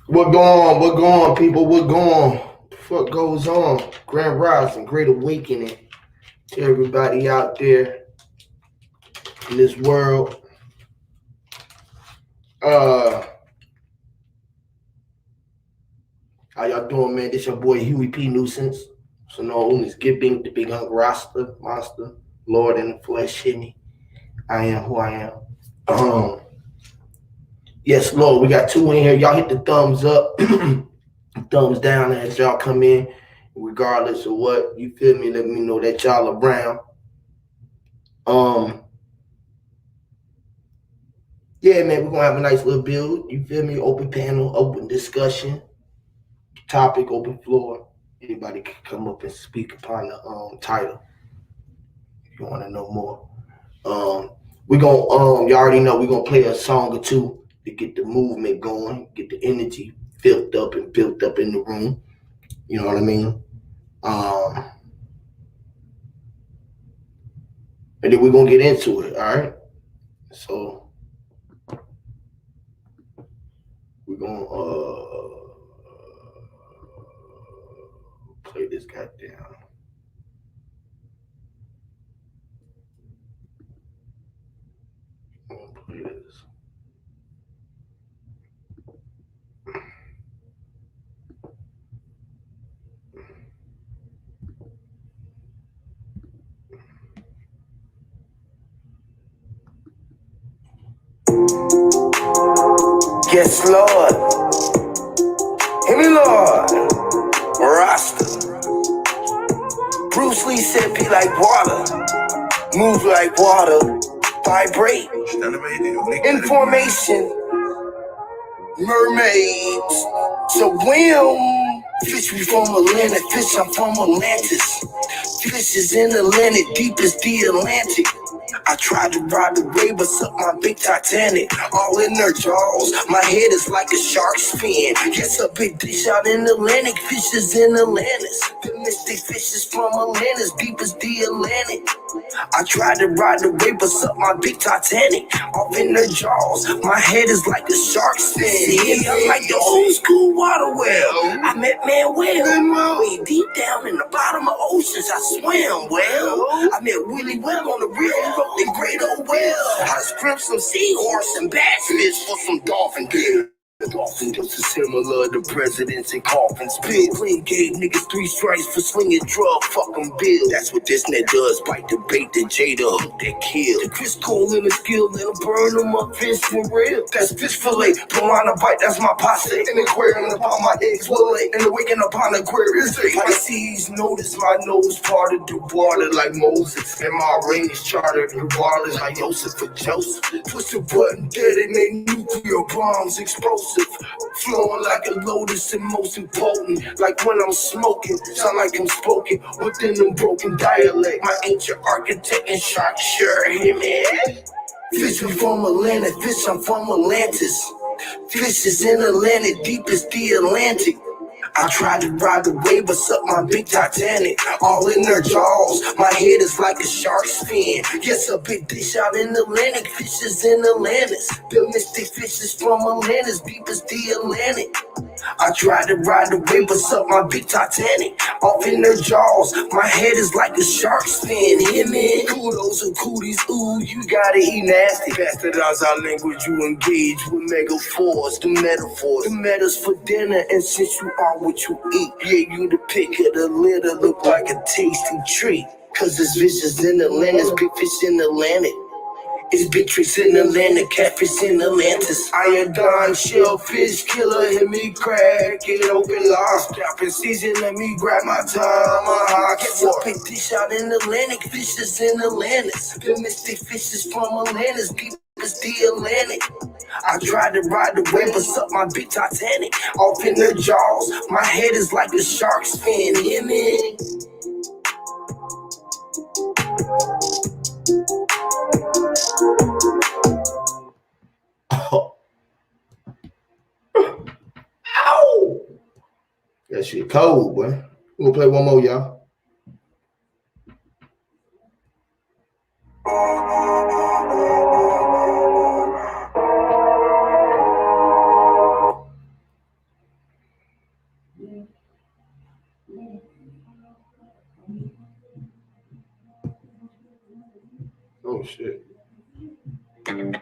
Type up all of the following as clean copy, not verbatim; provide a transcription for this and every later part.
What going on? What going on, people? What going on? The fuck goes on? Grand Rising, Great Awakening to everybody out there in this world. Uh, how y'all doing, man? This your boy Huey P. Nuisance. So known as Giving the Big Hunk Rasta, Monster, Lord in the Flesh, hit me. I am who I am. Yes, Lord, we got two in here. Y'all hit the thumbs up, thumbs down as y'all come in, regardless of what. You feel me? Let me know that y'all around. Um, Yeah, man, we're gonna have a nice little build. You feel me? Open panel, open discussion, topic, open floor. Anybody can come up and speak upon the title if you want to know more. Um, we're gonna you already know we're gonna play a song or two to get the movement going, get the energy filled up and built up in the room. You know what I mean? Um, and then we're gonna get into it. All right. So we're gonna play this goddamn. Play this. Yes, Lord. Hear me, Lord. Rasta. Bruce Lee said, be like water. Move like water. Vibrate. Information. Mermaids. Swim. Fish we from Atlantic. Fish I'm from Atlantis. Fish is in Atlantic. Deep as the Atlantic. I tried to ride the wave, but suck my big Titanic. All in their jaws, my head is like a shark's fin. Yes, a big dish out in Atlantic, fishes in Atlantis. The mystic fishes from Atlantis, deep as the Atlantic. I tried to ride the wave, but suck my big Titanic. Off in their jaws, my head is like a shark's fin. Yeah, I'm like the old school water well. I met Manuel, way deep down in the bottom of oceans, I swam well. I met Willie Well on the real, he wrote the great old well. I scrimp some seahorse and bass fish for some dolphin beer. Dolphin just is similar to presidents and coffins. Bill Clinton gave niggas 3 strikes for slinging drug, fucking bill. That's what this net does, bite the bait, the Jada hook that kill. The Chris Cole in the skill, let him burn them up, fish for real. That's fish fillet, piranha bite, that's my posse. An aquarium upon my eggs, willet, and the waking up on Aquarius. Pisces, notice my nose parted the water like Moses. And my range chartered regardless like Joseph for Joseph. Push the button, detonate nuclear bombs, explosive. Flowing like a lotus and most important. Like when I'm smoking, sound like I'm spoken within them broken dialect. My ancient architect and shark sure hear me. Fish we from Atlantic, fish I'm from Atlantis. Fish is in Atlantic, deep as the Atlantic. I tried to ride the wave, but suck my big Titanic. All in their jaws, my head is like a shark's fin. Yes, a big dish out in Atlantic, fishes in Atlantis. The mystic fishes from Atlantis, deep as the Atlantic. I tried to ride the wave, but suck my big Titanic. Off in their jaws, my head is like a shark's fin. Hear me? Kudos and cooties, ooh, you gotta eat nasty. Bastardize our language, you engage with metaphors, the metaphors. The metas for dinner, and since you are what you eat, yeah, you the pick of the litter, look like a tasty treat. Cause there's fishes in Atlantis, big fish in Atlantic. It's big tricks in Atlantic, catfish in Atlantis. Iodine, shellfish, killer, hit me crack it open, lost. Scalping season, let me grab my time. Guess I picked this out in Atlantic, fishes in Atlantis. The mystic fishes from Atlantis, deep as the Atlantic. I tried to ride the wave, but suck my big Titanic. Off in their jaws, my head is like a shark's fin, hear me? Ow! That shit cold, boy. We're gonna play one more, y'all.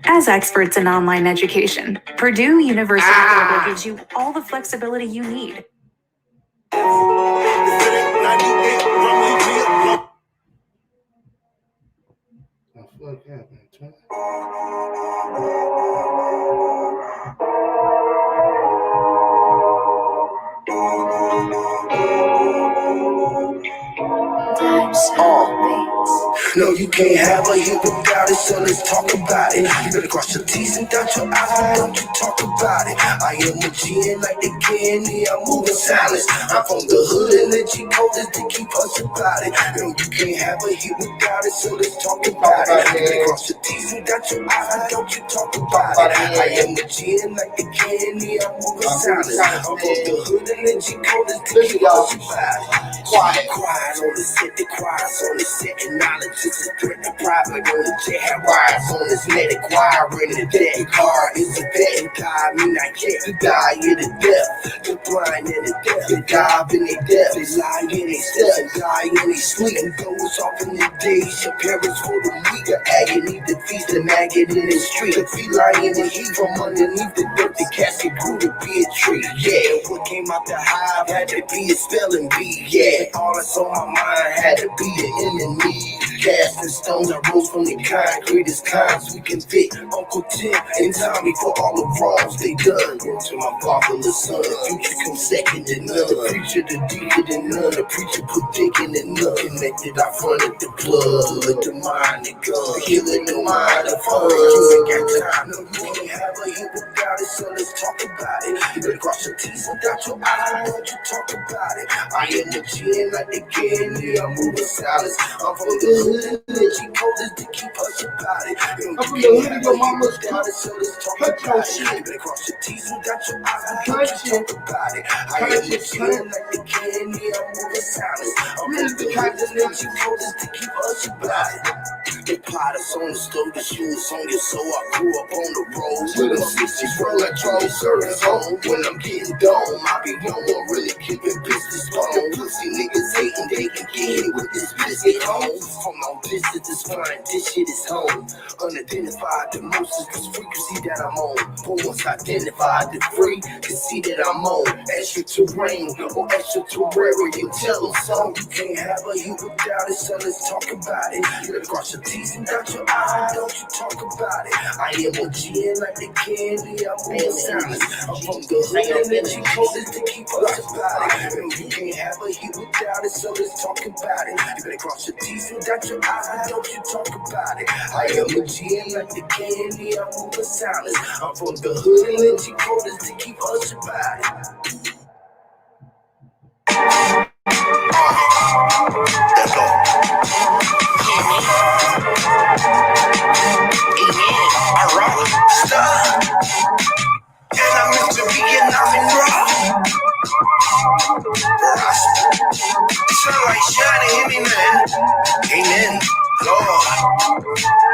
As experts in online education, Purdue University Global gives you all the flexibility you need. No, you can't have a hit without it, so let's talk about it. You better cross your T's and dot your I's, but don't you talk about it. I am a G and like the candy, I'm moving silence. I'm from the hood and the G coders to keep us about it. No, you can't have a hit without it, so let's talk about it. You better cross your T's and dot your I's, but don't you talk about it. I am a G and like the candy, I'm moving silence. I'm from the hood and the G coders to keep us about it. Quiet on the set, the quiet's on the set, and knowledge is a threat to private on the jet. Have wires on this medic wire in the deck. Car is a vet and die, me not yet. You die in the death, the blind in the death, they dive in their death, they lie in their steps, and die in their sleep. And goes off in the days, your parents for the weak, the agony, the feast, the maggot in the street, the feline in the heat from underneath the dirt, the casket grew to be a tree. Yeah, what came out the hive had to be a spelling bee. Yeah, all that's on my mind had to be the enemy. Casting stones, I rose from the concrete as kinds we can fit. Uncle Tim and Tommy for all the wrongs they done. To my fatherless son, the future comes second to none. The preacher, the deacon, and none. The preacher put dick in the none. Connected, I fronted the plug. Let the mind and gun. Healing the mind of fun. You ain't got time, no, you can't have a hit without it, so let's talk about it. You better cross your T's and dot your I's, don't you talk about it. I am the G and like the candy, I'm moving silence. I'm from the hood and the G coders to keep us about it. I'm from the hood and your mama's got it, so let's talk about it. You better cross your T's and dot your I's, don't you talk about it. I am the G and like the candy, I'm moving silence. I'm from the hood and the G coders to keep us about it. They plot us on the stove, the shoes on your soul. I grew up on the road with them 60s roll like Charlie Service home. When I'm getting dome, I be no one really keeping business bone. Pussy niggas hating, they can get hit with this biscuit home. From my business is fine, this shit is home. Unidentified, the most is this frequency that I'm on. For once identified, the free can see that I'm on. Extra terrain or extra terrarium. Tell them so. You can't have a hit without it, so let's talk about it. You better cross your T's and dot your I's, don't you talk about it. I am a G and like the candy, I'm moving silence. I'm from the hood and the G coders to keep us about it. No, you can't have a hit without it, so let's talk about it. You better cross your T's and dot your I's, don't you talk about it. I am a G and like the candy, I'm moving silence. I'm from the hood and the G coders to keep us about it. Let's go. I rock, star, and I'm meant to be and I'm in rock. Sunlight shining, hear me, man. Amen, Lord.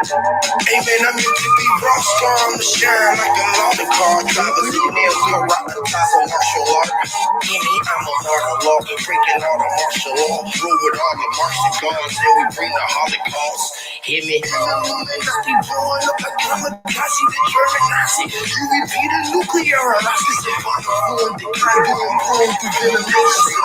Amen, I'm meant to be rock star, I'm the shine like a mountain car. Drivers in there, we'll rock the top of martial art. I'm a martial law, breaking all the martial law. Roll with all the Martian guards, then we bring the Holocaust. Hear me? I keep blowing up like kamikaze, the German Nazi. You repeat a nuclear hostage. The kind going home through ventilation.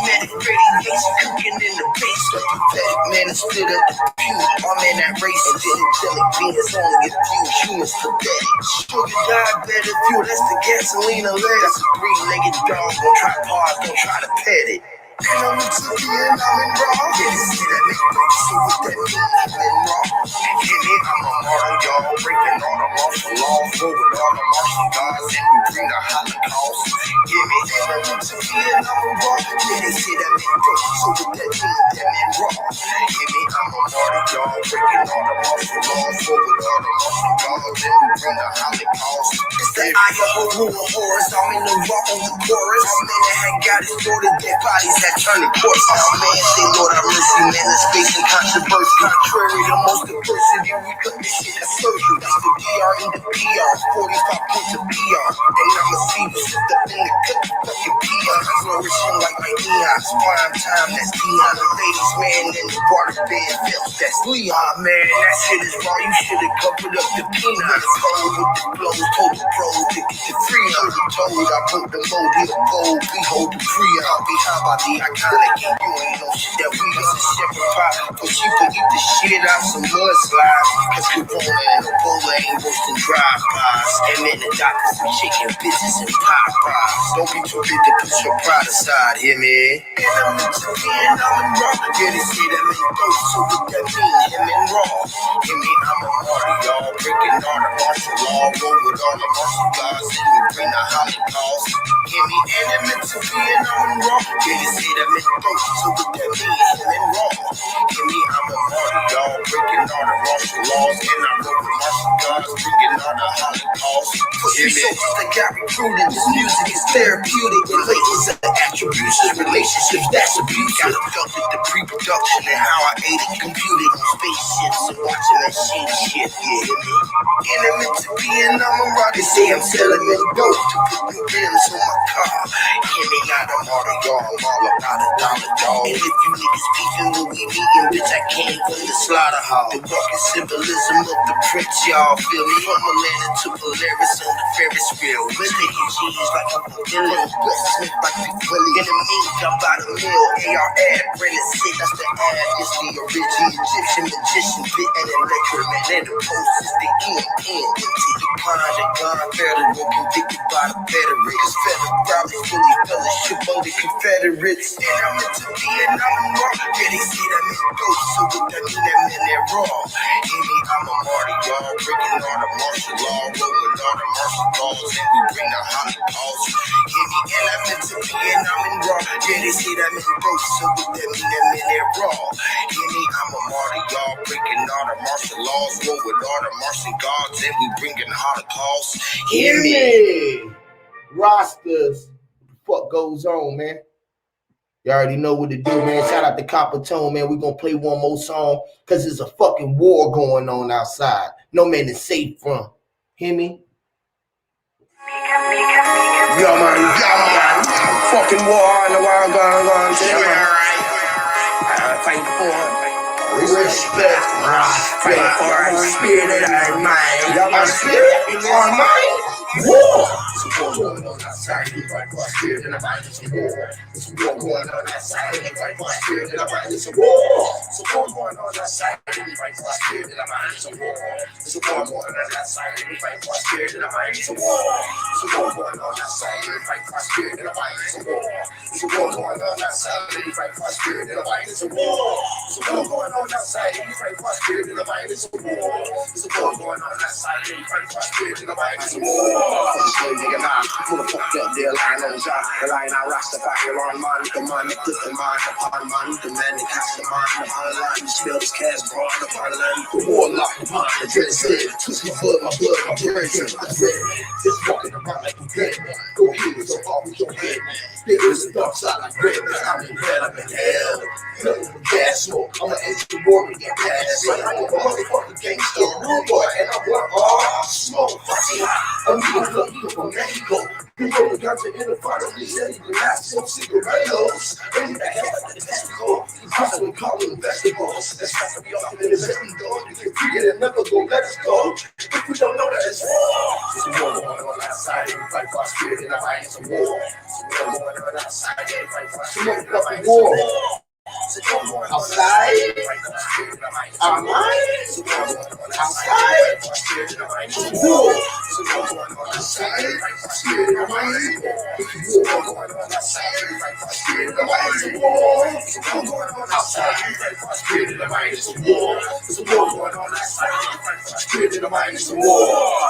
Magnetic radiation cooking in the base. Pathetic man is split up the pew. All men that race and angelic beings, only a few humans pathetic. Sugar diabetic fuel, that's the gasoline and lead. That's a three-legged dog, don't try to pause, don't try to pet it. And I'm into the end, I'm in raw. Yeah, this is that nigga break, see what that mean, I'm in raw. And in it, I'm a martyr, y'all, breaking all the martial laws, go with all the martial gods, and we bring the Holocaust. Give me, and I'm into the end, I'm in raw. Yeah, they say that nigga break, so what that mean, I'm in raw. Give me, I'm a martyr, y'all, breaking all the martial laws, go with all the martial gods, and we bring the Holocaust. It's the eye of a rule of horrors, I'm in the raw on the chorus. All men that had got it sorted, dead bodies that turning course. Oh man, say Lord have mercy, man, that's facing controversy. Contrary to most adversity, we cut this shit as surgery. That's the DR in the PR, 45 points of PR. And I'ma see you sit up in the cut, fucking PR. Flourishing like my neon. It's prime time, that's Dion. The ladies, man, in the waterbed filth. That's Leon, man. That shit is raw. You should have covered up the peanuts. Cold with the blows, told the pros to get the free. I'm told I put the mold in the bowl. We hold the free. I'll be high by the iconic. And you ain't no shit that we got a shepherd pie. But she could eat the shit out some mudslides. Cause Corona and Ebola ain't worse than drive-bys. And then the doctors be shaking bitches and Popeyes. Don't be too big to put your pride aside, hear me? And I'm into being, I'm in raw. Yeah, they say that man dope, so what that mean? Him and raw. Hear me, I'm a martyr, y'all. Breaking all the martial law. Roll with all the martial gods. And we bring the Holocaust. Hear me, and I'm into being, I'm in raw. Yeah, they say that man dope, so what that mean? Him and raw. Hear me, I'm a martyr, y'all. Breaking all the martial laws. And I roll with martial gods. Bringing all the Holocaust. Pussy soldiers that got recruited. This music is therapeutic. Relations are attribution. Relationships, that's abuse. Got abducted the pre-production and how I ate it. Computed on spaceships and watching that shit. Yeah, and I'm into being, I'm a rock. They say I'm selling them dope to put new rims on my car. Hear me, not a martyr, y'all. I'm all about $1, dog. And if you niggas beefing when we meeting, bitch, I came from the slaughterhouse. The walking symbolism of the prince, y'all. Feel me? From Atlanta to Polaris on the Ferris wheel. We're making cheese like I'm a villain. West Smith like Big Willie. In the mink, I'm by the mill. AR-ad, Brennan sick, that's the ad. It's the original Egyptian magician. Bit and electroman. And the post is the EMN. Into your pond and gone federal. Convicted by the federal. Cause federal robbers really fellowship on the Confederates. And I'm into being, I'm raw. Yeah, they see that man dope. So what that mean, that man, they're raw. Hear me, I'm a martyr, y'all. Breaking all the martial law. Rolling all the martial laws. And we bring the Holocaust. Hear me, and I'm into being, I'm in raw. Yeah, they see that man dope. So what that mean, that man, they're raw. Hear me, I'm a martyr, y'all. Breaking all the martial laws. Rolling all the martial gods. And we bringing the Holocaust. Hear me. Rosters. What goes on, man? You already know what to do, man. Shout out to Copper Tone, man. We're going to play one more song because there's a fucking war going on outside. No man is safe from. Hear me? Yeah, man. Fucking war in the world going on. Fight for respect. Fight for our spirit and our mind. Our spirit, our mind. War! It's a war going on outside. We fight for our spirit and our mind. It's a war. It's a war going on outside. We fight for our spirit and our mind. It's a war. It's a war going on outside. We fight for our spirit and our mind. It's a war. It's a war going on outside. We fight for our spirit and our mind. It's a war. It's a war going on outside. We fight for our spirit and our mind. It's a war. It's a war going on outside. We fight for our spirit and our mind. It's a war. It's a war going on outside. We fight for our spirit and our mind. It's a war. It's a war going on outside. We fight for our spirit and our mind. It's a war. Nigga, nah, who the fuck up there lying on job? The line I Rastafari on man, the man, the put the mind upon man, the man that cast the mind upon line, the spell is cast broad upon land, the warlock upon the dread said, twist my blood, my brain, just walking around like a dead man. Go kill yourself off with your head, man. There is a dark side like red, I'm in hell, I'm in hell. Nothing but gas smoke, I'm an ancient warrior, get past. I'm a motherfucking gangster, rude boy, and I want all smoke. I'm from Mexico. We roll the guns in the front of these and you last some cigarettos. Bring the hell out of Mexico. That's what we call them vegetables. That's not to be off in the Mexican door. You can free it and never go let us go. If we don't know that it's war. It's a war going on outside. We fight for our spirit and our mind. It's a war. It's a war going on outside. We fight for our spirit and our mind. It's a war. Outside, our mind, outside, war. Outside, spirit of mind, war. Outside, spirit of mind, war. Outside, spirit of mind, it's a war. It's a war going on outside. Spirit of mind, it's a war.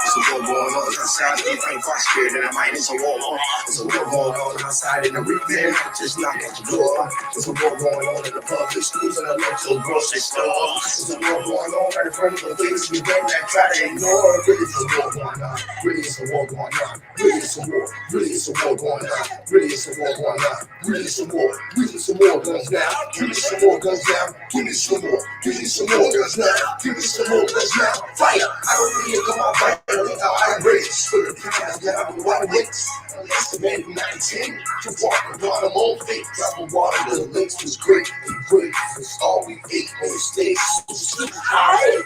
It's a war going on outside. We fight for spirit of mind, it's a war. It's a war going on outside in the weekend. Just knock at your door. It's a war going on in the public schools and the local grocery store. There's a war going on right in front of the things we don't try to ignore. Really, it's a war going on. Really, it's a war going on. Really, it's a war. Really, it's a war going on. Really, it's a war going on. Really, it's a war. Really, some more guns now. Give me some more guns now. Give me some more. Give me some more guns now. Give me some more guns now. Fire! I don't need to come out violent how I race. Spirit pride, now I'm wide awakes. Estimated 19 to walk around them on feet. Drop of water, the links was great. We break, it's all we ate on the stage. So high, we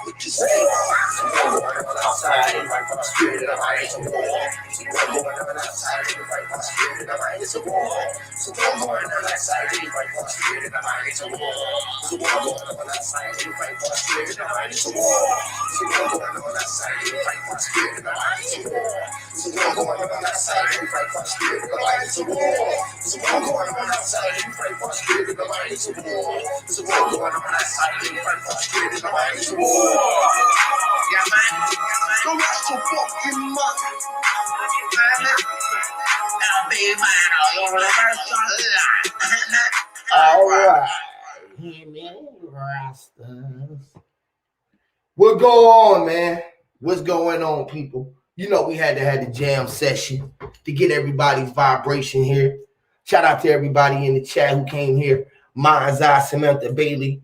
put the state. So we're going on outside and fight for the spirit of the mind. It's a war. So we're going on outside and fight for the spirit of the mind. It's a war. So we're going on outside and fight for the spirit of the mind. It's a war. So we're going on outside and fight for the spirit of the mind. It's a war. So we're going on outside and fight for the spirit of the mind. It's a war. So we're going on outside and fight for the spirit of the mind. It's a war. So we're going on outside and fight for the spirit of the mind. It's a war. So we're going on outside and fight for the spirit of the mind. It's a war. Yeah, man. Don't have to fucking mind. I'll be mine. All right. What go on, man? What's going on, people? You know we had to have the jam session to get everybody's vibration here. Shout out to everybody in the chat who came here. Mine's Eye, Samantha Bailey.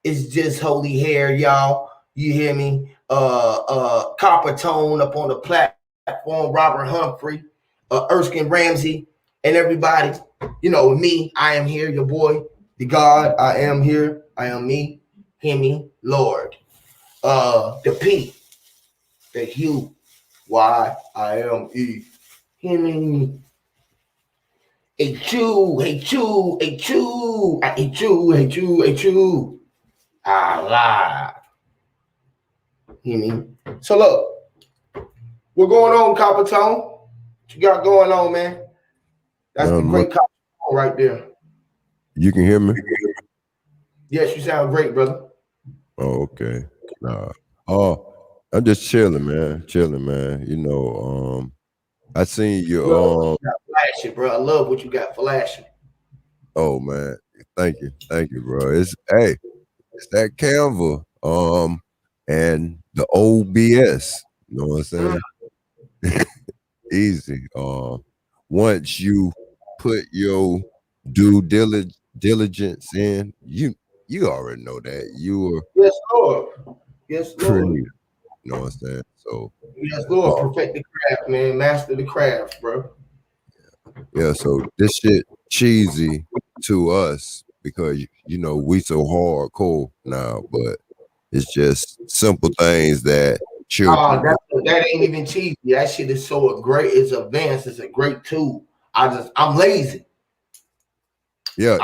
It's just holy hair, y'all. You hear me? Copper Tone up on the platform. Robert Humphrey, Erskine Ramsey, and everybody. You know me. I am here, your boy, the God. I am here. I am me. Hear me, Lord. The P, the Hugh, Y-I-M-E. Hear me. A chew, a chew, a chew, a chew, a chew, a chew. I lie. Hear me? So look, what's going on, Copper Tone? What you got going on, man? That's the great Copper Tone right there. You can hear me? Yes, you sound great, brother. Oh, okay. Nah. Oh, I'm just chilling, man. Chilling, man. You know, I seen you got flashing, bro. I love what you got flashing. Oh man, thank you, bro. It's that Canva, and the OBS. You know what I'm saying? Easy. Once you put your due diligence in, you already know that you are. Yes, Lord. Yes, Lord. Pretty, you know what I'm saying? So yes, Lord. Perfect the craft, man. Master the craft, bro. Yeah, so this shit cheesy to us because you know we so hardcore now, but it's just simple things that children do. That ain't even cheesy. That shit is so great. It's advanced. It's a great tool. I'm lazy. Yeah,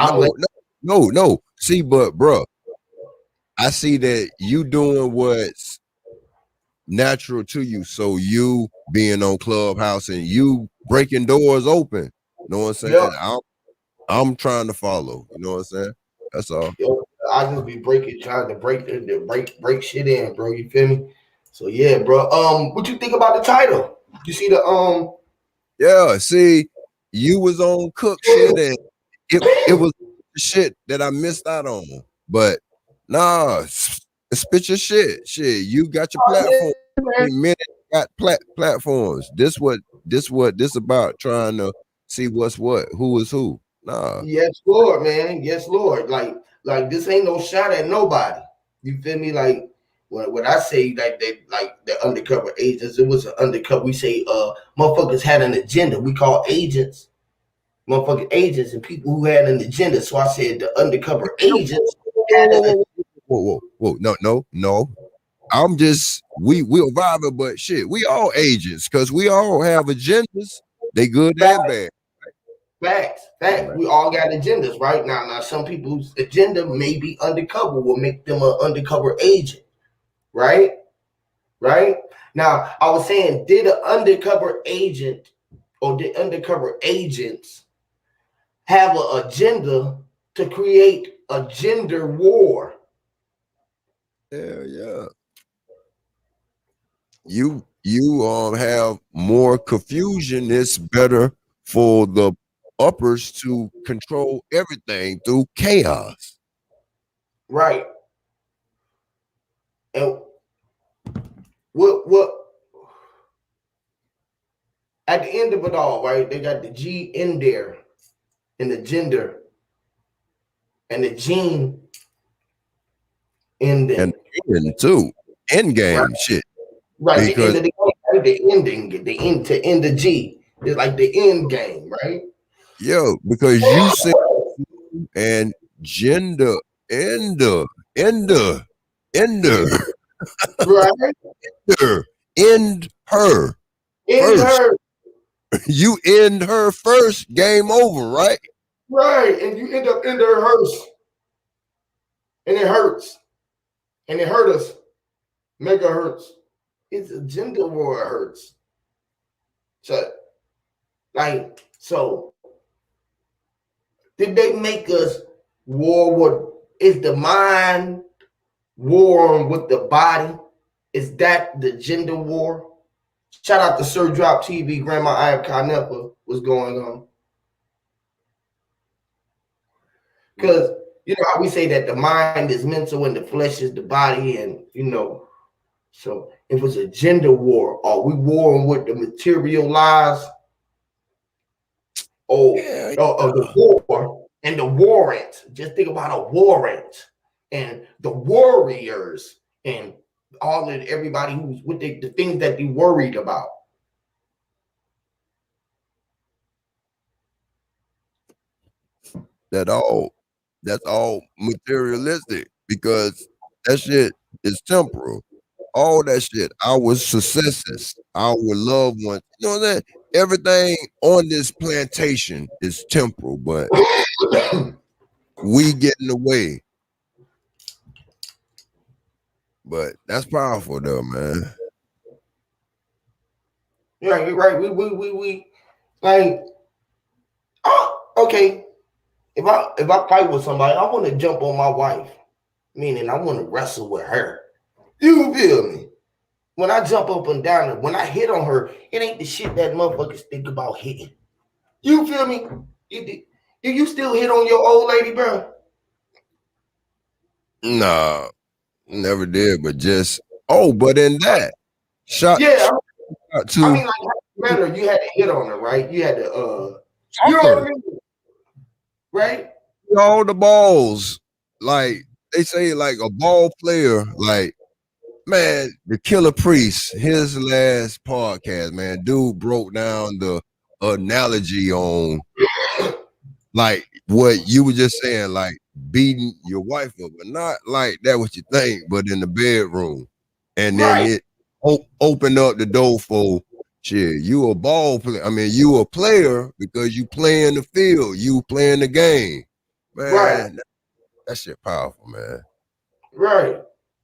no. See, but bro, I see that you doing what's natural to you. So you being on Clubhouse and you breaking doors open. You know what I'm saying? Yep. I'm trying to follow. You know what I'm saying? That's all. I just be trying to break shit in, bro. You feel me? So yeah, bro. What you think about the title? You see the Yeah, see, you was on Cook shit and it was shit that I missed out on. But nah, spit your shit. Shit, you got your platform. Many got platforms. This about trying to see what's what, who is who. Nah. Yes, Lord, man. Yes, Lord. Like this ain't no shot at nobody. You feel me? Like when I say like the undercover agents, it was an undercover. We say motherfuckers had an agenda. We call agents motherfucking agents and people who had an agenda. So I said the undercover agents. Whoa. No. I'm just we vibing, but shit, we all agents because we all have agendas. They good and bad. Facts. We all got agendas, right? Now some people's agenda may be undercover, will make them an undercover agent, right? Right? Now I was saying, did an undercover agent or did undercover agents have an agenda to create a gender war? Yeah. You have more confusion. It's better for the uppers to control everything through chaos. Right. And what at the end of it all, right? They got the G in there and the gender and the gene in there. And too. End game right. shit. Right. Because the end of the game. like the ending, the end to end the G. It's like the end game, right? Yo, because you said and gender ender ender ender Right? ender end her End first. her. You end her first. Game over, right? Right. And you end up in her hearse. And it hurts. And it hurt us. Mega hurts. It's a gender war hurts. So, so did they make us war with is the mind war with the body? Is that the gender war? Shout out to Sir Drop TV, Grandma Cia&Atf was going on. Because you know how we say that the mind is mental and the flesh is the body, and so if it's a gender war, are we warring with the material lies? Yeah. The war and the warrant. Just think about a warrant and the warriors and all of everybody who's with the things that they worried about. That's all materialistic because that shit is temporal. All that shit, our successes, our loved ones, you know that everything on this plantation is temporal, but we get in the way. But that's powerful though, man. Yeah, you're right. We like, oh, okay. If I fight with somebody, I want to jump on my wife, meaning I want to wrestle with her. You feel me? When I jump up and down, when I hit on her, it ain't the shit that motherfuckers think about hitting. You feel me? Do you still hit on your old lady, bro? Nah, never did, but but in that shot, Yeah, shot I to mean, like, better. You had to hit on her, right? You had to, you know what I soccer, mean, right? all the balls. Like they say, like a ball player, like man, the Killer Priest, his last podcast, man, dude broke down the analogy on like what you were just saying, like beating your wife up, but not like that what you think, but in the bedroom. And then Right, it opened up the door for shit. You a ball player. I mean, you a player because you play in the field, you playing the game. right, Man, that shit powerful, man. right.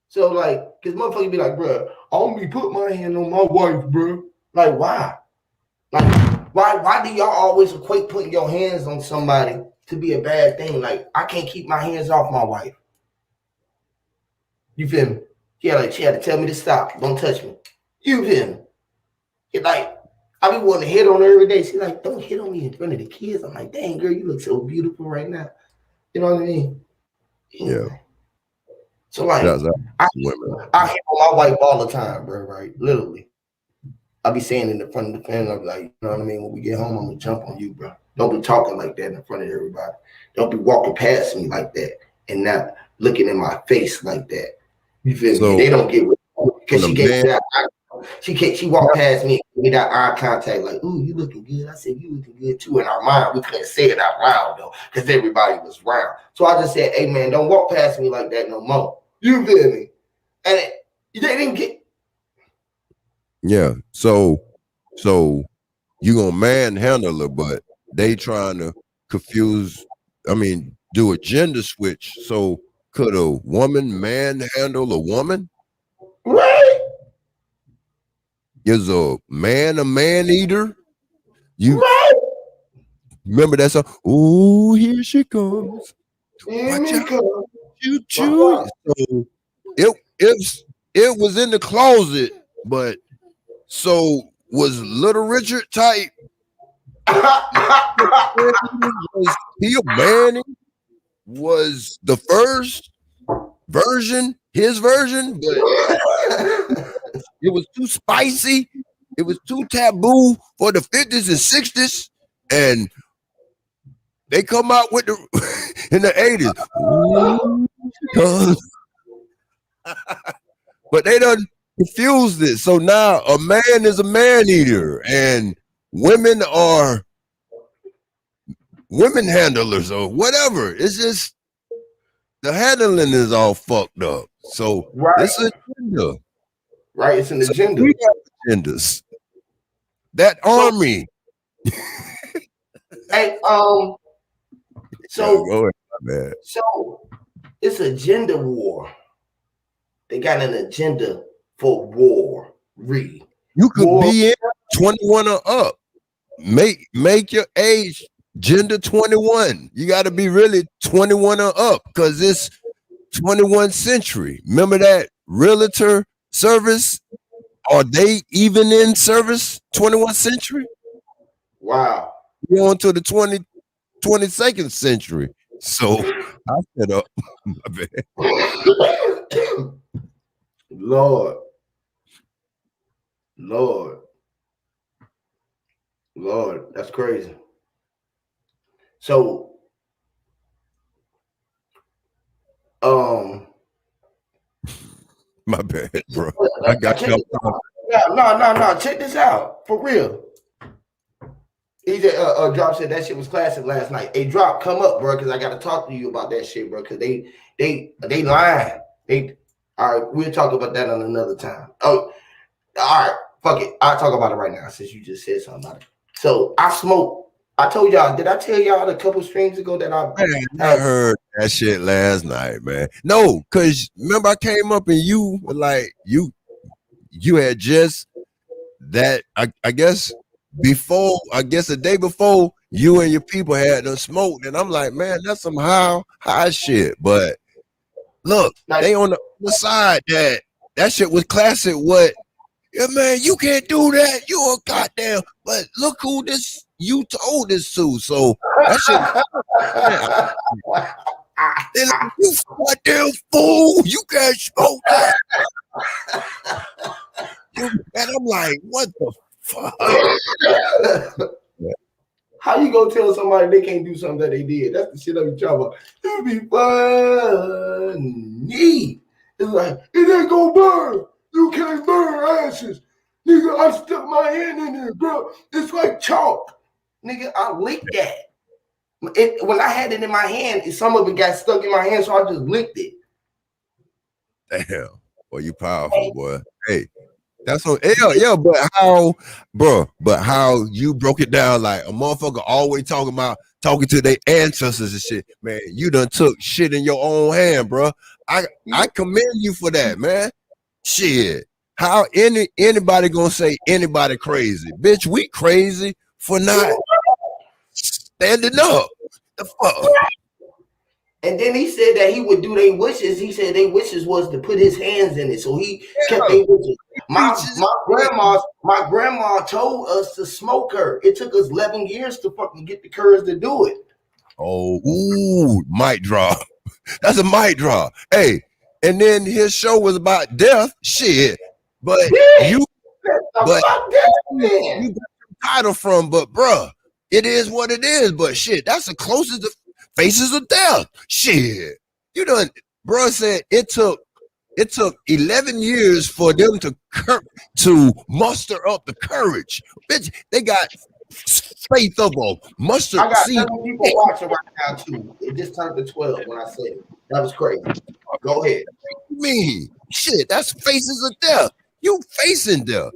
So, like, because motherfucker be like, bro, I don't be put my hand on my wife, bro. Like, why? Like, why do y'all always equate putting your hands on somebody to be a bad thing? Like, I can't keep my hands off my wife. You feel me? She had to tell me to stop. Don't touch me. You feel me? She like, I be wanting to hit on her every day. She's like, don't hit on me in front of the kids. I'm like, dang, girl, you look so beautiful right now. You know what I mean? Yeah. Anyway. So, like, Shouts out I, to women. I hit on my wife all the time, bro, right? Literally. I be saying in the front of the family, I'm like, you know what I mean? When we get home, I'm gonna jump on you, bro. Don't be talking like that in front of everybody. Don't be walking past me like that and not looking in my face like that. You feel me? And So they don't get because when a she gave man that. She walked past me and gave me that eye contact, like, ooh, you looking good. I said, you looking good too. In our mind, we couldn't say it out loud though, because everybody was round. So I just said, hey man, don't walk past me like that no more. You feel me? And they didn't get. yeah. So you gonna manhandle her, but they trying to confuse. I mean, do a gender switch. So could a woman manhandle a woman? Right, Is a man eater? You right. remember that song? Oh, here she comes. Here Watch me out, come. choo choo. So it was in the closet, but so was Little Richard type? Was he a man? Was the first version his version, but it was too spicy. It was too taboo for the 50s and 60s. And they come out with the in the 80s. Ooh, but they done confused it. So now a man is a man eater, and women are women handlers or whatever. It's just the handling is all fucked up. So Right, it's an agenda. right. It's an So agenda. we have agendas. That So, army. hey, Yeah, so, go ahead, man. so it's a gender war. They got an agenda for war. You could War. be in 21 or up. Make your age gender 21. You got to be really 21 or up because it's 21st century. Remember that realtor service? Are they even in service 21st century? Wow. We're on to the 22nd century. So I set up my bad. Lord, Lord, Lord, that's crazy. So, um, My bad, bro. I got check you. this out. No. Check this out for real. EJ Drop said that shit was classic last night. Hey, Drop, come up, bro, because I got to talk to you about that shit, bro. Because they lying. They all right. We'll talk about that on another time. Oh, all right. Fuck it. I'll talk about it right now since you just said something about it. So I smoke. I told y'all. Did I tell y'all a couple streams ago that I Man, I had? heard that shit last night, man. No, cause remember I came up and you were like you had just that I guess before I guess the day before you and your people had them smoked, and I'm like, man, that's some high shit. But look, Like, they on the other side that shit was classic. What? Yeah, man, you can't do that. You a goddamn. But look who this you told this to. So that shit. Man, they're like, you goddamn fool! You can't smoke that. And I'm like, what the fuck? how you gonna tell somebody they can't do something that they did? That's the shit I be talking about. It'd be funny. It's like, it ain't gonna burn. You can't burn ashes. Nigga, I stuck my hand in there, bro. It's like chalk. Nigga, I licked that. When I had it in my hand, some of it got stuck in my hand, so I just licked it. Damn, boy, you powerful, boy. Hey, that's so yeah, but how, bro? But how you broke it down like a motherfucker always talking to their ancestors and shit. Man, you done took shit in your own hand, bro. I commend you for that, man. Shit. How anybody gonna say anybody crazy? Bitch, we crazy for not standing up. The fuck? And then he said that he would do their wishes. He said their wishes was to put his hands in it, so he kept their wishes. My grandma told us to smoke her. It took us 11 years to fucking get the courage to do it. Oh, ooh, mic drop. That's a mic drop. Hey, and then his show was about death. Shit, but you got your title from, but bruh, it is what it is. But shit, that's the closest to faces of death. Shit, you done, bruh said it took 11 years for them to muster up the courage. Bitch, they got faith of a mustard I got seed. 7 people watching right now too. It just turned to 12 when I said it. That was crazy. Go ahead. Me, shit, that's faces of death. You facing death.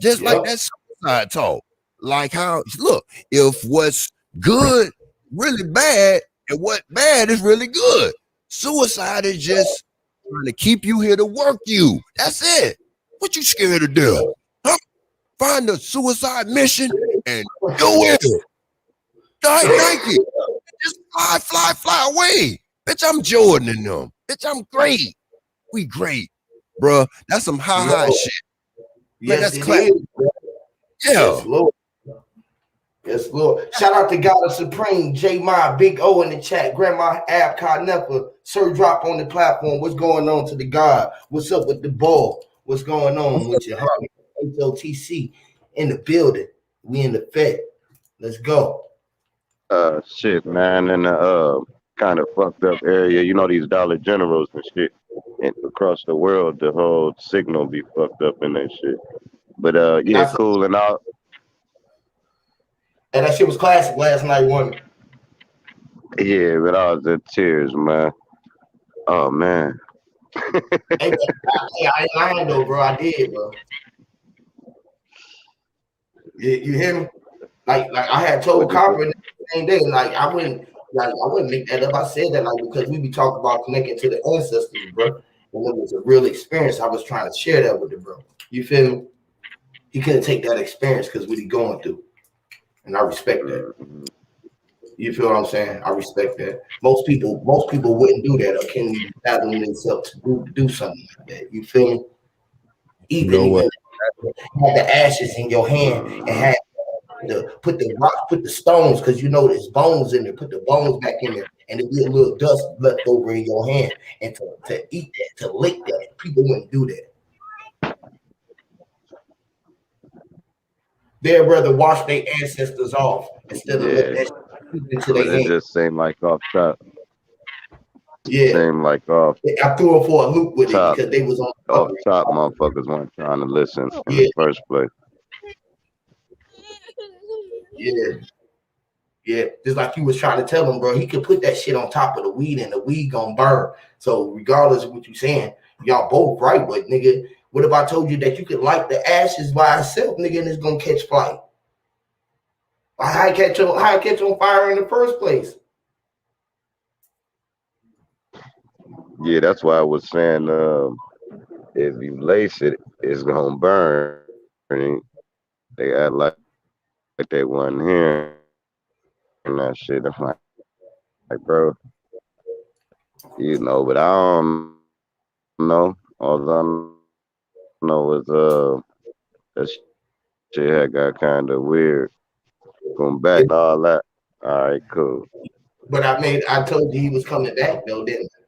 Just like that suicide talk. Like how, look, if what's good really bad and what bad is really good. Suicide is just trying to keep you here to work you. That's it. What you scared to do? Huh? Find a suicide mission and do it. Nike. Just fly away. Bitch, I'm Jordan in them. Bitch, I'm great. We great. Bruh, that's some high shit. Man, Yes, that's it classic. is. Yeah. Yes, Lord. Yes, Lord. Shout out to God of Supreme, J Ma, Big O in the chat, Grandma Ab Nepa, Sir Drop on the platform. What's going on to the God? What's up with the ball? What's going on with your homie? HOTC in the building. We in the Fed. Let's go. Shit, man, in the kind of fucked up area, you know, these Dollar Generals and shit. and across the world, the whole signal be fucked up in that shit. But And I yeah, said, cool and all. and that shit was classic last night, wasn't it? Yeah, but I was in tears, man. Oh man, Hey, man, I ain't lying though, bro. I did, bro. You hear me? Like I had told what you say? Copper the same day, I wouldn't make that up. I said that like because we be talking about connecting to the ancestors, bro. And it was a real experience. I was trying to share that with the bro. You feel me? He couldn't take that experience because what he going through. And I respect that. Mhm. You feel what I'm saying? I respect that. Most people wouldn't do that or can't even fathom themselves to do something like that. You feel me? You Even know what? even had the ashes in your hand and Mhm. had put the rocks, put the stones, because you know there's bones in there. Put the bones back in there, and there be a little dust left over in your hand. And to eat that, to lick that, people wouldn't do that. They'd rather wash their ancestors off instead of let Yeah, that shit creep into but their it hand. just seemed like off top. Yeah, Seemed like off I threw them for a loop with it top, because they was on the off other. top. Motherfuckers weren't trying to listen in the Yeah, first place. yeah, yeah. Just like you was trying to tell them, bro, he could put that shit on top of the weed and the weed gonna burn. So regardless of what you saying, y'all both right, but nigga, what if I told you that you could light the ashes by itself, nigga, and it's gonna catch fire? How I catch on fire in the first place? Yeah, that's why I was saying, if you lace it, it's gonna burn. They act like they wasn't hearing that shit. I'm like, bro, but I don't know. All I know is that shit had got kind of weird. Going back and all that. All right, cool. But I told you he was coming back though, didn't I?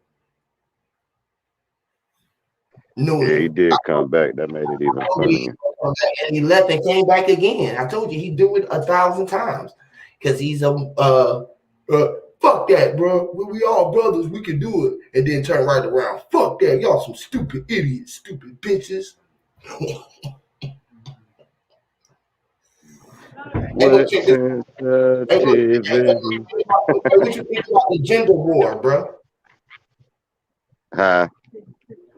Yeah, he No, did come back. That made it even told you funnier. he was coming back and he left and came back again. I told you he do it 1,000 times because he's a uh fuck that, bro. We all brothers. We can do it, and then turn right around. Fuck that, y'all some stupid idiots, stupid bitches. Hey, but What check this. Hey, look, sensitivity? what you think about the gender war, bro? Huh?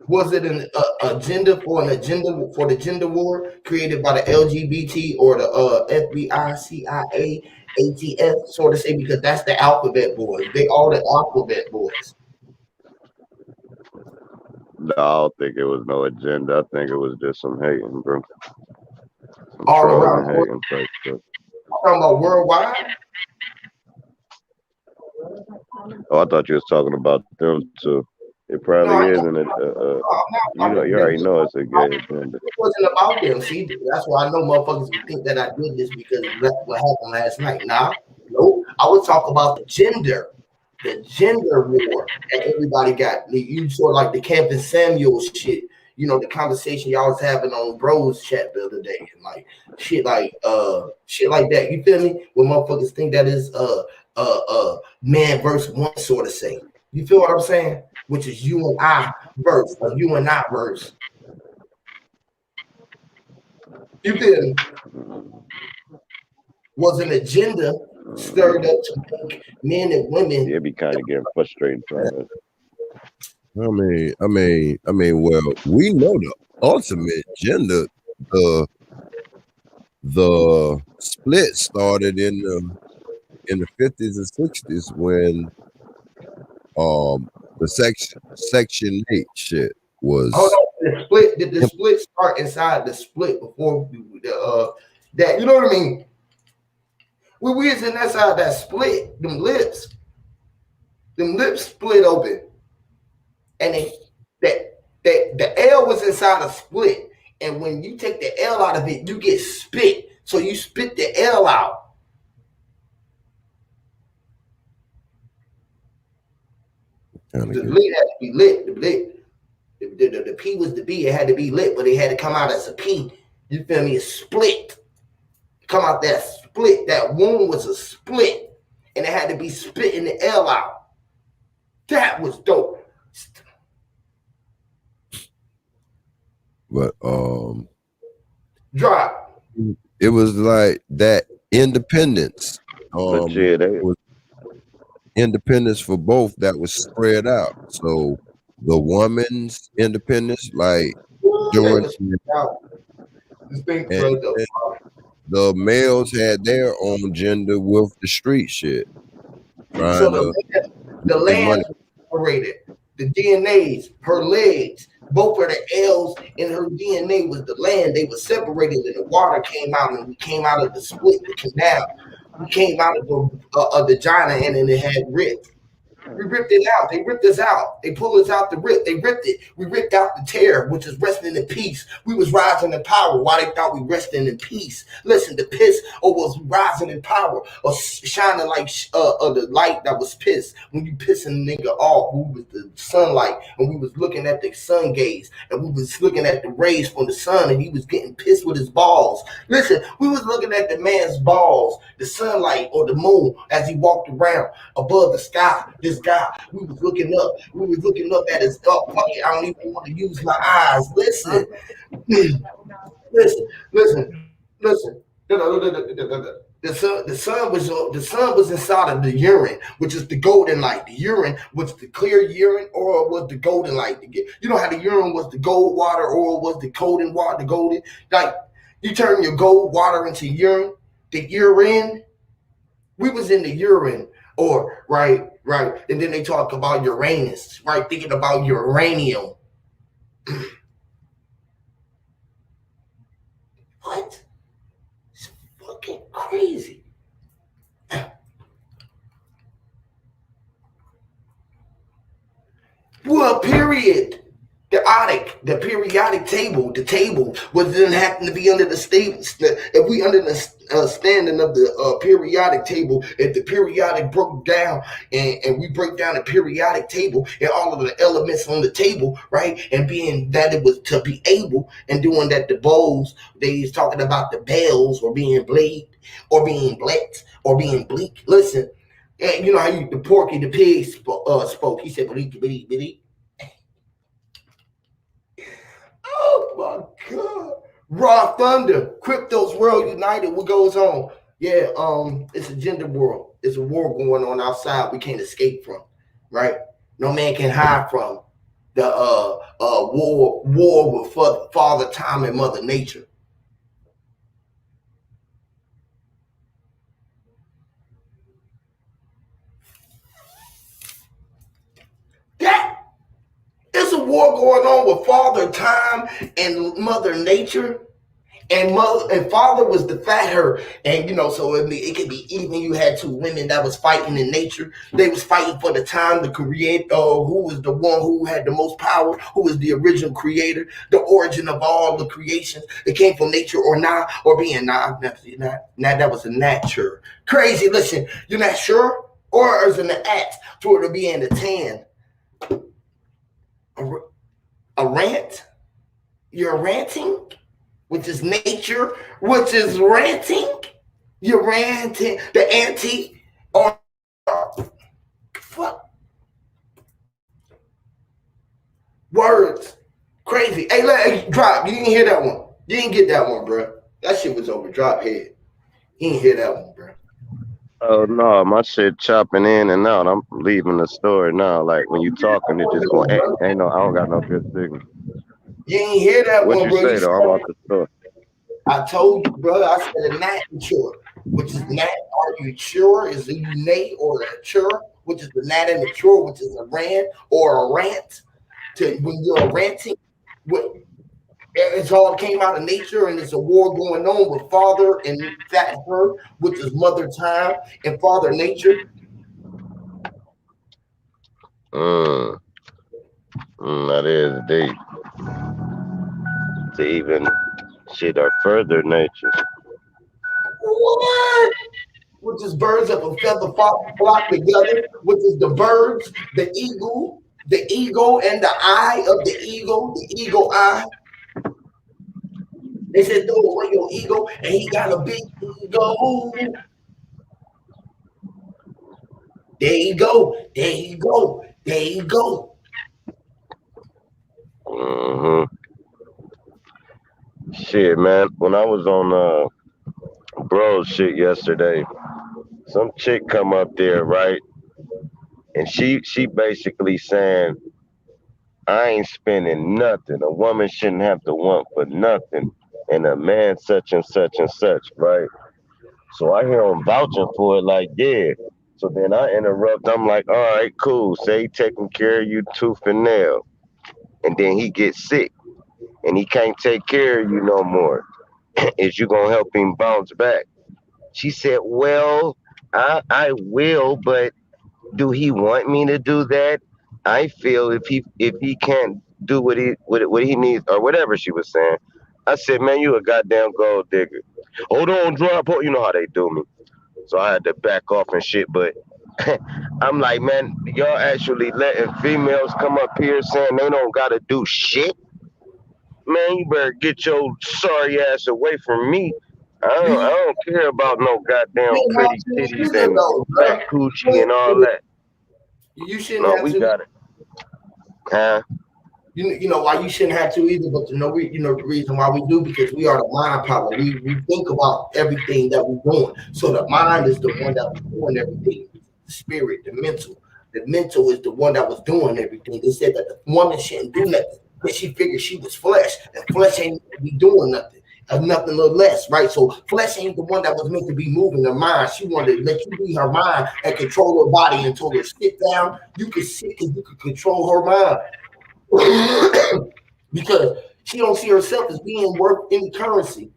Was it an agenda for the gender war created by the LGBT or the FBI, CIA, ATF, so to say, because that's the alphabet boys. They all the alphabet boys No, I don't think it was no agenda. I think it was just some hating, bro. Some all around trolling, the world. hating type stuff. I'm talking about worldwide. Oh, I thought you was talking about them too. It probably No, I is, ain't and no, I'm you not know, about you them. already know it's a gay agenda. It wasn't about them. See, that's why I know motherfuckers would think that I did this because what happened last night. Nah, nope. I would talk about the gender war that everybody got. You sort of like the Kevin Samuels shit. You know, the conversation y'all was having on Bros chat the other day, and like shit like that. You feel me? When motherfuckers think that is man versus one sort of say. You feel what I'm saying? Which is you and I verse, or you and I verse. You feel me? Was an agenda stirred up to make men and women. Yeah, it be kind of getting frustrating trying to. Well, we know the ultimate gender. The the split started in the 50s and 60s when the section 8 shit Hold was on, the split. Did the split start inside the split before the that? You know what I mean? When we was in that side that split, them lips split open, and that the L was inside a split. And when you take the L out of it, you get spit. So you spit the L out. kind of The good. lid had to be lit. The P was the B. It had to be lit, but it had to come out as a P. You feel me? It's split. Come out that split. That wound was a split, and it had to be spitting the L out. That was dope. But Drop. it was like that independence. But yeah, they Was independence for both that was spread out. So the woman's independence, like They during was out. This thing and plugged up. the males had their own gender with the street shit, So trying to the get the land money. was separated. The DNAs, her legs, both of the L's in her DNA was the land. They were separated, and the water came out, and we came out of the split, the canal. We came out of the vagina, and then it had ribs. We ripped it out. They ripped us out. They pulled us out the rip. They ripped it. We ripped out the tear, which is resting in peace. We was rising in power. Why they thought we resting in peace? Listen, the piss or was rising in power or shining like the light that was pissed. When you pissing a nigga off, we was the sunlight, and we was looking at the sun gaze, and we was looking at the rays from the sun, and he was getting pissed with his balls. Listen, we was looking at the man's balls, the sunlight or the moon as he walked around above the sky. This guy, we was looking up. We was looking up at his up. Fuck it, I don't even want to use my eyes. Listen, listen, listen. The sun was inside of the urine, which is the golden light. The urine was the clear urine, or was the golden light. You know how the urine was the gold water, or was the golden water, the golden like you turn your gold water into urine. The urine, we was in the urine, or right, and then they talk about Uranus, right? Thinking about uranium. What? It's fucking crazy. Well, period. The periodic table, the table was then happen to be under the statements. If we under the standing of the periodic table, if the periodic broke down and we break down the periodic table and all of the elements on the table, right? And being that it was to be able and doing that the bowls, they was talking about the bells or being bleed or being blent or being bleak. Listen, and you know how the Porky the pig spoke. He said, bleak, bleak, bleak. Oh my God. Raw Thunder, Crypto's World United, what goes on? Yeah, it's a gender world. It's a war going on outside we can't escape from, right? No man can hide from the war with Father Time and Mother Nature. That is a war going on with Father Time and Mother Nature. And mother and father was the fatter, and so it could be even. You had two women that was fighting in nature. They was fighting for the time to create. Who was the one who had the most power? Who was the original creator? The origin of all the creations. It came from nature or not, or being not. Now that was a nature. Crazy. Listen, you're not sure, or is in the act for it to be in the tan. A rant. You're ranting, which is nature, which is ranting. You're ranting. The anti or fuck words. Crazy. Hey, drop. You didn't hear that one. You didn't get that one, bro. That shit was over. Drop head. You didn't hear that one, bro. oh no, my shit chopping in and out. I'm leaving the store now. Like when you talking, it just going. Ain't no, I don't got no good signal. You didn't hear that What one, you bro. You say said, though? I'm out the store. I told you, brother. I said a nature, which is nat. Are you sure? Is it you nay or a sure? Which is the nat and the cure, which is a rant or a rant. To when you're ranting, what it's all came out of nature, and it's a war going on with father and fat her, which is mother time and father nature. Mm, that is deep. To even shit our further nature. What? Which is birds of a feather flock together, which is the birds, the eagle, and the eye of the eagle eye. They said, throw away your ego, and he got a big ego. There you go. There you go. There you go. Mm-hmm. Shit, man. When I was on bro shit yesterday, some chick come up there, right? And she basically saying, I ain't spending nothing. A woman shouldn't have to want for nothing. And a man such and such and such, right? So I hear him vouching for it like, yeah. So then I interrupt. I'm like, all right, cool. Say he taking care of you tooth and nail. And then he gets sick and he can't take care of you no more. Is you gonna help him bounce back? She said, well, I will, but do he want me to do that? I feel if he can't do what he needs or whatever she was saying. I said, man, you a goddamn gold digger. Hold on, drop. You know how they do me. So I had to back off and shit. But I'm like, man, y'all actually letting females come up here saying they don't gotta do shit. Man, you better get your sorry ass away from me. I You don't care about no goddamn shouldn't have pretty to titties either, and though, fat bro. coochie and all that. You shouldn't No, have we to. got it. Huh? You know why you shouldn't have to either, but the reason why we do, because we are the mind power. We think about everything that we're doing. So the mind is the one that was doing everything. The spirit, the mental is the one that was doing everything. They said that the woman shouldn't do nothing because she figured she was flesh, and flesh ain't meant to be doing nothing. Nothing or less, right? So flesh ain't the one that was meant to be moving her mind. She wanted to let you be her mind and control her body and told her sit down. You could sit because you could control her mind. Because she don't see herself as being worth any currency.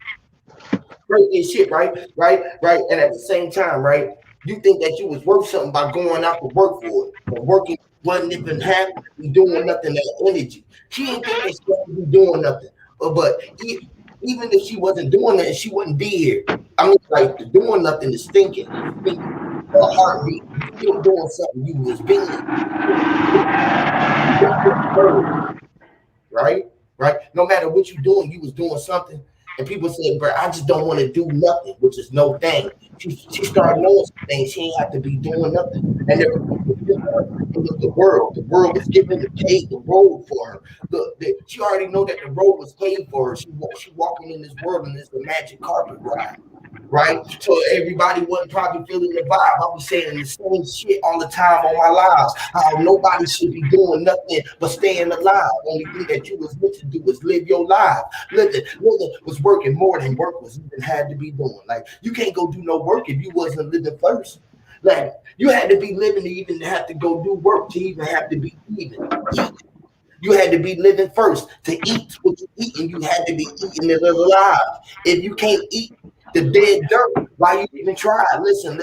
Great and shit, right? Right. And at the same time, right, you think that you was worth something by going out to work for it. But working wasn't even happy to be doing nothing that energy. She didn't think that she had to be doing nothing. But even if she wasn't doing that, she wouldn't be here. I mean, like the doing nothing is thinking. You thinking a heartbeat. You still doing something. You was being. Right? Right? No matter what you're doing, you was doing something. And people said, bro, I just don't want to do nothing, which is no thing. She started knowing some things. She ain't have to be doing nothing. And everything was given her. And look, the world. The world was given the paved the road for her. Look, she already know that the road was paved for her. She walking in this world and it's a magic carpet ride, right? So everybody wasn't probably feeling the vibe. I was saying the same shit all the time on my lives. How nobody should be doing nothing but staying alive. Only thing that you was meant to do was live your life. Living was working more than work was even had to be doing. Like you can't go do no work if you wasn't living first. Like you had to be living to even have to go do work to even have to be even eat. You had to be living first to eat what you eat, and you had to be eating it alive. If you can't eat the dead dirt, why you even try? Listen.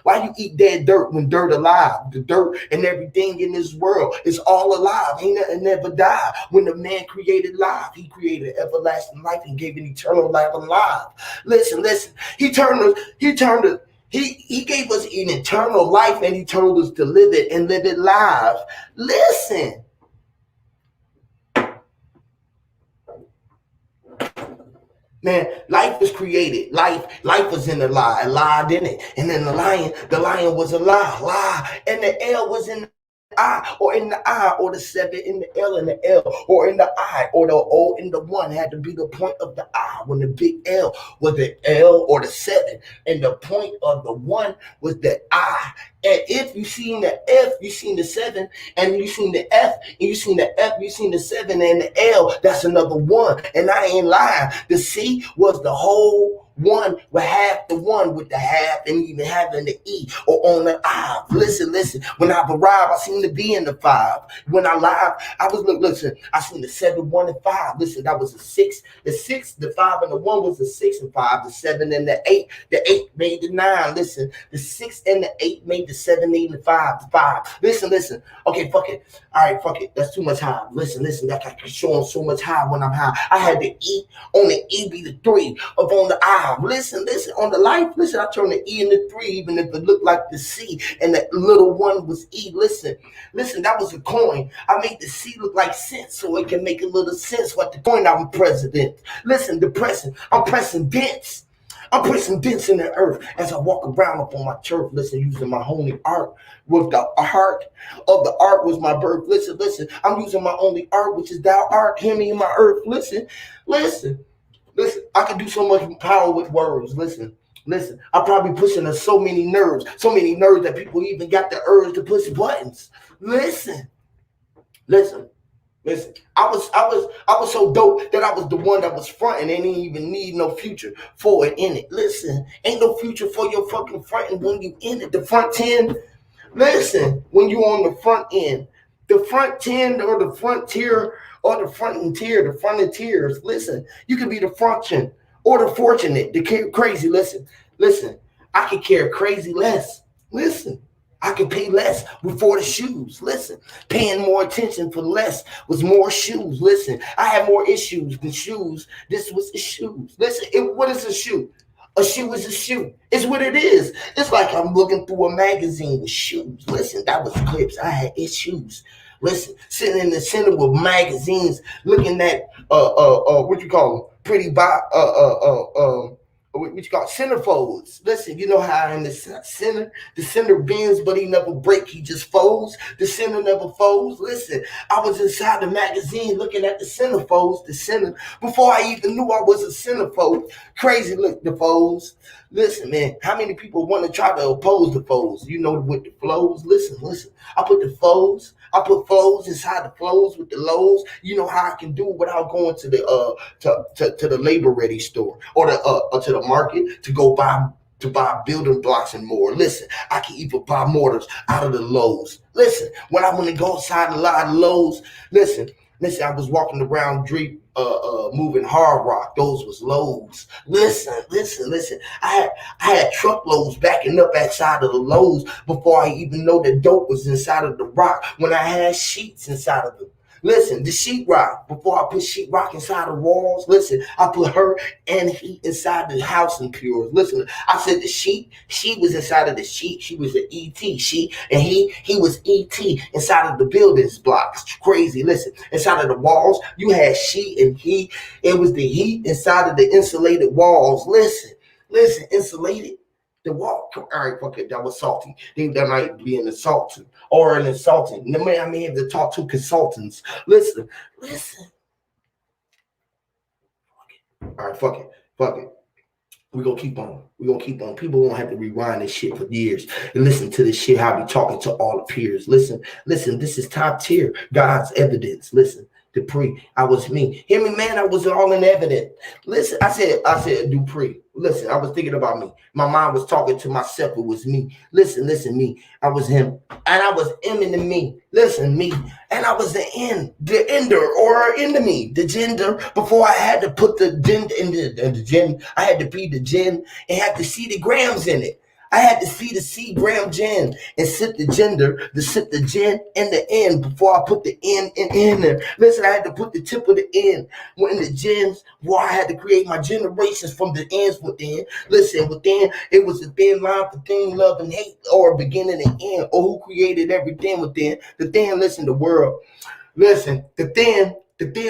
Why you eat dead dirt when dirt alive? The dirt and everything in this world is all alive. Ain't nothing never died. When the man created life, he created everlasting life and gave an eternal life alive. Listen. He gave us an eternal life and he told us to live it and live it live. Listen. Man, life was created. Life was in the lie. A lie in it. And then the lion was a lie. And the L was in the I, or in the I, or the seven in the L and the L, or in the I, or the O in the one had to be the point of the I when the big L was the L or the seven. And the point of the one was the I. And if you seen the F, you seen the seven, and you seen the F, and you seen the F, you seen the seven, and the L, that's another one. And I ain't lying. The C was the whole one with half the one with the half and even having the E or on the I. Listen. When I've arrived, I seen the B in the five. When I live, I was listen, I seen the 7, 1, and 5. Listen, that was a six. The six, the five, and the one was the 6 and 5. The 7 and the 8. The 8 made the 9. Listen, the 6 and the 8 made the 7, 8, and 5. The 5. Listen. Okay, fuck it. All right, fuck it. That's too much high. Listen. That got showing so much high when I'm high. I had the E on the E be the 3 of on the I. Listen. On the life. Listen, I turned the E into 3, even if it looked like the C and the little one was E. Listen, that was a coin. I made the C look like sense so it can make a little sense what the coin I'm president. Listen, I'm pressing dents. I'm pressing dents in the earth as I walk around up on my turf. Listen, using my holy art with the heart of the art was my birth. Listen. I'm using my only art, which is thou art. Hear me in my earth. Listen. Listen, I could do so much power with words. Listen. I'm probably pushing so many nerves that people even got the urge to push buttons. Listen, listen. Listen, I was so dope that I was the one that was fronting and didn't even need no future for it in it. Listen, ain't no future for your fucking fronting when you in it. The front 10. Listen, when you on the front end, the front 10 or the front tier or the front tier, the front of tiers. Listen, you can be the function or the fortunate, the crazy. Listen. I could care crazy less. Listen. I could pay less before the shoes. Listen, paying more attention for less was more shoes. Listen, I had more issues than shoes. This was the shoes. Listen, what is a shoe? A shoe is a shoe. It's what it is. It's like I'm looking through a magazine with shoes. Listen, that was clips. I had issues. Listen, sitting in the center with magazines, looking at what you call them, pretty what you call centerfolds. Listen, you know how in the center bends, but he never break. He just folds. The center never folds. Listen, I was inside the magazine looking at the centerfolds, the center, before I even knew I was a centerfold. Crazy look, the folds. Listen, man, how many people want to try to oppose the folds? You know, with the flows. Listen. I put the folds. I put flows inside the flows with the lows. You know how I can do it without going to the to the labor ready store or to the market to buy building blocks and more. Listen, I can even buy mortars out of the Lowe's. Listen, when I want to go inside a lot of Lowe's, listen, I was walking around moving hard rock. Those was loads. Listen. I had truckloads backing up outside of the Lowe's before I even know the dope was inside of the rock. When I had sheets inside of them. Listen, the sheetrock. Before I put sheetrock inside the walls, listen, I put her and he inside the house in pure. Listen, I said the sheet. She was inside of the sheet. She was an ET. He was ET inside of the buildings blocks. Crazy. Listen, inside of the walls, you had she and he. It was the heat inside of the insulated walls. Listen, insulated. The wall. All right, fuck it. That was salty. Think that might be an assaultant or an insulting. I may have to talk to consultants. Listen. All right, fuck it. We're gonna keep on. People won't have to rewind this shit for years and listen to this shit. How I be talking to all the peers. Listen. This is top tier. God's evidence. Listen. Dupree, I was me. Hear me, man. I was all in evidence. Listen, I said Dupree. Listen, I was thinking about me. My mind was talking to myself. It was me. Listen, me. I was him, and I was him into me. Listen, me, and I was the ender or into me, the gender. Before I had to put the gender in the gin, I had to be the gin and had to see the grams in it. I had to see the C gram gin and sip the gin and the N before I put the N in there. Listen, I had to put the tip of the N when the gens, where I had to create my generations from the ends within. Listen, within, it was a thin line for thin love and hate, or beginning and end, or who created everything within. The thin, listen, the world. Listen, the thin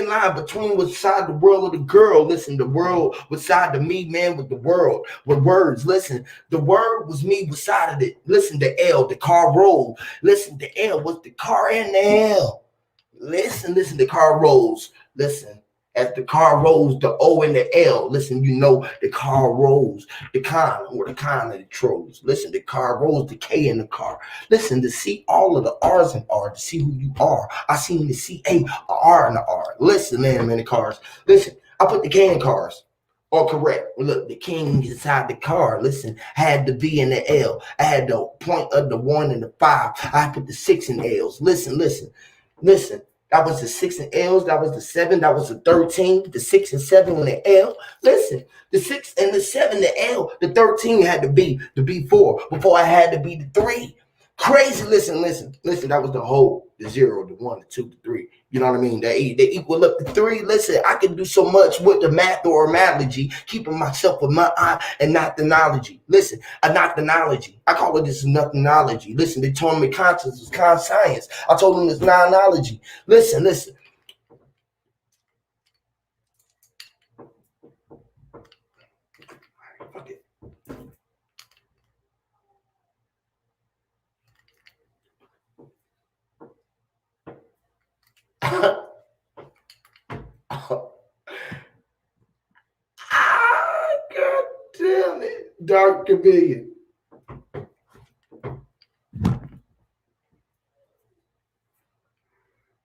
line between was side the world of the girl. Listen, the world was side the me, man, with the world, with words. Listen, the word was me beside of it. Listen, the L, the car rolled. Listen, the L was the car and the L. Listen, the car rolls. Listen, as the car rolls, the O and the L. Listen, you know the car rolls. The con or the con of the trolls. Listen, the car rolls, the K in the car. Listen, to see all of the R's and R, to see who you are. I seen the C-A, R and the R. Listen, man, the cars. Listen, I put the K in cars. All correct. Look, the king inside the car. Listen, had the V and the L. I had the point of the 1 and the 5. I put the 6 in L's. Listen. That was the 6 and L's. That was the 7. That was the 13. The 6 and 7 on the L. Listen, the 6 and the 7, the L. The 13 had to be the B4 before I had to be the 3. Crazy. Listen. That was the whole, the 0, the 1, the 2, the 3. You know what I mean? They equal up to 3. Listen, I can do so much with the math or analogy, keeping myself with my eye and not the knowledge. Listen, a not the knowledge. I call it this nothingology. Listen, they told me conscience is conscience. I told them it's non-ology. Listen. Fuck it. dark chameleon.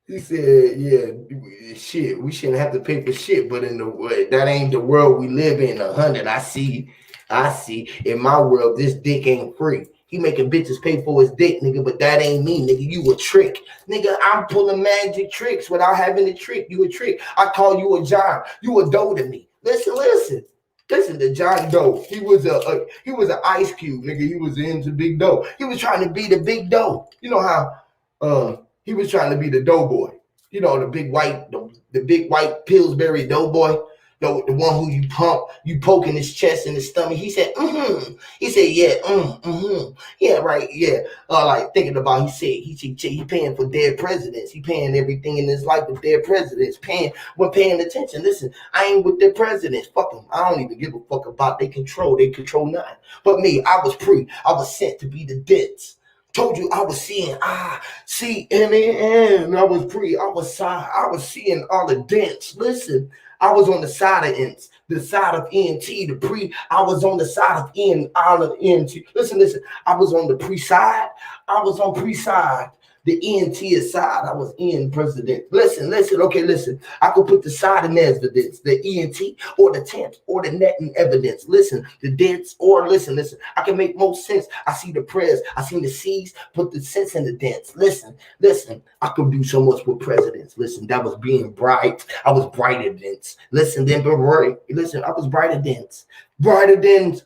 He said, yeah, shit, we shouldn't have to pay for shit, but that ain't the world we live in. 100, I see. In my world, this dick ain't free. He making bitches pay for his dick, nigga, but that ain't me, nigga. You a trick. Nigga, I'm pulling magic tricks without having a trick. You a trick. I call you a John. You a dough to me. Listen. Listen to John Doe. He was an Ice Cube, nigga. He was into Big Doe. He was trying to be the Big Doe. You know how he was trying to be the Doughboy. You know, the big white Pillsbury Doughboy. The one who you poke in his chest and his stomach. He said, He said, yeah, yeah, right, yeah. Like thinking about, he said he paying for dead presidents. He paying everything in his life with dead presidents. Paying attention. Listen, I ain't with their presidents. Fuck them. I don't even give a fuck about they control. They control nothing. But me, I was sent to be the debts. Told you I was seeing C-M-A-N. I was seeing all the dents. Listen, I was on the side of ends, the side of NT, I was on the side of N, all of NT. Listen, I was on the pre-side. I was on pre-side. The NT side, I was in president. Listen. Okay, listen. I could put the side in evidence, the ENT or the tent or the net in evidence. Listen, the dents or listen. I can make most sense. I see the prayers. I see the C's, put the sense in the dents. Listen. I could do so much with presidents. Listen, that was being bright. I was brighter dents. Listen, then, but right. Listen, I was brighter dents. Brighter dents.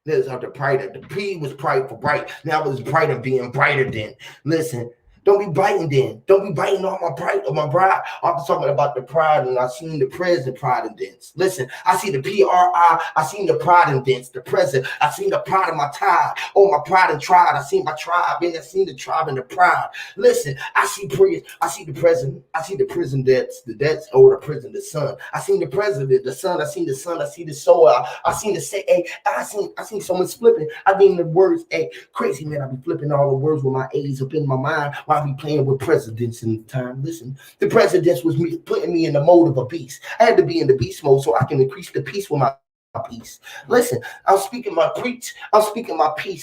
There's the brighter. The P was bright for bright. Now it was brighter being brighter than. Listen, don't be biting then. Don't be biting on my pride or my bride. I was talking about the pride and I seen the present pride and dents. Listen, I see the PRI. I seen the pride and dents. The present. I seen the pride of my tide. Oh, my pride and tribe. I seen my tribe and I seen the tribe and the pride. Listen, I see the present. I see the prison debts. The debts or the prison, the sun. I seen the president, the sun. I seen the sun. I see the soul. I seen the say. Hey, I seen someone flipping. I mean the words. Hey, crazy man. I be flipping all the words with my A's up in my mind. I be playing with presidents in the time. Listen, the presidents was putting me in the mode of a beast. I had to be in the beast mode so I can increase the peace with my peace. Listen, I'm speaking my peace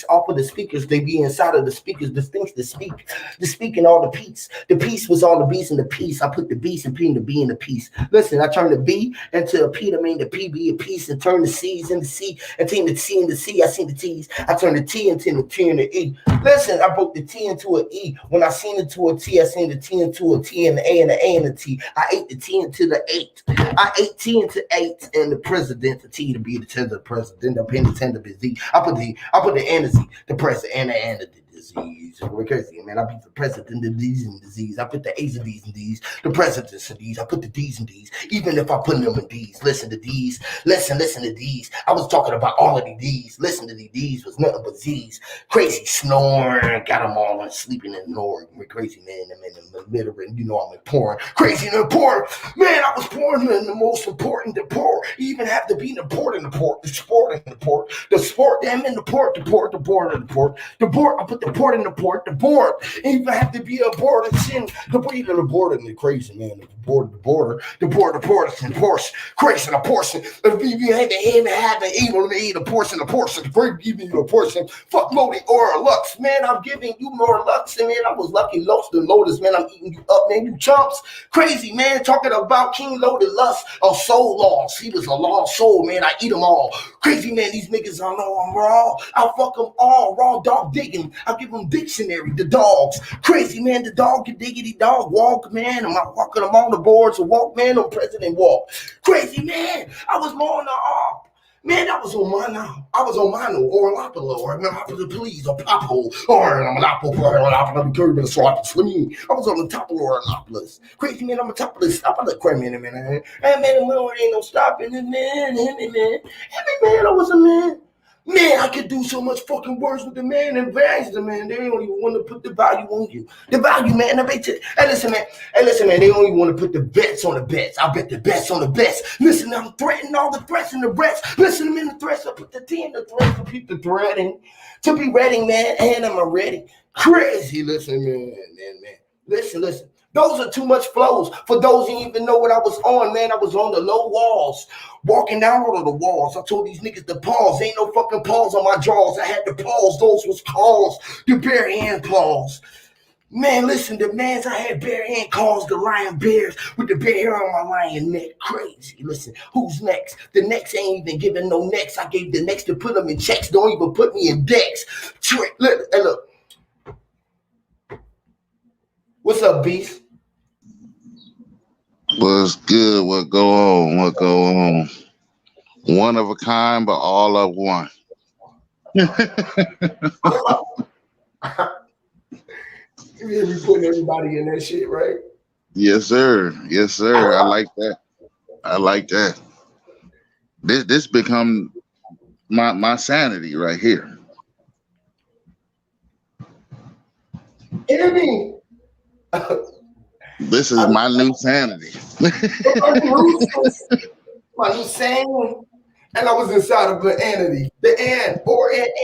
off of the speakers. They be inside of the speakers, the things to speak. The speaking all the peace. The peace was all the beast and the peace. I put the beast and P and the B in the peace. Listen, I turned the B into a P to mean the P be a piece and turn the C's into C and turn the C into C. I seen the T's. I turned the T into the T and the E. Listen, I broke the T into an E. When I seen it to a T, I seen the T into a T and the A and the A and the T. I ate the T into the 8. I ate T into 8 and the president, the T to be the tender president, the penny tender disease. I put the energy, the president and the disease. We're crazy, man. I put the president, the D's and disease. I put the A's and D's and D's, the presidents and D's. I put the D's and D's. Even if I put them in D's, listen to D's. Listen to D's. I was talking about all of the D's. Listen to the D's was nothing but Z's. Crazy snoring, got them all on sleeping and ignoring. We're crazy, man. I'm in the middle, and you know I'm pouring. Crazy and pouring. Man, I was pouring in the most important, the pour. You even have to be in the port and the port, the sport and the port, the sport, damn in the port, the port and the port, the port. I put the port in the port, the board. You even have to be a board and sin. The even the border and the crazy, man. The border, and Porsche. Crazy and a portion. If you had to have the evil to eat a portion, the great giving you a portion. Fuck loaded or lux, man. I'm giving you more lux, and man, I was lucky lost the lotus, man. I'm eating you up, man. You chumps. Crazy, man. Talking about King Loaded Lust of soul loss. He was a lost soul, man. I eat them all. Crazy, man. These niggas, I know I'm raw. I'll fuck them all. Raw dog digging. I'll give them dictionary. The dogs. Crazy, man. The dog, you diggity dog walk, man. Am I walking them on the boards or walk, man? Or president walk. Crazy, man. I was more on the off. Man, that was on my now. I was on my no or Lopolo or Monopoly Police or Popo or Monopoly Curb so I can swim. I was on the top of Orlopolis. Crazy man, I'm on top of this. Stop on the crime in a minute. Hey man, ain't no stopping it, man. Hey man, I was a man. Man, I could do so much fucking worse with the man and advance the man. They don't even want to put the value on you. The value, man. Hey, listen, man. They don't even want to put the bets on the bets. I bet the bets on the bets. Listen, I'm threatening all the threats in the breasts. Listen, I'm in the threats. I put the T in the threats to keep the threading. To be ready, man. And I'm ready. Crazy. Listen, man. Listen. Those are too much flows. For those who didn't even know what I was on, man, I was on the low walls, walking down on the walls. I told these niggas to pause. Ain't no fucking pause on my jaws. I had to pause. Those was calls, the bare hand claws. Man, listen, the mans I had bare hand calls, the lion bears with the bare hair on my lion neck. Crazy. Listen, who's next? The next ain't even giving no next. I gave the next to put them in checks. Don't even put me in decks. Look, hey, look. What's up, Beast? What's good? What go on? What go on? One of a kind, but all of one. You hear me putting everybody in that shit, right? Yes, sir. Yes, sir. I like that. I like that. This become my sanity right here. Enemy. This is my new sanity. My new saying. And I was inside of the entity, the and or and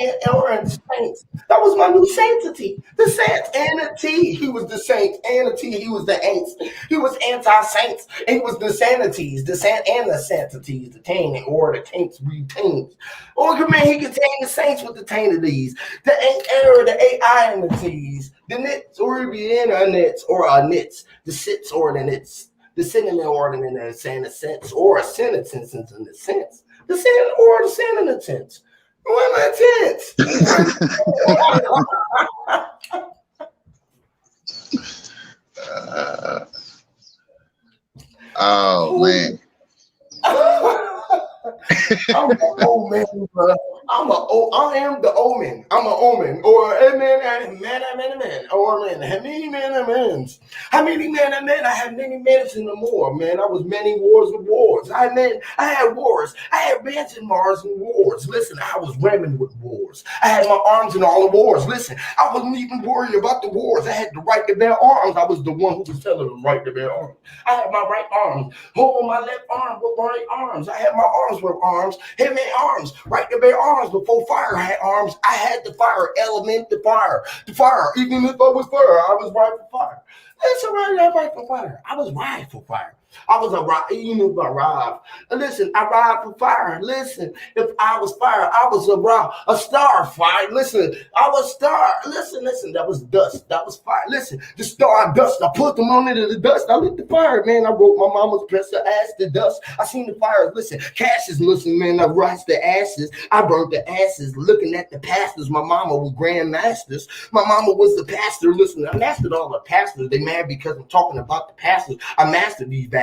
saints. That was my new sanctity. The saint entity. He was the saint entity. He was the aints. He was anti-saints. And he was the sanities, the sant and the sanctities, the taint or the taints retains. Or man, he contained the saints with the taintities, the error, the AI entities, the nits or the nits or nits, the sits or the nits, the synonym or the sense or a sentence in the sense. The sin or the sin in the tense. What am Oh man. I'm an old man, bro. I am the omen. I'm an omen. Or a man, or man. How many men are men? How many men are men? I had many minutes in the more, man. I was many wars and wars. I had wars. I had bands and Mars and wars. Listen, I was ramming with wars. I had my arms in all the wars. Listen, I wasn't even worried about the wars. I had the right to bear arms. I was the one who was telling them right to bear arms. I had my right arm. Hold my left arm with right arms. I had my arms with arms. Had my arms. Right to bear arms. Before fire had arms, I had the fire element, the fire. Even if I was fire, I was right for fire. That's all right, I'm right for fire. I was right for fire. I was a ride, you know about ride. Listen, I ride for fire. Listen, if I was fire, I was a star fire. Listen, I was star. Listen, that was dust. That was fire. Listen, the star dust. I put them on into the dust. I lit the fire, man. I wrote my mama's press her ass to dust. I seen the fire. Listen, Cassius, listen, man. I rise the ashes. I burnt the ashes. Looking at the pastors. My mama was grandmasters. My mama was the pastor. Listen, I mastered all the pastors. They mad because I'm talking about the pastors. I mastered these bastards.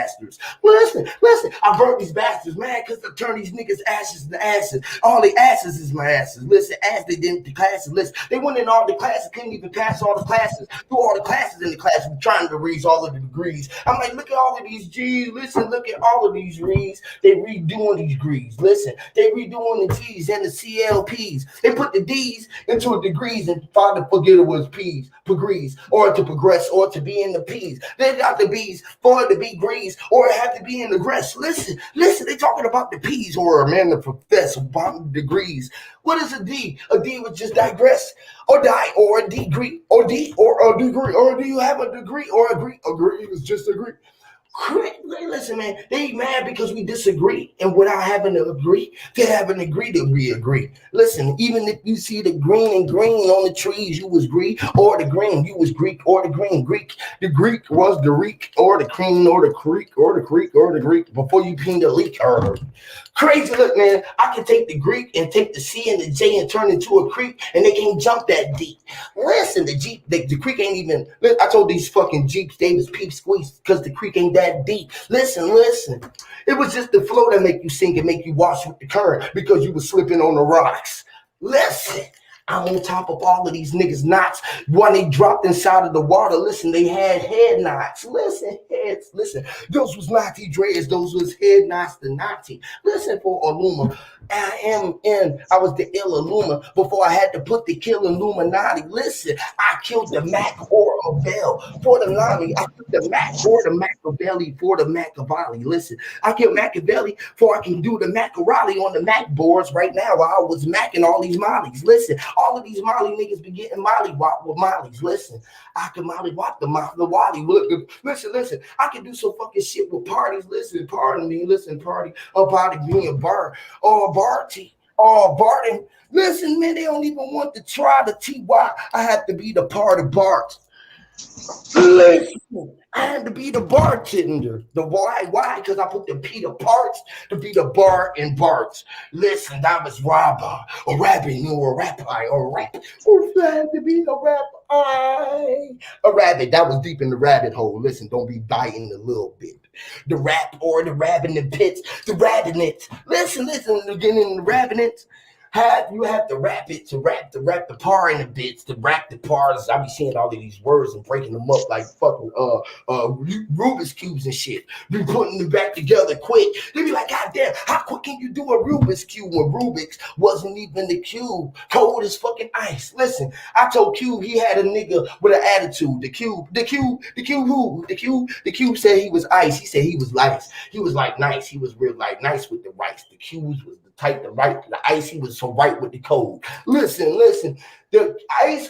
Listen, I burnt these bastards, man, because I turned these niggas ashes into asses. All the asses is my asses. Listen, as they did the classes. Listen, they went in all the classes, couldn't even pass all the classes. Through all the classes in the class, trying to raise all of the degrees. I'm like, look at all of these G's. Listen, look at all of these reads. They redoing these degrees. Listen, they redoing the T's and the CLPs. They put the D's into a degrees and tried to forget it was P's, progress, or to progress, or to be in the P's. They got the B's for it to be grease, or it had to be in the grass. Listen, they talking about the P's or a man to profess about degrees. What is a D? A D would just digress, or die, or a degree, or D, or a degree, or do you have a degree, or agree? Agree is just agree. Listen, man, they mad because we disagree, and without having to agree, they haven't agreed to we agree. Listen, even if you see the green and green on the trees, you was Greek, or the green, you was Greek, or the green Greek. The Greek was the reek, or the cream, or the creek, or the creek, or the Greek before you ping the leak. Crazy, look, man. I can take the Greek and take the C and the J and turn into a creek, and they can't jump that deep. Listen, the Jeep, the creek ain't even. Look, I told these fucking Jeeps they was peep squeeze because the creek ain't that deep. Listen. It was just the flow that make you sink and make you wash with the current because you was slipping on the rocks. Listen. I'm on top of all of these niggas' knots. When they dropped inside of the water, listen, they had head knots. Listen, heads. Listen, those was Nazi dreads. Those was head knots, the Nazi. Listen for Illuma. I was the ill Illuma before I had to put the kill Illuminati. Listen, I killed the Mac or a bell for the Lami. I put the Mac for the Machiavelli for the Machiavelli. Listen, I get Machiavelli for I can do the Machiavelli on the Mac boards right now while I was macking all these mollies. Listen, all of these molly niggas be getting molly wop with mollies. Listen, I can molly wop the wally. Listen, I can do some fucking shit with parties. Listen, pardon me. Listen, party about it being bar or Barty. Oh, Barton, listen, man, they don't even want to try the TY. I have to be the part of Bart. Listen, I had to be the bartender. The why? Because I put the Peter parts to be the bar and Barts. Listen, that was Robber, or rapping, or rap, or rap. Or had to be the rap. A rabbit. That was deep in the rabbit hole. Listen, don't be biting a little bit. The rap or the rabbit in the pits, the rabbinets. Listen, again in the rabbinets. You have to rap it to rap the par in the bits, to rap the pars. I be seeing all of these words and breaking them up like fucking Rubik's cubes and shit. Be putting them back together quick. They be like, God damn, how quick can you do a Rubik's cube when Rubik's wasn't even the cube? Cold as fucking ice. Listen, I told Cube he had a nigga with an attitude. The cube said he was ice. He said he was nice. He was like nice. He was real like nice with the rice. The cubes was type the right, the ice, he was so right with the code. Listen. The Ice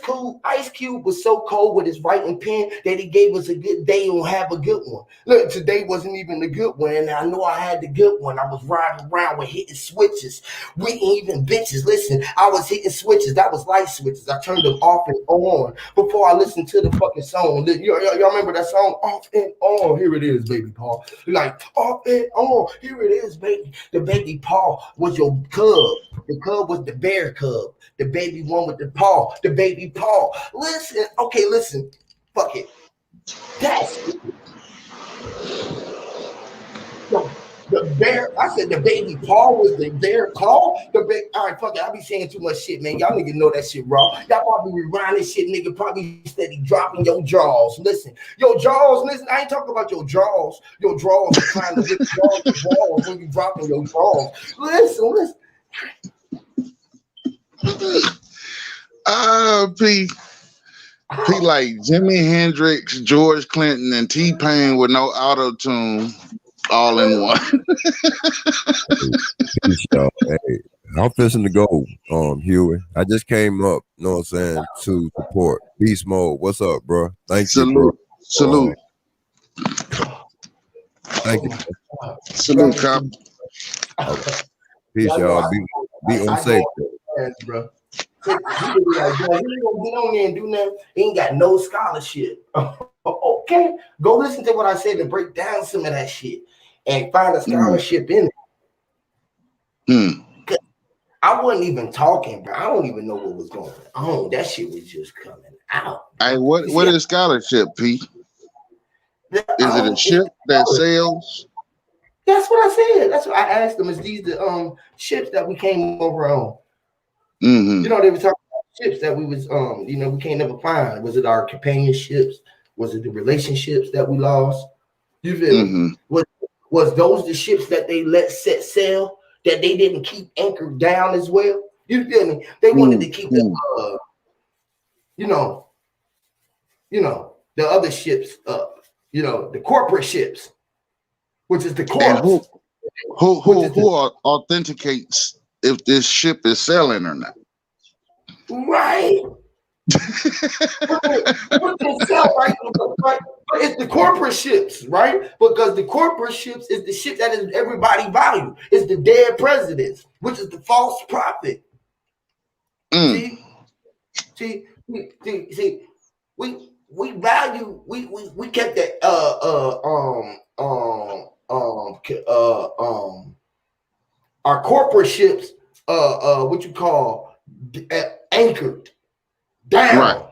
Cube was so cold with his writing pen that he gave us a good day and have a good one. Look, today wasn't even the good one, and I know I had the good one. I was riding around with hitting switches. We ain't even bitches. Listen, I was hitting switches. That was light switches. I turned them off and on before I listened to the fucking song. Y'all remember that song? Off and on. Here it is, baby Paul. Like, off and on. Here it is, baby. The baby Paul was your cub. The cub was the bear cub. The baby one with the paw, the baby paw. Listen, fuck it. That's the bear. I said the baby paw was the bear claw. All right, fuck it. I be saying too much shit, man. Y'all niggas know that shit raw. Y'all probably rewinding shit, nigga. Probably steady dropping your jaws. Listen, your jaws. Listen, I ain't talking about your jaws. Your draws are trying to lift your jaws when you dropping your jaws. Listen. P like Jimi Hendrix, George Clinton, and T-Pain with no auto-tune all in one. Peace, y'all. Hey, I'm fishing to go, Huey. I just came up, you know what I'm saying, to support. Beast Mode, what's up, bro? Thank you, bro. Salute. Thank you. Salute, cop. Peace, y'all. Be on safe, bro. He be like, bro, he ain't gonna get on there and do nothing. He ain't got no scholarship. Okay, go listen to what I said and break down some of that shit and find a scholarship in it. I wasn't even talking, bro. I don't even know what was going on. That shit was just coming out. Hey, what is scholarship, P? Is it a ship that sails? That's what I said. That's what I asked them. Is these the ships that we came over on? Mm-hmm. You know, they were talking about ships that we was we can't never find. Was it our companionships? Was it the relationships that we lost? You feel me? Was those the ships that they let set sail that they didn't keep anchored down as well? You feel me? They wanted to keep the the other ships up, the corporate ships, which is the corpse. Who authenticates if this ship is sailing or not? Right. But it's the corporate ships, right? Because the corporate ships is the shit that is everybody value. It's the dead presidents, which is the false prophet. See, we value we kept that our corporate ships what you call anchored down. Right.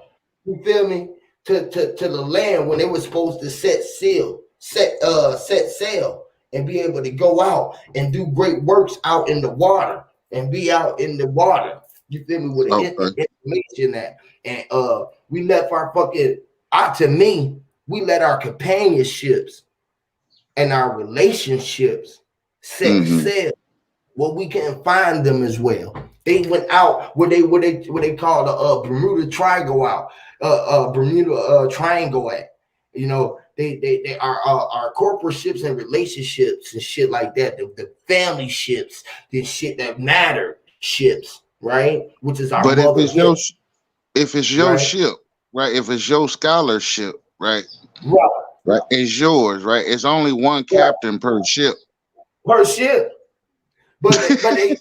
You feel me? To the land when they were supposed to set sail and be able to go out and do great works out in the water and be out in the water. You feel me? With information that and we left our fucking we let our companionships and our relationships set sail. Well, we can't find them as well. They went out where they call the Bermuda Triangle out, Bermuda Triangle at. You know, they are our corporate ships and relationships and shit like that. The family ships, the shit that matter ships, right? Which is our But mother hip, if it's your right? ship, right? If it's your scholarship, right? Right, Right, it's yours, right? It's only one right. captain per ship. Per ship. But they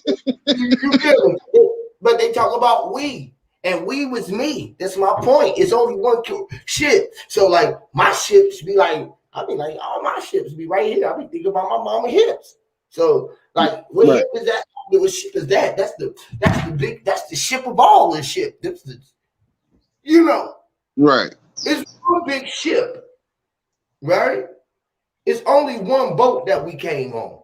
you feel me? But they talk about we. And we was me. That's my point. It's only one ship. So like my ships be like, I be like, all my ships be right here. I be thinking about my mama hips. So like what Right, hip is that? What ship is that? That's the ship of all this ship. That's the, you know, right. it's one big ship, right? It's only one boat that we came on.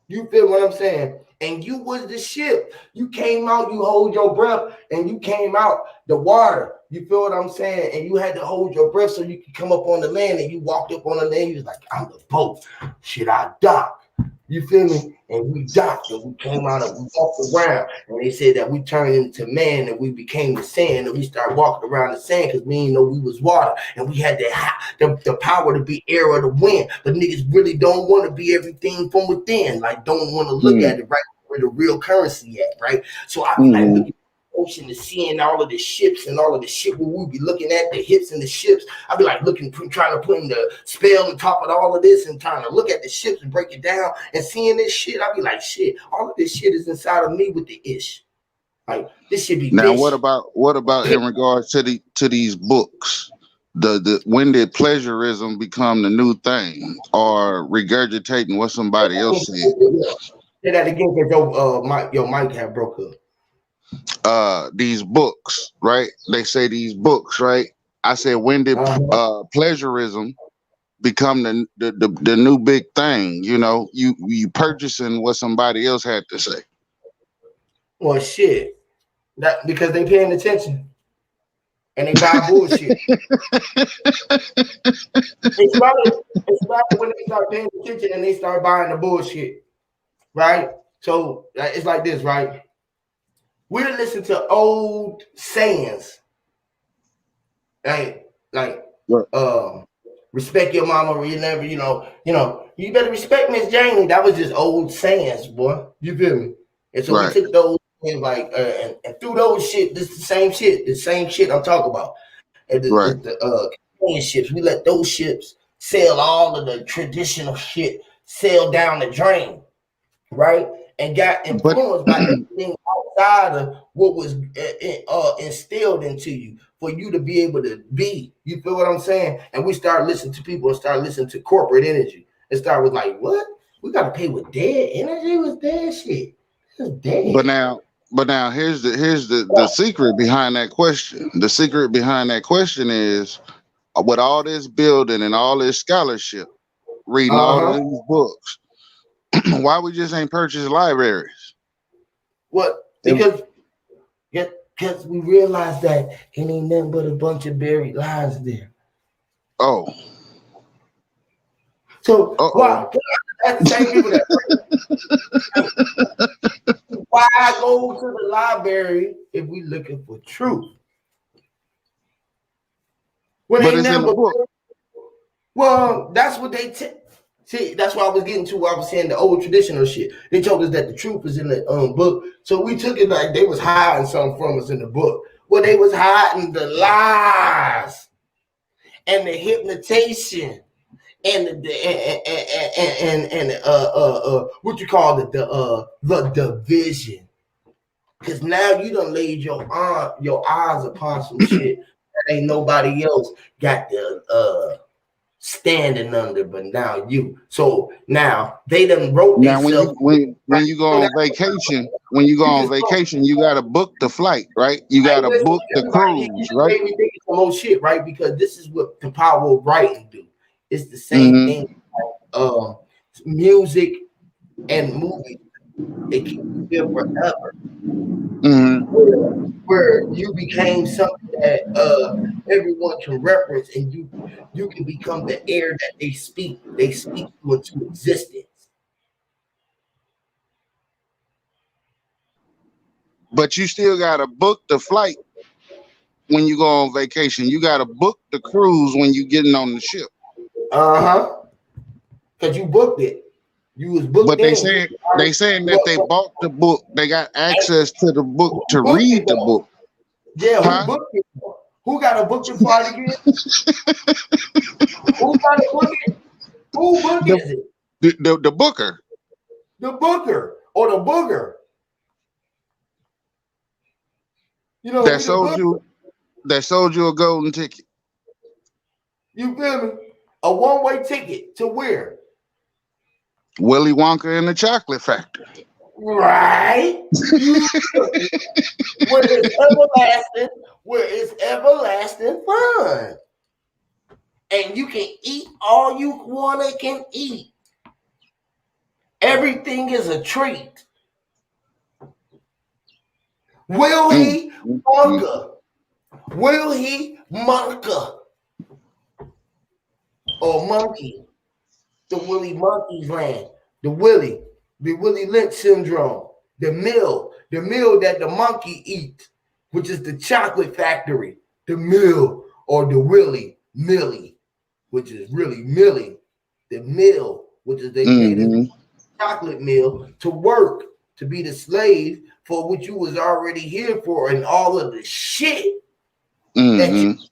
You feel what I'm saying? And you was the ship. You came out, you hold your breath, and you came out the water. You feel what I'm saying? And you had to hold your breath so you could come up on the land. And you walked up on the land. You was like, I'm the boat. Should I dock? You feel me? And we docked and we came out and we walked around. And they said that we turned into man and we became the sand and we started walking around the sand because we didn't know we was water. And we had the power to be air or the wind. But niggas really don't want to be everything from within. Like don't want to look Mm, at it right where the real currency at, right? So I be like mm-hmm. looking at the ocean and seeing all of the ships and all of the shit where we be looking at the hips and the ships. I be like looking, trying to put in the spell on top of all of this and trying to look at the ships and break it down and seeing this shit. I be like, shit, all of this shit is inside of me with the ish. Like this should be Now, bitch. what about in regards to these books? The when did pleasurism become the new thing, or regurgitating what somebody else said? Say that again because your mic had broke up. These books, right? They say these books, right? I said, when did Uh-huh. pleasurism become the new big thing? You know, you purchasing what somebody else had to say. Well, shit, that because they paying attention and they buy bullshit. It's about when they start paying attention and they start buying the bullshit, right? So it's like this, right? We're listening to old sayings, like Right, respect your mama or you never, you better respect Miss Janie. That was just old sayings, boy. You feel me? And so we right, took those and and through those shit, this is the same shit I'm talking about. And right. the companion ships, we let those ships sail all of the traditional shit sail down the drain, right? And got But influenced by everything outside of what was instilled into you for you to be able to be. You feel what I'm saying? And we start listening to people and start listening to corporate energy and start with like, what? We got to pay with dead energy with dead shit. It's but dead. now but now here's the secret behind that question. The secret behind that question is, with all this building and all this scholarship, reading Uh all of huh. these books, why we just ain't purchase libraries? What? If- Because we realized that it ain't nothing but a bunch of buried lies there. oh, So uh-oh. why? That's the same people that why go to the library if we looking for truth? When But ain't it's in nothing the but book. well, that's what they see. That's what I was getting to. Where I was saying the old traditional shit. They told us that the truth is in the book, so we took it like they was hiding something from us in the book. Well, they was hiding the lies and the hypnotation and what you call it the division. Because now you done laid your eyes upon some shit that ain't nobody else got the standing under, but now you. So now they done wrote Now, when themselves. you when you go So now on vacation, when you go you on just vacation, you got to book the flight, right? You got hey, to listen, book the everybody, you cruise, just right? made me think of some more shit, right? Because this is what the power of writing do. It's the same Mm-hmm. thing. Um, music and movies, they keep you there forever. Mm-hmm. Where you became something that everyone can reference, and you can become the air that they speak. They speak you into existence. but you still gotta book the flight when you go on vacation. You gotta book the cruise when you getting on the ship. Because you booked it. You was booked But they in. saying that they bought the book. They got access to the book Who to booked read it the though? book. Yeah, who Huh? booked it? Who got to book it for it again? Who got to book it? Who book The is it? the booker The booker or the booger? You know, that we the sold booker. you a golden ticket. You feel me? A one-way ticket to where? Willy Wonka and the Chocolate Factory. Right? You where it's everlasting fun. And you can eat all you wanna can eat. Everything is a treat. Will Mm, he mm, mm. Monka? Will he Monka or monkey? The Willie Monkey's land. The Willie Lynch syndrome. The meal that the monkey eats, which is the chocolate factory. The meal or the Willie Millie, which is really Millie. The meal, which is they pay the Mm-hmm. chocolate meal to work, to be the slave for what you was already here for, and all of the shit that you Mm-hmm.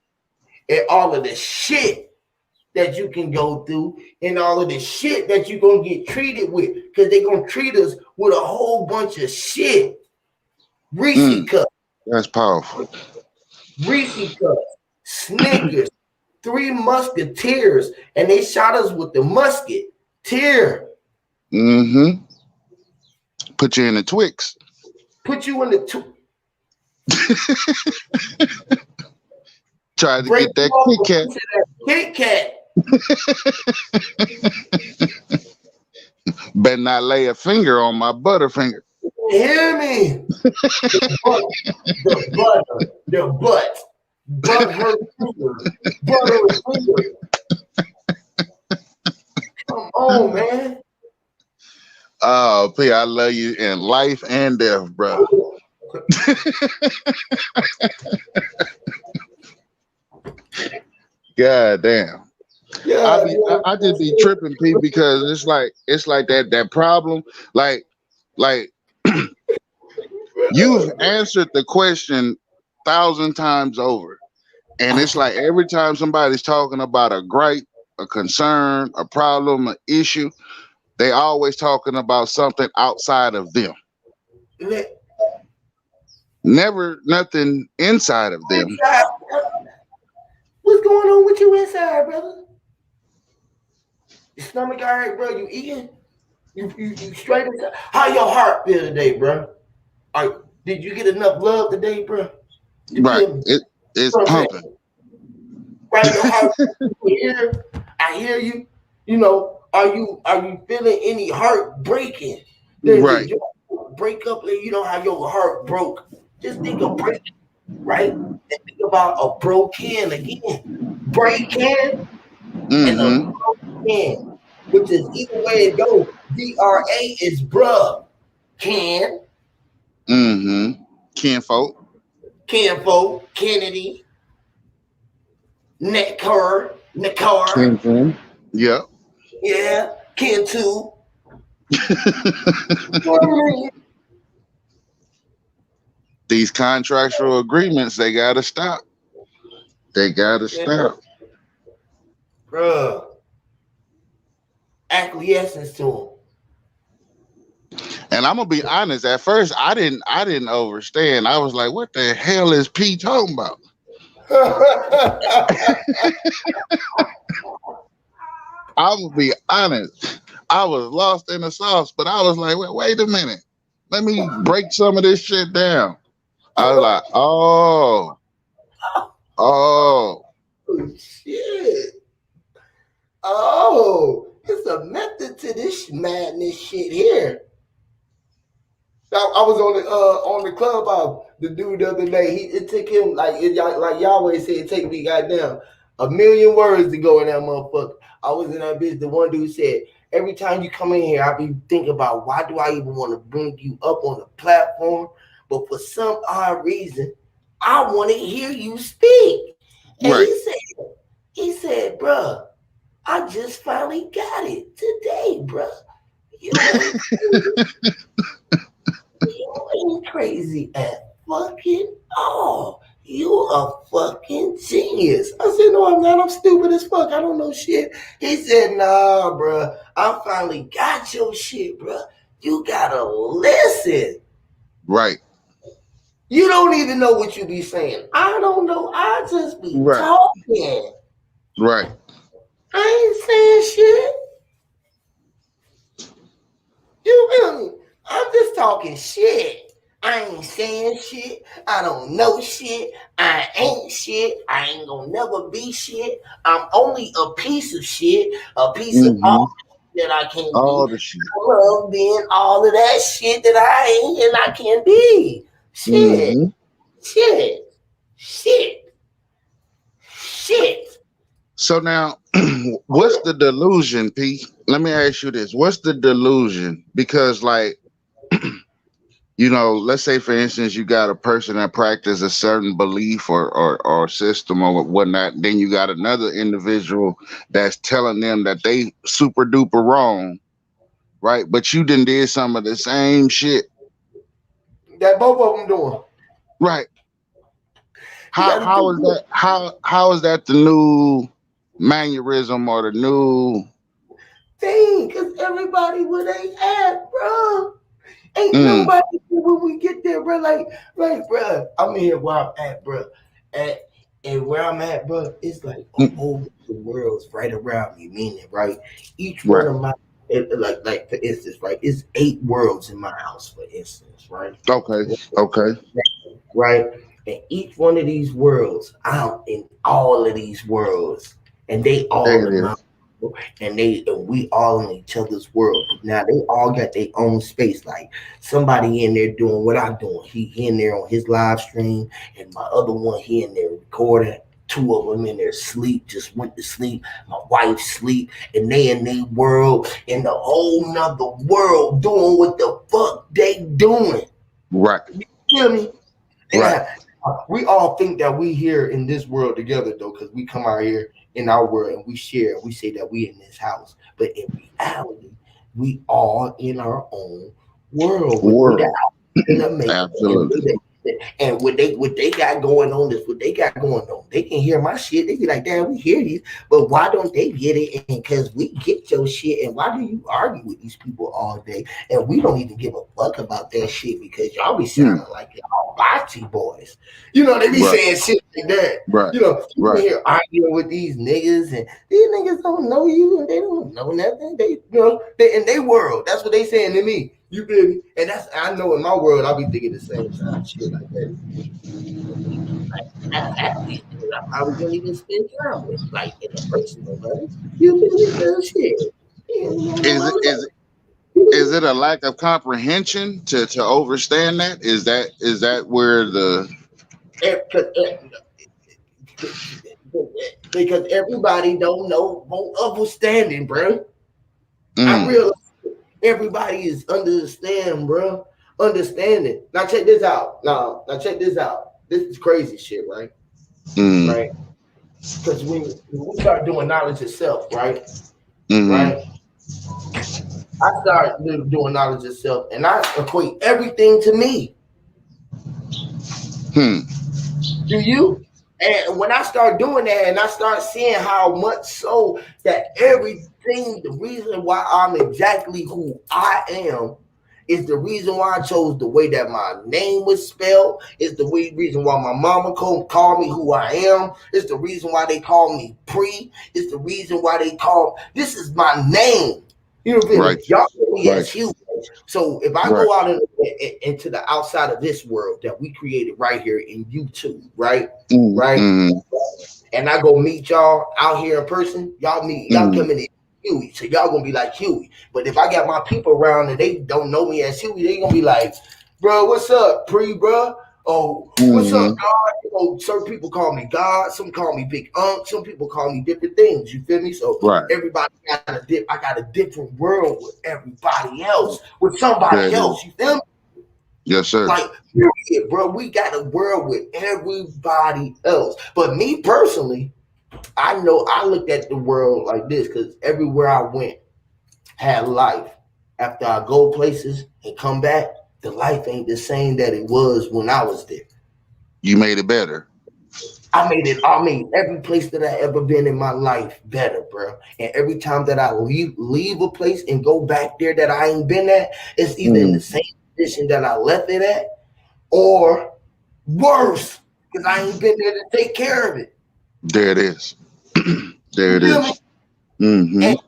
and all of the shit that you can go through, and all of the shit that you're gonna get treated with, because they're gonna treat us with a whole bunch of shit. Reese Mm. cups, That's powerful. Reese cups, Snickers, Three Musketeers, and they shot us with the musket tear. Mm-hmm. Put you in the Twix. Put you in the Tried to break get you that off Kit a Kat. piece of that Kit Kat. Better not lay a finger on my butterfinger. You hear me? The butt hurt finger, butter finger. Come on, man. Oh, P, I love you in life and death, brother. God damn. Yeah, yeah. I just be tripping, P, because it's like that problem. Like you've answered the question 1,000 times over. And it's like every time somebody's talking about a gripe, a concern, a problem, an issue, they always talking about something outside of them. Never nothing inside of them. Inside, what's going on with you inside, brother? Your stomach all right, bro? You eating? You straight inside? How your heart feel today, bro? Did you get enough love today, bro? You Right. feel me? It's You know what I'm pumping. saying? Right, your heart. I hear you. You know, are you feeling any heart breaking? Did Right. your heart break up? You know how your heart broke. Just think of breaking, right? And think about a broken again. Breaking and a Mm-hmm. broken, which is either way it goes. BRA is bruh. Can, Mm-hmm. Kinfolk. Canfo, Kennedy, Neckar, Mm-hmm. Yep. yeah, Cantu. These contractual agreements, they gotta stop. They gotta Yeah, stop. bruh. Acquiescence to And I'm gonna be honest, at first I didn't understand. I was like, what the hell is P talking about? him. I'm gonna be honest. I was lost in the sauce, but I was like, wait a minute. Let me break some of this shit down. I was like, oh, oh. Oh, shit. Oh, it's a method to this madness shit here. I was on the clubhouse. The dude the other day, it took him like Yahweh said, it take me goddamn a million words to go in that motherfucker. I was in that bitch. The one dude said, every time you come in here, I be thinking about why do I even want to bring you up on the platform? but for some odd reason, I want to hear you speak. And Right. he said, bruh, I just finally got it today, bruh. You ain't crazy at fucking all. You a fucking genius. I said, no, I'm not. I'm stupid as fuck. I don't know shit. He said, nah, bruh. I finally got your shit, bruh. You gotta listen. Right. You don't even know what you be saying. I don't know. I just be Right. talking. Right. I ain't saying shit. You feel me? I'm just talking shit. I ain't saying shit. I don't know shit. I ain't shit. I ain't gonna never be shit. I'm only a piece of shit, a piece of all that I can be. All the shit. I love being all of that shit that I ain't and I can be. Shit, shit, shit, shit. So now, what's the delusion, P? Let me ask you this. What's the delusion? Because, like, let's say, for instance, you got a person that practices a certain belief or system or whatnot. Then you got another individual that's telling them that they super duper wrong, right? But you did some of the same shit. That both of them doing. Right. You gotta How is that? How is that the new mannerism or the new thing, because everybody where they at, bro. Ain't nobody when we get there, bro. Like, bro, I'm here where I'm at, bro. And where I'm at, bro, it's like all the world's right around me. Meaning, right? Each one right? of my, like for instance, right? It's 8 worlds in my house, for instance, right? Okay. Right? And each one of these worlds, I'm in all of these worlds, and they all There in it my is. and we all in each other's world. But now they all got their own space. Like somebody in there doing what I'm doing. He in there on his live stream, and my other one he in there recording. 2 of them in their sleep, just went to sleep. My wife sleep, and they in their world, in the whole nother world, doing what the fuck they doing. Right. You feel me? And Right. we all think that we here in this world together though, because we come out here in our world and we share. We say that we in this house, but in reality, we all in our own world with World. that in the making. Absolutely. And what they got going on is what they got going on. They can hear my shit. They be like, "Damn, we hear you," but why don't they get it? And because we get your shit, and why do you argue with these people all day? And we don't even give a fuck about that shit because y'all be sounding like y'all bocce boys. They be Right. saying shit like that. Right. You Right. here arguing with these niggas, and these niggas don't know you, and they don't know nothing. They in their world. That's what they saying to me. You feel me? And I know in my world, I'll be thinking the same time shit like that. Like, half of these niggas, I probably wouldn't even spend time with, like in a personal level. You feel me? Cause shit. Is it is it a lack of comprehension to understand that? Is that where the Because everybody don't know, won't understanding, bro. I mm, realize everybody is understand, bro. Understanding. Now check this out. Now check this out. This is crazy shit, right? mm, Right? Because when we start doing knowledge itself, right? mm, Right? I start doing knowledge itself, and I equate everything to me. hmm, Do you? And when I start doing that, and I start seeing how much so that everything, the reason why I'm exactly who I am, is the reason why I chose the way that my name was spelled. Is the reason why my mama called me who I am. It's the reason why they call me Pre. It's the reason why they call this is my name. You know what I mean? right, Y'all know me right, as Hugh. So if I right, go out into the outside of this world that we created right here in YouTube, right, mm, right, mm, and I go meet y'all out here in person, y'all mm, coming in Huey, so y'all gonna be like Huey. But if I got my people around and they don't know me as Huey, they gonna be like, bro, what's up, Pre, bro? Oh, what's up, mm, God? Certain people call me God, some call me Big Unk, some people call me different things. You feel me? So right. everybody got I got a different world with everybody else, with somebody There it is. else. You feel me? Yes, sir. Like, period, bro. We got a world with everybody else. But me personally, I know I looked at the world like this because everywhere I went had life. After I go places and come back, the life ain't the same that it was when I was there. You made it better. I made every place that I ever been in my life better, bro. And every time that I leave a place and go back there that I ain't been at, it's either in the same position that I left it at or worse. Because I ain't been there to take care of it. There it is. There You it feel me? is. Mm-hmm. And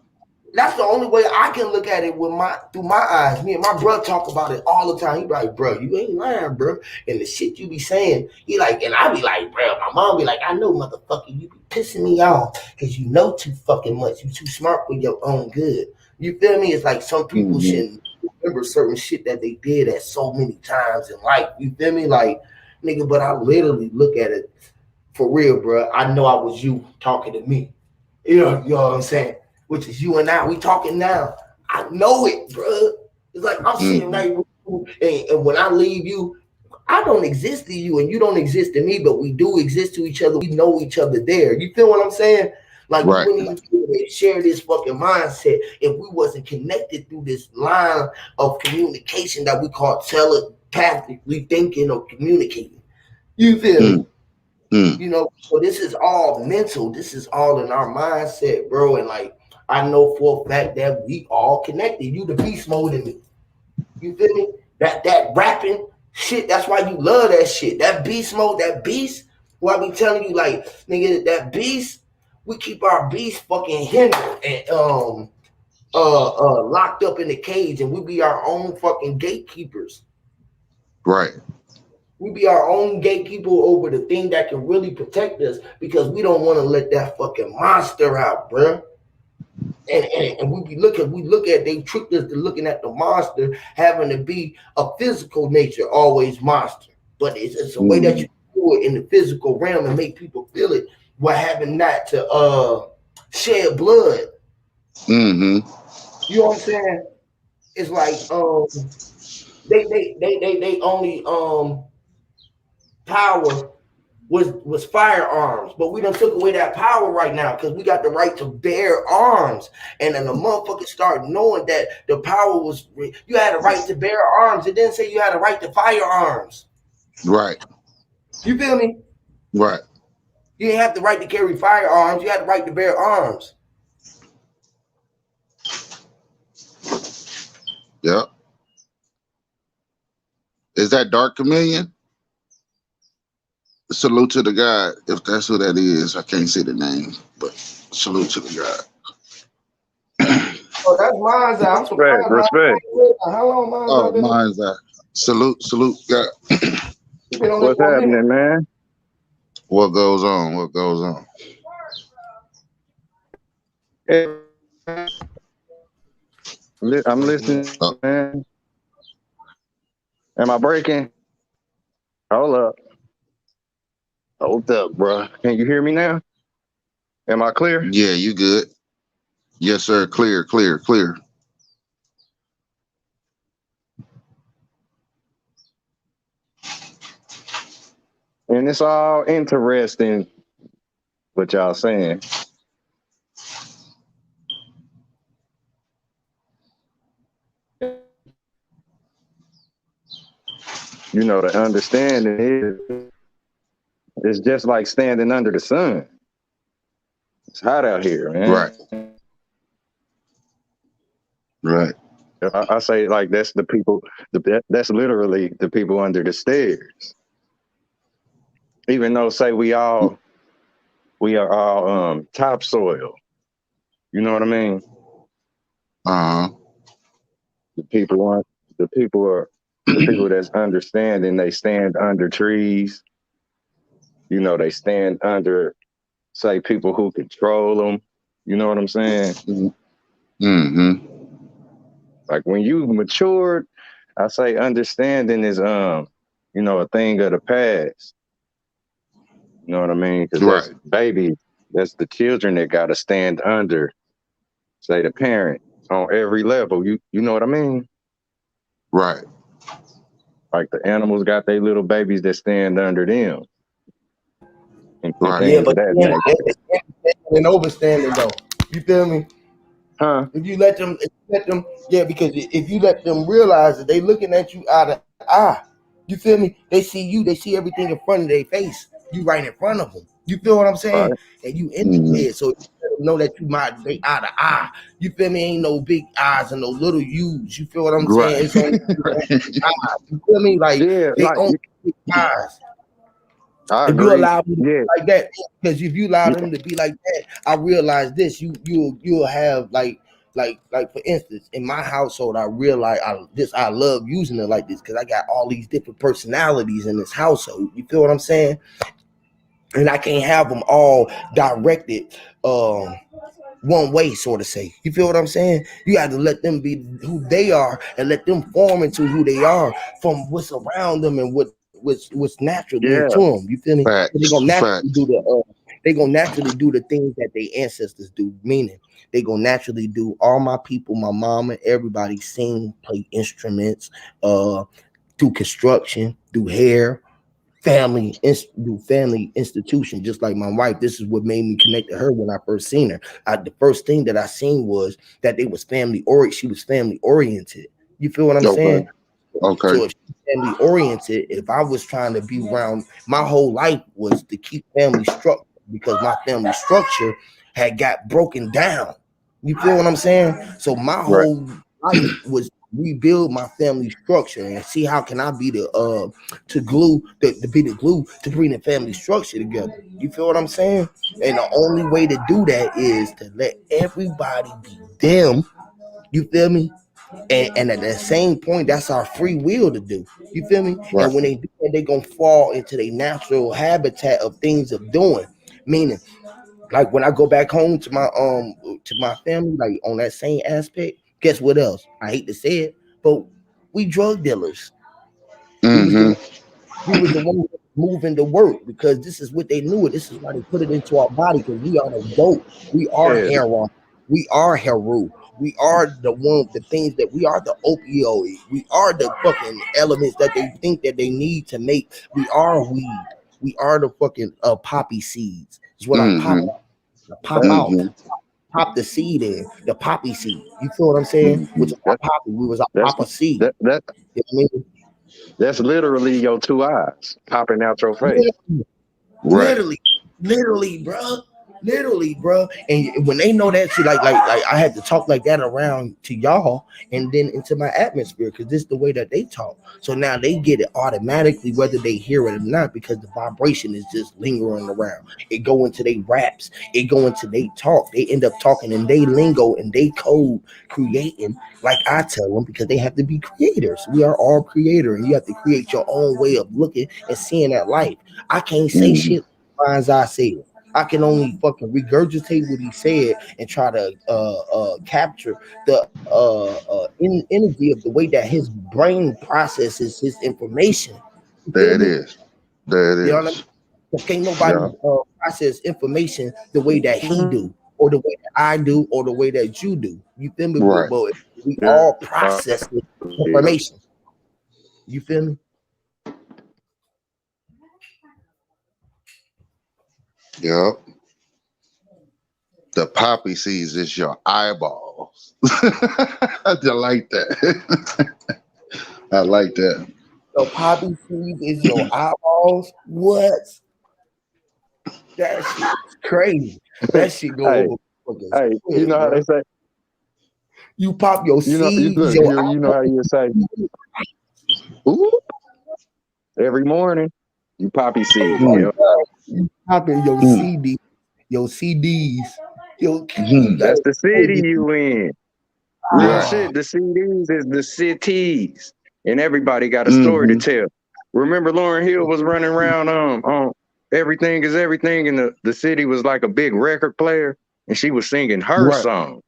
that's the only way I can look at it with my through my eyes. Me and my brother talk about it all the time. He be like, bro, you ain't lying, bro. And the shit you be saying, he like, and I be like, bro, my mom be like, I know, motherfucker, you be pissing me off because you know too fucking much. You too smart for your own good. You feel me? It's like some people Mm-hmm. shouldn't remember certain shit that they did at so many times in life. You feel me? Like, nigga, but I literally look at it for real, bro. I know I was you talking to me. You know what I'm saying? Which is you and I. We talking now. I know it, bro. It's like I'm sitting Mm-hmm. right with you, and when I leave you, I don't exist to you, and you don't exist to me, but we do exist to each other. We know each other there. You feel what I'm saying? Like we Right. wouldn't even be able to share this fucking mindset if we wasn't connected through this line of communication that we call telepathically thinking or communicating. You feel me? Mm-hmm. So this is all mental. This is all in our mindset, bro. And like, I know for a fact that we all connected. You the beast mode in me. You feel me? That rapping shit. That's why you love that shit. That beast mode. That beast. Well, I be telling you, like, nigga, that beast. We keep our beast fucking hindered and locked up in the cage, and we be our own fucking gatekeepers. Right. We be our own gatekeeper over the thing that can really protect us because we don't want to let that fucking monster out, bruh. And we look at they tricked us to looking at the monster having to be a physical nature, always monster. But it's a way that Mm-hmm. you do it in the physical realm and make people feel it while having not to shed blood. Mm-hmm. You know what I'm saying? It's like they only power was firearms, but we done took away that power right now because we got the right to bear arms, and then the motherfuckers start knowing that the power was you had a right to bear arms. It didn't say you had a right to firearms. Right. You feel me? Right. You didn't have the right to carry firearms. You had the right to bear arms. Yep. Is that Dark Chameleon? Salute to the guy, if that's who that is. I can't see the name, but salute to the guy. Oh, that's mine's. I'm Respect, surprised respect. mine's. How long mine's Oh, been? mine's that. Salute, guy. He been on this What's for a minute. happening, man? What goes on? What goes on? Eh, I'm listening, Oh, man. Am I breaking? Hold up. Hold up, bro. Can you hear me now? Am I clear? yeah, you good? Yes, sir. Clear, clear, clear. And it's all interesting what y'all saying. The understanding is it's just like standing under the sun. It's hot out here, man. Right, right. I say like that's the people. That's literally the people under the stairs. Even though say we are all topsoil. You know what I mean? Uh huh. The people are the people are the people that's understanding. They stand under trees. They stand under say people who control them. You know what I'm saying? Mm-hmm. Like when you matured, I say understanding is a thing of the past. You know what I mean? Because that's Right, baby, that's the children that got to stand under, say the parent on every level. You know what I mean? right. Like the animals got their little babies that stand under them and Right. Yeah, things of but that then nature. it's and overstanding though. You feel me? Huh? Yeah, because if you let them realize that they looking at you out of eye, you feel me? They see you, they see everything in front of their face. You right in front of them. You feel what I'm saying? Right. And you in Mm-hmm. there, so you let them know that you might they out of eye. You feel me? Ain't no big eyes and no little U's. You feel what I'm saying? Right. It's only eyes. You feel me? Like Yeah, they like only big eyes. I If you agree. allow them to be Yeah, like that, because if you allow yeah, them to be like that, I realize this. You'll have like for instance, in my household, I realize I love using it like this because I got all these different personalities in this household. You feel what I'm saying? And I can't have them all directed one way, sort of say. You feel what I'm saying? You got to let them be who they are and let them form into who they are from what's around them and what's naturally yeah, into them. You feel me? They're Facts. gonna naturally Facts. do the things that their ancestors do. Meaning they gonna naturally do. All my people, my mama, everybody sing, play instruments, do construction, do hair, do family institution, just like my wife. This is what made me connect to her when I first seen her. The first thing that I seen was that they was she was family oriented. You feel what I'm Okay. saying? Okay. So if she's family oriented, if I was trying to be around, my whole life was to keep family structure because my family structure had got broken down. You feel what I'm saying? So my Right. whole life was rebuild my family structure and see how can I be to be the glue to bring the family structure together. You feel what I'm saying? And the only way to do that is to let everybody be them. You feel me? And at that same point, that's our free will to do. You feel me? Right. And when they do that, they're gonna fall into their natural habitat of things of doing. Meaning, like when I go back home to my family, like on that same aspect, guess what else? I hate to say it, but we drug dealers. We was the Mm-hmm. we was the one moving the work because this is what they knew. This is why they put it into our body because we are the dope. We are yeah, heroin. We are heru. We are the things that we are the opioid. We are the fucking elements that they think that they need to make. We are weed. We are the fucking poppy seeds. Is what Mm-hmm. I pop out, Mm-hmm. pop the seed in, the poppy seed. You feel what I'm saying? Mm-hmm. Which is our that, poppy. We was our that's papa seed. that that You know what that's literally your two eyes popping out your I face. mean? Right. Literally, literally, bro. And when they know that shit, like I had to talk like that around to y'all, and then into my atmosphere, because this is the way that they talk. So now they get it automatically, whether they hear it or not, because the vibration is just lingering around. It go into their raps, it go into they talk. They end up talking in they lingo and they code, creating like I tell them, because they have to be creators. We are all creator, and you have to create your own way of looking and seeing that life. I can't say Mm-hmm. shit as I said. I can only fucking regurgitate what he said and try to capture the energy of the way that his brain processes his information. You There feel it me? is. There it You know what I mean? is. Because can't nobody Yeah. process information the way that he do, or the way that I do, or the way that you do. You feel me? Right. But we Yeah. all process this information. You feel me? Yep. The poppy seeds is your eyeballs. I like that. I like that. So poppy seeds is your eyeballs. What? That shit is crazy. That shit go Hey, over fucking hey, you head, know how they bro. say, You pop your you seeds, look, your you know how you say, Ooh. every morning, you poppy oh seed. my Mm, Yep. god, you popping mm, your CDs, your mhm. That's that's the city crazy. you in. Real Right. Ah, shit. The CDs is the cities, and everybody got a story to Mm-hmm. tell. Remember, Lauren Hill was running around on everything is everything, and the city was like a big record player, and she was singing her Right. song.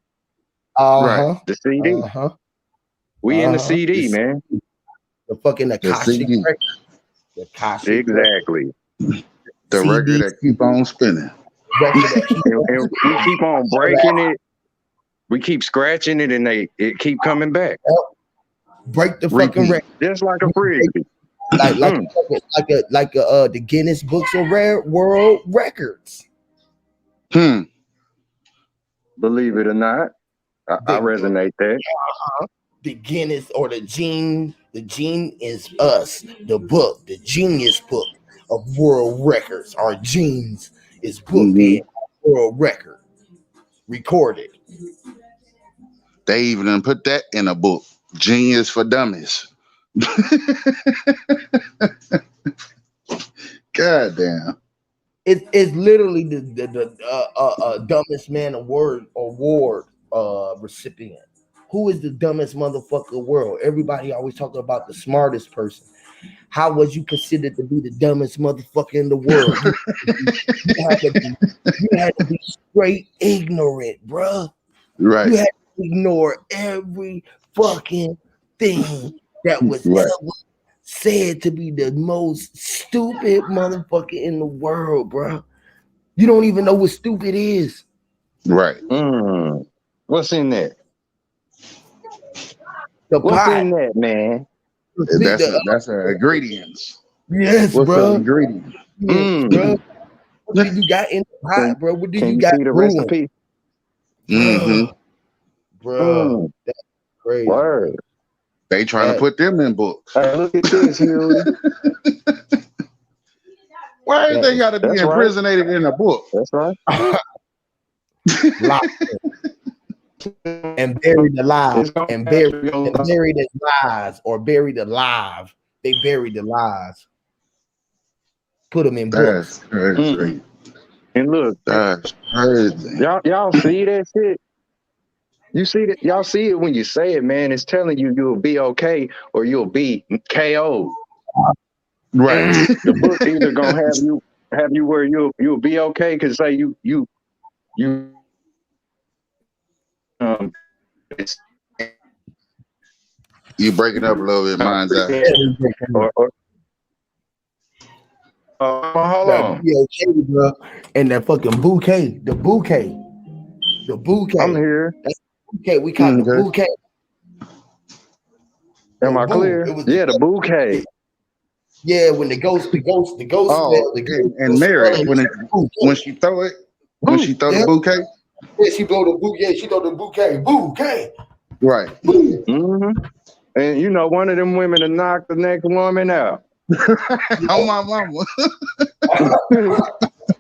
Right. uh-huh, The CD. uh-huh, We in the uh-huh. CD, man. The fucking The Akashic CD. record, the Akashic record, Exactly. The record CD that keep on spinning. record that keep And we keep on breaking it. We keep scratching it, and it keep coming back. break the fucking Repeat, record. just like a You break, frisbee. like like Mm, the Guinness Books of Rare World Records. Hmm. believe it or not, I The resonate that. the Guinness or the gene is us. The book, the Genius Book of World Records. Our genes is put Hmm. in world record, recorded. They even done put that in a book. Genius for Dummies. God damn. It's literally the dumbest man award recipient. Who is the dumbest motherfucker in the world? Everybody always talking about the smartest person. How was you considered to be the dumbest motherfucker in the world? You had to be, you had to be straight ignorant, bruh. Right. You had to ignore every fucking thing that was Right. ever said to be the most stupid motherfucker in the world, bruh. You don't even know what stupid is. Right. Mm. What's in that? The What's pot. in that, man? That's ingredients. Yes, What's the bruh. ingredient? Yes, bruh. Mm. What did you got in the pot, bro? What did Can you you got see the brewing? recipe? Mm-hmm. Bruh. Bruh. Mm. That's crazy, bro. Word. They trying to That put them in books. Hey, look at this, Huey. Why that they is got to be That's right. imprisonated in a book? That's right. locked and buried alive It's gonna and buried actually and go. buried as lies or buried alive. They buried the lies, put them in That's books. crazy. And look, That's crazy. y'all see that shit? You see that? Y'all see it when you say it, man. It's telling you you'll be okay or you'll be KO. Right. The book either gonna have you where you'll be okay because say you it's You breaking up a little bit, mind's eye. or hold That on. be okay, bro. And that fucking bouquet, the I'm bouquet. here. That's the bouquet. We call it the Okay. bouquet. Am Yo, I boo. clear? It was Yeah, the bouquet. yeah. When the ghost Oh, smell, the and ghost Mary, smell, and when it's it the bouquet. when she throw it, when Boo. she throw the Yeah, bouquet, yeah. She blow the bouquet. Yeah, she throw the bouquet. Bouquet. right. Boo. Mm-hmm. And you know, one of them women to knock the next woman out. Oh my mama.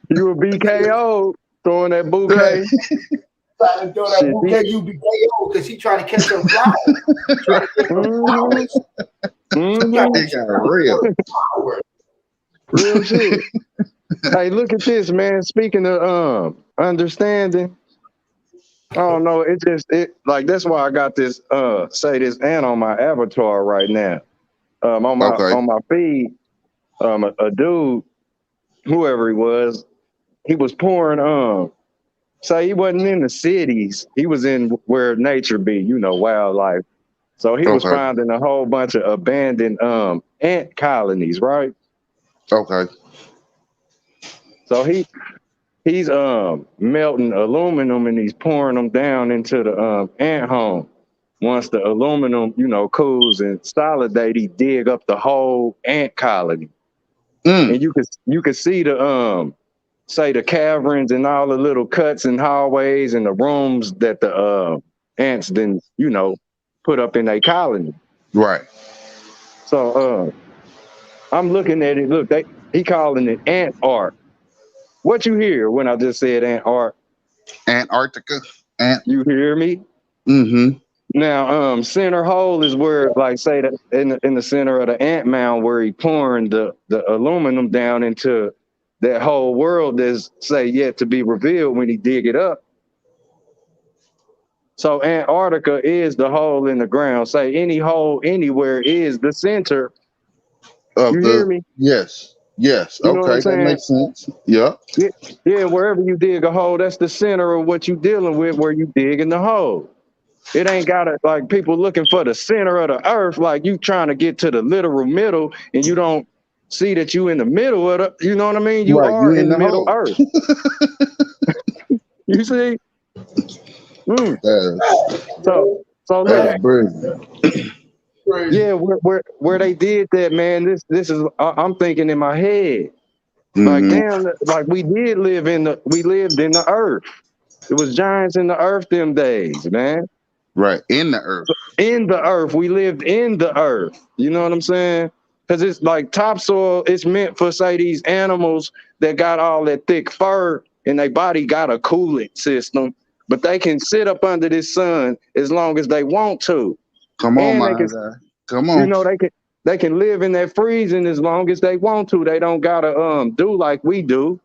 You a BKO throwing that Right. bouquet. Trying to throw that Shit. bouquet, you be KO because she trying to catch her flowers. Trying to catch her Mm-hmm. flowers. Trying Mm-hmm. to It catch got real. her flowers. Real shit. Hey, look at this, man. Speaking of understanding, I don't know. It like that's why I got this say this and on my avatar right now. Okay. On my feed, a dude, whoever he was pouring say he wasn't in the cities. He was in where nature be, you know, wildlife. So he was Okay. finding a whole bunch of abandoned ant colonies, right? Okay. So he's melting aluminum and he's pouring them down into the ant home. Once the aluminum, you know, cools and solidate, he dig up the whole ant colony. Mm. And you could see the say the caverns and all the little cuts and hallways and the rooms that the ants then, you know, put up in a colony. Right. So I'm looking at it, look, he calling it ant art. What you hear when I just said ant art? Antarctica. Ant. You hear me? Mm-hmm. Now, center hole is where, like, say that in the center of the ant mound, where he pouring the aluminum down into that whole world that's say yet to be revealed when he dig it up. So Antarctica is the hole in the ground. Say any hole anywhere is the center. You Of hear the me? yes. Yes. You know what I'm Okay. That saying? makes sense. Yeah. Yeah, yeah. Wherever you dig a hole, that's the center of what you dealing with. Where you dig in the hole. It ain't gotta like people looking for the center of the earth, like you trying to get to the literal middle, and you don't see that you in the middle of the. You know what I mean? You Right. You are in in the Middle hole. Earth. You see? Mm. That's So look, brilliant. Yeah, where they did that, man. This is I'm thinking in my head. Like Mm-hmm. damn, like we lived in the earth. It was giants in the earth them days, man. Right. In the earth. In the earth, we lived in the earth. You know what I'm saying? Because it's like topsoil. It's meant for say these animals that got all that thick fur and their body got a cooling system, but they can sit up under this sun as long as they want to, Come on, and they my can, guy. Come you on. know, they can live in that freezing as long as they want to. They don't gotta do like we do.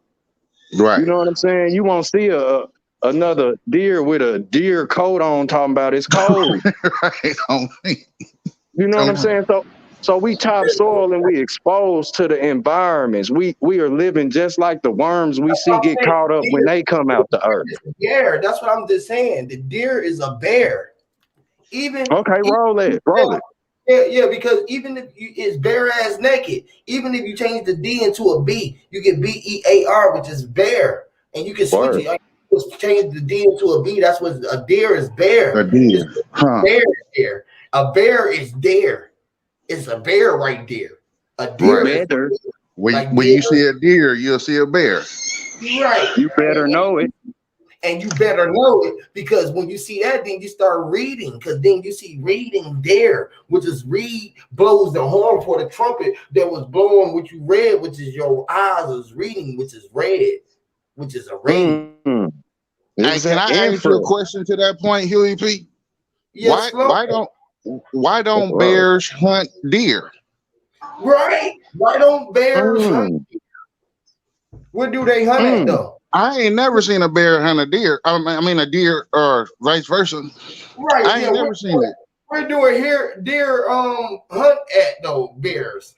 Right. You know what I'm saying? You won't see another deer with a deer coat on talking about it's cold. Right. You know what I'm saying? So we topsoil and we exposed to the environments. We are living just like the worms we see get caught up when they come out the earth. Bear. That's what I'm just saying. The deer is a bear. Even Okay, roll it. Yeah, because even if it's bare ass naked, even if you change the D into a B, you get BEAR, which is bear, and you can switch Word. it. You change the D into a B. That's what a deer is. Bear. A deer. Huh. Bear is there. A bear is there. It's a bear right there. A deer Right. is Better. like When you see a deer, you'll see a bear. right. You better know it. And you better know it, because when you see that, then you start reading, because then you see reading there, which is read blows the horn for the trumpet that was blowing what you read, which is your eyes is reading, which is red, which is a radio. Mm-hmm. Hey, can I ask you a question to that point, Huey P? Yes, Why don't bears hunt deer? right? Why don't bears hunt? Where do they hunt at though? I ain't never seen a bear hunt a deer. I mean a deer or vice versa. Right. I ain't never seen it. Where do a deer hunt at though? Bears.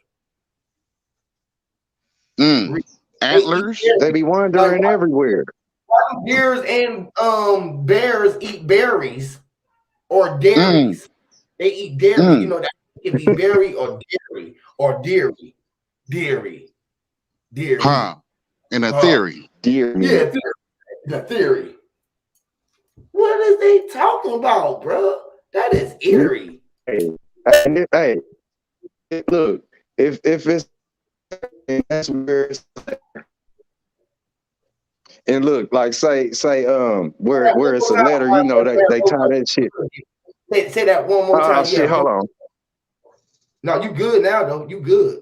Antlers. They be wandering everywhere. Why do deers and bears eat berries or dairies? They eat dairy. You know that it be berry or dairy or dairy. Huh. In a theory. Deer. Yeah, the theory. What is they talking about, bro? That is eerie. Hey, look, if it's that's where it's, and look, like say where it's a letter, you know, they tie that shit. Say that one more time. Shit, hold on. No, you good now though. You good.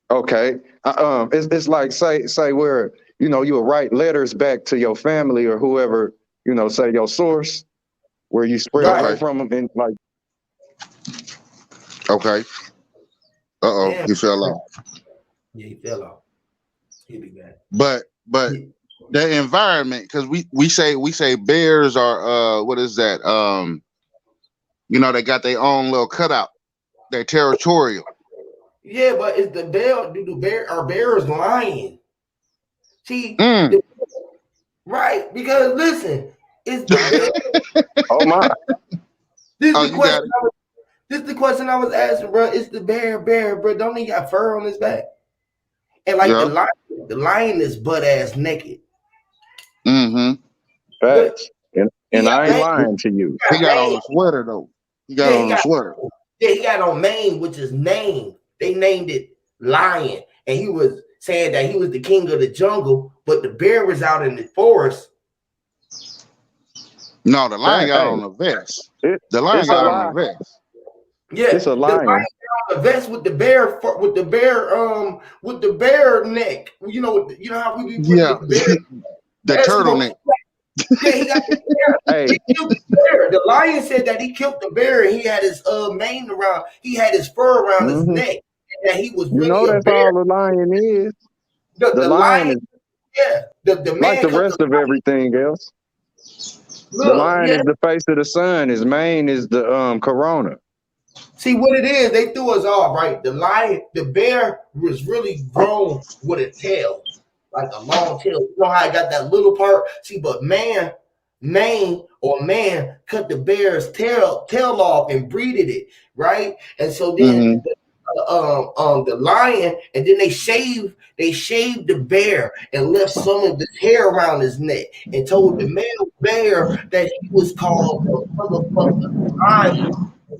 Okay. It's like say where, you know, you'll write letters back to your family or whoever, you know, say your source, where you spread away from them and like. Okay. He fell off. Yeah, he fell off. He'll be back. But the environment, because we say bears are what is that? You know, they got their own little cutout. They're territorial. Yeah, but it's the bear. Are bears lying? See, right? Because listen, it's the bear. Oh my! This is the question I was asking, bro. It's the bear, bro. Don't he got fur on his back? And like the lion is butt ass naked. Facts. And I ain't lying to you. He got on a sweater though. He got on a sweater. Yeah, he got on mane, which is name. They named it Lion, and he was saying that he was the king of the jungle, but the bear was out in the forest. No, the lion got on a vest. The lion got on a vest. Yeah, it's a lion. The lion got on a vest with the bear neck. You know how we be putting the bear. The turtleneck. Yeah, he got the bear. He killed the bear. The lion said that he killed the bear and he had his mane around. He had his fur around his neck, and that he was really that's bear. all the lion is. The lion is the man like the rest of everything else. Look, the lion is the face of the sun. His mane is the corona. See what it is? They threw us off, right? The bear was really grown with a tail, like a long tail. You know how I got that little part? See, but man cut the bear's tail off and breeded it, right? And so then the lion, and then they shaved the bear and left some of the hair around his neck, and told the male bear that he was called the motherfucking lion,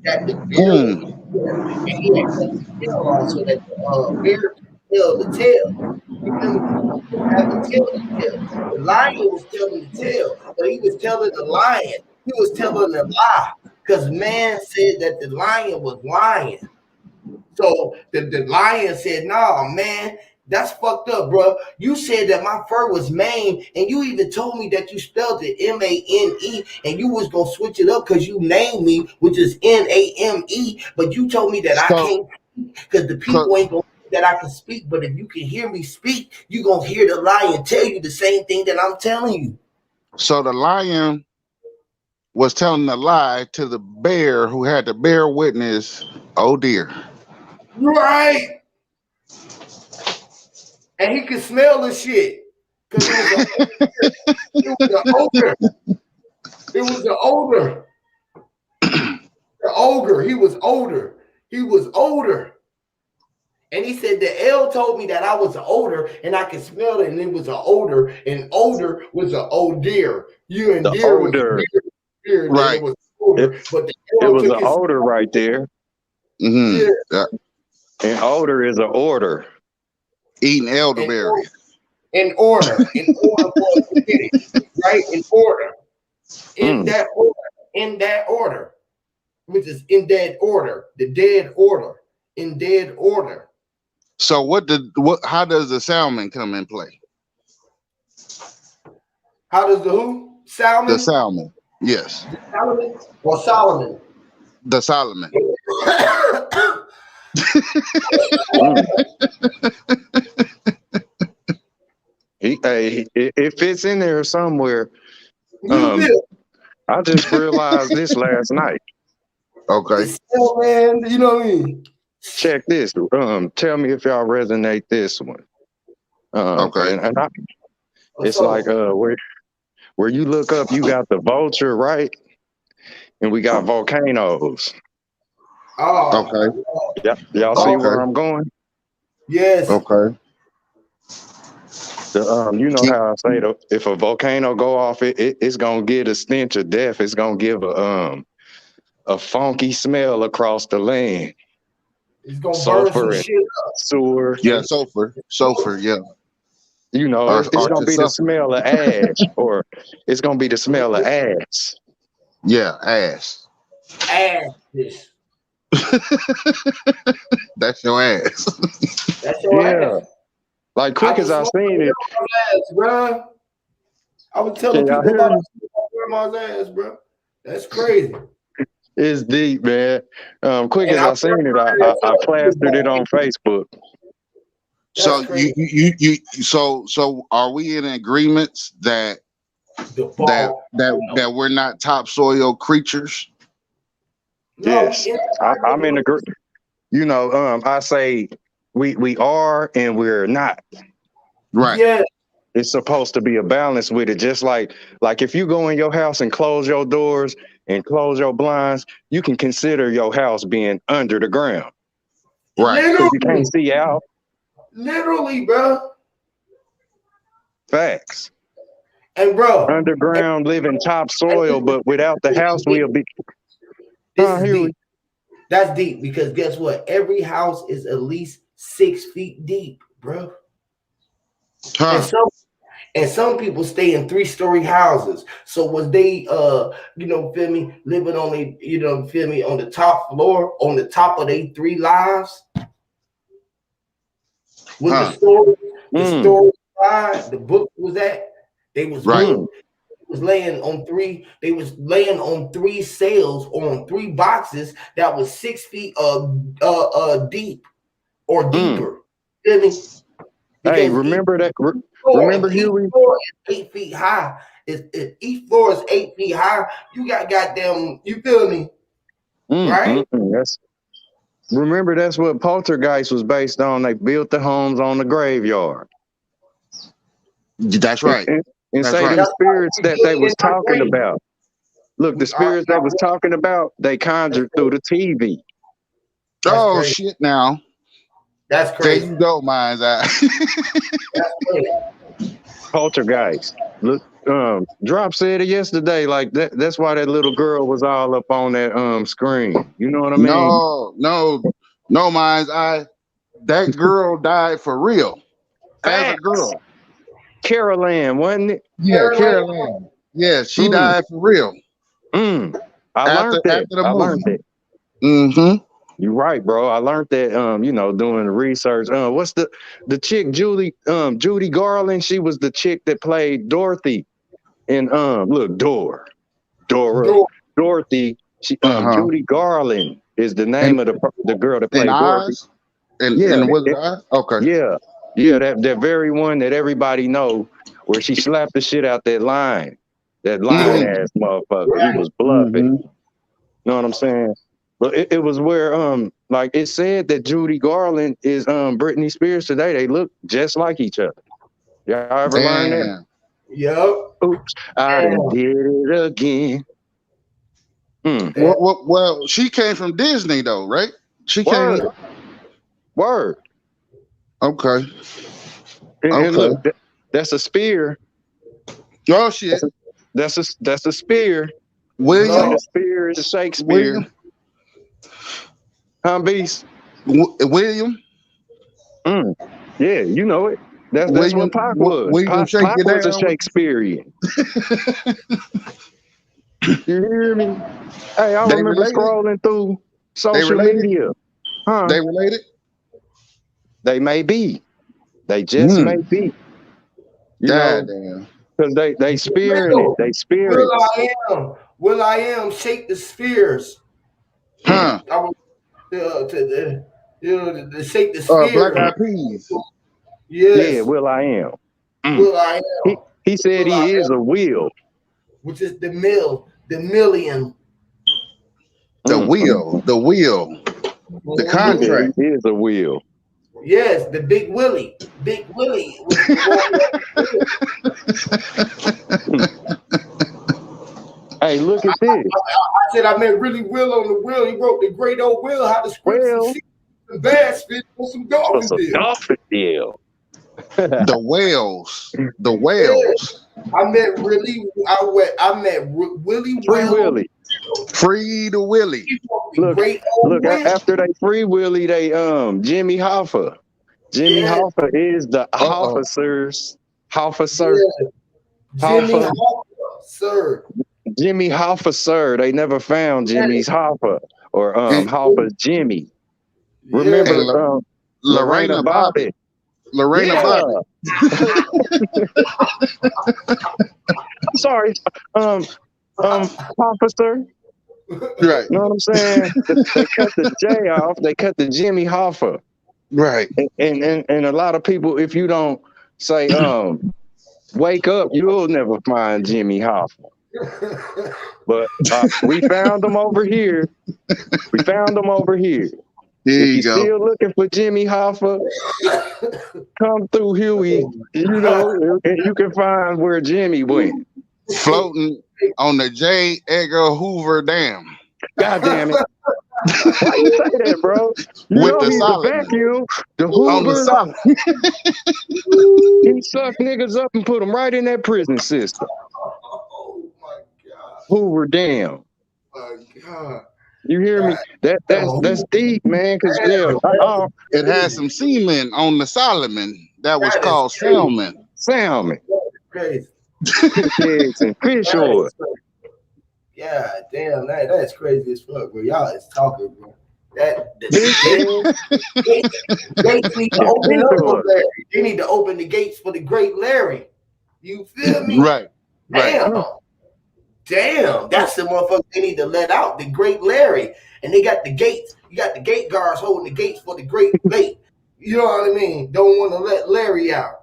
that the bear was Mm. bear, and he had cut the tail off so that the bear could tell the tale. You feel me? He didn't have to tell the tale. The lion was telling the tale, but he was telling the lion. He was telling a lie because man said that the lion was lying. So the lion said, "Nah, man, that's fucked up, bro. You said that my fur was Maine, and you even told me that you spelled it Mane, and you was gonna switch it up because you named me, which is Name. But you told me that I So, can't because the so, people ain't gonna that I can speak. But if you can hear me speak, you gonna hear the lion tell you the same thing that I'm telling you." so the lion was telling a lie to the bear who had to bear witness. Oh dear. Right, and he could smell the shit because it was an odor. It was the odor. The ogre. He was older. He was older. And he said the L told me that I was older and I could smell it, and it was an odor, and odor was an old deer. You and The deer was odor. deer, and then it Right. was It, older. But the it L was took an his odor right there. Mm-hmm. yeah, And odor is an order. Eating in, elderberry. in order for us to get it, right? In order. In Mm. that order. In that order. Which is in dead order. The dead order. In dead order. So what? How does the salmon come in play? How does the who? The Salmon? salmon. Yes. Solomon or Solomon? The Solomon. Mm. It fits in there somewhere. You feel I just realized this last night. Okay. it's still, man. You know what I mean? Check this. Tell me if y'all resonate this one. Okay. And What's it's up? like where you look up, you got the vulture, right? And we got volcanoes. Oh, Okay. Yeah, y'all see oh, where Okay. I'm going? yes. Okay. You know how I say if a volcano go off, it's gonna get a stench of death. It's gonna give a funky smell across the land, It's gonna burn some sulfur and shit sewers. Yeah. Sulfur. Sulfur. Yeah. You know, it's Or gonna to be the suffer. smell of ash, or it's gonna be the up. smell of ass. Yeah. Ass. Ass. This. That's your ass. That's your Yeah, ass. like I quick can as I smell seen it. my ass, bro. I was telling Can y'all people hear about me? my grandma's ass, bro. That's crazy. It's deep, man. Quick And as I I burned seen it, my ass I up. plastered it on Facebook. That's So crazy. so are we in agreements that The fall. that we're not topsoil creatures? No, we Yes, inside I'm the in the group. You know, I say we are and we're not. Right. yeah. It's supposed to be a balance with it. Just like if you go in your house and close your doors and close your blinds, you can consider your house being under the ground Right. because you can't Literally. see out. Literally, bro. Facts. And bro, Underground, living and topsoil, but without the house, we'll be. this is Here we. deep. That's deep because guess what? Every house is at least 6 feet deep, bro. And Huh. some people stay in 3-story houses. So was they feel me, living on a feel me, on the top floor, on the top of their 3 lives? When Huh. the Mm, story the book was at, they was Right. mm, built was laying on three sails on 3 boxes that was 6 feet deep or mm. deeper. Feel me? Hey, Because remember that? if Remember each Huey? floor is 8 feet high, if each floor is 8 feet high, you got goddamn, you feel me? Right? That's remember that's what Poltergeist was based on. They built the homes on the graveyard. That's And, right. and, and That's say right. them That's why spirits we that they building in was our talking grave. about. Look, the We are spirits they was talking about, they conjured through the TV. Oh crazy. shit! Now That's there crazy. you go, mind's eye. That's crazy. Poltergeist. Look, Drop said it yesterday. Like that's why that little girl was all up on that screen. You know what I mean? No, mind's eye. That girl died for real. As a Facts. girl. Carol Ann, wasn't it? Yeah, Caroline. Yeah, she Mm. died for real. I learned that. After the I learned movie. that. Mm-hmm. You're right, bro. I learned that doing the research. What's the chick Judy Garland? She was the chick that played Dorothy in Dora. Dorothy. She Uh-huh. Judy Garland is the And name of the girl that and played Dorothy. Oz? And Yeah, was it Oz? Okay. yeah, that very one that everybody know, where she slapped the shit out that line Mm-hmm. ass motherfucker. He was bluffing. Mm-hmm. You know what I'm saying? But it was where like it said that Judy Garland is Britney Spears today. They look just like each other. Y'all ever learn that? Damn. Yup. Oops, I done Damn. did it again. Well, she came from Disney though, right? She Word, came. word. Okay. And look, that's a spear. Oh shit. That's a spear. William. Like a spear is a Shakespeare. William. Beast. William. Yeah, you know it. That's William, what Pac was. William, shake Pac it was a down. Shakespearean. You hear me? Hey, I They remember related? scrolling through social related? media. Huh? They related? They may be. They just may be. You God know, damn. because they spearing it. They spirits. Will I am shake the spheres. Huh. I was to shake the Black spheres. Eyed Peas. Yes. Yeah, Will I am. Will I am. He said Will I he is am, a will. which is the million. The wheel. The He said contract. he is a will. Yes, the Big Willie. Big Willie was the one. Hey, look at this. I said I met really Will on the wheel. He wrote the great old Will how to script some shit, some bass fish for some dolphin deal. Dolphin deal. The whales. The whales. I met Willie. I met Willie. Free Willie. Free the Willie. Look, after they free Willie, they Jimmy Hoffa. Jimmy Hoffa is the officers. Hoffa. Jimmy Hoffa, sir. Jimmy Hoffa, sir. They never found Jimmy's Hoffa or Hoffa's Jimmy. Remember Lorena Bobbitt. Lorena Bobbitt. I'm sorry, officer. Right. You know what I'm saying? They cut the J off. They cut the Jimmy Hoffa. Right. And a lot of people, if you don't say wake up, you'll never find Jimmy Hoffa. But we found them over here. If you're still looking for Jimmy Hoffa, come through Huey, and you can find where Jimmy went. Floating on the J. Edgar Hoover Dam. God damn it. Why you say that, bro? You know he's the vacuum. The Hoover. He sucked niggas up and put them right in that prison system. Oh my God. Hoover Dam. Oh my God. You hear me? That's deep, man. Cause it has some semen on the Solomon that was called salmon. Salmon. Crazy. Fish eggs and fish oil. Yeah, damn, that's crazy as fuck, bro. Y'all is talking, bro. They need to open up for Larry. They need to open the gates for the great Larry. You feel me? Right. Damn, that's the motherfucker they need to let out, the great Larry. And they got the gates. You got the gate guards holding the gates for the great lake. You know what I mean? Don't want to let Larry out.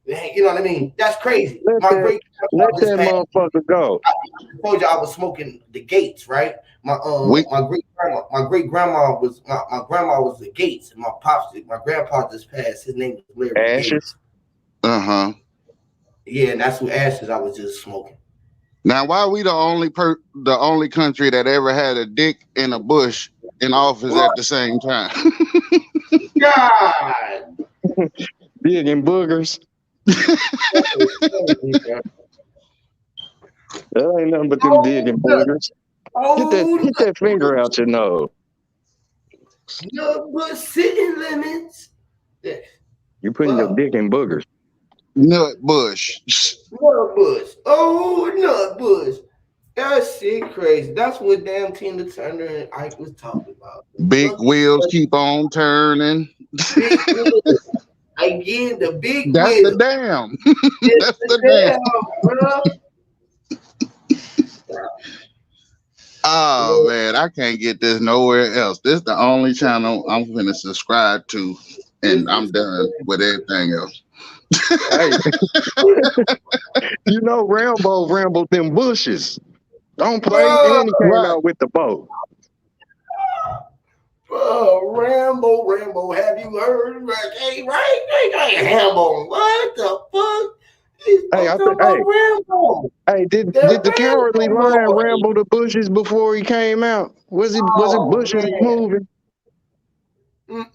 You know what I mean? That's crazy. Let that motherfucker go. I told you I was smoking the Gates, right? My great grandma was my grandma was the Gates, and my grandpa just passed. His name was Larry Ashes. Gates. Yeah, and that's who Ashes I was just smoking. Now, why are we the only country that ever had a dick in a bush in office at the same time. God. Digging boogers. That ain't nothing but them digging boogers. Get that finger out your nose. No, but sitting limits. You putting your dick in boogers. Nut bush. Nut bush. Oh, nut bush. That shit crazy. That's what damn Tina Turner and Ike was talking about. Big wheels keep on turning. Big wheels. Again, the big That's wheel. the dam. That's the dam, bro. Oh man, I can't get this nowhere else. This is the only channel I'm finna subscribe to, and I'm done with everything else. Hey, you know Rambo rambled them bushes. Don't play, and he came out with the bow. Rambo, have you heard? Hey, Rambo, what the fuck? Hey, Rambo. Hey, did the Cowardly Lion ramble the bushes before he came out? Was it bushes moving? Bush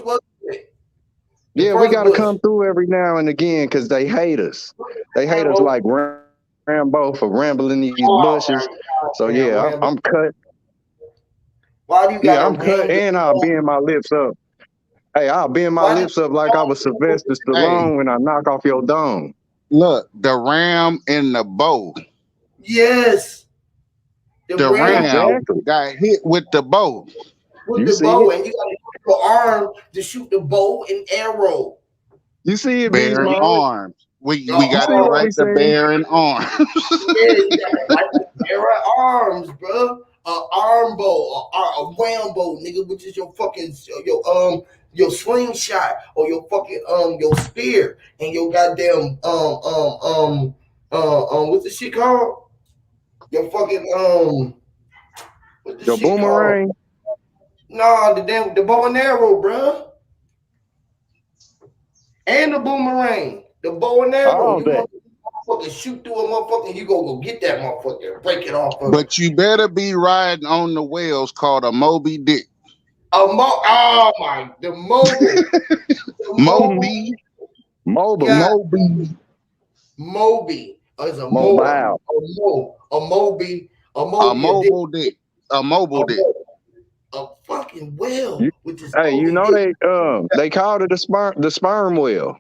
was it? Yeah, we got to come through every now and again because they hate us. They hate us like Rambo for rambling these bushes. So yeah, I'm cut. Why do you Yeah, I'm cut, and I'll bend my lips up. Hey, I'll bend my lips up like I was Sylvester Stallone when I knock off your dome. Look, the ram in the bow. Yes. The ram got hit with the bow. With the bow, and you got to use your arm to shoot the bow and arrow. You see it, bearing arms. We got to write the bearing arms. Yeah, you got to write the bearing arms, bro. Arm bow, a wham bow, nigga, which is your fucking your slingshot or your fucking your spear and your goddamn what's the shit called? Your fucking what's the your shit boomerang? Called? Nah, the bow and arrow, bro. And the boomerang, the bow and arrow. You motherfucker shoot through a motherfucker, you go get that motherfucker, break it off. But you better be riding on the whales called a Moby Dick. Oh my, the mobile. Moby. Moby. It's a mobile. A Moby. A mobile dick. A mobile dick. A fucking whale. Hey, you know they called it the sperm whale.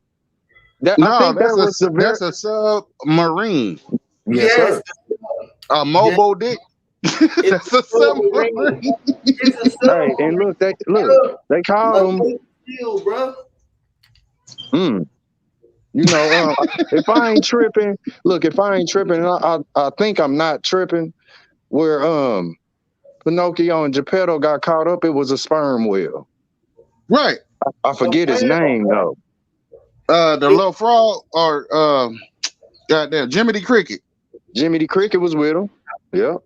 That's a submarine. Yes, sir. A mobile dick. That's a submarine. Hey, and look, they call them. Steel, bro. You know, if I ain't tripping, I think I'm not tripping. Where Pinocchio and Geppetto got caught up, it was a sperm whale. Right. I forget his name though. The little frog or goddamn Jimmy the Cricket. Jimmy the Cricket was with him. Yeah.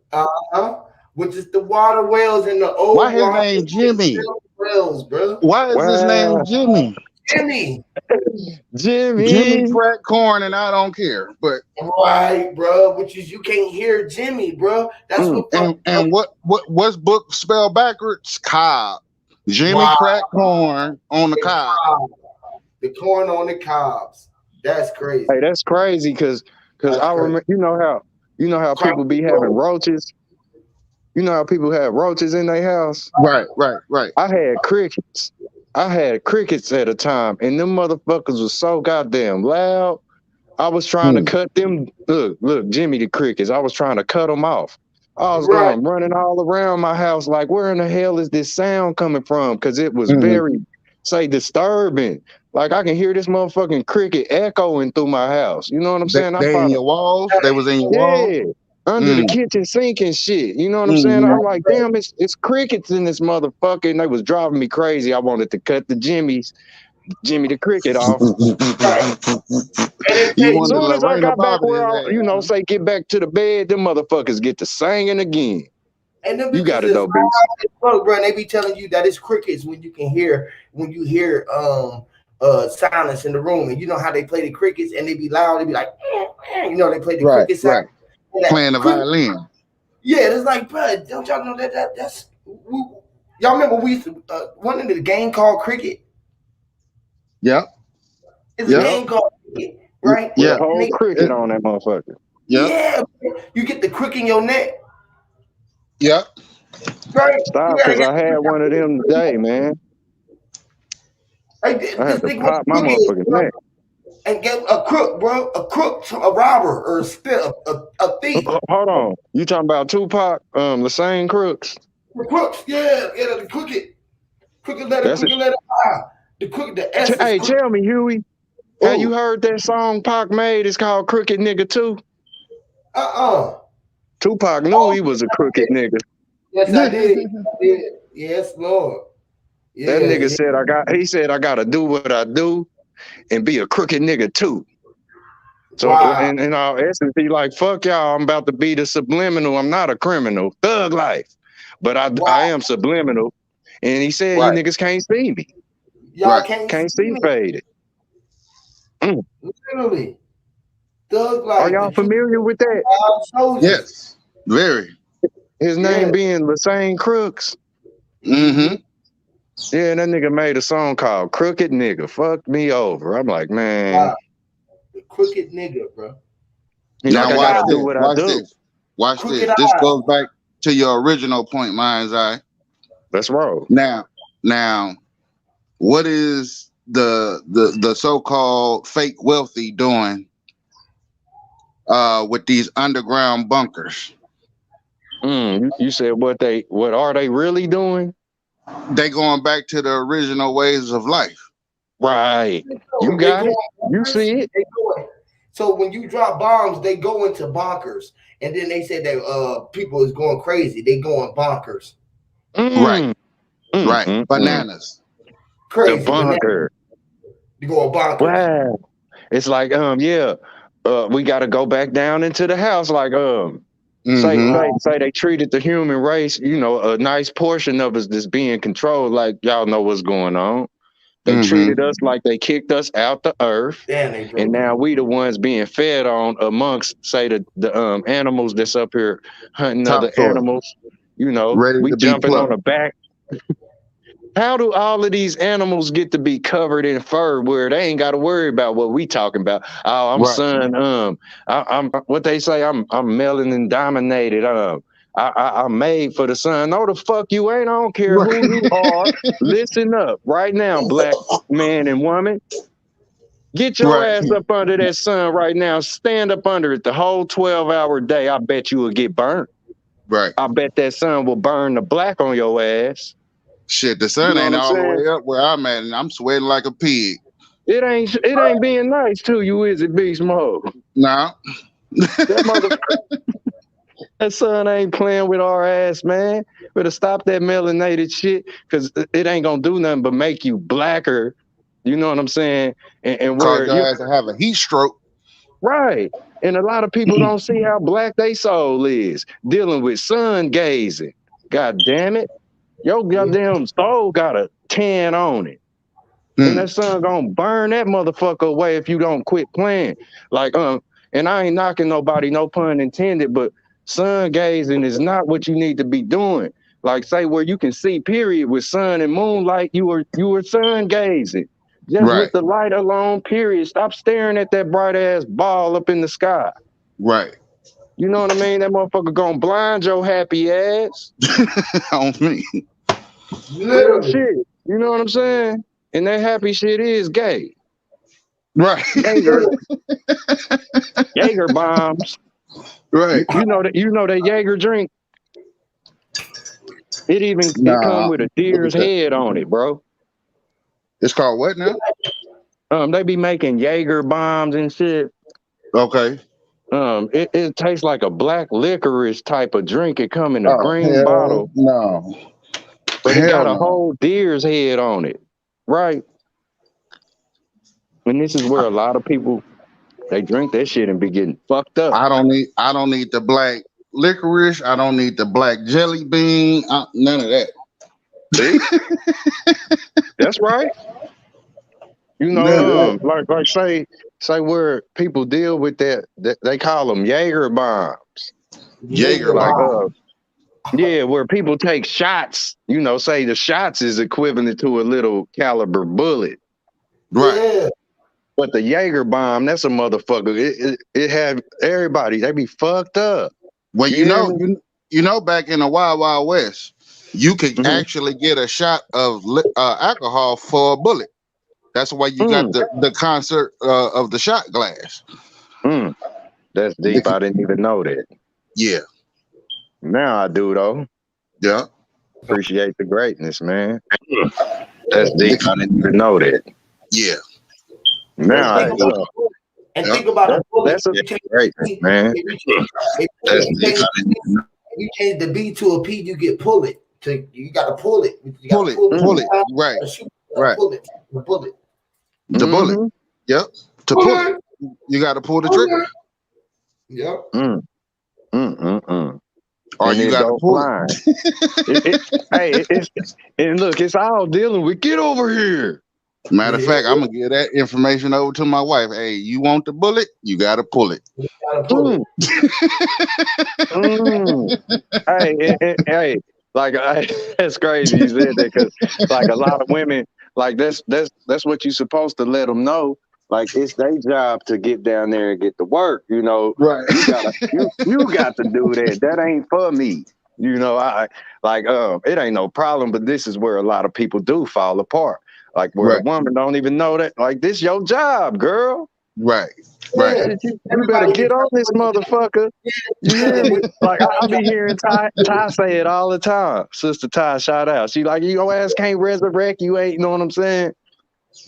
Which is the water whales in the old. Why his name Jimmy? Whales, bro. Why is his name Jimmy? Jimmy crack corn, and I don't care. But right, bro. Which is you can't hear Jimmy, bro. That's what. What's book spelled backwards? Cob. Jimmy crack corn on the cob. The corn on the cobs. That's crazy. Hey, that's crazy because I remember. You know how people be having roaches. You know how people have roaches in their house. Right. I had crickets. At a time, and them motherfuckers was so goddamn loud. I was trying to cut them. Look, Jimmy the Crickets. I was trying to cut them off. I was running all around my house like, where in the hell is this sound coming from? Because it was very, disturbing. Like I can hear this motherfucking cricket echoing through my house. You know what I'm saying? They in your walls? They was in your walls? Yeah. Under the kitchen sink and shit. You know what I'm saying? I'm like, damn, it's crickets in this motherfucker. And they was driving me crazy. I wanted to cut the Jimmy the Cricket off. As soon as I got back where say get back to the bed, them motherfuckers get to singing again. And them you got it though, Beast. Look, bro, they be telling you that it's crickets when you hear silence in the room. And you know how they play the crickets and they be loud, they be like, they play the crickets. Right. Playing the violin. Yeah, it's like, bro, don't y'all know that's y'all remember we used to one of the game called cricket? Yep. It's a Yep. game called cricket, right? With a Yeah. whole And cricket on that motherfucker. Yep. yeah, you get the crick in your neck, Yep. right? You Stop, gotta cause get I had one of them today, man. like I this had to nigga what pop my the crook is, motherfucking bro. neck. And get a crook, bro, a crook, a robber, or a thief. Hold on, you talking about Tupac? The same crooks. The crooks, yeah, the crooked letter, That's it. crooked letter I. The crooked, the S is Hey, crooked. tell me, Huey, have you Oh, heard that song Pac made? It's called Crooked Nigga 2. uh-uh. Tupac knew Oh, he was a crooked nigga. yes, I did. I did. Yes, Lord. That Yeah, nigga yeah. said he said I gotta do what I do and be a crooked nigga too. So Wow. in all essence, he like, fuck y'all, I'm about to be the subliminal. I'm not a criminal. Thug life. But I Wow. am subliminal. And he said you Right. niggas can't see me. Y'all Right. can't Can't see see me. faded. Mm. Literally. Thug Are life, the y'all true familiar with that? soldiers. Yes. Very. His Yeah. name being Lassane Crooks. Mm-hmm. Yeah, that nigga made a song called Crooked Nigga. Fuck me over. I'm like, man. Wow. The crooked nigga, bro. He like, Now I watch gotta Wow. do this. what I Watch do. this. Watch Crooked this. This eye. goes back to your original point, mind's eye. Let's roll. Now, what is the so-called fake wealthy doing with these underground bunkers? You said what are they really doing? They going back to the original ways of life. Right. You They got go it. on You bunkers. see it. They go in. So when you drop bombs, they go into bonkers. And then they said that people is going crazy. They going bonkers. Right. Mm, Right. mm. Bananas. The Crazy. Banana. bunker. They going bonkers. Wow. It's like, yeah, we gotta go back down into the house. Like, say, Mm-hmm. say, Wow. say they treated the human race, a nice portion of us that's being controlled, like y'all know what's going on. They Mm-hmm. treated us like they kicked us out the earth. Damn, they And broke it. now we the ones being fed on amongst, say, the animals that's up here hunting other Topsoil. animals. Ready We to be jumping on plucked. the back. How do all of these animals get to be covered in fur where they ain't got to worry about what we talking about? Oh, I'm Right. sun. I'm what they say. I'm melanin dominated. I'm made for the sun. No, the fuck you ain't. I don't care Right. who you are. Listen up right now, black man and woman. Get your Right. ass up under that sun right now. Stand up under it the whole 12-hour day. I bet you will get burnt. Right. I bet that sun will burn the black on your ass. Shit, the You sun know what ain't I'm all the saying? way up where I'm at, and I'm sweating like a pig. It ain't being nice to you, is it, Beast Mode? Now, That mother that sun ain't playing with our ass, man. Better stop that melanated shit, cause it ain't gonna do nothing but make you blacker. You know what I'm saying? And cause where your you ass to have a heat stroke. right. And a lot of people don't see how black they soul is dealing with sun gazing. God damn it. Your goddamn soul got a tan on it. And Hmm. that sun gonna burn that motherfucker away if you don't quit playing. Like, and I ain't knocking nobody, no pun intended, but sun gazing is not what you need to be doing. Like, say where you can see, period, with sun and moonlight, you were sun gazing. Just with Right. the light alone, period. Stop staring at that bright ass ball up in the sky. Right. You know what I mean? That motherfucker gonna blind your happy ass. On me. Real Literally. shit. You know what I'm saying? And that happy shit is gay. Right. Jaeger, Jaeger bombs. Right. You know that Jaeger drink. It come Nah. with a Look deer's at that. head on it, bro. It's called what now? They be making Jaeger bombs and shit. Okay. It tastes like a black licorice type of drink. It come in a Oh green hell bottle, no. but it got Hell a no. whole deer's head on it, right? And this is where a lot of people they drink that shit and be getting fucked up. I don't need the black licorice. I don't need the black jelly bean. None of that. See, that's right. None of that. Like say where people deal with that they call them Jaeger bombs. Jaeger Like bomb. yeah, where people take shots, you know, say the shots is equivalent to a little caliber bullet. Right. Yeah. But the Jaeger bomb, that's a motherfucker. It have everybody, they be fucked up. Well, You hear me? you know, back in the Wild Wild West, you could Mhm. actually get a shot of alcohol for a bullet. That's why you got the concert of the shot glass. Mm. That's deep. I didn't even know that. Yeah, Now I do though. yeah. Appreciate the greatness, man. That's deep. I didn't even know that. Yeah. Now I Think do. about, and Yep. think about a bullet. That's a You change greatness, man. That's deep. if you change the B to a P, you get pull it. You gotta pull it. You Pull gotta it, pull it. pull it. Right, right. Pull it. The bullet. The bullet. Mhm. Yep. To pull it, you got to pull the trigger, Yep. Mm. or And you it got to go pull it. flying. And look, it's all dealing with. Get over here. Matter of fact, I'm gonna give that information over to my wife. Hey, you want the bullet? You got to pull it. You gotta pull it. Hey, like that's crazy you said that because like a lot of women, like that's what you're supposed to let them know. Like it's their job to get down there and get to work. You know, Right. you got to do that. That ain't for me. You know, it ain't no problem, but this is where a lot of people do fall apart. Like where the Right. woman don't even know that. Like this your job, girl. Right. Yeah. Shit, you better get on this motherfucker. You hear me? Like I be hearing Ty say it all the time. Sister Ty, shout out. She like your ass can't resurrect. You ain't know what I'm saying.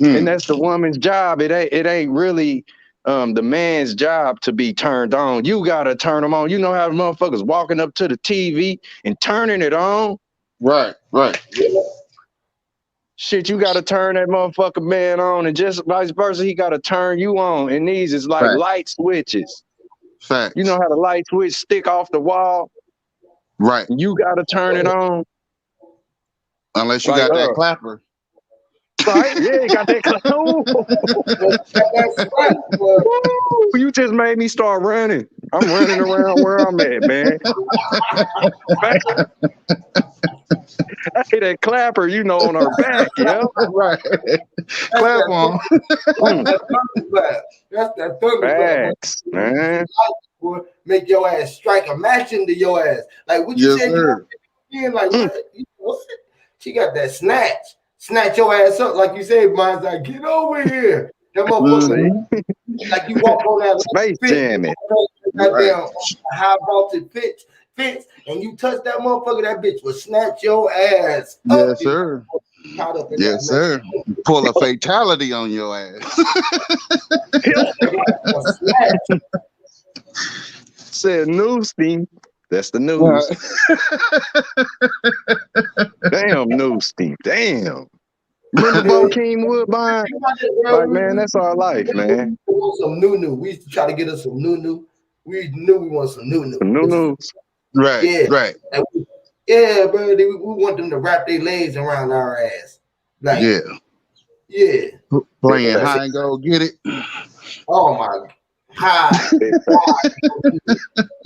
And that's the woman's job. It ain't really the man's job to be turned on. You gotta turn them on. You know how the motherfuckers walking up to the TV and turning it on. Right. Right. Shit, you gotta turn that motherfucker man on, and just vice versa, he gotta turn you on. And these is like Fact. light switches. Facts. You know how the light switch stick off the wall? Right. You gotta turn it on. Unless you Like, got that clapper. right? Yeah, you got that. That's right. Well, Ooh, you just made me start running. I'm running around where I'm at, man. Hey, that clapper, you know, on her back, yeah. Right. Clap on. That's thunderclap. That's that thunderclap. Facts, man. Boy, make your ass strike a match into your ass. Like what you Yes, said, sir. you like what? She got that snatch your ass up, like you said. Mine's like, get over here. That motherfucker, like you walk on that Space jamming. goddamn high voltage fence, and you touch that motherfucker, that bitch will snatch your ass up. Yes, sir. Caught up in Yes, sir. Pull a fatality on your ass. Said news team. That's the news. Damn news team. Damn. Remember Bokeem Woodbine? Like, man, that's our life, man. We want some new. We used to try to get us some new. We knew we want some new. Some new news. Right. Yeah. Right. Yeah, bro. We want them to wrap their legs around our ass. Like, yeah. Playing high and go get it. Oh my high.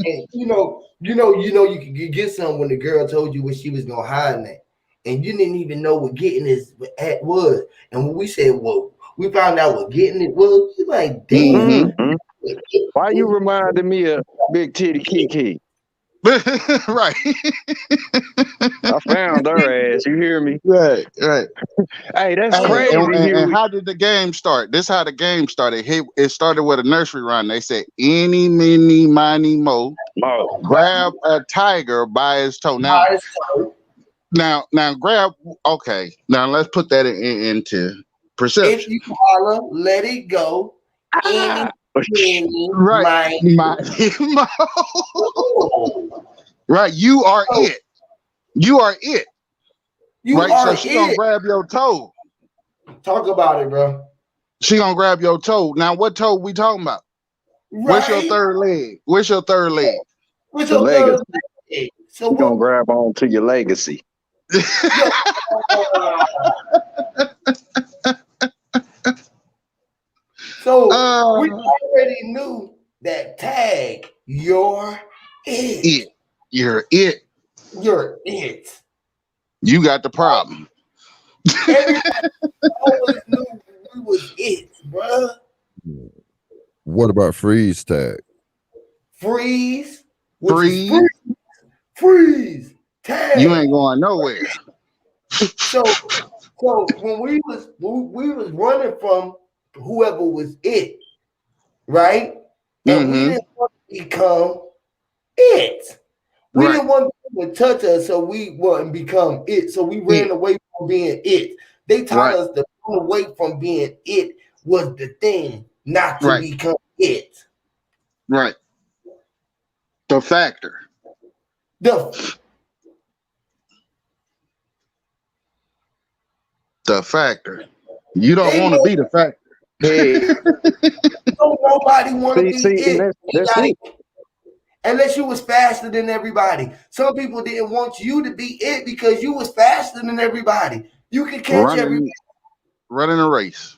And you know, you could get some when the girl told you what she was gonna hide at, and you didn't even know what getting this at was. And when we said, well, we found out what getting it was, you like, damn. Why you reminded me of Big Titty Kiki? Right. I found her ass. You hear me? Right. Hey, that's crazy. And how did the game start? This is how the game started. It started with a nursery rhyme. They said, "Eeny, meeny, miny, mo, grab a tiger by his toe." Now, grab. Okay, now let's put that into perception. If you holler, let it go. Right. Right. You are it. You are it. So she gonna grab your toe. Talk about it, bro. She gonna grab your toe. Now, what toe we talking about? Right. What's your third leg? What's your third leg? The legacy. So gonna grab on to your legacy. So we already knew that tag your It. You're it. You're it. You got the problem. Everybody always knew we was it, bruh. What about freeze tag? Freeze, which is Freeze. freeze, You tag. ain't going nowhere. So when we was running from whoever was it, right? And we Mm-hmm. didn't want to become it. We Right. didn't want them to touch us, so we wouldn't become it. So we ran It. away from being it. They taught Right. us to run away from being it was the thing, not to Right. become it. Right. The factor. The The factor. You don't they want to be the factor. Hey, don't nobody want to be see, and it. that's Like, it. unless you was faster than everybody. Some people didn't want you to be it because you was faster than everybody. You could catch everybody Running a race.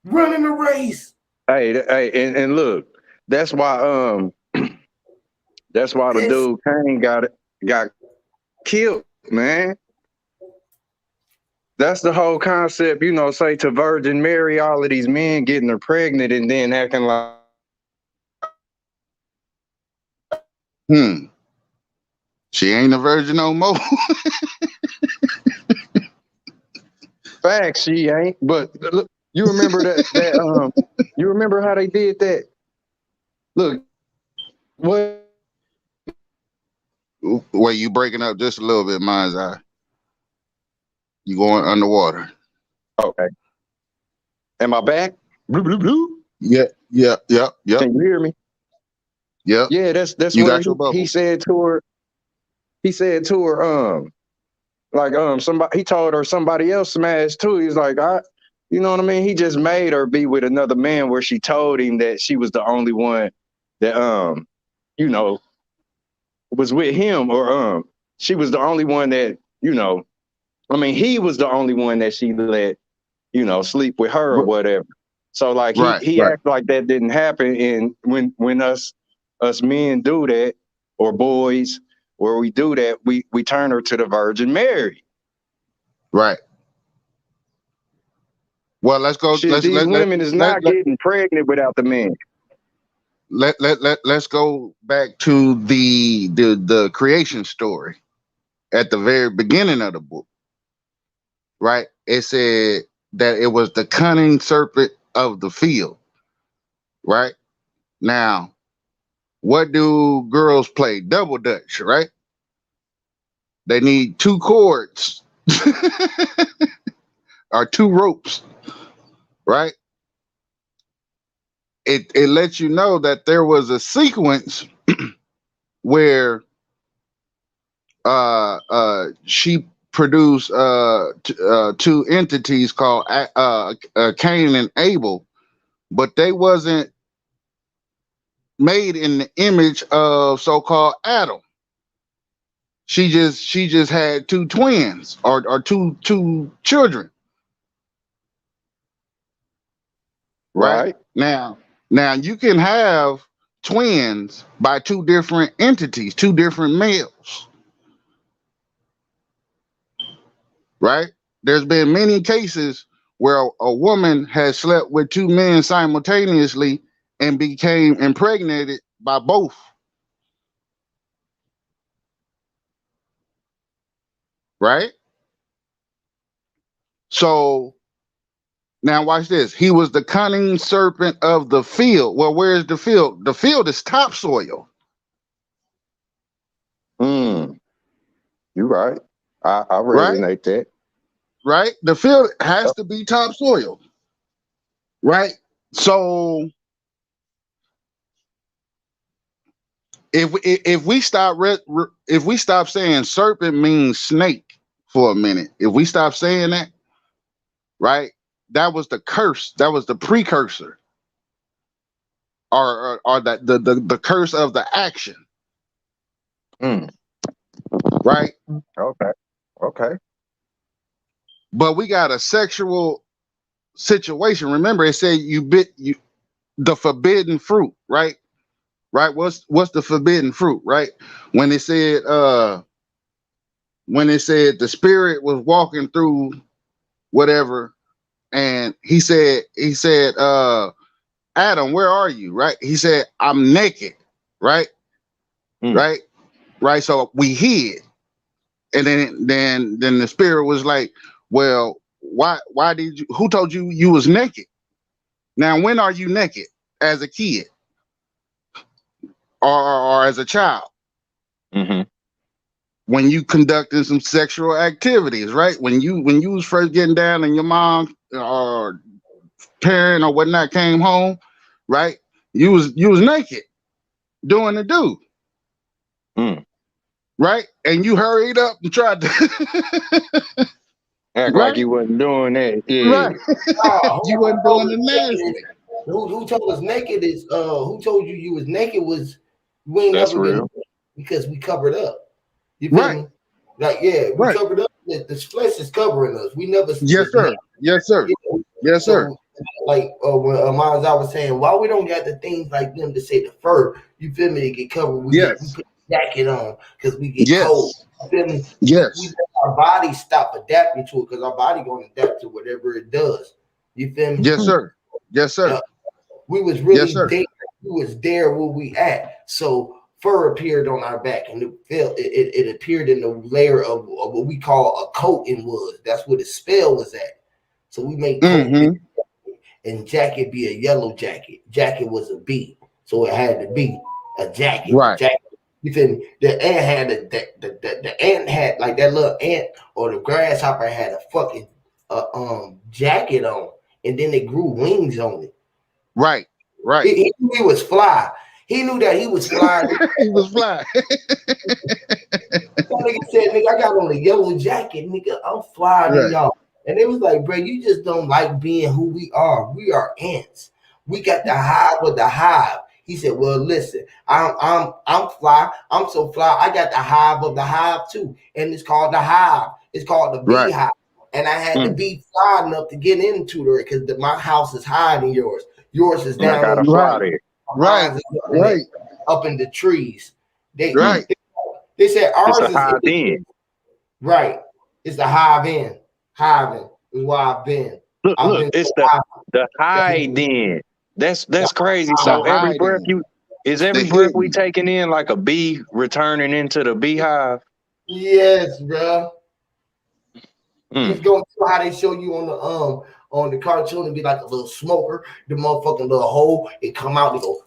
running a race. Hey, and look, that's why that's why the It's dude Kane got killed, man. That's the whole concept, say to Virgin Mary, all of these men getting her pregnant and then acting like Hmm. She ain't a virgin no more. facts she ain't. But look, you remember that you remember how they did that? Look, what Wait, you breaking up just a little bit, mind's eye. You going underwater. okay. Am I back? Blue, blue, blue. Yep. Can you hear me? Yep. Yeah, that's You when got your he bubble. said to her, like somebody he told her somebody else smashed too. He's like, you know what I mean? He just made her be with another man where she told him that she was the only one that you know, was with him, or she was the only one that, I mean, he was the only one that she let, sleep with her or whatever. So like Right. he Right. acted like that didn't happen. And when us men do that, or boys, where we do that, we turn her to the Virgin Mary. Right. Well, let's go. Shit, these women is Let not getting pregnant without the man. let's go back to the creation story at the very beginning of the book. Right. It said that it was the cunning serpent of the field. Right. Now, what do girls play? Double dutch, right? They need two cords or two ropes, right? It lets you know that there was a sequence where she produced two entities called Cain and Abel, but they wasn't made in the image of so-called Adam. She just had two twins or two children. Right. Right? Now you can have twins by two different entities, two different males. Right. There's been many cases where a woman has slept with two men simultaneously and became impregnated by both. Right. So now watch this. He was the cunning serpent of the field. Well, where's the field? The field is topsoil. Mm, you right. I Right. resonate that. Right. The field has to be topsoil. Right. So if we stop saying serpent means snake for a minute, if we stop saying that, right, that was the curse, that was the precursor, or that the curse of the action, Mm, right? okay. Okay. But we got a sexual situation. Remember, it said you bit you the forbidden fruit, right? right? What's the forbidden fruit, right? When it said the spirit was walking through whatever, and he said, Adam, where are you? Right? He said, I'm naked, right? Mm. Right? Right. So we hid. And then the spirit was like, well, why did you, who told you you was naked? Now, when are you naked? As a kid or as a child? Mm-hmm. When you conducting some sexual activities, right? When you was first getting down and your mom or parent or whatnot came home, right? You was naked doing the do, Mm. right? And you hurried up and tried to Act like right? you wasn't doing that. Right. Yeah, You Who wasn't told doing us the naked nasty. is who told us naked is who told you you was naked was we ain't that's never been real. naked because we covered up. You feel Right, me? Like yeah, we right. covered up. The flesh is covering us. We never Yes, was naked. sir. Yes, sir. You know? Yes, sir. So like when Miles I was saying, why we don't got the things like them to say the fur, you feel me, to get covered. We Yes. put a jacket on because we get cold. Yes. You feel me? We Yes. let our body stop adapting to it because our body gonna adapt to whatever it does. You feel me? Yes, sir. Yes, Uh, sir. we was Yes, really sir. there. We was there where we at. So fur appeared on our back, and it appeared in the layer of what we call a coat and was. That's where the spell was at. So we made coat Mm-hmm. and jacket be a yellow jacket. Jacket was a B, so it had to be a jacket. The Right. jacket. You feel me? The ant had the ant had like that little ant or the grasshopper had a fucking jacket on, and then it grew wings on it. Right. Right. He knew he was fly. He knew that he was flying. He was fly. That nigga said, nigga, I got on a yellow jacket, nigga. I'm flyer than Right. y'all. And it was like, bro, you just don't like being who we are. We are ants. We got the hive with the hive. He said, well, listen, I'm fly. I'm so fly. I got the hive of the hive too. And it's called the hive. It's called the Right. beehive. And I had to Mm. be fly enough to get into there because my house is higher than yours. Yours is And I down on gotta the Right. fly there. Right. mine's is Right. up in the trees. They Mm. Right. they said It's ours a is in high the end. trees. Right. It's the hive in. Hiving is where I've been. Look, I've look, been it's so the high. the hide in. That's crazy. The So every breath hiding. you is The every breath we hidden. taking in like a bee returning into the beehive. Yes, bro. Mm. Just go through how they show you on the cartoon and be like a little smoker, the motherfucking little hole, it come out and go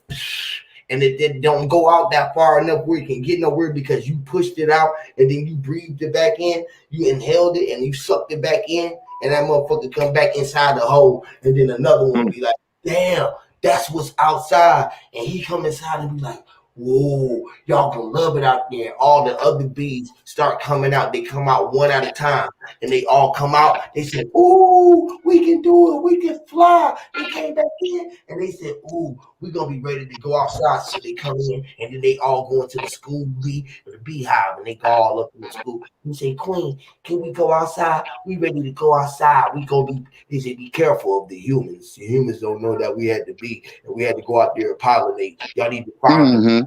and it don't go out that far enough where it can get nowhere because you pushed it out and then you breathed it back in, you inhaled it and you sucked it back in, and that motherfucker come back inside the hole, and then another one Mm. be like, damn, that's what's outside, and he come inside and be like, whoa, y'all can love it out there. All the other bees start coming out. They come out one at a time and they all come out. They said, ooh, we can do it. We can fly. They came back in and they said, ooh, we're going to be ready to go outside. So they come in and then they all go into the school bee, the beehive, and they go all up in the school. We say, Queen, can we go outside? We ready to go outside. We go be, they say, be careful of the humans. The humans don't know that we had to be, and we had to go out there and pollinate. Y'all need to find them. Mm-hmm.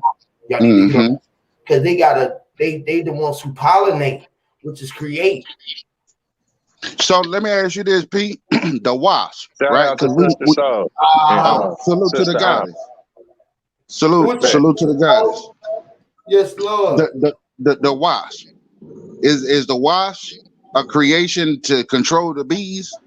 Y'all need to, Mm-hmm. because they the ones who pollinate, which is create. So let me ask you this, Pete. The wasp, Shout right? out to Because Sister Soul and salute to the Sister Op. goddess. Salute, What's Respect. salute to the goddess. yes, Lord. The wasp is the wasp a creation to control the bees?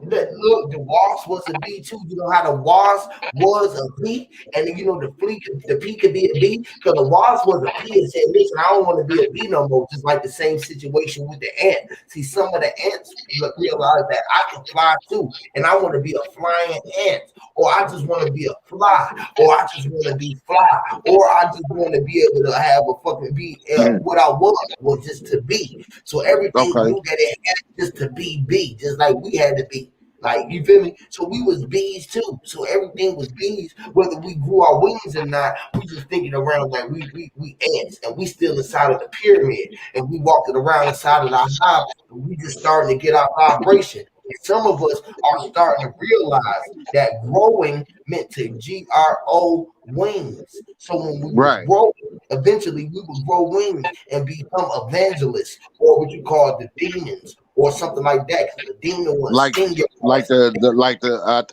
That look, the wasp was a bee too. You know how the wasp was a bee, and then, you know the bee could be a bee because the wasp was a bee and said, "Listen, I don't want to be a bee no more." Just like the same situation with the ant. See, some of the ants realize that I can fly too, and I want to be a flying ant, or I just want to be a fly, or I just want to be fly, or I just want to be able to have a fucking be Mm. what I was just to be. So everything Okay. knew that it had just to be, just like we had to be. Like you feel me? So we was bees too. So everything was bees, whether we grew our wings or not. We just thinking around like we ants, and we still inside of the pyramid, and we walking around inside of our hive, and we just starting to get our vibration. And some of us are starting to realize that growing meant to GRO wings. So when we was Right. growing, eventually we would grow wings and become evangelists, or what you call the demons, or something like that. Because the demon will Like sting your like ass.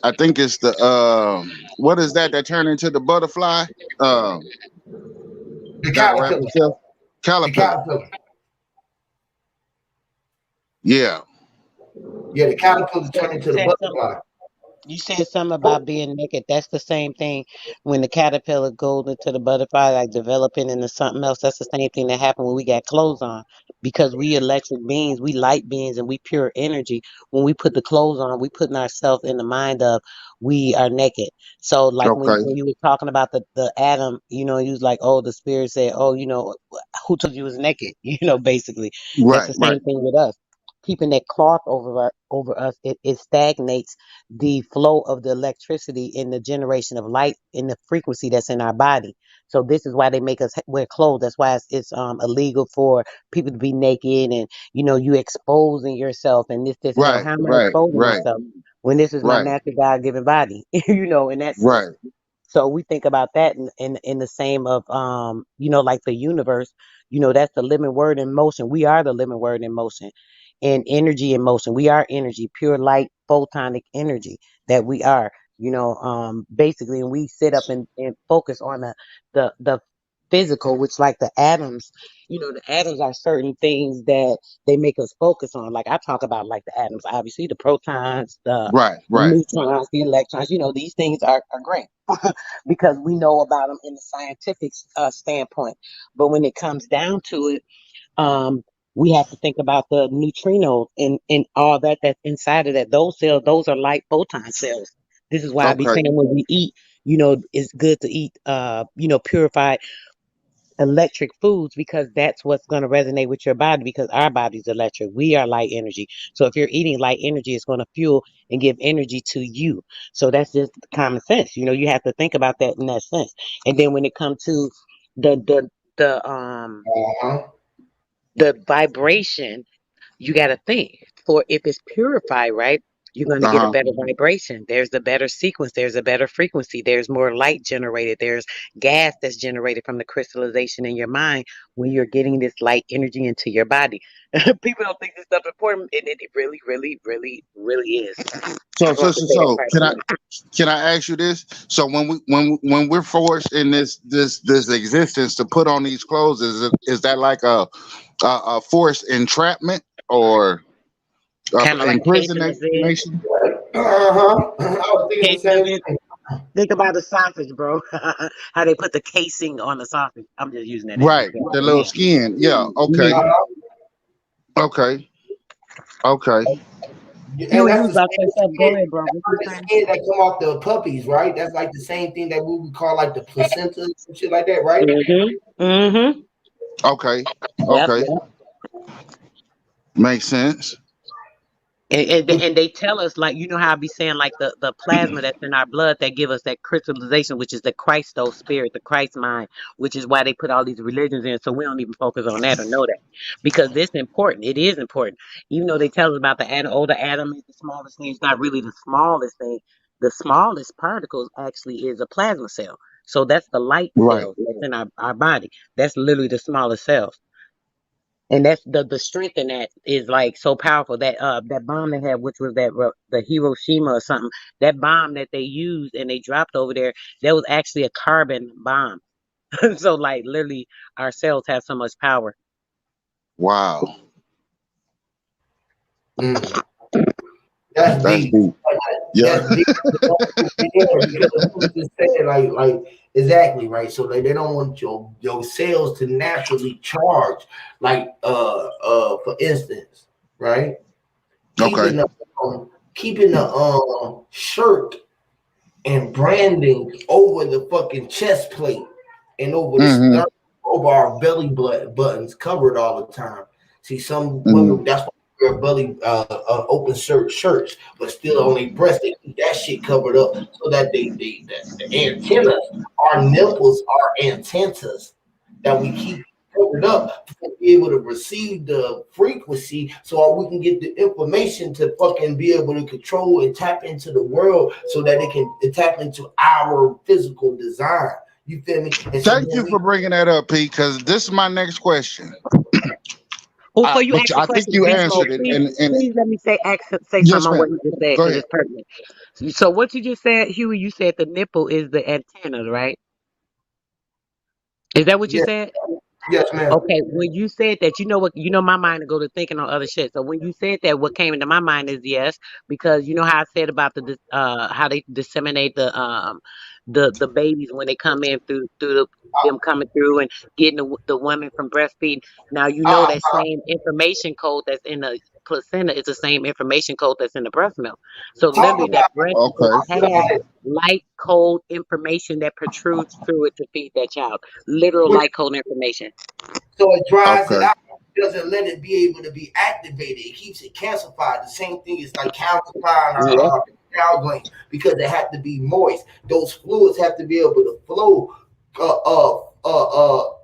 I think it's the what is that turn into the butterfly? Um The that wrap caterpillar, itself? the Caterpillar. caterpillar, Yeah. yeah, the caterpillar So turned you into the said something. butterfly. You said something about being naked. That's the same thing when the caterpillar goes into the butterfly, like developing into something else. That's the same thing that happened when we got clothes on. Because we electric beings, we light beings, and we pure energy. When we put the clothes on, we putting ourselves in the mind of we are naked. So like Okay. when you were talking about the atom, you was like, oh, the spirit said, oh, who told you was naked? Basically. That's Right, the right, same thing with us. Keeping that cloth over us, it stagnates the flow of the electricity in the generation of light in the frequency that's in our body. So this is why they make us wear clothes. That's why it's illegal for people to be naked and you exposing yourself and this and that. right, How am I right, exposing right, myself when this is my right, natural God given body? In that sense. right, So we think about that in the same of like the universe, that's the living word in motion. We are the living word in motion and energy in motion. We are energy, pure light, photonic energy that we are, basically, and we sit up and focus on the physical, which like the atoms, the atoms are certain things that they make us focus on. Like I talk about like the atoms, obviously the protons, the right, the right, neutrons, the electrons, these things are great because we know about them in the scientific standpoint. But when it comes down to it, um, we have to think about the neutrinos and all that's inside of that. Those cells, those are light photon cells. This is why I be okay, saying when we eat, it's good to eat, purified electric foods because that's what's going to resonate with your body because our body's electric. We are light energy. So if you're eating light energy, it's going to fuel and give energy to you. So that's just common sense. You have to think about that in that sense. And then when it comes to the the the um Uh-huh. the vibration, you got to think for if it's purified, right? You're going to get a uh-huh. better vibration. There's a better sequence. There's a better frequency. There's more light generated. There's gas that's generated from the crystallization in your mind when you're getting this light energy into your body. People don't think this stuff important, and it really, really, really, really is. So, I want to say that right can I away. ask you this? So when we're forced in this existence to put on these clothes, is that like a forced entrapment or Kind of like casing us in. imprisonation? Uh-huh. I was thinking the Casing us same in. thing. Think about the sausage, bro. How they put the casing on the sausage. I'm just using that as an Right, example. the But little yeah. skin. Yeah. Okay. Mhm. Uh-huh. Okay. Okay. And You that's was the about to same say something. Go skin. ahead, bro. That's What you like the saying? skin that come off the puppies, right? That's like the same thing that we would call like the placenta and shit like that, right? Mm-hmm. Mm-hmm. Okay. Yep, Okay. yep. Makes sense. And they tell us like how I be saying like the plasma that's in our blood that give us that crystallization, which is the Christo spirit, the Christ mind, which is why they put all these religions in. So we don't even focus on that or know that because this important. It is important. Even though they tell us about the atom, oh, the atom is the smallest thing. It's not really the smallest thing. The smallest particles actually is a plasma cell. So that's the light Right. cells that's in our body. That's literally the smallest cells. And that's the strength in that is like so powerful. That bomb they had, which was the Hiroshima or something, that bomb that they used and they dropped over there, that was actually a carbon bomb. So like literally our cells have so much power. Wow. Mm. That's That's deep. deep. Yeah. That's deep. Yeah, because we was just saying like exactly right. So they don't want your cells to naturally charge. Like for instance, right? Okay. Keeping the keeping the shirt and branding over the fucking chest plate and over the Mm-hmm. sternum, over our belly buttons covered all the time. See, some Mm-hmm. women that's why they wear belly open shirts, but still on their breast they keep that shit covered up so that the antennas, our nipples are antennas that we keep open up to be able to receive the frequency so we can get the information to fucking be able to control and tap into the world so that it can tap into our physical design. You feel me? And so Thank then you for bringing that up, Pete, because this is my next question. Well, before you But ask the I think question, you Beast Mode, answered it. please, And please let me say yes, something on what ma'am. he just said Go because ahead. it's pertinent. So what you just said, Huey, you said the nipple is the antenna, right? Is that what you yeah, said? yes, ma'am. Okay, when you said that, you know what, you know my mind to go to thinking on other shit. So when you said that, what came into my mind is yes, because you know how I said about how they disseminate the babies when they come in through them coming through and getting the women from breastfeeding. Now you know that same information code that's in the placenta is the same information code that's in the breast milk. So Talk literally, about that breast milk Okay. has light code information that protrudes through it to feed that child. Literal it. light code information. So it dries it Okay. out. It doesn't let it be able to be activated. It keeps it calcified. The same thing is like calcifying Yeah. our cow gland because it has to be moist. Those fluids have to be able to flow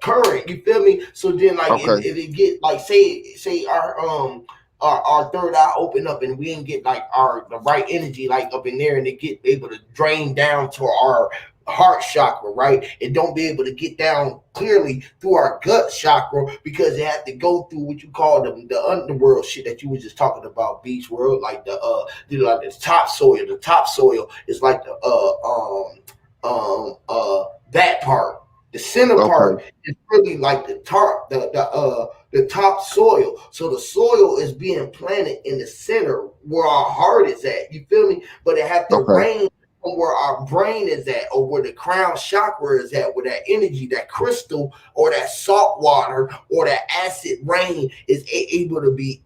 current. You feel me? So then like Okay. if it get like say our third eye open up and we didn't get like our the right energy like up in there and it get able to drain down to our heart chakra, right? It don't be able to get down clearly through our gut chakra because it had to go through what you call the underworld shit that you was just talking about, beach world, like like the topsoil. The topsoil is like the that part. The center Okay. part is really like the top soil. So the soil is being planted in the center where our heart is at. You feel me? But it had to Okay. rain from where our brain is at or where the crown chakra is at, where that energy, that crystal or that salt water or that acid rain is able to be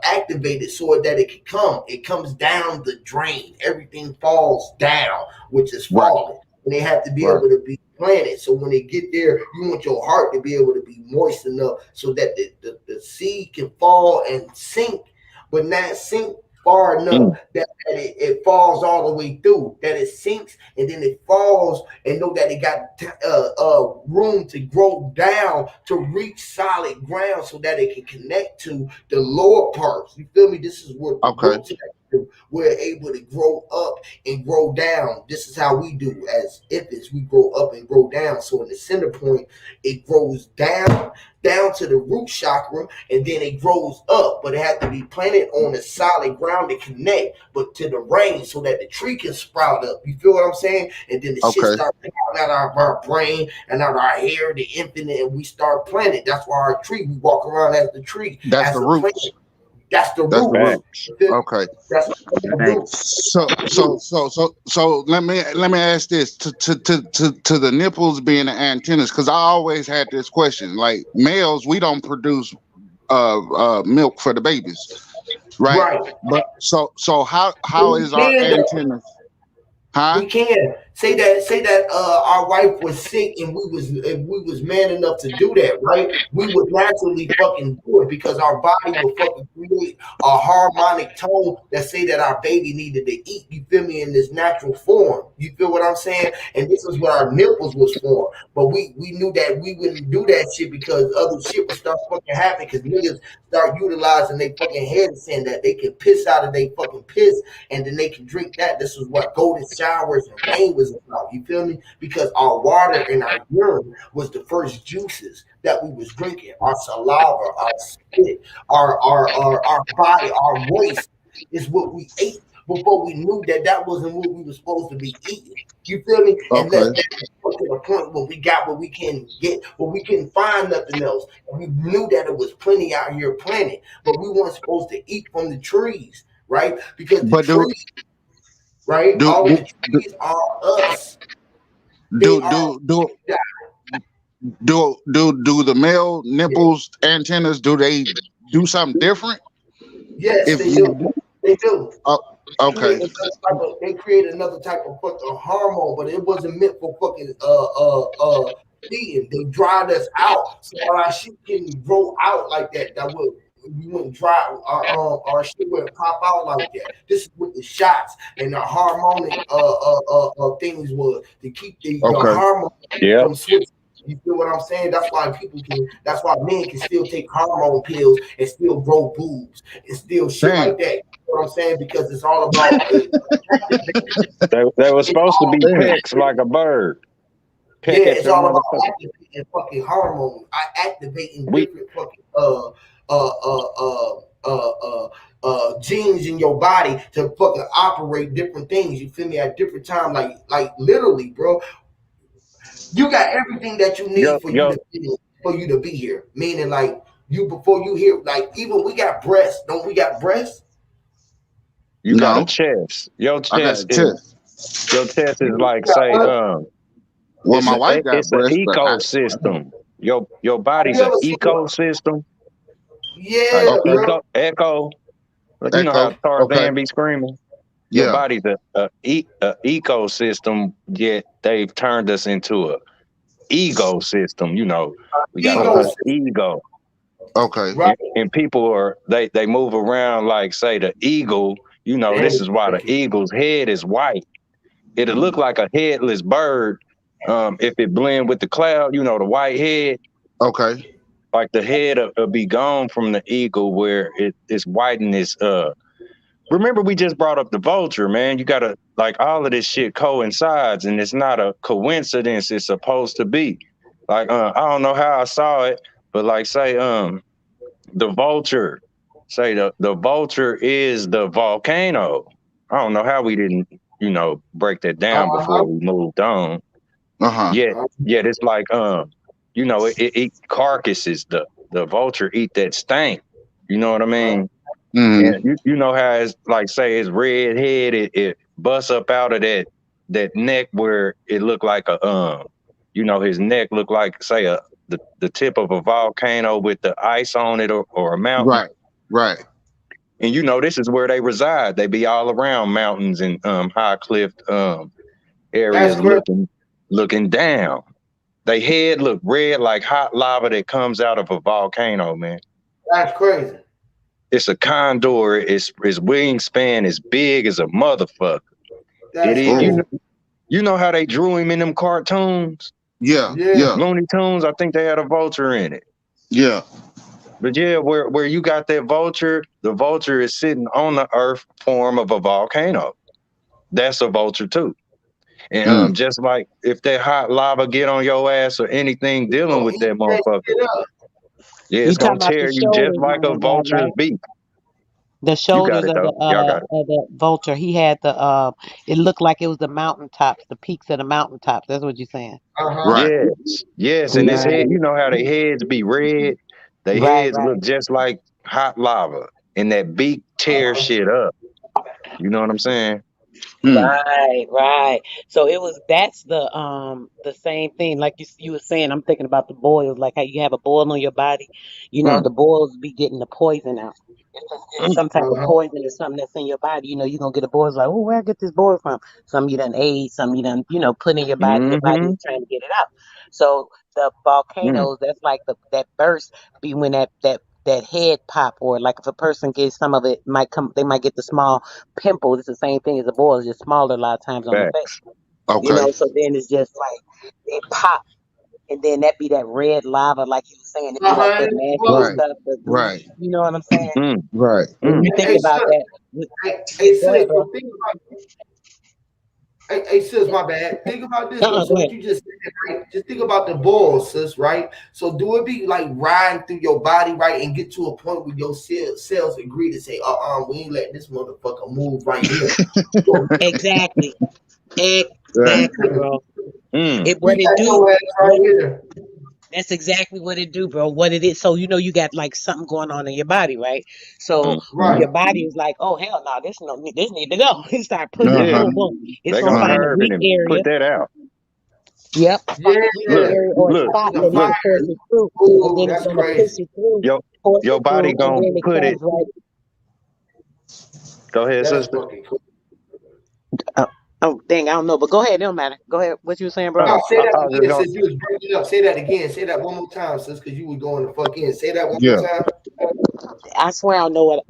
activated so that it can come. It comes down the drain. Everything falls down, which is Right. falling. And they have to be Right. able to be planted. So when they get there, you want your heart to be able to be moist enough so that the seed can fall and sink, but not sink far enough Mm. that it falls all the way through, that it sinks and then it falls and know that it got room to grow down to reach solid ground so that it can connect to the lower parts. You feel me? This is what the Okay. roots we're able to grow up and grow down. This is how we do as infants. We grow up and grow down. So in the center point, it grows down to the root chakra, and then it grows up. But it has to be planted on a solid ground to connect, but to the rain so that the tree can sprout up. You feel what I'm saying? And then the shit Okay. starts coming out of our brain and out of our hair, the infinite, and we start planting. That's why our tree, we walk around as the tree, That's as the a plant. roots. That's the That's the roots. roots. Facts. Okay. That's the roots. Facts. So let me ask this to the nipples being the antennas, because I always had this question. Like males, we don't produce milk for the babies, right? Right. But so how We is our can though. antennas? Huh? We can say that our wife was sick and we was man enough to do that, right? We would naturally fucking do it because our body would fucking create a harmonic tone that say that our baby needed to eat. You feel me? In this natural form. You feel what I'm saying? And this is what our nipples was for. But we knew that we wouldn't do that shit because other shit would start fucking happening because niggas start utilizing their fucking head and saying that they can piss out of their fucking piss and then they can drink that. This is what golden showers and rain was about. You feel me? Because our water and our urine was the first juices that we was drinking. Our saliva, our spit, our body, our waste is what we ate before we knew that that wasn't what we were supposed to be eating. You feel me? And Okay. that to the point where we got what we can get, where we couldn't find nothing else. And we knew that it was plenty out here planted, but we weren't supposed to eat from the trees, right? Because the But do trees, right? do All of do the trees are us. They do are do do do the male nipples antennas, do they do something different? yes, If they do. we They do. oh, okay. They create another type of fucking hormone, but it wasn't meant for fucking feeding. They dried us out, so our shit can grow out like that. That would we wouldn't dry our shit wouldn't pop out like that. This is what the shots and the harmonic things was to keep the Okay. hormone Yep. from switching. You feel what I'm saying? That's why people can. That's why men can still take hormone pills and still grow boobs and still shit Damn. like that. You know what I'm saying? Because it's all about the. They were It's supposed to all be Damn. pecks like a bird. yeah. Peck at It's your all about motherfucker. activating fucking hormones. I activating We different fucking uh uh uh genes in your body to fucking operate different things. You feel me? At different time, like literally, bro. You got everything that you yo need for yo you to be here. Meaning, like you before you hear, like even we got breasts. Don't we got breasts? you got a No, chest. I got a test. Your chest is You like got say what? Well, my wife got it's an breasts, but I ecosystem. Your Have body's you an ever seen one? ecosystem. Yeah, okay. bro. Echo. Like, you know Echo. how Okay. Tarzan be screaming. Your Yeah. body's a ecosystem. Yet they've turned us into a ecosystem. You know, we got a Okay. whole Ecosystem, ego, Okay. right? and people are they move around like say the eagle. You know, this Damn, is why the eagle's head is white. It'll look like a headless bird. If it blend with the cloud, you know, the white head, Okay. like the head will be gone from the eagle where it's white and it's remember we just brought up the vulture, man. You gotta like all of this shit coincides and it's not a coincidence, it's supposed to be. Like I don't know how I saw it, but like say the vulture, say the vulture is the volcano. I don't know how we didn't, you know, break that down before we moved on. Uh huh. Yet it's like you know, it carcasses the vulture eat that stank. You know what I mean? And Mm. you know how it's like say it's red head, it busts up out of that neck where it looked like a you know, his neck looked like say the tip of a volcano with the ice on it or a mountain. Right. Right. And you know, this is where they reside. They be all around mountains and high cliff that's areas crazy. looking down. They head look red like hot lava that comes out of a volcano, man. That's crazy. It's a condor. Its wingspan is big as a motherfucker. It That's is crazy. Oh. you know how they drew him in them cartoons, Yeah. Yeah. Yeah. Looney Tunes. I think they had a vulture in it. Yeah. But yeah, where you got that vulture, the vulture is sitting on the earth form of a volcano. That's a vulture too. And Mm. just like if that hot lava get on your ass or anything dealing So with eat that that motherfucker, shit up. yeah, You it's talking gonna about the tear you just shoulders like on a the guy, vulture's right? beak. The You got shoulders it though. Y'all got it. of the vulture. He had the it looked like it was the mountaintops, the peaks of the mountaintops. That's what you're saying. Uh-huh. Right. Yes. And his head, Right, you know how their heads be red? Their right, heads right. look just like hot lava. And that beak tear Uh-huh. shit up. You know what I'm saying? Mm. Right, right. So it was that's the same thing like you were saying. I'm thinking about the boils, like how you have a boil on your body. You know, Mm. the boils be getting the poison out. It's Mm. some type of Uh-huh. poison or something that's in your body. You know, you're gonna get a boil. It's like, oh, where I get this boil from? Some you done ate, some you done, put in your body. Your body Mm-hmm. is trying to get it out. So the Mm. volcanoes, that's like that burst be when that head pop, or like if a person gets some of it might come, they might get the small pimple. It's the same thing as a boil, it's just smaller a lot of times on the face. Facts. Okay. So then it's just like it pop, and then that be that red lava, like you were saying. It be like Uh-huh. that nasty Right. stuff, the gooey. Right. You know what I'm saying? Mm. Right. When Mm. you think Hey, about sis. that, Hey, go sis. ahead, bro. So think about. Hey, sis, my bad. Think about this though. So Go what ahead. you just said, right? Just think about the balls, sis, right? So do it be like riding through your body, right, and get to a point where your cells agree to say, we ain't letting this motherfucker move right here. So Exactly, Yeah. exactly, bro. Mm. It we what it got do? your ass right What here. That's exactly what it do, bro. What it is. So you got like something going on in your body, right? So Mm-hmm. your Right. body is like, oh hell no, this need to go. It start pushing, Uh Yeah. huh. boom, boom. It's They gonna gonna find a Uh curve it weak and area. put that out. Yep, find a weak Yeah. Look, area or a look, spot The that it look. can fire. force it through, and Ooh, then it's that's gonna push crazy. it through, Your force your it body through, and gonna then it put comes it. right. Go ahead, That's sister. fucking cool. Uh, oh dang, I don't know, but go ahead. It don't matter. Go ahead. What you were saying, bro? No, say I that was just again, gonna. sis. You was breaking up. Say that again. Say that one more time, sis, because you were going to fuck in. Say that one more Yeah. time. I swear I don't know what.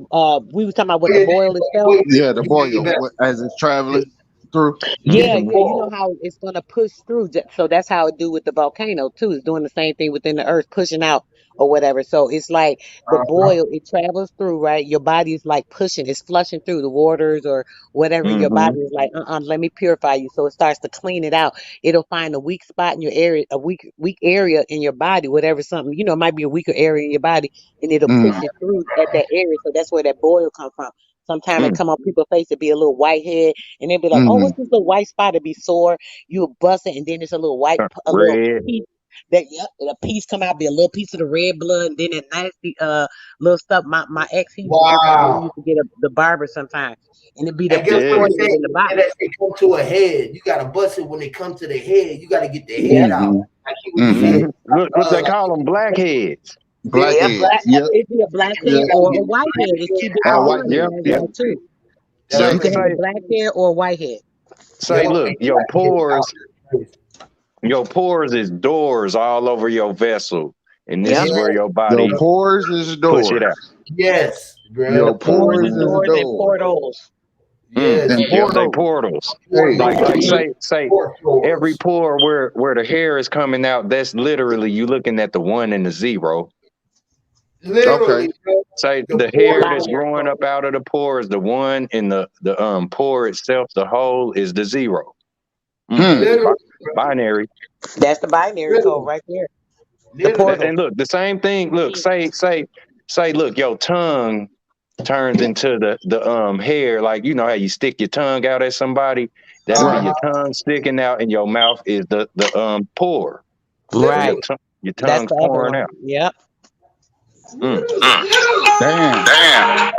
We was talking about what Oh, the yeah, boil itself. wait, Yeah. The you boy get back. as it's traveling. through. Yeah, It's a yeah. You know portal. how it's gonna push through. So that's how it do with the volcano too. It's doing the same thing within the earth, pushing out or whatever. So it's like the Uh-huh. boil, it travels through, right? Your body is like pushing, it's flushing through the waters or whatever. Your Mm-hmm. body is like, let me purify you. So it starts to clean it out. It'll find a weak spot in your area, a weak area in your body, whatever something, it might be a weaker area in your body, and it'll Mm. push it through at that area. So that's where that boil come from. Sometimes it Mm. come on people's face, it be a little white head and they'd be like, "Oh, Mm. what's this little white spot?" It'd be sore. You would bust it, and then it's a little a little Red. piece and a piece come out, be a little piece of the red blood, and then that nasty little stuff. My ex, he used to work out there. He Wow. used to get the barber sometimes, and it'd be the And guess what Yeah. they spoilers say? in the And bottom. that shit come to a head. You gotta bust it when it comes to the head. You gotta get the head Yep, out. Mm-hmm. Like he was Mm-hmm. saying. Hmm. What they Like call them? Blackheads. yep. Blackhead. Black. Yep. It'd be a black you head Yep. gotta or get a the white head. It's two head different Or out. what? forms Yep. of Yep. that too. That's Yep, Say, you can have a Say crazy. black hair or a white head. say. Yep. Look, And you gotta get it out. your pores is doors all over your vessel, and this Yep. is Yeah. where your your body pores is push it out. doors. Yes, The bruh. Your pores pores is Hmm. is doors and doors. portals. Yes. And Yep, they portals. portals. Port Hey. Like doors. say Port every doors. pore where the hair is coming out, that's literally you looking at the one and the zero. Okay. Literally, bro. Say The the port hair that's Binary doors. growing code. up out of the pore is the one, and the pore itself, the hole is the zero. Hmm. Bi- Literally, bro. binary. That's the binary code Literally. right there. The Literally. portal. And look, the same thing. Look, say, look, your tongue turns into the hair, like how you stick your tongue out at somebody. That'll be Right. your Uh-huh. tongue sticking out, and your mouth is the pore. So Right. Literally. your That's tongue's the other pouring one. out. Yep. Mm. Damn.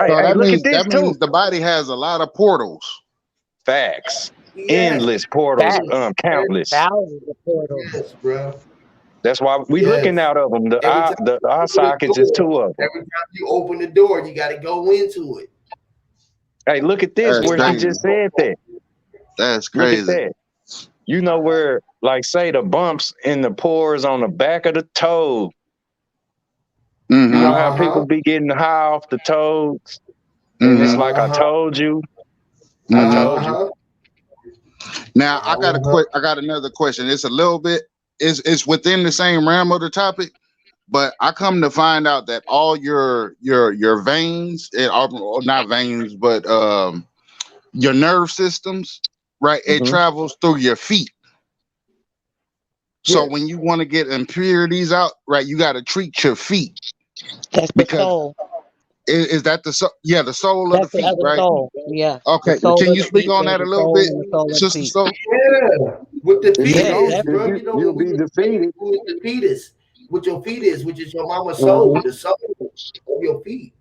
Hey, So hey, that look at means this too. the body has a lot of portals. Facts. Yes. Endless portals, Facts. countless. Thousands of portals. Yes, bro. That's why we looking Yes. out of them. The Every eye, time the you eye open the sockets is door, two of them. every time you open the door, you got to go into it. Hey, look at this. That's Where he crazy. just said that. That's Look at crazy. that. You know where, like, say the bumps in the pores on the back of the toe. You know Mm-hmm. how people Uh-huh. be getting high off the toes, and it's Mm-hmm. like I Uh-huh. told you, I Mm-hmm. told you. Uh-huh. Now Uh-huh. I got another question. It's a little bit it's within the same realm of the topic, but I come to find out that all your veins, or not veins, but your nerve systems, right? It Hmm. travels through your feet. So Yeah, when you want to get impurities out, right, you got to treat your feet That's the because soul. is that yeah, the sole of the That's the feet, other right? soul. Yeah. The Okay, soul can of you the speak feet. on There's that a the little soul bit, and the soul of the Sister feet. Soul? Yeah. With the if you Yeah, don't, fetus, definitely. bro. you'll We be was made defeated. with the fetus. With your fetus, which is your mama's soul, Hmm. the soul of your feet.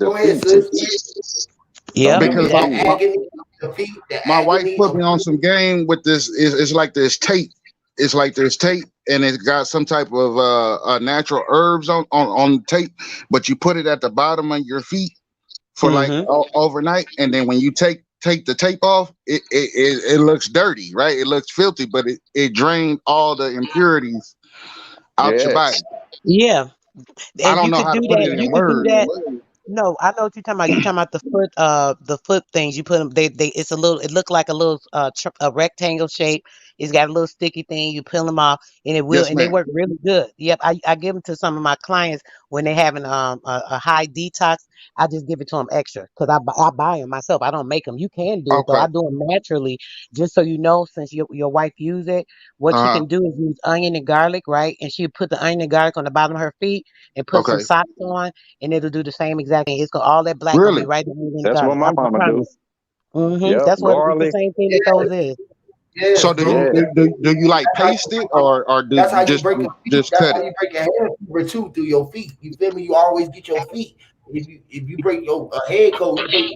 Go ahead, Defeated. sis. Don't Yep. be Because The defeated. agony of the feet, the my wife agony put of me on some game with this. It's like this tape. It's like this tape, and it's got some type of natural herbs on tape. But you put it at the bottom of your feet for like Hmm. overnight, and then when you take the tape off, it looks dirty, right? It looks filthy, but it drained all the impurities out your body. Yes. Yeah. I And don't you know could how to do put that. it in You could do words. that. No, I know what you're talking about. You're talking about the foot things. You put them. They. It's a little. It look like a little a rectangle shape. It's got a little sticky thing. You peel them off, and it will. Yes, And they ma'am. work really good. Yep, I give them to some of my clients when they're having a high detox. I just give it to them extra because I buy them myself. I don't make them. You can do it though. Okay. I do them naturally, just so you know. Since your wife use it, what she Uh huh. can do is use onion and garlic, right? And she put the onion and garlic on the bottom of her feet and put some Okay. socks on and it'll do the same exact thing. It's gonna all that black gonna be Really? right in the That's what garlic. my I mama do. promise. Yep. That's what it's the Garlic. same thing that yes, those is. yes, So bro. Yeah. do you like paste it or do That's you how you break a feet. just That's cut how it? you break a head fever too through your feet. You feel me? You always get your feet. If you break your head cold, you break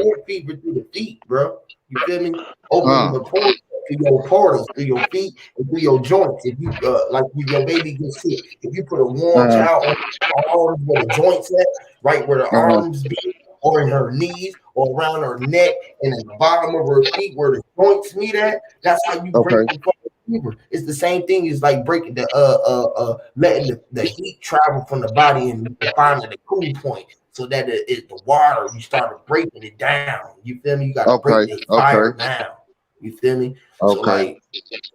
head fever through the feet, bro. You feel me? Opening Uh the pores through your portals, through your feet, and through your joints. If you like, if your baby gets sick, if you put a warm uh towel on the arms where the joints at, right where the uh arms be, or in her knees, or around her neck, and at the bottom of her feet where the joints meet at. That's how you break okay. the fever. It's the same thing as like breaking the letting the heat travel from the body and finding the cool point so that the water you start breaking it down. You feel me? You got to break Okay. the fire Okay. down. You You feel me? So Okay. like,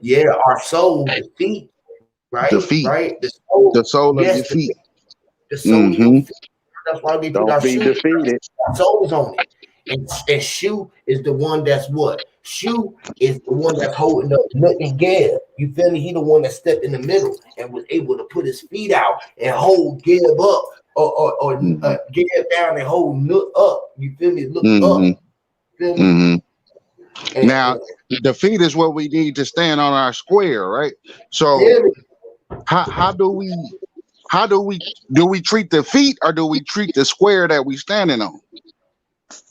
yeah, our soul, the feet, The right? feet, Right? The soul, the sole of yes, your feet. the sole of your Mm-hmm. feet. That's why they put Don't our be shoes, defeated. our soles on it. And shoe is the one that's what? Shoe is the one that's holding up Nut and Gab. You feel me? He the one that stepped in the middle and was able to put his feet out and hold Gab up or Mm-hmm. Gab down and hold Nut up. You feel me? Look up. Mm-hmm. Feel me? Mm-hmm. Now, And the feet is what we need to stand on our square, right? So feel me? how do we treat the feet, or do we treat the square that we standing on?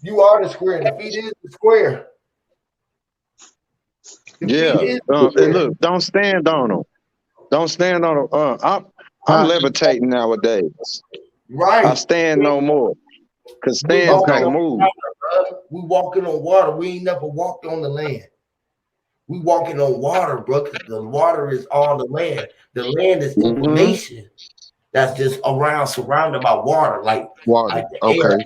You are the square. The feet is the square. The feet Yeah. is the And square. look, don't stand on them. Don't stand on them. I'm Huh? levitating nowadays. I Right. stand no more because We stands walking Okay. don't on move. water, bro. We walking on water. We ain't never walked on the land. We walking on water, bro, because the water is all the land. The land is Hmm. information that's just around, surrounded by water, Water. like the air. Okay.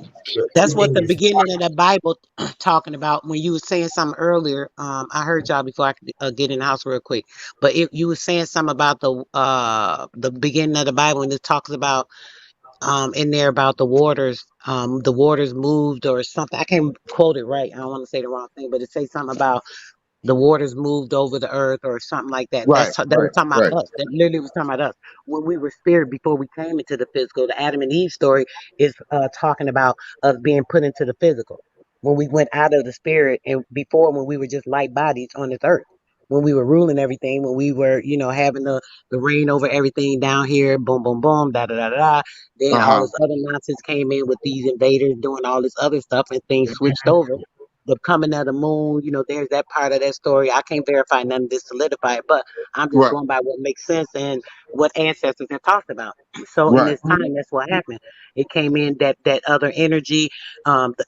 That's what Everything the is beginning of the Bible talking about. When you were saying something earlier, I heard y'all before I could get in the house real quick. But if you were saying something about the beginning of the Bible, and it talks about in there about the waters moved or something. I can't quote it right. I don't want to say the wrong thing, but it says something about the waters moved over the earth or something like that. Right. That was Right. talking about Right. us. That literally was talking about us. When we were spirit before we came into the physical, the Adam and Eve story is talking about us being put into the physical. When we went out of the spirit and before when we were just light bodies on this earth. When we were ruling everything, when we were, having the reign over everything down here, boom, boom, boom, da da da da. Da. Then all Uh-huh. this other nonsense came in with these invaders doing all this other stuff and things switched over the coming of the moon, there's that part of that story. I can't verify none of this, solidify it, but I'm just Right. going by what makes sense and what ancestors have talked about. So in Right. this time, that's what happened. It came in that other energy.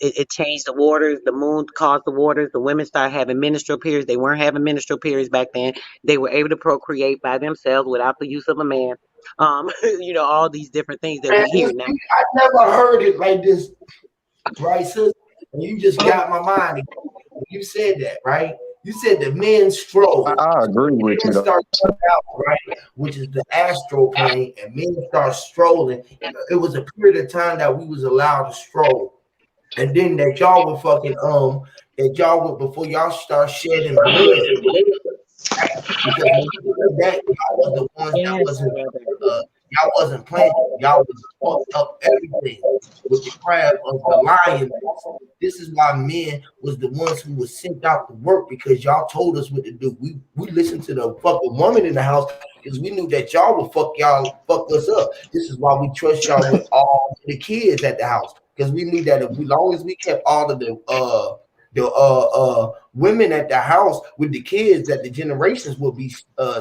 It changed the waters. The moon caused the waters. The women started having menstrual periods. They weren't having menstrual periods back then. They were able to procreate by themselves without the use of a man. All these different things that Man, we hear now. I never heard it like this, right, sis? And you just got my mind. When you said that, right? You said the men stroll. I So agree when with you men though. start coming out, right, which is the astral plane, and men start strolling. It was a period of time that we was allowed to stroll, and then that y'all would that y'all would before y'all start shedding blood, because before that y'all was the ones that Yes, wasn't brother. y'all wasn't planted. Y'all was fucked up everything with the crab of the lion. This is why men was the ones who was sent out to work because y'all told us what to do. We listened to the fucking woman in the house because we knew that y'all would fuck us up. This is why we trust y'all with all the kids at the house because we knew that if we long as we kept all of the women at the house with the kids that the generations would be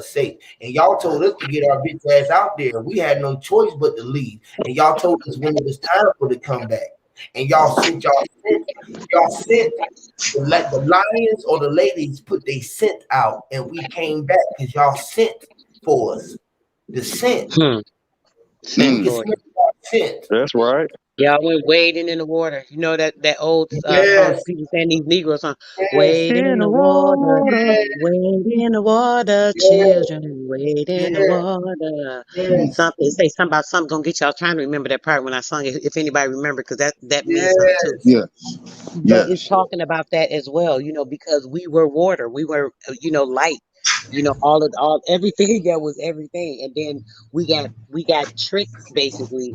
safe. And y'all told us to get our bitch ass out there. We had no choice but to leave. And y'all told us when it was time for to come back. And y'all sent to let the lions or the ladies put their scent out, and we came back because y'all sent for us. The scent. Hmm. Sent We can Mm. for smell you. our scent. That's right. Y'all went wading in the water. You know that old song Yes, people saying these Negroes song. yes, Wade in In the the water, water. yes, wade in the water, yes, children, wade in the yes, water. yes, Something say something about something gonna get y'all trying to remember that part when I sung it. If anybody remember, because that means something too. yes. Yes. But it's Yes. talking about that as well, because we were water, we were, light, all everything that was everything, and then we got tricked basically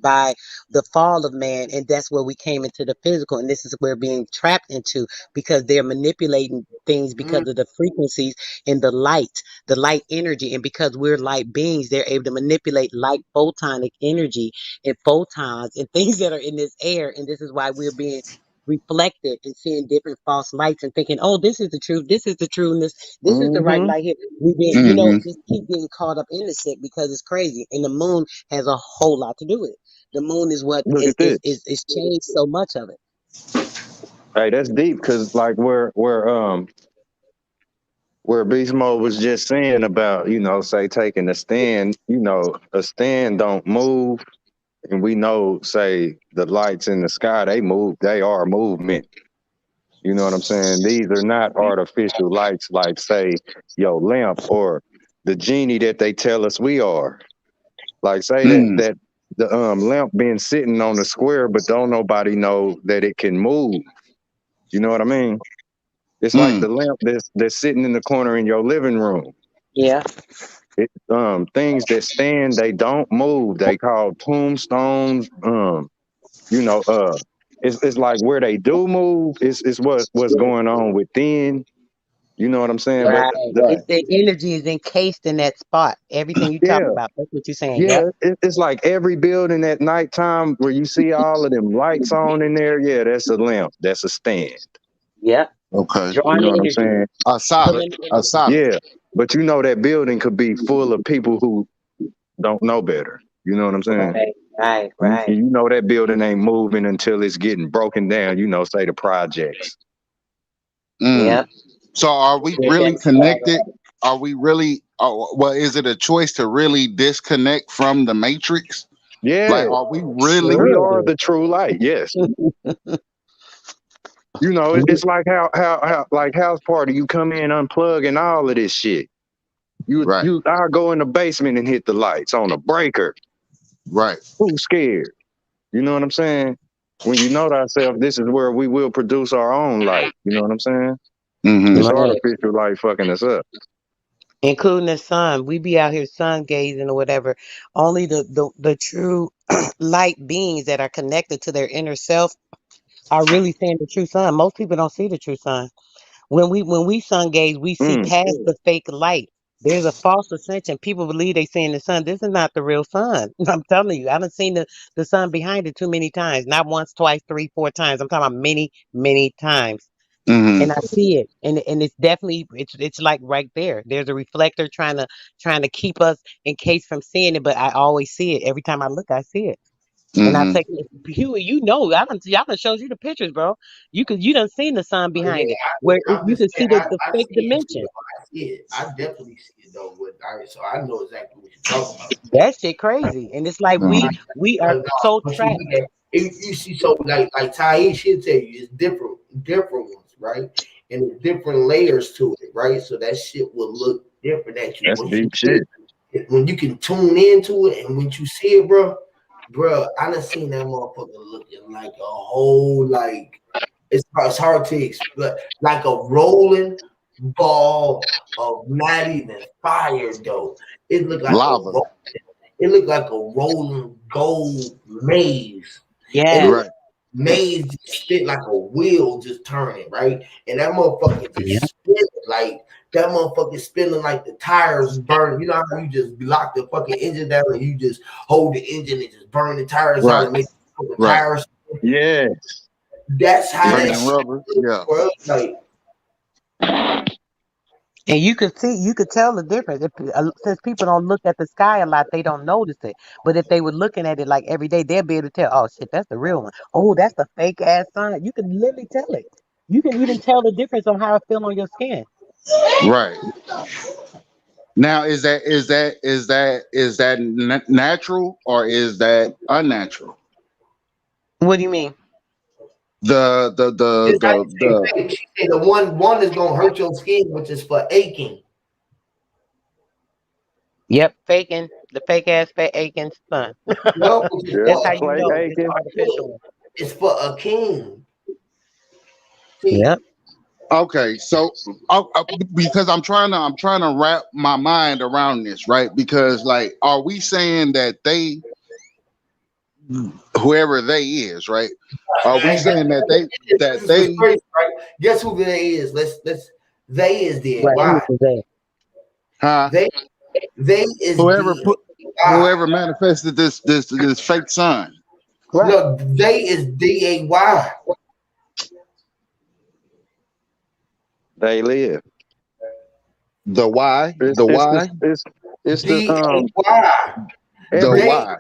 by the fall of man, and that's where we came into the physical, and this is where we're being trapped into because they're manipulating things Mm, because of the frequencies and the light energy, and because we're light beings, they're able to manipulate light photonic energy and photons and things that are in this air, and this is why we're being reflected and seeing different false lights and thinking, oh, this is the truth, this is the truth, and this is the right Hmm. light here. We been, Mm-hmm. just keep getting caught up in the shit because it's crazy. And the moon has a whole lot to do with it. The moon is what Look at this. is changed so much of it. Hey, that's deep because like where Beast Mode was just saying about, say taking a stand, a stand don't move. And we know, say, the lights in the sky, they move, they are movement. You know what I'm saying? These are not artificial lights like, say, your lamp or the genie that they tell us we are. Like, say Mm, that the lamp been sitting on the square, but don't nobody know that it can move. You know what I mean? It's like mm, the lamp that's sitting in the corner in your living room. Yeah. Things that stand, they don't move. They call tombstones. You know, it's like where they do move is what's going on within. You know what I'm saying? But Right. It's the energy is encased in that spot. Everything you talking yeah, about. That's what you're saying. yeah, Yep. it's like every building at nighttime where you see all of them lights on in there. Yeah, that's a lamp. That's a stand. Yep. okay. You Drawing know the what I'm energy. saying? A But solid. Pulling the A energy. solid. yeah, but you know that building could be full of people who don't know better. You know what I'm saying? Right. Right. And Right. you know that building ain't moving until it's getting broken down. You know, say the projects. Mm. Yep. So are we With really that shadow. connected? Are we really? Well, is it a choice to really disconnect from the matrix? Like, Yeah, are we really? we Sure are it the true light. Yes. is. You know, it's like how like house party. You come in, unplug, and all of this shit. Right. I'll go in the basement and hit the lights on a breaker. Right. Who's scared? You know what I'm saying? When you know thyself, this is where we will produce our own light. You know what I'm saying? This Mm-hmm. Right. artificial light fucking us up. Including the sun. We be out here sun gazing or whatever. Only the true light beings that are connected to their inner self are really seeing the true sun. Most people don't see the true sun. When we sun gaze, we see Mm, past the fake light. There's a false ascension. People believe they seeing the sun. This is not the real sun. I'm telling you, I haven't seen the sun behind it too many times. Not once, twice, three, four times. I'm talking about many, many times. And I Mm-hmm. see it. And it's definitely it's like right there. There's a reflector trying to keep us in case from seeing it, but I always see it. Every time I look, I see it. And I Mm-hmm. take it, Huey, I done showed you the pictures, bro. You done seen the sun Oh, yeah, behind it, where I'm you just can saying, see the I fake see it too, dimension. though. I see it. I definitely see it though. So I know exactly what you're talking about. That shit crazy, and it's like Mm-hmm. we are But no, so but you trapped. look at you see so like Ty, she'll tell you it's different ones, right? And there's different layers to it, right? So that shit will look different at you that's once you deep shit. when you can tune into it, and when you see it, bro, I done seen that motherfucker looking like a whole like it's hard to explain, like a rolling ball of not even fire though. It looked like Lava. it looked like a rolling gold maze. And it Yeah, was Right. maze just spit like a wheel just turning, right? And that motherfucker yeah, just spinning like that motherfucker spinning like the tires burn. You know how you just lock the fucking engine down and you just hold the engine and just burn the tires out Right. and make the Right. tires. Yeah, That's how that Burning shit rubber. look, Yeah. bro. Like and you could tell the difference. Since people don't look at the sky a lot, they don't notice it. But if they were looking at it like every day, they'll be able to tell. Oh shit, that's the real one. Oh, that's the fake ass sun. You can literally tell it. You can even tell the difference on how it feel on your skin. Right. Now, is that natural or is that unnatural? What do you mean? The the the just like the she the said, the one is gonna hurt your skin, which is for aching. Yep, faking the fake ass fake aching sun. No, which is yeah. That's for how a you Clay know it's Aiken. artificial. it's for a king. See, Yep. okay. So because I'm trying to wrap my mind around this, right? Because like, are we saying that they, whoever they is, right? Are we and guess, saying this that is what's they crazy, right? Guess who they is? Let's they is the Right. Who why is that? huh? they they is Whoever the put why. whoever manifested this fake sun. Right. No, they is DAY. They live. The why, It's the it's the why, it's the DAY. the every They why.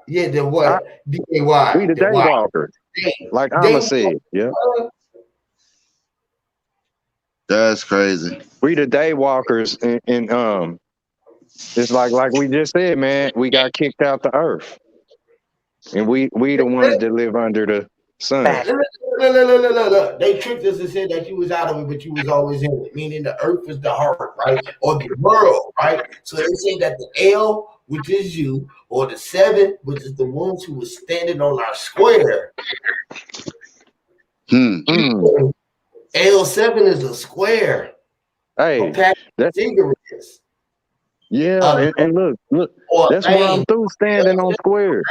yeah the I, what we DAY the the day why walkers, like they I'ma said. Yeah, That's crazy. we the day walkers, and it's like we just said, man. We got kicked out the earth, and we the ones that live under the. Sun. Fact. Look. They tricked us and said that you was out of it, but you was always in it. Meaning the earth was the heart, right? Or the world, right? So they say that the L, which is you, or the 7, which is the ones who was standing on our square. Hmm. Mm. L7 is a square, a Hey, pack of that cigarettes, yeah, a, and look, or that's a why lane. I'm through standing on square.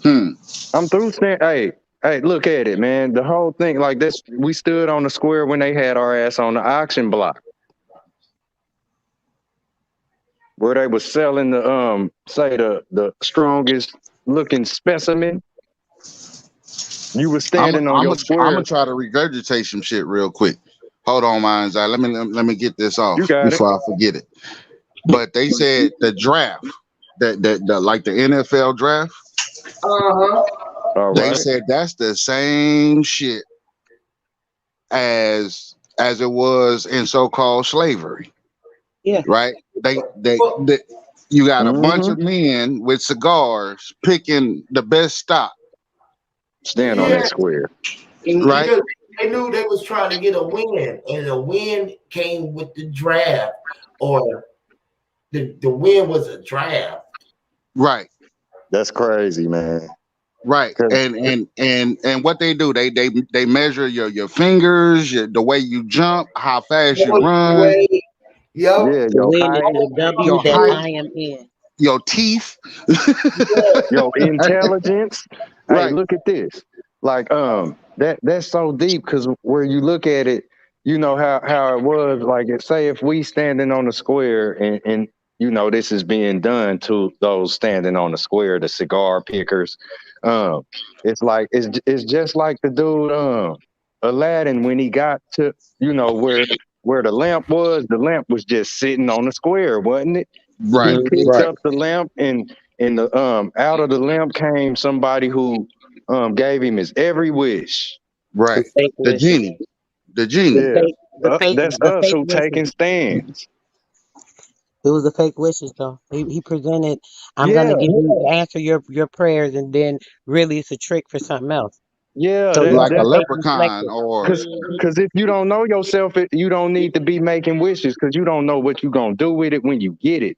Hmm. I'm through stand. Hey, look at it, man. The whole thing, like this, we stood on the square when they had our ass on the auction block where they was selling the say the strongest looking specimen. You was I'm standing on I'm your gonna I'm square. gonna try to regurgitate some shit real quick. Hold on, mind's eye. Let me get this off You got it. before I forget it. But they said the draft, the like the NFL draft, Uh-huh. All they right. said that's the same shit as it was in so-called slavery, Yeah. right? Well, They you got a bunch Mm-hmm. of men with cigars picking the best stock, Stand on yeah, that square. right? because they knew they was trying to get a win, and the win came with the draft, or the win was a draft. Right. That's crazy, man. Right, 'Cause- and what they do, they measure your fingers, the way you jump, how fast you run, Wait, yep. yeah, The your win is height, the W your that height, I am in. your teeth. your intelligence. Hey, Right, look at this. Like that's so deep because where you look at it, you know how it was. Like say if we standing on the square and you know this is being done to those standing on the square, the cigar pickers. Um, it's like it's just like the dude Aladdin when he got to you know where the lamp was just sitting on the square, wasn't it? right, He Hmm. picked right, up the lamp and the out of the lamp came somebody who gave him his every wish. The right. fake The wishes. genie, the genie. Yeah. That's The us fake who wishes. taking stands. It was the fake wishes though. He presented, I'm gonna Yeah, give you answer your prayers, and then really it's a trick for something else. yeah, So that you'll Like a just that stay leprechaun, deflected. or cause if you don't know yourself, you don't need to be making wishes because you don't know what you gonna do with it when you get it.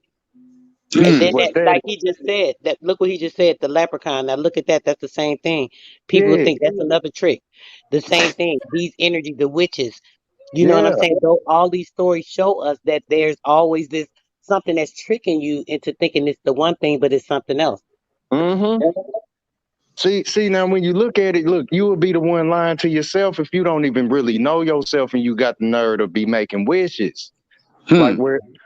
And hmm, then What that, that like he just said, that look what he just said, the leprechaun. Now look at that. That's the same thing. People yeah, think that's another trick. The same thing. These energy, the witches. You know what I'm yeah. saying? Though all these stories show us that there's always this something that's tricking you into thinking it's the one thing, but it's something else. Mm-hmm. See now when you look at it, look, you will be the one lying to yourself if you don't even really know yourself and you got the nerve to be making wishes. Like hmm.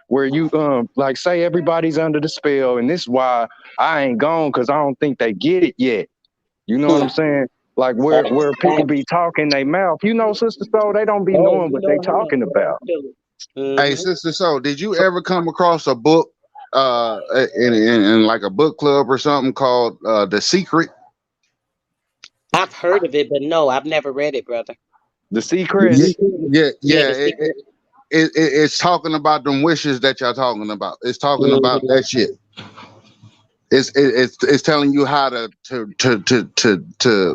where you like say everybody's under the spell and this is why I ain't gone because I don't think they get it yet. You know what I'm saying? Like where people Fact. be talking they mouth, you know, sister soul, they don't be Oh, knowing you what they know, hold on, talking bro. I about. feel it. Hey, Mm-hmm. sister, so did you ever come across a book, in like a book club or something called The Secret? I've heard of it, but no, I've never read it, brother. The Yeah, secrets, yeah, Yeah, yeah. the secret. It's talking about them wishes that y'all talking about. It's talking about Hmm. that shit. It's telling you how to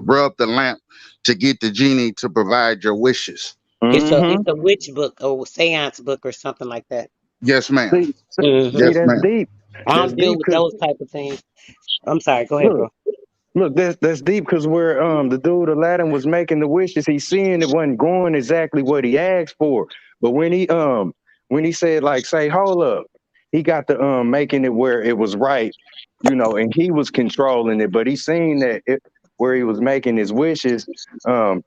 rub the lamp to get the genie to provide your wishes. mm-hmm. It's a witch book or seance book or something like that. Yes, ma'am. Hmm. See Yes, that's ma'am. deep. I That's don't deal deep with because those type of things. I'm sorry. Go ahead, look. bro. Look, that's deep because where the dude Aladdin was making the wishes, he seeing it wasn't going exactly what he asked for. But when he said like say hold up, he got the making it where it was right, you know, and he was controlling it. But he seen that it where he was making his wishes,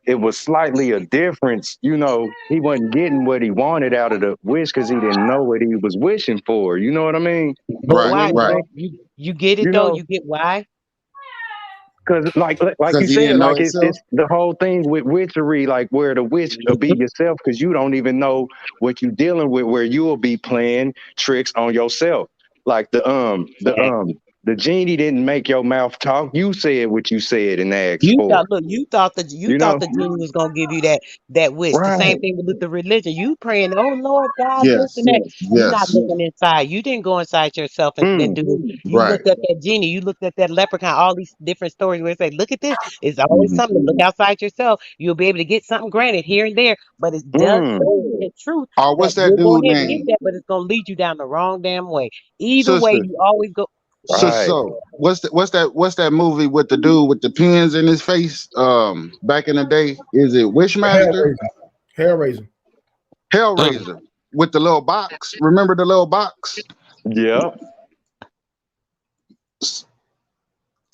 it was slightly a difference. You know, he wasn't getting what he wanted out of the wish because he didn't know what he was wishing for. You know what I mean? But Right, So when why he right. said, though? You get it you though. know, You get why? because like you Because he said, didn't know like himself. it's the whole thing with witchery, like where the witch will be yourself because you don't even know what you're dealing with, where you will be playing tricks on yourself. Like the Fact. The genie didn't make your mouth talk. You said what you said and asked You for. thought, look, you You thought know, the genie was gonna give you that wish. The same right? thing with the religion. You praying, oh Lord God, this Yes. and that. You not Yes. looking inside. You didn't go inside yourself and Mm, do it. You Right. looked at that genie. You looked at that leprechaun. All these different stories where it say, look at this. It's always Hmm. something. Look outside yourself. You'll be able to get something granted here and there, but it does mm, show you the truth Oh, that what's that you'll go dude ahead and get name? that, but it's gonna lead you down the wrong damn way. Either way, Sister. you always go. Go ahead. Sister. right. So what's that movie with the dude with the pins in his face? Back in the day, is it Wishmaster? Hellraiser. Hellraiser. Hellraiser with the little box. Remember the little box? Yep. S-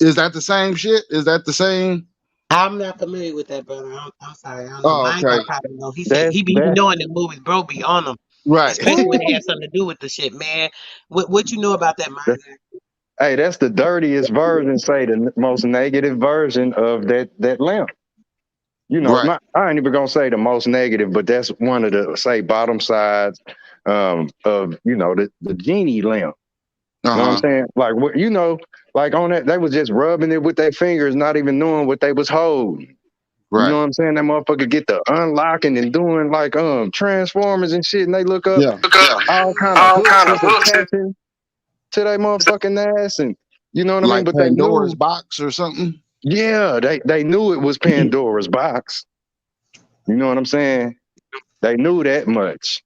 Is that the same shit? Is that the same? I'm not familiar with that, brother. I'm sorry. I don't know. Oh, Mine okay. gonna probably know. He said That's he be that. knowing the movies, bro. Be on them, Right. especially when they have something to do with the shit, man. What you know about that, mine? Hey, that's the dirtiest version. Say the most negative version of that lamp. You know, Right. not I ain't even gonna say the most negative, but that's one of the say bottom sides of the genie lamp. Uh You know what I'm huh. saying? Like what like on that they was just rubbing it with their fingers, not even knowing what they was holding. You know Right. what I'm saying? That motherfucker get the unlocking and doing like transformers and shit, and they look up Yeah. Yeah. all kind of hooks is attaching to their motherfucking ass, and you know what I mean? Like But they Pandora's knew, box or something. yeah, they knew it was Pandora's box. You know what I'm saying? They knew that much.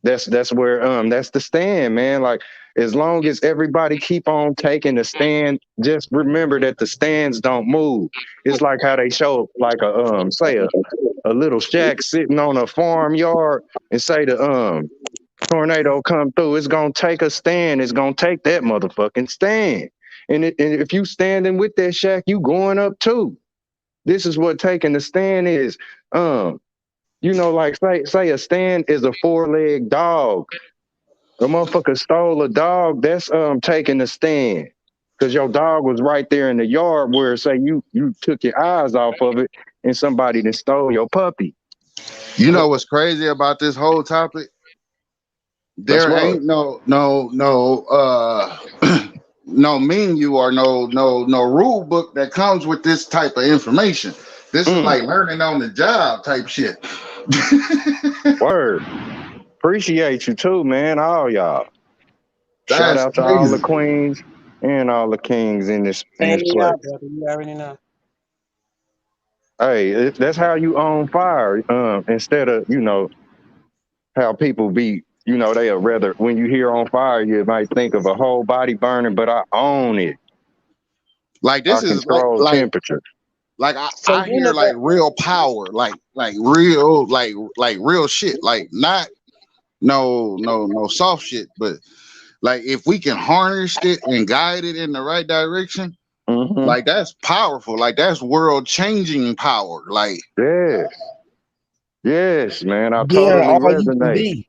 That's where that's the stand, man. Like as long as everybody keep on taking the stand, just remember that the stands don't move. It's like how they show like a little shack sitting on a farmyard and say the tornado come through. It's gonna take a stand. It's gonna take that motherfucking stand. And if you standing with that shack, you going up too. This is what taking the stand is. Um, like say a stand is a four-leg dog. A motherfucker stole a dog, that's taking a stand. Cause your dog was right there in the yard where say you took your eyes off of it and somebody then stole your puppy. You know what's crazy about this whole topic? That's There what. ain't no no menu or no rule book that comes with this type of information. This is Mm, like learning on the job type shit. word. Appreciate you too, man. All y'all. Shout That's out to all the crazy. queens and all the kings in Same this to y'all, place. brother. You already know. Hey, that's how you own fire. Instead of how people be, they'll rather when you hear on fire, you might think of a whole body burning, but I own it. Like I this is like control like temperature. like I, So I hear like universe. real power, like real like real shit, like not no soft shit, but like if we can harness it and guide it in the right direction, Hmm. like that's powerful. Like that's world changing power. Like Yes, yes, man. I Yeah, totally all you can resonate. be.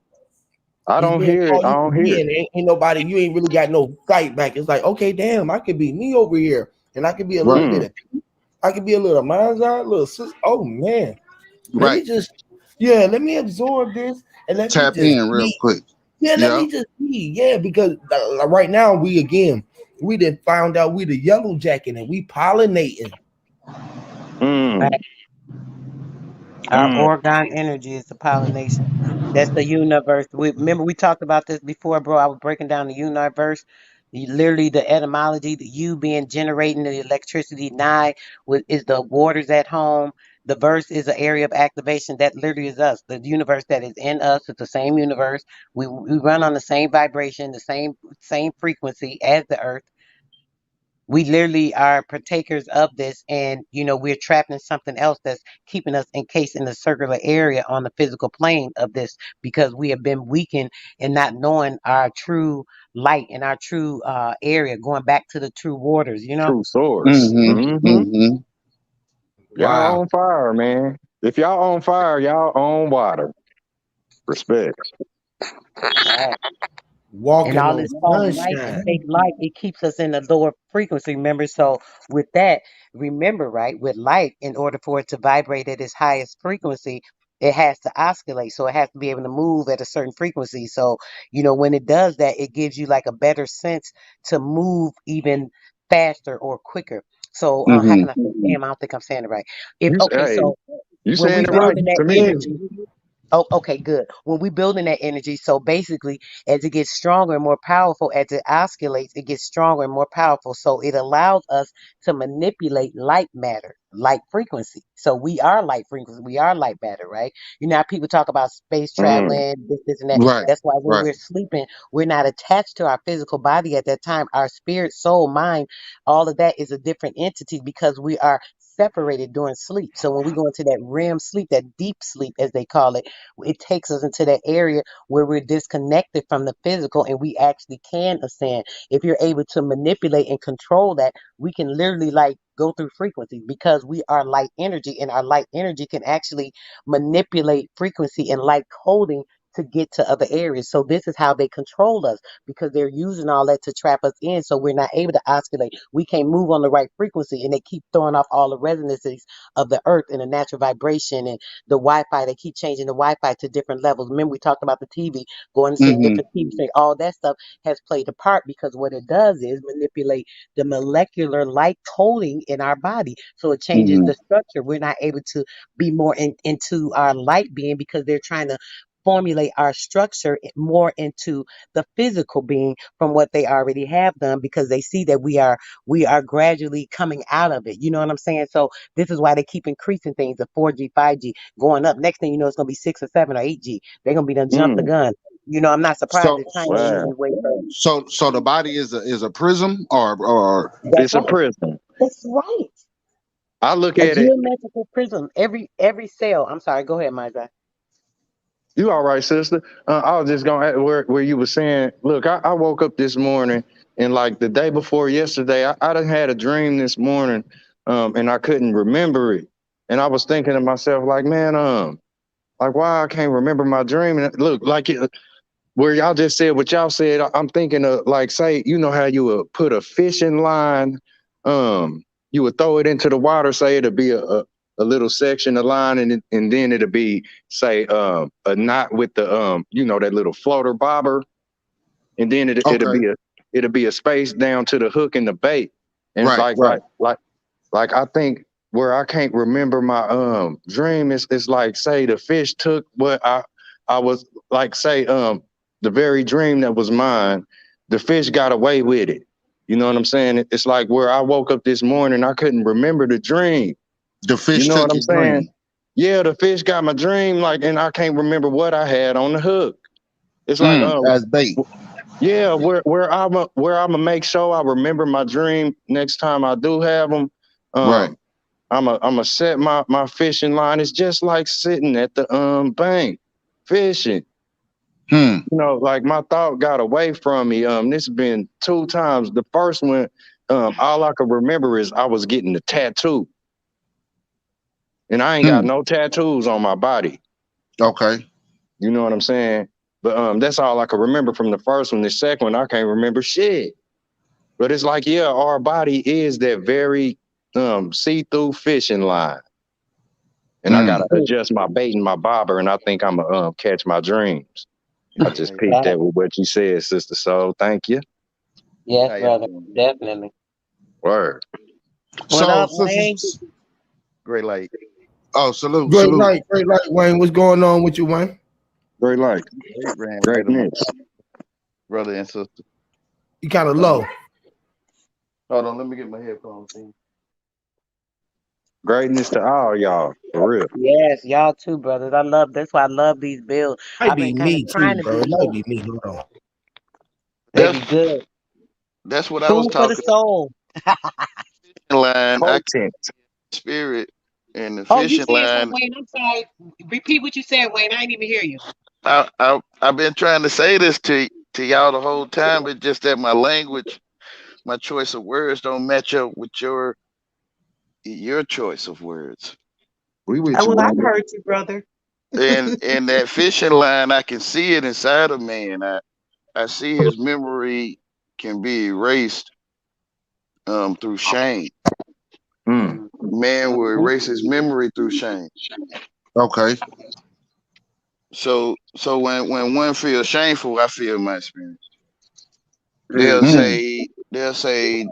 I Is don't being hear it. all I you don't can hear be, it. and ain't nobody. You ain't really got no fight back. It's like, okay, damn, I could be me over here, and I could be a little right, bit Mm, of, I could be a little mind's eye, a little sis. Oh man, let right. me just, yeah, let me absorb this, and let me Tap just in real be. quick. Yeah, let Yeah. me just be. Yeah, because right now we did found out we the yellow jacket and we pollinating. mm, Our mm. orgone energy is the pollination. That's the universe. Remember we talked about this before, bro. I was breaking down the universe. Literally the etymology, the U being generating the electricity, nine is the waters at home. The verse is an area of activation. That literally is us. The universe that is in us. It's the same universe. We run on the same vibration, the same frequency as the earth. We literally are partakers of this, and we're trapped in something else that's keeping us encased in the circular area on the physical plane of this, because we have been weakened and not knowing our true light and our true area, going back to the true waters. True source. Mm-hmm. Hmm. Mm-hmm. Y'all Wow, on fire, man. If y'all on fire, y'all on water. Respect. Right. And walking all on this false light and sunshine. fake light, it keeps us in a lower frequency, remember? So with that, remember, right, with light, in order for it to vibrate at its highest frequency, it has to oscillate. So it has to be able to move at a certain frequency. So, when it does that, it gives you like a better sense to move even faster or quicker. So, how Mm-hmm. can I say, damn, I don't think I'm saying it right. If You okay, hey, so you when saying we it right building that to me. energy, oh, okay, good. When we building that energy, so basically, as it gets stronger and more powerful, as it oscillates, it gets stronger and more powerful. So it allows us to manipulate light matter, light frequency. So we are light frequency. We are light matter, right? How people talk about space Mm, traveling, this, and that. Right. That's why when Right. we're sleeping, we're not attached to our physical body at that time. Our spirit, soul, mind, all of that is a different entity because we are separated during sleep. So when we go into that REM sleep, that deep sleep, as they call it takes us into that area where we're disconnected from the physical and we actually can ascend. If you're able to manipulate and control that, we can literally like go through frequencies because we are light energy and our light energy can actually manipulate frequency and light coding to get to other areas. So this is how they control us because they're using all that to trap us in so we're not able to oscillate. We can't move on the right frequency and they keep throwing off all the resonances of the earth and the natural vibration and the Wi-Fi. They keep changing the Wi-Fi to different levels. Remember, we talked about the TV, going to Mm-hmm. different TV stations. All that stuff has played a part because what it does is manipulate the molecular light coding in our body. So it changes Mm-hmm. the structure. We're not able to be more into our light being because they're trying to formulate our structure more into the physical being from what they already have done because they see that we are gradually coming out of it. You know what I'm saying? So this is why they keep increasing things, the 4G, 5G, going up. Next thing you know, it's gonna be 6 or 7 or 8G. They're gonna be done jump the mm, gun. I'm not surprised So that China is wow. moving way further. so the body is a prism or That's It's a right. prison. That's right. I look A at it. geometrical prism. Every cell. I'm sorry. Go ahead, Mike. You all right, sister? I was just going where you were saying. Look, I woke up this morning and like the day before yesterday, I done had a dream this morning, and I couldn't remember it. And I was thinking to myself, like, man, like why I can't remember my dream? And look, like where y'all just said what y'all said, I'm thinking of like, say, you know how you would put a fishing line, um, you would throw it into the water, say it'll be a little section of line, and then it'll be say a knot with the that little floater bobber, and then okay. it'll be a space down to the hook and the bait, and Right. Right. like I think where I can't remember my dream is like say the fish took what I was like say the very dream that was mine, the fish got away with it. You know what I'm saying? It's like where I woke up this morning, I couldn't remember the dream. The You fish know what took I'm your saying? dream. Yeah, the fish got my dream, like, and I can't remember what I had on the hook. It's like, As bait. yeah, where I'm gonna make sure I remember my dream next time I do have them. Right. Um, I'm a set my fishing line. It's just like sitting at the bank fishing. Hmm. Like my thought got away from me. This has been two times. The first one, all I could remember is I was getting the tattoo, and I ain't got Hmm. no tattoos on my body. Okay. You know what I'm saying? But that's all I could remember from the first one. The second one, I can't remember shit. But it's like, yeah, our body is that very see-through fishing line. And I Hmm. gotta adjust my bait and my bobber, and I think I'm gonna catch my dreams. I just How peeped y'all That, that with what you said, sister. So thank you. yes, how y'all brother. doing? Definitely. Word. What So, up, Wayne? Great light. oh, salute, salute. Great light, Wayne. What's going on with you, Wayne? Great light. It ran right among Greatness. brother and sister. You kind of Uh, low. hold on, let me get my headphones in. Greatness to all y'all. For real. Yes, y'all too, brothers. That's why I love these builds. Might I've been be kind of me too, trying to bro. be It might more. be me. Hold on. They That's be good. that's what I was Food for the talking. soul. Fishing line, I can Potent. spirit, and the Oh, you fishing said something, line. Wayne. I'm sorry. Repeat what you said, Wayne. I didn't even hear you. I've been trying to say this to y'all the whole time, but just that my language, my choice of words don't match up with your choice of words. We with Oh, you, well, I've Wendy. heard you, brother. And that fishing line, I can see it inside of man. I see his memory can be erased through shame. Mm. Mm. Man will erase his memory through shame. Mhm. Okay. So when one feels shameful, I feel my experience. They'll Mm. Mm, say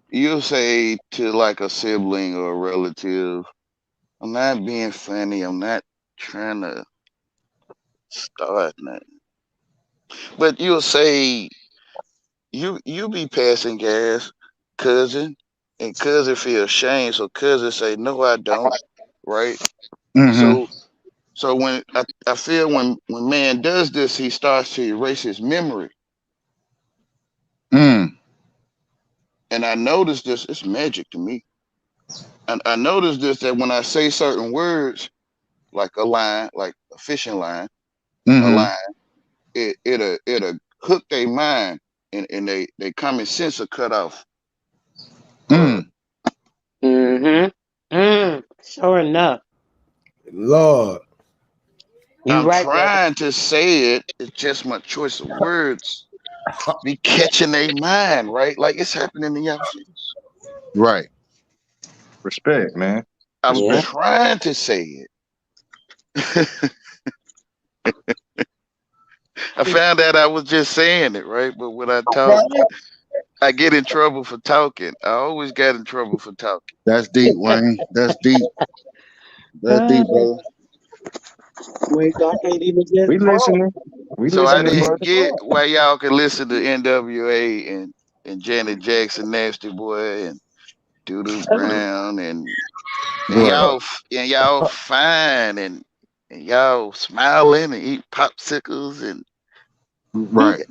you'll say to like a sibling or a relative, I'm not being funny, I'm not trying to start nothing. But you'll say you be passing gas, cousin, and cousin feel shame, so cousin say, no, I don't, right? mm-hmm. So when I feel when man does this, he starts to erase his memory. Mm, And I noticed this, it's magic to me. And I noticed this that when I say certain words, like a line, like a fishing line, a mm-hmm. line, it'll hook their mind and they common sense are cut off. Uh Mm. Mm-hmm. Sure enough. Lord. You I'm right, brother. trying to say it, it's just my choice of words be catching their mind, right? Like it's happening in y'all face. Right. Respect, man. I'm Yeah. Respect. trying to say it. I found out I was just saying it, right? But when I talk, I get in trouble for talking. I always got in trouble for talking. That's deep, Wayne. That's deep. That's Uh, deep, brother. wait, so I can't even just We talk. listening. We So I listening, didn't brother. get why y'all can listen to NWA and Janet Jackson, Nasty Boy, and Doodoo Brown, and Right. y'all fine and y'all smiling and eat popsicles and Right.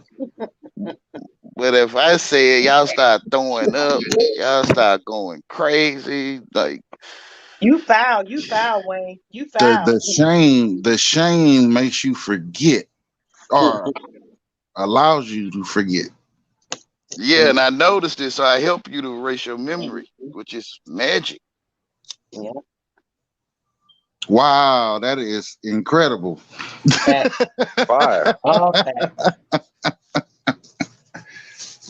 but if I say it, y'all start throwing up, y'all start going crazy, like You foul, Wayne. You The foul. the shame makes you forget or allows you to forget. yeah, and I noticed it, so I help you to erase your memory, which is magic. Yeah, Wow, that is incredible. fact. Fire. All fact.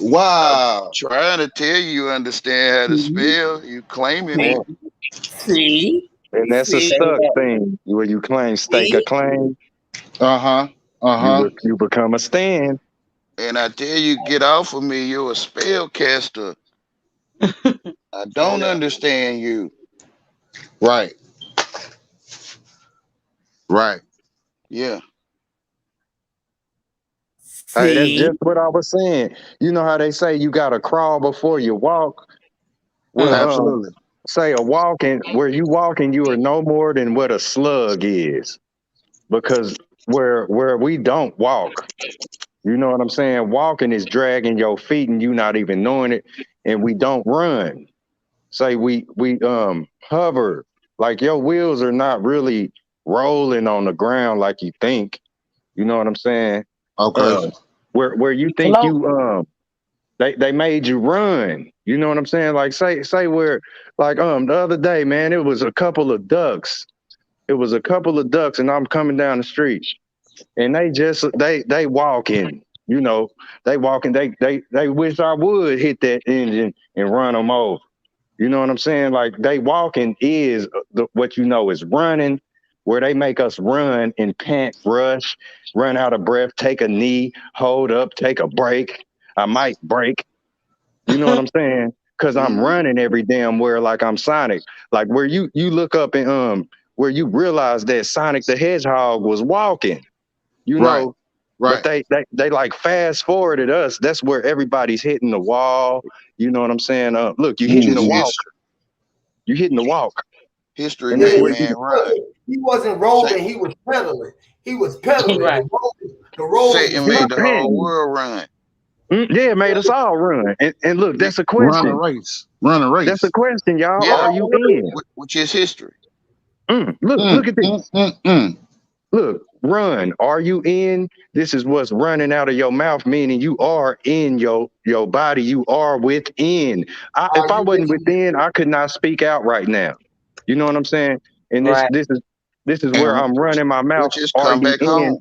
Wow. Trying to tell you, you understand how to See, spell, you claiming it. And, see, and that's a see, Say stuck that. thing where you claim stake a see. claim, Uh-huh. Uh-huh. you become a stand. And I tell you, get off of me, you're a spellcaster. I don't Yeah. understand you. Right. Right. Yeah. Hey, that's See, just what I was saying. You know how they say you gotta crawl before you walk? Well, Mm. Absolutely. say a walking where you walking, you are no more than what a slug is. Because where we don't walk, you know what I'm saying? Walking is dragging your feet and you not even knowing it. And we don't run. Say we hover. Like your wheels are not really rolling on the ground like you think. You know what I'm saying? Yeah. Uh Yeah. where you think Float. you they made you run. You know what I'm saying? Like say where like the other day, man, it was a couple of ducks. It was a couple of ducks and I'm coming down the street and they walking, you know, they walking. They wish I would hit that engine and run them over. You know what I'm saying? Like they walking is what you know is running, where they make us run and pant, rush, run out of breath, take a knee, hold up, take a break. I might break. You know what I'm saying? Because I'm Hmm. running every damn where like I'm Sonic. Like where you look up and where you realize that Sonic the Hedgehog was walking, you Right. know, but Right. they like fast forwarded us. That's where everybody's hitting the wall. You know what I'm saying? Look, you Which hitting the is walk. history. You hitting the walk, History and it's Yeah, made where he you man run. wasn't, he wasn't Say, rolling, he was pedaling. He was pedaling. Right. The rolling was Satan he was made happening. the whole panting. world run. Yeah, it made us all run. And look, Yeah. that's a Yeah. question. Run a That's race. Run a a race. question, y'all. Yeah. Are you in? Which is history. Look at Mm, this. mm, mm. Look, run. Are you in? This is what's running out of your mouth, meaning you are in your body. You are within. Are If I you wasn't listening? within, I could not speak out right now. You know what I'm saying? And this Right. this is this is where And I'm running my mouth. which is Are come you back in? home.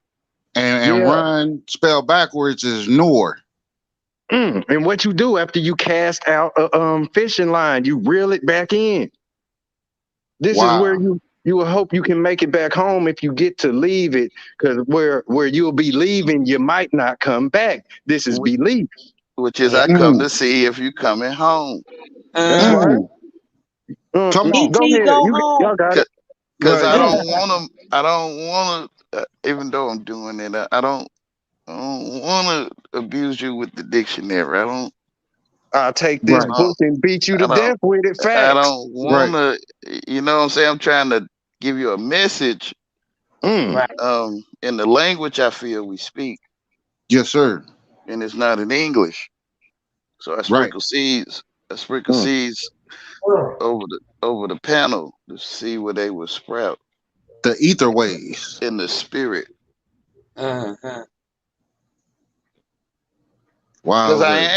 Yeah. And run spelled backwards is nor. And what you do after you cast out a fishing line, you reel it back in. This is where Wow. you you will hope you can make it back home if you get to leave it, because where you'll be leaving, you might not come back. This is Which, belief. which is Yeah. I come mm, to see if you coming home. That's Mm. right. mm. Come on. Go ET, ahead. go Y'all home. got it. Cause Right. I Mm. don't want to. I don't want to. Even though I'm doing it, I don't want to abuse you with the dictionary. I'll take this Right, I book and beat you to I don't. death with it. I Facts. don't right. want to. You know what I'm saying? I'm trying to give you a message. Mm, Right. In the language I feel we speak, Yes, sir. and it's not in English. So I Right. sprinkle seeds. I sprinkle mm. seeds over the panel to see where they will sprout The ether ways. in the spirit. Mm-hmm. Because Wild work.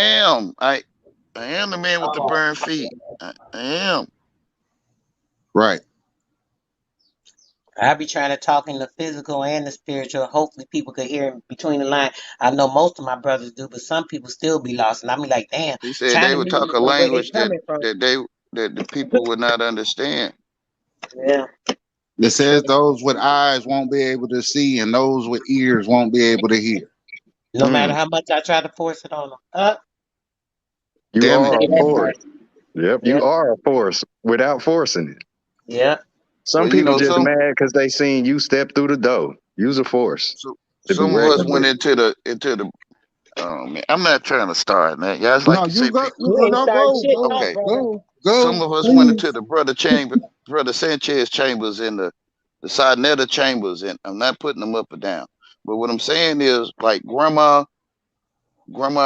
I am the man with the burned feet. I am. Right. I be trying to talk in the physical and the spiritual. Hopefully, people could hear in between the line. I know most of my brothers do, but some people still be lost. And I be like, damn, He said trying they to would meet talk them a from where they language coming from. that the people would not understand. Yeah. It says those with eyes won't be able to see, and those with ears won't be able to hear. No matter Mm. how much I try to force it on them. You Damn it. are Say a that force. part. Yep, you Yep. are a force without forcing it. Yep. Some Well, you people know, just mad because they seen you step through the door. Use a force to be some of us reckoned went with. into the. Oh man, I'm not trying to start, man. Yeah, it's like No, you say, you go. people. You You go. ain't No, starting go. shit, Go. no, Okay, brother. Go. some Go. of us went Please. into the brother Sanchez chambers and the Cia&Atf chambers, and I'm not putting them up or down. But what I'm saying is, like grandma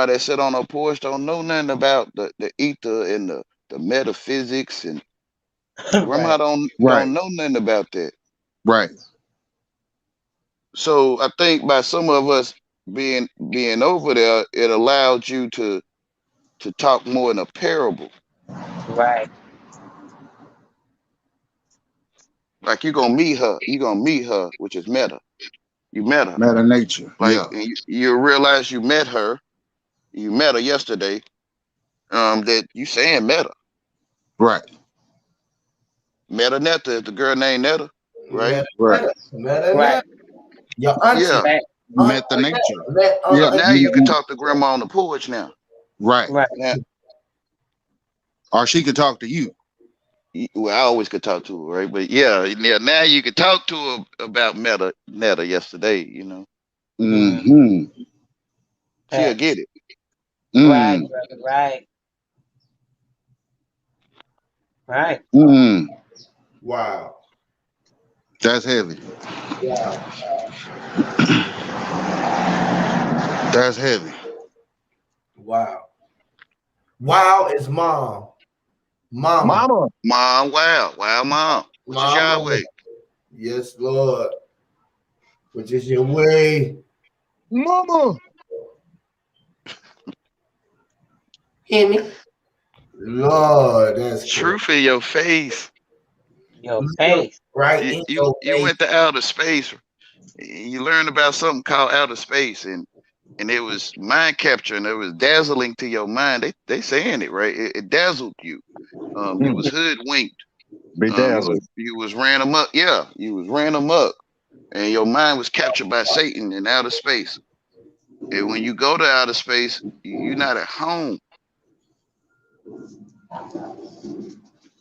that sit on her porch don't know nothing about the ether and the metaphysics, and grandma Right. Right. don't know nothing about that. Right. So I think by some of us being over there, it allowed you to talk more in a parable. Right. Like you're gonna meet her, which is meta. You met her. Matter nature. Like Yeah. and you realize you met her yesterday. That you saying meta. Right. Meta Netta is the girl named Netta, right? Right. Right. Your auntie. Yeah. Fact. Met the nature. So Yeah. now you can talk to grandma on the porch now. Right. Right. Now Or she could talk to you. well, I always could talk to her, right? But yeah, now you could talk to her about Netta yesterday, you know. Mm. Mm-hmm. She'll Facts. get it. Right, Mm. brother. Right. Right. Mm. Wow. That's heavy. Wow. That's heavy. Wow. Wow is mom. Mama. Mama. Mom, wow, mom. Which is Mama. Yahweh. Yes, Lord. Which is your way. Mama. Hear me? Lord, that's good. Truth in your face. Your face. Right in your You face. went to outer space. You learned about something called outer space, and it was mind capture, and it was dazzling to your mind. They saying it right. It dazzled you. You Mm. was hoodwinked. Bedazzled. You was ran amok. Yeah, you was ran amok, and your mind was captured by Satan in outer space. And when you go to outer space, you're not at home.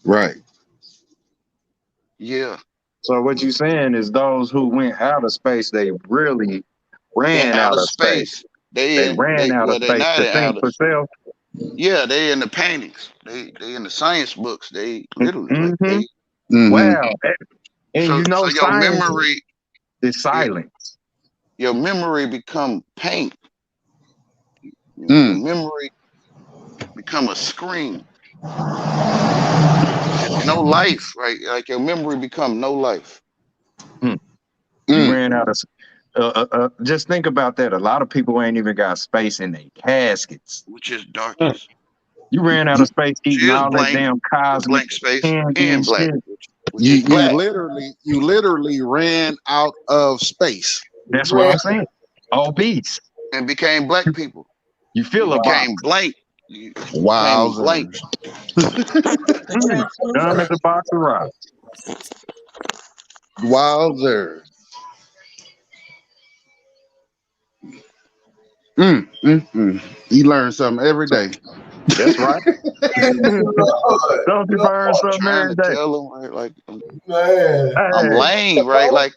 Right. Yeah, So what you saying is those who went out of space, they really in ran out outer of space. space, They ran out of they're space not to in think outer. for self. Yeah, they in the paintings. They in the science books. They literally like Mm-hmm. they. Mm-hmm. Wow. And you So know science is your, silent. your memory become paint. Your Mm. memory become a screen. It's no life, right? Like your memory become no life. Mm. You Mm. ran out of just think about that. A lot of people ain't even got space in their caskets. Which is Mm. darkness. You ran out of space Which eating is all that blank, damn the cosmic blank space, candy and and black, shit. which is black, You literally ran out of space. That's what Well, I'm saying. Obese. and became black people. You You feel a box. became blank. You became blank. Wowzers. The Dumb translucent. as a box of rocks. Wowzer. You learn something every So day. that's right. Don't you learn I'm something trying every to day? tell them, right? Like Man. I'm Hey, lame, right? Like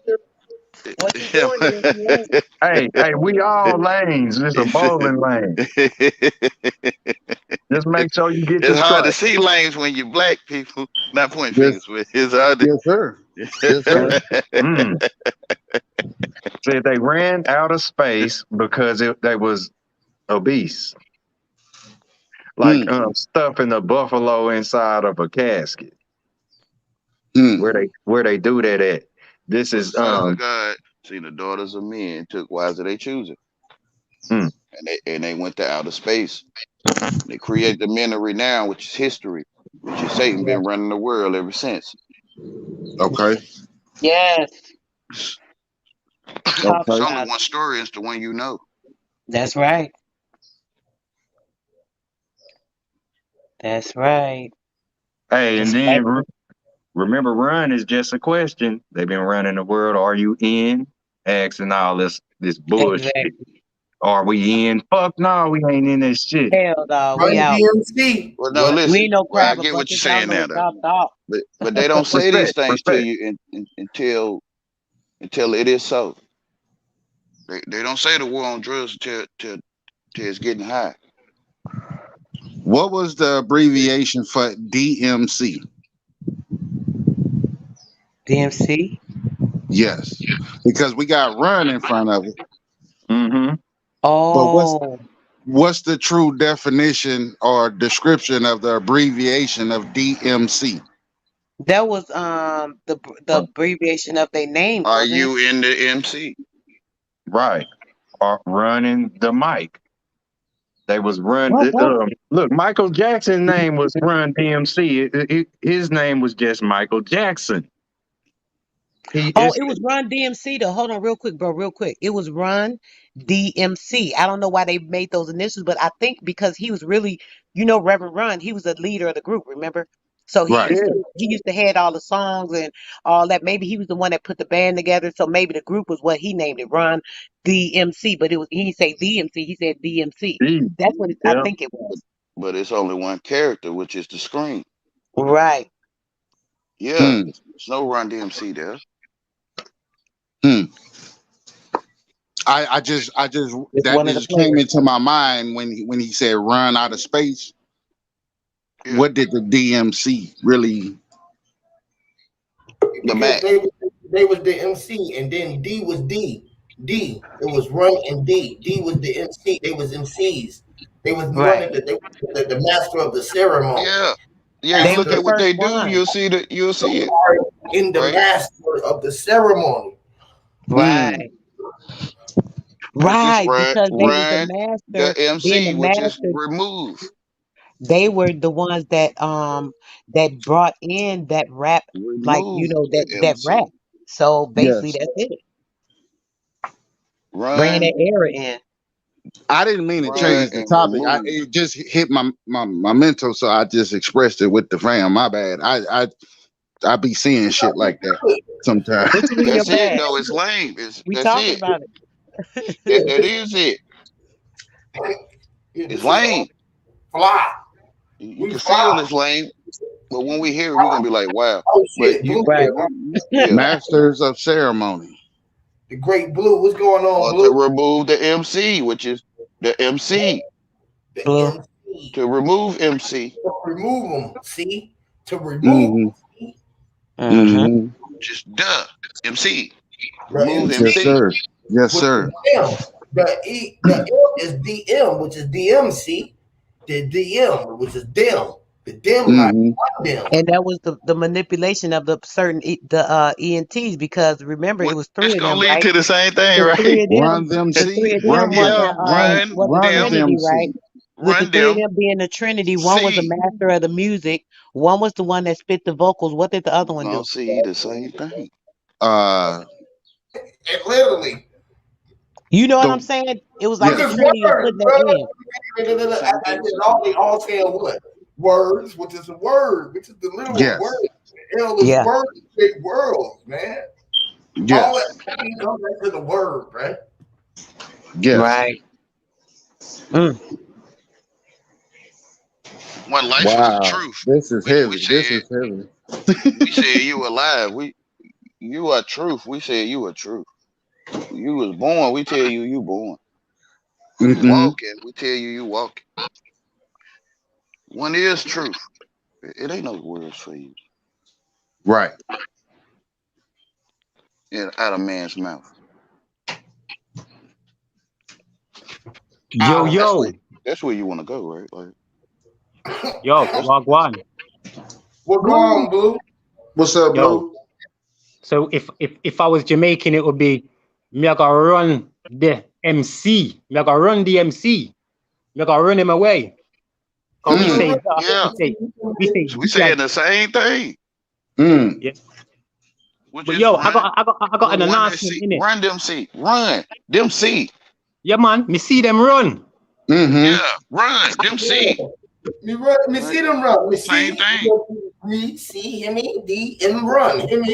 What you doing is late. hey, we all lanes. It's a bowling lane. Just make sure you get your it's hard to stripe. see lanes when you're black people. Not pointing Yes, fingers, but it's hard yes, sir. Yes, to. sir. Mm. Said they ran out of space because they was obese, like Mm, stuffing a buffalo inside of a casket. mm. Where they do that at? This For the is sons of God, see the daughters of men took wives of they choosing, mm, and they went to outer space. They created the men of renown, which is history, which is Satan been running the world ever since. Okay. Yes. Talk It's Okay. only about one it. story, it's the one you know. That's right. That's right. hey, and It's then right. remember, run is just a question. They've been running the world. Are you in? Asking all this bullshit. Exactly. Are we in? Fuck no, we ain't in this shit. Hell no, we Run out. DMC. Well, no, Run. We listen. ain't no Well, I crab get what you're buckets. I don't saying know now, what though. y'all thought. But they don't say these Respect, things to respect. you until it is so. They don't say the war on drugs till it's getting high. What was the abbreviation for DMC? DMC. Yes, because we got run in front of it. Mm-hmm. But Oh, what's the true definition or description of the abbreviation of DMC? that was the abbreviation of their names, Are wasn't it? you in the MC? Right. Or running the mic. They was run. What? Look, Michael Jackson's name was Run DMC. His name was just Michael Jackson. He Oh, it's it was Run DMC though. Hold on, real quick, bro, real quick. It was Run DMC. I don't know why they made those initials, but I think because he was really, Reverend Run, he was the leader of the group. Remember? So he Right. used yeah. to he used to head all the songs and all that. Maybe he was the one that put the band together. So maybe the group was what he named it, Run DMC. But he didn't say DMC. He said DMC. He, That's what I yeah. think it But was. but it's only one character, which is the screen. Right. Yeah, Hmm. there's no Run DMC there. Hmm. I just It's that one of the just came players. into my mind when he said run out of space. Yeah, What did the DMC really? the Because Mac. they was the MC, and then D was D. D. It was Run and D. D was the MC. They was MCs. They was Right. running they was the master of the ceremony. Yeah, yeah. You They was look Master the at what first they do, one. you'll see it, in the right? master of the ceremony. Hmm. Right. Which is Right, because they was the run the master, being the MC, which is master, remove, they were the ones that brought in that rap, like remove the that rap. MC. So basically Yes. that's it. Bringing Run, that era in. I didn't mean to run, change the and topic. remove. It just hit my mental, so I just expressed it with the fam. My bad. I be seeing shit like that sometimes. What you mean your That's it bad? though. It's lame. We That's talking it. about Yeah, it. That is it. yeah, It's this is all lame. fly. You We can feel fly. it's lame, but when we hear it, we're gonna be like, wow. Oh But shit, you, Blue but here. Right. yeah, Masters of ceremony. The great Blue. What's going on, or to Blue? remove the MC, which is the MC. The Blue. MC. To remove MC, To remove them. See? To remove Mm-hmm. 'em, see? Mm-hmm. Mm-hmm. just duh, MC. The Remove Yes, MC MC. sir. Yes, with sir. the M. The M is DM, which is DMC. The DM, which is them. The dim light. Mm-hmm. Them. And that was the manipulation of the certain ENTs, because remember it was It's three of gonna them, lead right? to the same thing, The right? three of Run them, them the C. three of them Run was them. Yeah, Run. the Run them, Trinity, them right? C. With the run three of them. them being the Trinity, one was the C. master of the music, one was the one that spit the vocals. What did the other You're one gonna do? see the same thing. Uh, And literally. You know what I'm the saying? It was like Which the is yes. Trinity was words, putting that bro. in. I Same said thing with all security. they all saying what? Words, which is a word, which is the literal word. Yes. L is Yeah. word, big worlds, man. Yes. everything comes back to the word, right? Yes. Right. Mm. When life was the Wow. truth, This is we heavy. This said is heavy. you alive. You are truth. We said you are truth. You was born. We tell you born. You Mm-hmm. walking. We tell you walking. One is truth. It ain't no words for you Right. out of man's mouth. Yo, Out. yo, That's where you want to go, right? Like yo, that's Wagwan. What go Blue. on, Blue? What's up, Yo, Blue? so if I was Jamaican, it would be me I gotta run the MC. Me I gotta run the MC. Me I gotta run him away. Cause we Mm. say that, yeah. we say So we like saying the same thing. Mm. yeah. Which But is yo, run, I got an run that announcement seat, in it. run them seat, run them seat. Yeah, man, me see them run. Mm-hmm. Yeah, run them seat. Me Right, see them run. same thing. Me see him D and run. Him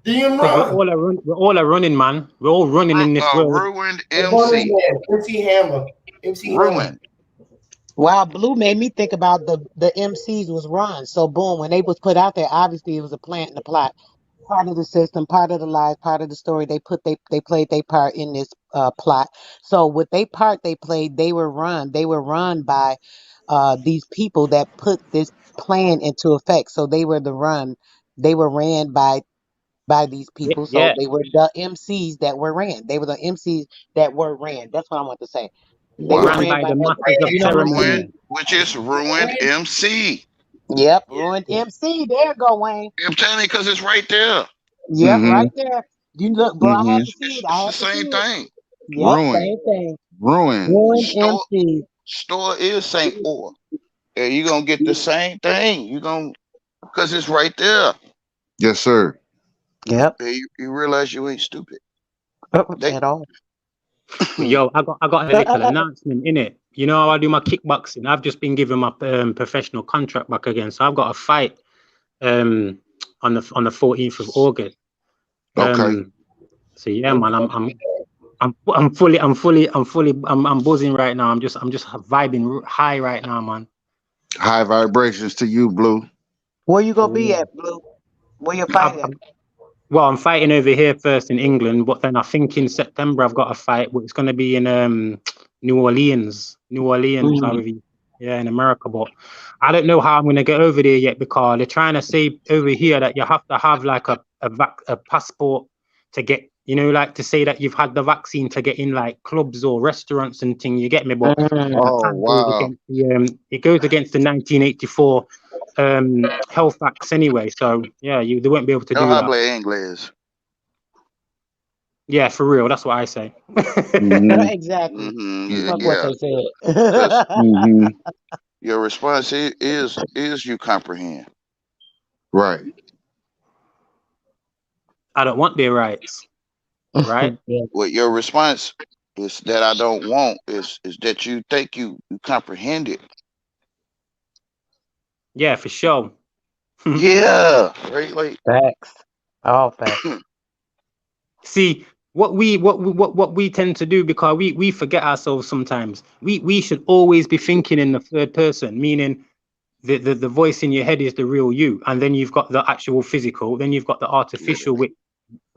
D and Cause run. we're all a running, man. We're all running in this world. Ruined What is MC, that? MC Hammer. MC Hammer. ruined. Wow, Blue made me think about the MCs was run. So boom, when they was put out there, obviously it was a plant and a plot. Part of the system, part of the life, part of the story. They played their part in this plot. So with their part they played, they were run. They were run by these people that put this plan into effect. So they were the run. They were ran by these Yeah, people. So yeah. they were the MCs that were ran. They were the MCs that were ran. That's what I want to say. They were Ran Wow. ran by by the that. masters of You know what I'm saying? ceremony. Which is ruined MC. Yep, ruined MC. There go Wayne. I'm telling you, because it's right there. Yep, Mm-hmm. right there. You look, bro. I had Mm-hmm. to see it. It's I the had to see same it. thing. Yep, Ruin. same thing. Ruin. Ruined Store MC. store is Saint Or. And you're gonna get the same thing. You're gonna because it's right there. Yes, sir. Yep. And you realize you ain't stupid. They At all. But yo, I got a little announcement in it. You know how I do my kickboxing? I've just been given my professional contract back again, so I've got a fight um on the 14th of August. Okay. So yeah, man, I'm buzzing right now. I'm just vibing high right now, man. High vibrations to you, Blue. Where you gonna For be real. at, Blue? Where you I've, fight at? I've, well, I'm fighting over here first in England, but then I think in September I've got a fight, but it's going to be in New Orleans, Mm. however, yeah, in America. But I don't know how I'm going to get over there yet because they're trying to say over here that you have to have like a passport to get, like to say that you've had the vaccine to get in like clubs or restaurants and thing. You get me? But Mm. that Oh, kind of goes wow. against it goes against the 1984 health acts anyway. So yeah, they won't be able to no do that. habla inglés. Yeah, for real. That's what I say. Mm-hmm. Exactly. Fuck what Yeah. they Because said. Mm-hmm. your response is you comprehend. Right. I don't want their rights, right? Yeah. What your response is that I don't want is that you think you comprehend it. Yeah, for sure. Yeah. Right? Like Facts. All facts. See, what we tend to do because we forget ourselves sometimes. We should always be thinking in the third person, meaning the voice in your head is the real you, and then you've got the actual physical, then you've got the artificial, which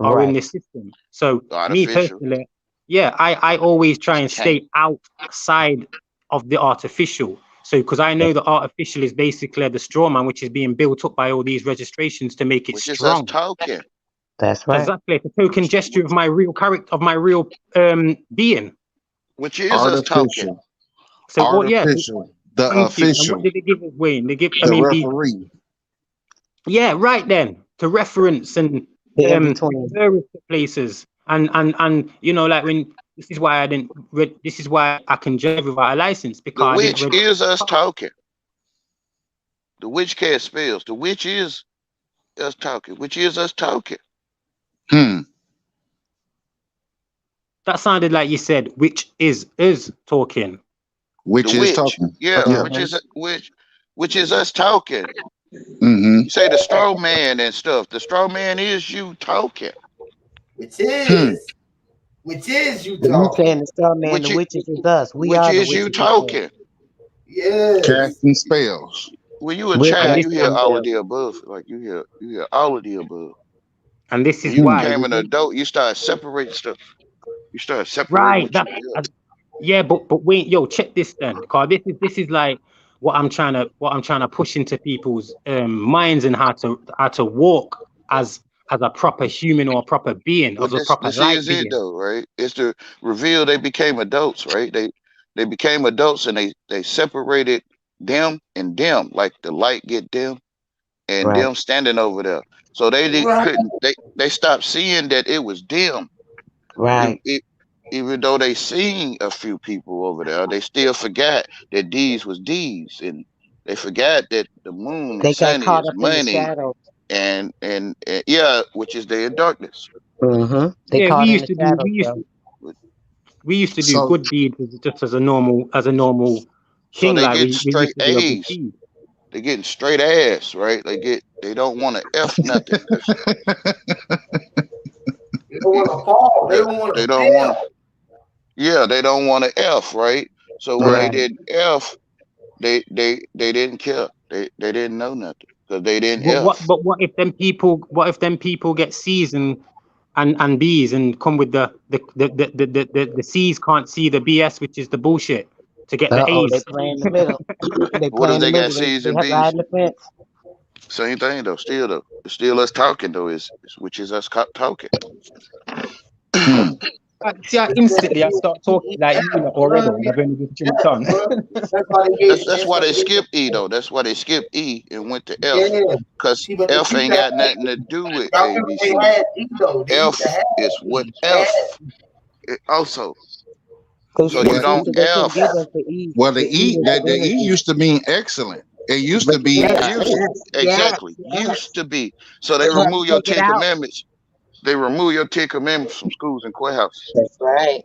are in Right. this system. So me artificial. personally, yeah, I always try and Can't. stay outside of the artificial. So because I know the artificial is basically the straw man, which is being built up by all these registrations to make it Which is us strong. talking. That's right. Exactly, it's a token gesture of my real character, of my real being. Which is us talking. Artificial. So, oh yeah, Artificial. The thank you. And what official. did they give us, Wayne? They give, I The mean, the referee. yeah, right then to reference and The in between. various places and like when this is why I didn't. This is why I can drive without a license because The I didn't which read. is us talking. The which cast spells. The which is us talking. Which is us talking. Hmm. That sounded like you said, which is talking. The Which is which. talking. Yeah. Yeah. Which is us talking. Mm-hmm. You say the straw man and stuff. The straw man is you talking. which is you You talking. saying the star man, the Which you, witches is us. We which are the is you witches is us. talking. Yes. Casting spells. When you a We're And child, this you hear casting all of spells. the above. Like you hear all of the above. and this When is you why became an adult, you start separating stuff. You start separating right. what you That yeah, but wait, yo, check this then, because this is like what I'm trying to push into people's minds and how to walk as a proper human or a proper being, Well, as a proper this light is it being. though, right? It's to reveal they became adults, right? They became adults and they separated them and them, like the light get dim and Right, them standing over there. So they didn't Right. couldn't they stopped seeing that it was them. It, right. it, even though they seen a few people over there, they still forgot that these was these, and they forgot that the moon and They got sunny caught is up in the money, shadows. and yeah, which is their darkness. They Yeah, we caught in used the to do shadows, we used bro. we used to do So good deeds just as a normal So thing, they like getting we used straight to do a good A's. deed. They getting straight ass, right? They don't want to f nothing. They don't want to fall. They Yeah, don't want they to don't want to. fail. Yeah, they don't want to f, right? So when they right. Right. did f, they didn't care. They didn't know nothing because they didn't But what f. but what if them people get C's and B's and come with the C's can't see the BS, which is the bullshit, to get the Uh-oh, they A's. play in the middle. They What play if in the they got middle. C's They and have ride B's? the fence. Same thing though. Still though, it's still us talking though. Is which is us talking. Hmm. See, I But instantly I start talking like you lot already, and I've only just jumped on. that's why they get. That's That's why why they they get. skipped E though. That's why they skipped E and went to F, Yeah. because See, but they F used ain't to have. got nothing to do with Y'all remember they ABC. had E though. They used to F have is what E. They had F also. Because So yeah. you Well, don't they couldn't give F. us the E. well, The E was the E divinity. used to mean excellent. It used But to be yes, Used yes, exactly yes. used to be. So they They had to remove your take it Ten out. Commandments. They remove your Ten Commandments from schools and courthouses, That's right.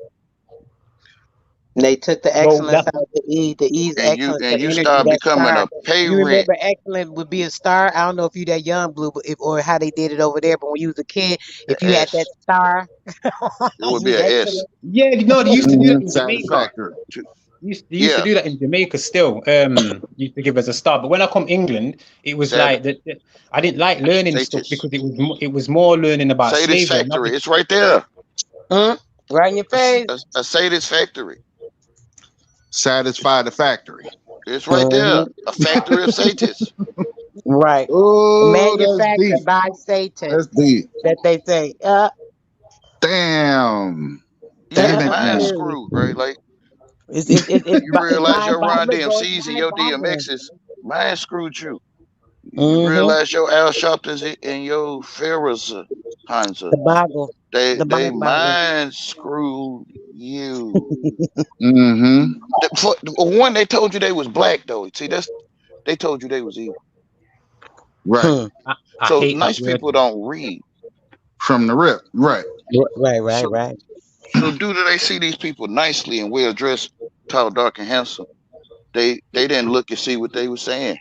They took the Well, excellence out of the E. The E is excellence, the and you energy, start that becoming star. a pay You rent. remember excellent would be a star? I don't know if you that young blue, but if or how they did it over there. But when you was a kid, The if you had that S. star, It would you be was an S. excellent. yeah, no, they used to do that in Jamaica. satisfactory. They used to Yeah, do that in Jamaica still. Used to give us a star. But when I come England, it was Sat like that. I didn't like learning stuff Satis. because it was more learning about slavery and Satisfactory. other. It's right there. Mm, right in your face. A satisfactory. Satisfy the factory. It's right there. Hmm. A factory of Satis. Right. Oh, that's deep. Manufactured by Satan, That's deep. that they say. Damn. Yeah, Damn it's it, mind man. Seriously. screwed, right? Like you It's realize your Ron look, bro, it's DMCs and your mind-boggling. DMXs mind screwed you. You Mm-hmm. realize your Al Sharptons and your Farrahs, Hansa, The Bible. The they mind-boggling. mind screwed you. Mm-hmm. For one, they told you they was black though. See, they told you they was evil. Right. Hmm. I So hate that nice word. people don't read. From the rip. Right. Right, right, So right. due to they see these people nicely and well dressed, tall, dark, and handsome, they didn't look and see what they were saying.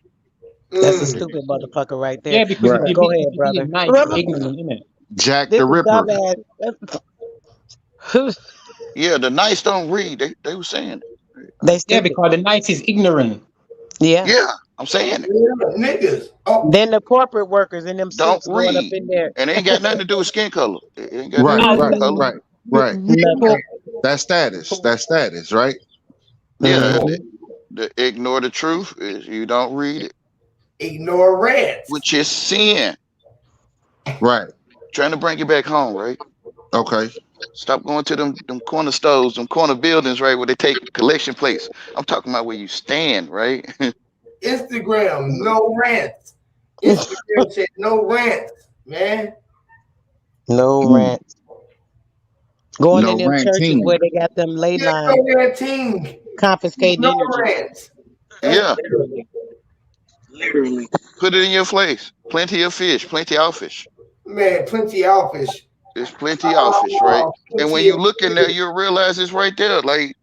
That's a Mm. stupid motherfucker right there. Yeah, because Right. But go if ahead, you're brother. being nice, you're ignorant, innit? Jack This the is Ripper. dumbass. Yeah, the nice don't read. They were saying it. They Yeah, stupid. because the nice is ignorant. Yeah. Yeah, I'm saying it. Yeah, niggas. Oh, Then the corporate workers in them Don't suits going up read, in there. and it ain't got nothing to do with skin color. It ain't got nothing Right. to do Now, with Right. color. Mm-hmm. Right. Right. real Nothing. talk. That's status. That's status, right? Yeah, Mm-hmm. the ignore the truth is you don't read it, ignore rats. which is sin. Right. Trying to bring you back home, right? Okay. Stop going to them corner stores, them corner buildings, right, where they take collection plates. I'm talking about where you stand, right? Instagram, no rants. Instagram said no rants, man. No Mm. rant. Going in No them churches where ranting. they got them ley Yeah, no lines ranting. confiscating No energy. rants. That's Yeah, literally. Literally. put it in your face. Plenty of fish, plenty of fish. Man, plenty outfish. It's plenty of fish, right? And when Plenty you of look in there, you'll realize it's right there. Like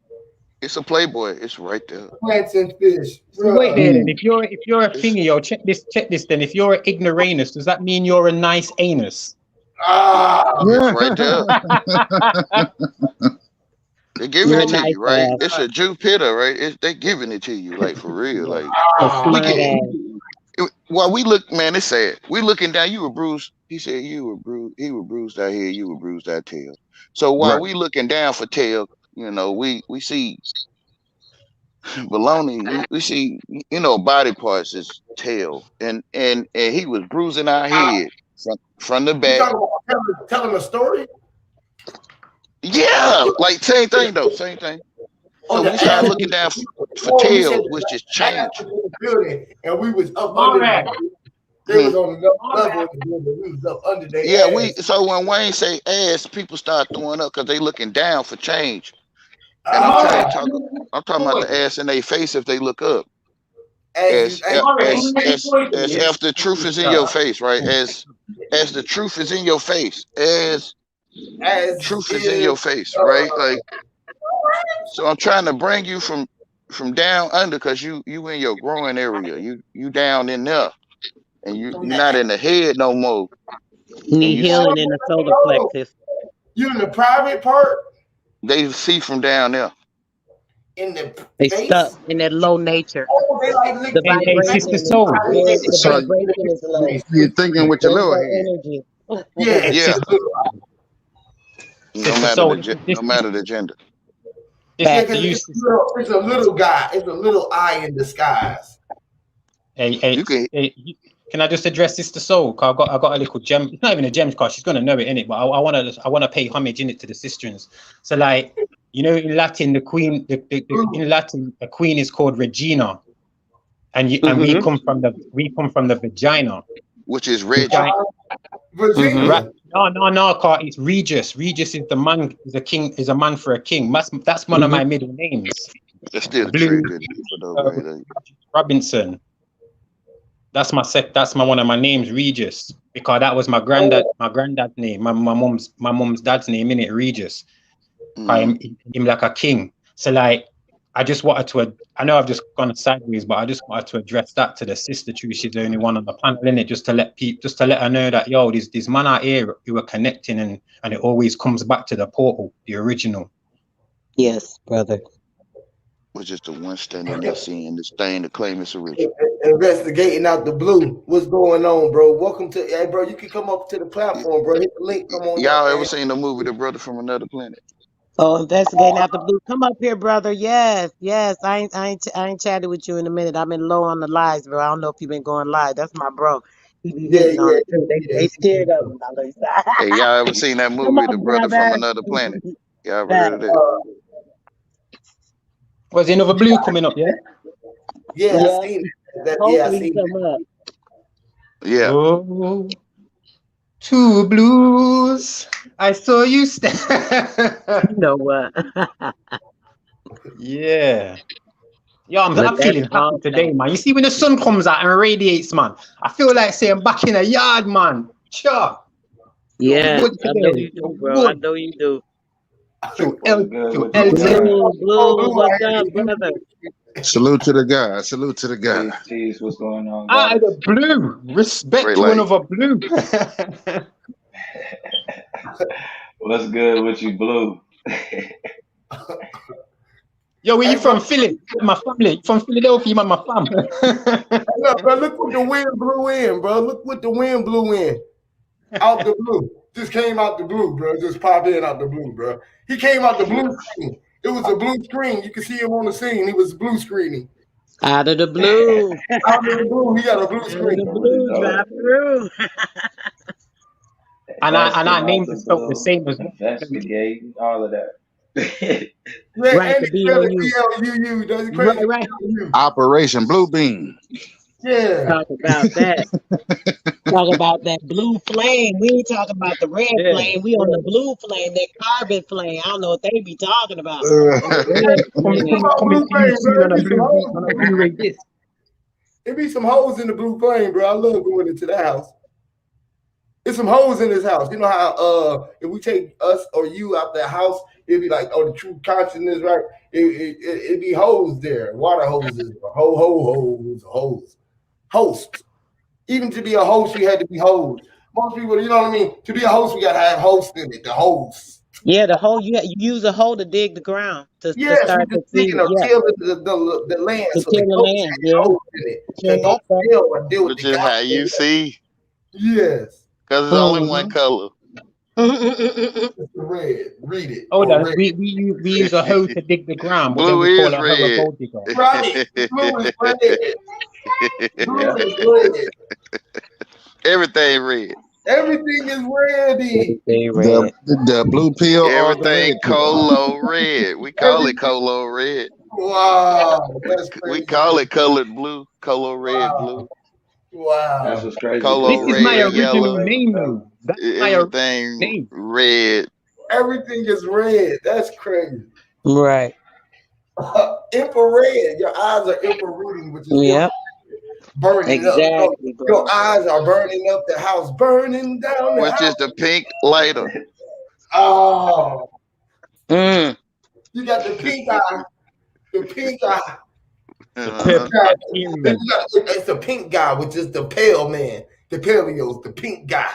it's a Playboy. It's right there. plants and fish. So wait Bruh. there then. Mm. If you're a It's thingy, yo, check this then. If you're an ignoramus, does that mean you're a nice anus? It's right there. They're giving You're it a to nice you, right? ass. It's a Jupiter, right? They giving it to you, like for real. Like A we smart get ass. while we look, man. It's sad. We looking down. You were bruised. He said you were bruised. He was bruised out here. You were bruised out tail. So while Right. we looking down for tail, we see baloney. We see body parts is tail, and he was bruising our head from the You back. talking about telling a story? Yeah, like same thing though, same thing. So The we started attic. looking down for Oh, you said tail, which is the attic change. was in the building, and we was up under the building. They Hmm. was on another level of the building. We was up under Yeah, their ass. so when Wayne say ass, people start throwing up because they looking down for change. And Ah, I'm talking about the ass in their face if they look up. as you, As as, as if the truth is in your face, right? As the truth is in your face, as as truth is in is. your face, right? Like, so I'm trying to bring you from down under because you in your growing area. You down in there, and you're not in the head no more. And Need you healing in the solar plexus. You in the private part, they see from down there. in the They stuck face. in that low nature. Oh, they like The licking Hey, the face. Sister vibration is Soul. the So vibration is low. you're thinking with your There's little no head. energy. Yeah, Yeah, Sister, Sister Soul. no matter the gender. This yeah, Fact. to because you, it's a little guy. It's a little eye in disguise. hey, You can can I just address Sister Soul? 'Cause I got a little gem. It's not even a gem card. She's gonna know it in it, but I wanna pay homage in it to the sisterns. So like in Latin, the queen, in Latin, a queen is called Regina, and we Mm-hmm. come from the vagina. which is Reggie. Vagina. Virginia. Right? No, Carl. It's Regis. Regis is the man. Is a king. Is a man for a king. That's one of my middle names. That's still a Blue trick for those right there. Robinson. That's my one of my names, Regis, because that was my granddad's name, my mom's dad's name in it, Regis. Him like a king. So like, I just wanted to. I know I've just gone sideways, but I just wanted to address that to the sister too. She's the only one on the panel in it, just to let her know that this man out here who are connecting, and it always comes back to the portal, the original. Yes, brother. Was just the one standing there seeing this thing to claim its original. Investigating out the blue. What's going on, bro? Welcome to. Hey, bro, you can come up to the platform, bro. Hit the link. Come on Y'all up, ever man. seen the movie The Brother from Another Planet? Oh, investigating out the blue. Come up here, brother. Yes. I ain't chatted with you in a minute. I've been low on the lives, bro. I don't know if you've been going live. That's my bro. He be Yeah, hitting on it too. yeah. They scared of him. Hey, y'all ever seen that Come movie The on, Brother from brother. Another Planet? Y'all ever Back. heard of that? Was there another blue coming up? Yeah. Yeah, Yeah. I seen that. Yeah, I Hopefully he seen come up. Yeah. Oh, two blues. I saw you stand. You know what? Yeah. Yeah, I'm But that's feeling happy all today, fact. man. You see, when the sun comes out and radiates, man, I feel like saying back in the yard, man. Sure. Yeah, Good I know today. you do, bro. I Good. know you do. Feel What's good with you, healthy. God? Blue, what's up, brother? Salute to the God. Salute to the God. Peace. What's going on, Out of guys? the blue. Respect Great to light. another blue. What's good with you, Blue? Yo, where you Hey, bro, from? Philly? My family. You from Philadelphia, man, my fam. look, bro, look what the wind blew in, bro. Look what the wind blew in. Out the blue. Just came out the blue, bro. Just pop in out the blue, bro. He came out the blue screen. It was a blue screen. You can see him on the scene. He was blue screening. Out of the blue. Out of the blue, he got a blue Out of screen. the blue, drive through. and our Asking names out are the spelled the blue, same as well. investigating, all of that. Yeah, Right, and the he spelled it BLU. BLUU. That's crazy. Right. Operation Blue Beam. Yeah. Talk about that. Talk about that blue flame. We ain't talking about the red Yeah. flame. We on the blue flame, that carbon flame. I don't know what they be talking about. Yeah. Coming Blue to you flame, soon on bro. a Blu-ray disc. It be some holes in the blue flame, bro. I love going into that house. There's some holes in this house. You know how if we take us or you out the house, it'd be like, oh, the true consciousness, right? It'd be holes there, water hoses, holes. Host. Even to be a host, you had to be hosed. most people, you know what I mean. To be a host, we gotta have host in it. The host. Yeah, the hole you use a hole to dig the ground to Yes, we start just to see. thinking of Yeah, tilling the land, to so the till the goats land. had Yeah, holes in it to sure go enough, brother. till or deal with Which the is how gods. you see, Yes, because there's only one Mm-hmm. color. it's the red. Read it Hold or on, red. we use a hoe to dig the ground, but then Blue we call is a hoe a red. gold digger. Right, blue is red. Blue is red. Everything red. Everything is ready. They The read. the blue pill or the Everything red pill? colo red. We call it Everything. colo red. Wow, that's We crazy. call it colored blue, colo red Wow, blue, That's wow. what's crazy colo This because is it my red, is a original yellow. different name, color. though. That's my original Everything name. red. Everything is red. That's crazy. Right. Infrared. Your eyes are infrared, which is Yep. burning up. Exactly, Your brother. eyes are burning up the house, burning down the Which is house. the pink lighter. Oh, Mm. you got the pink eye. The pink eye. The You Uh-huh. purple got, Hyperion. it's the pink guy, which is the pale man. The paleos, the pink guy.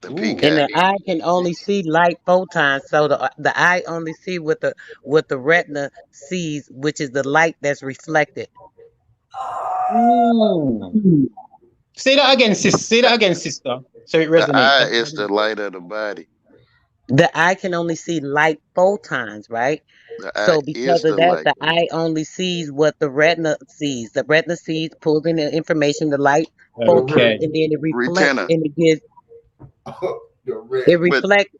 The pink Ooh. And eye. the eye can only see light photons, so the eye only see what the retina sees, which is the light that's reflected. Ooh. Say that again, sis. Say that again, sister. So it The resonates. eye is the light of the body. The eye can only see light photons, right? The eye So because is of the that, light. the eye only sees what the retina sees. The retina sees, pulls in the information, the light The photons, red. Okay. and then it reflects Retina. and it gives The red. it But reflects.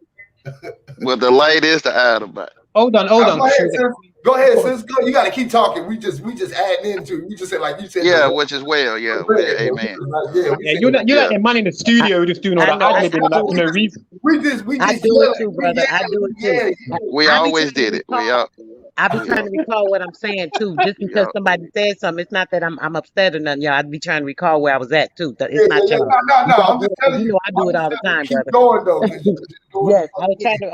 the light is the eye of the body. Hold on, hold Now, on. So the, go ahead, hold sis. Go. You got to keep talking. We just adding into. We just said like you said the Yeah, red. which is well, The yeah, well, red. But we amen. was like, yeah, we yeah, said it like you're like Yeah. the man in the I, studio just doing all I the know oh, I, ad-libbing I and that do for it. no reason. we I just do it yelling. too, We brother. I do it too. yell. I, We I be always trying to did it. recall. I be We trying all, to recall what I'm saying too. Just we because all, somebody said something, it's not that I'm upset or nothing, y'all. I be trying to recall where I was at too. Yeah, It's yeah, not yeah. y'all. No. You all I'm good? just 'Cause telling you you. know I do I'm it just all the telling you. time, Keep brother. going though, because you just doing the Yes, I fuck was in. trying to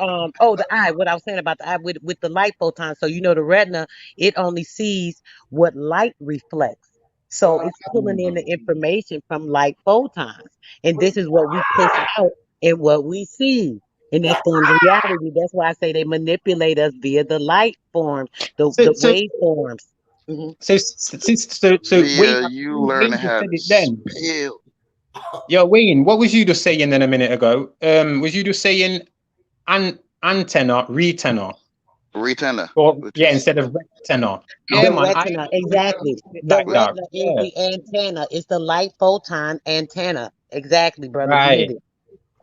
the eye, what I was saying about the eye with the light photon. So you know the retina, it only sees what light reflects. So it's pulling in the information from light photons. And this is what we push out and what we see. And that forms reality. That's why I say they manipulate us via the light forms, So the so waveforms. Hmm. so Wayne, via I you think learning Wayne just how said to it then. spell. Yo, Wayne, what was you just saying then a minute ago? Was you just saying antenna, retenna? Retina, Or which yeah, is instead of retenna. Yeah, The man, I retina, exactly. it The like that. retina is Yeah. the antenna. It's the light photon antenna. Exactly, brother. You hit Right. it.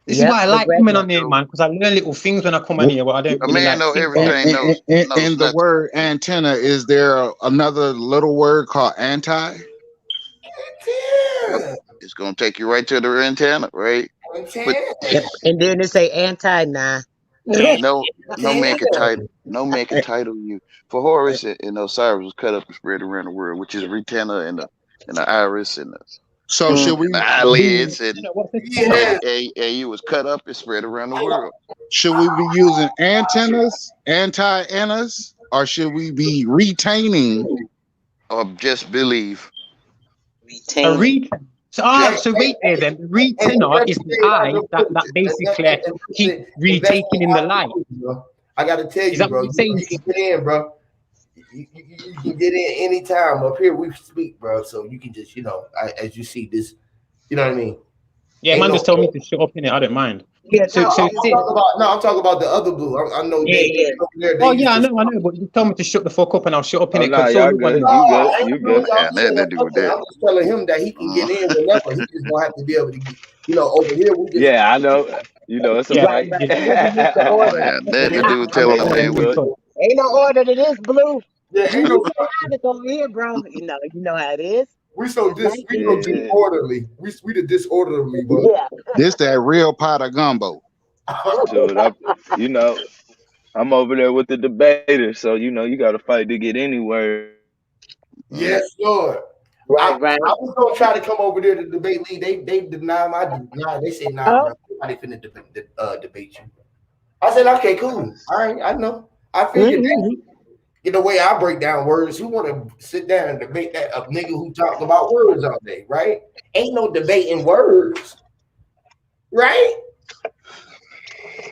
This is Yep, why I the like coming retina. on here, so man, because I learn little things when I come on here, but I don't a really man like know think on. everything, knows In the nothing. word antenna, is there another little word called anti? Yep. Yeah. It's gonna take you right to the antenna, right? But Yep. And then it say anti nah. no, no man can Yeah. title, no man can title you. For Horus and Osiris was cut up and spread around the world, which is retina and the iris So Mm. should we and the be eyelids, You know, what's and, Yes. and you was cut up and spread around the world. should we be using antennas, anti-antennas, or should we be retaining? Or just believe. a Retaining. retenna? So Hey, so hey, wait there then. The and retenna is the eye that basically keep invest in retaking in the light. opportunity, bro. I gotta tell Is you, that what bro. you're saying? You can get in, bro. You can get in anytime. Up here we speak, bro. So you can just, as you see this, you know what I mean. Yeah, Ain't man no. just told me to shut up in it. I don't mind. Yeah, No, So talk so I'm to sis, him. talking about. No, I'm talking about the other blue. I know Yeah, they yeah. over there. They oh used yeah, to. I know, but you told me to shut the fuck up and I'll shut up in Oh it nah, because so y'all look on good. it. You good. I ain't You doing. good. I'm Had nothing saying to do with nothing. that. I'm just telling him that he can Mm. get in whenever. He just gonna have to be able to get. Over here we just. Yeah, I know. You know, it's a Yeah, Right, fight. right. yeah. We never use the order. Had nothing to do with I'm telling just a trying to man be what. Understood. tough. Ain't no order to this, Blue. Yeah, You ain't be no. so honest over here, bro. You know how it is. We Nice we so and Yeah. disorderly. We the disorderly, bro. yeah. This that real pot of gumbo. Shoot, you know, I'm over there with the debaters, so you know you got to fight to get anywhere. Mm. Yes, Lord. I Right, right. was gonna try to come over there to debate Lee. They deny my deny. They say nah, Oh, bro. Nobody finna debate you. I said okay, cool. All right, I know. I figured that. mm-hmm. The way I break down words, who want to sit down and debate that a nigga who talk about words all day, right? Ain't no debating words. right?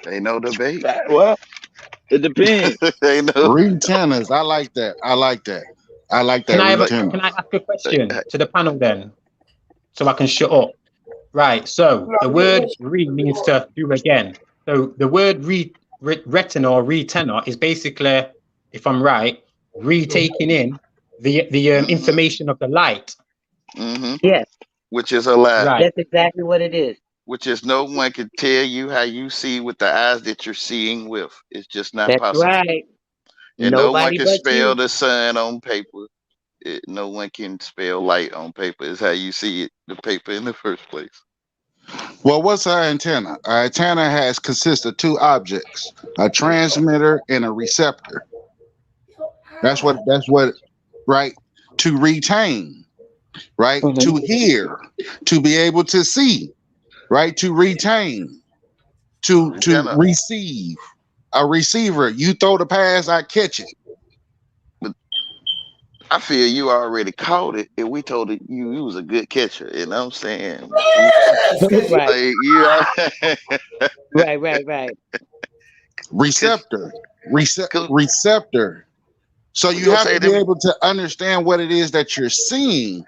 Ain't no debate. Well, it depends. Ain't no. Read tennis. I like that. I like that. I like Can that. I have Read a, Like, can I tennis. ask a question to the panel then, so I can shut up? Right. So the word "re" means to do again. So the word retina or retenor is basically, if I'm right, retaking in the mm-hmm, information of the light. mm-hmm. Yes, Which is a lie. Right. that's exactly what it is. Which is no one can tell you how you see with the eyes that you're seeing with. It's just not That's possible. right. And no one Nobody can but spell you. the sun on paper. No one can spell light on paper. It's how you see it, the paper in the first place. Well, what's our antenna? Our antenna has consists of two objects: a transmitter and a receptor. That's what. That's what. Right. To retain. Right. Mhm. To hear. To be able to see. Right. To retain. To Antenna. receive. A receiver. You throw the pass, I catch it. But I feel you already caught it, and we told it you was a good catcher. You know what I'm saying? Yes, because you Right, Like you are, right. cause, Receptor. 'cause Receptor. So we you gonna have say to be them. able to understand what it is that you're seeing.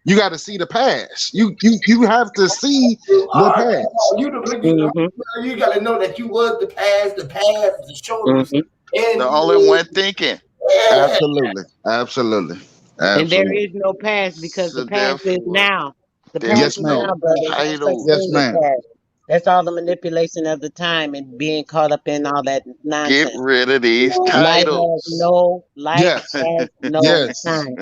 You got to see the pass. You have to see you the are pass. Mhm, you got to know that you was the pass, the shoulders, mhm. The and only one thinking. yeah. Absolutely. Absolutely. And there Absolutely. is no past because the So past is therefore, now. The there past Yes, is is no now, ma'am. brother. There's no such title. Yes, thing as ma'am. past. That's all the manipulation of the time and being caught up in all that Get nonsense. rid of these Life titles. Yes. has no Yes. time.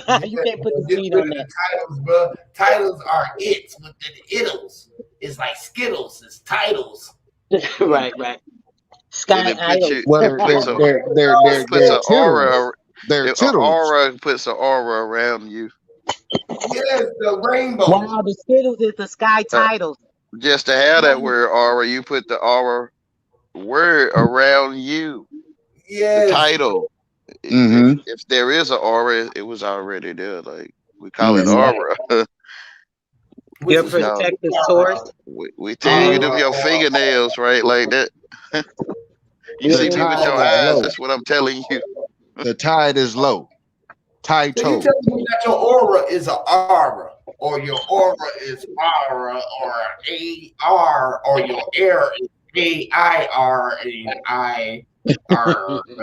Yeah, You can't put the get speed rid on of the that. titles, bro. Titles are it's with the ittles. It's like Skittles. It's titles. You Right. And Sky it puts Idol. you. Well, It puts a. It puts they're an tittles. aura. They're A tittles. aura puts an aura around you. yes, the rainbow. Wow, the Skittles is the Sky Uh, Titles. just to have that word aura, you put the aura word around you. The Yes, title. Mm-hmm. If there is an aura, it was already there. Like we call it That's Mm-hmm. right. aura. Your which we is what call protective we source. we tell you You them your fingernails, right? Like that. You The see me in with tide your is eyes. low. That's what I'm telling you. The tide is low. So you Title. telling me that your aura is an aura, or your aura is aura, or a r, or your air is AIR and IR.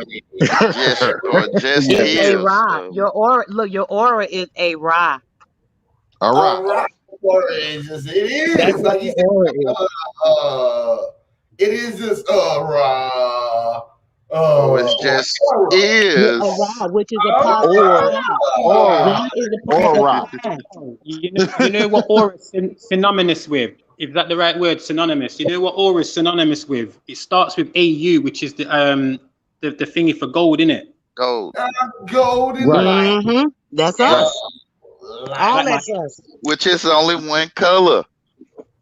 Just or just It's Yes. a is. Ra. Your aura, look, your aura is a Ra. A All rock. right, it is. It That's is what like you your said. aura is. It is just Oh, it's or just aura. Yeah, a is. Ra, which is a Oh, positive Or sign. aura. Ra is a Or positive rock. sign. You know what aura is synonymous with? Is that the right word? Synonymous. You know what aura is synonymous with? It starts with AU, which is the thingy for gold, in it. Gold, golden Right. light. Mm-hmm. That's Right. us. All Light. Like my that's us. which is only one color,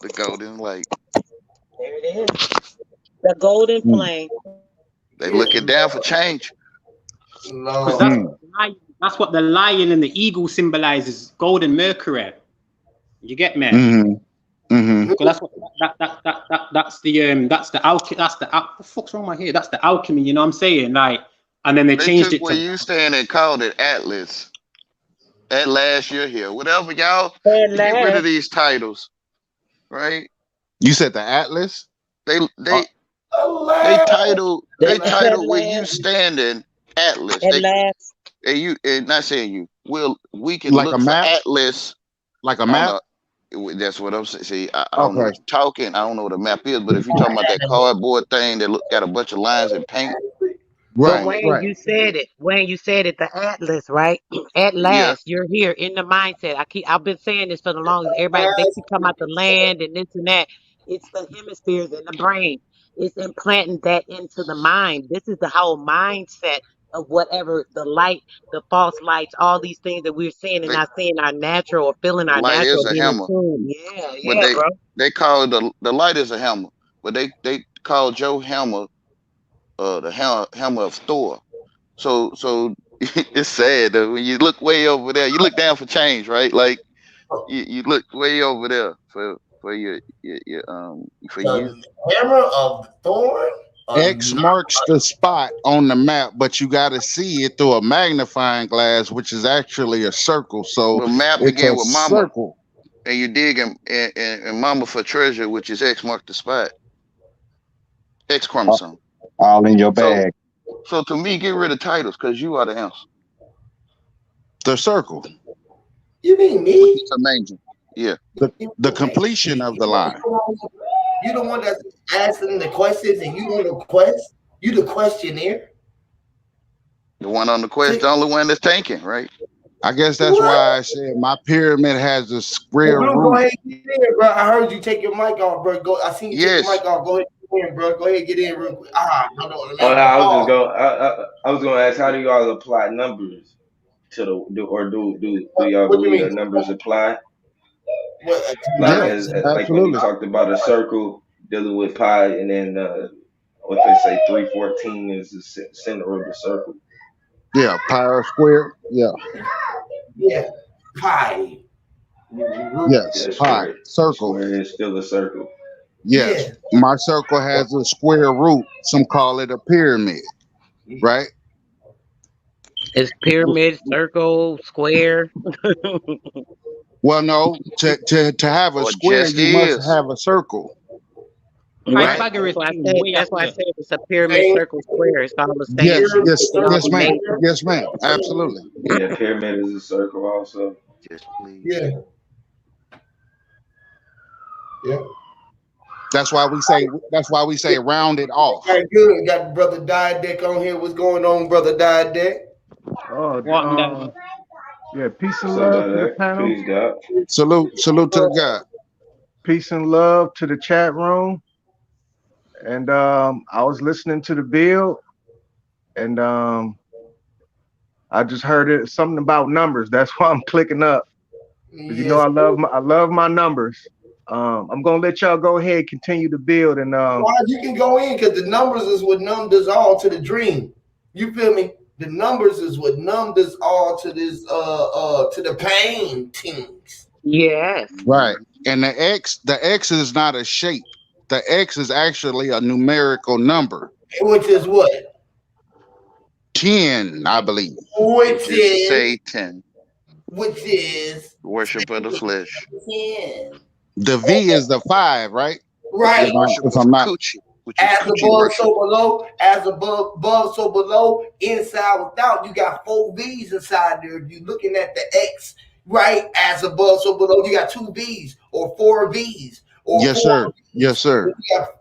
the golden light. There it is. The golden Mm. flame. They Yes, looking down for change. because Lord. Mm. that's what the lion and the eagle symbolizes. Gold and Mercury. You get me? Mm-hmm. Mm-hmm. Because that's what that's the alchemy. What the fuck's wrong with my hair? That's the alchemy. You know what I'm saying? Like, and then they They changed took it where to you stand and called it Atlas. At last year here, whatever y'all At to get rid of last. these titles, right? You said the Atlas? They Uh, they they Alas, title they At title where you last. standing Atlas. At last. And not saying you. We can like a look for map? Atlas Like a on map? the. That's what I'm saying. See, I don't know Okay. what you're talking. I don't know what a map is, but if you're talking about that cardboard thing that got a bunch of lines and paint But on Right. it, Wayne, Right. you said it. Wayne, you said it. The Atlas, right? At yeah, last, you're here in the mindset. I've been saying this for the longest. Everybody, they keep talking about the land and this and that. It's the hemispheres in the brain. It's implanting that into the mind. This is the whole mindset of whatever the light, the false lights, all these things that we're seeing and they not seeing our natural or feeling our light is natural, a being in hammer, tune. Yeah, but bro. they call the light is a hammer, but they call Joe Hammer the hammer of Thor. So it's sad that when you look way over there, you look down for change, right? Like you look way over there for for your for you. The hammer of Thorn. X marks the spot on the map, but you got to see it through a magnifying glass, which is actually a circle. So Well, map it's begin a with mama, circle. and you dig in mama for treasure, which is X mark the spot. X Uh, chromosome. all in your So bag. so to me, get rid of titles because you are the answer, The circle. You mean which me? is a major. Yeah. The completion of the line. You the one that's asking the questions, and you want to quest. You the questionnaire. The one on the quest, See, the only one that's tanking, right? I guess that's what? why I said my pyramid has a Hey, square Blue, go root. ahead and get in, bro. I heard you take your mic off, bro. Go. I seen you take your Yes. mic off. Go ahead and get in, bro. Go ahead and get in real quick. No, no, Oh, man. I was just Pause. going. I was going to ask, how do y'all apply numbers to do y'all What you believe mean? that numbers apply? What? Like Yes, as like when he absolutely. talked about a circle dealing with pi, and then what they say 314 is the center of the circle. Yeah, pi square. Yeah, Yeah. Pi. Root. yes, Yeah, pi circle. square is still a circle. Yes, Yeah. my circle has a square root. Some call it a pyramid, right? It's pyramid, circle, square. Well, no, to have a Or square, just you must is. have a circle, right? Right. Pythagoras That's why I came said. way That's why I after. said it's a pyramid, Same circle, square. It's all the same. Yes, here. yes, It all yes, ma'am. made. Here. Yes, ma'am. Absolutely. Yeah, pyramid is a circle also. Just please. Yeah. Yeah. That's why we say. That's why we say round it off. All right, good. Got brother Diadeck on here. What's going on, brother Diadeck? Oh, What and that? yeah. Peace and What's up, love to the brother? panel. Peace, God. Salute to the God. Peace and love to the chat room. And I was listening to the bill, and I just heard it something about numbers. That's why I'm clicking up. Because Yes. I love my numbers. I'm gonna let y'all go ahead, continue to build, and Why you can go in because the numbers is what numbed us all to the dream. You feel me? The numbers is what numbed us all to this to the paintings. Yes. Right. And the X is not a shape. The X is actually a numerical number. Which is what? 10, I believe. Which Which is is Satan, which is worship of the flesh. 10. The V is the 5, right? Which Right. is worship If of I'm not coochie, which is As coochie above, worship. so below. As above, so below. Inside, without. You got 4 V's inside there. If you're looking at the X, right? As above, so below. You got 2 V's or 4 V's or yes, 4 sir. V's. Yes, sir.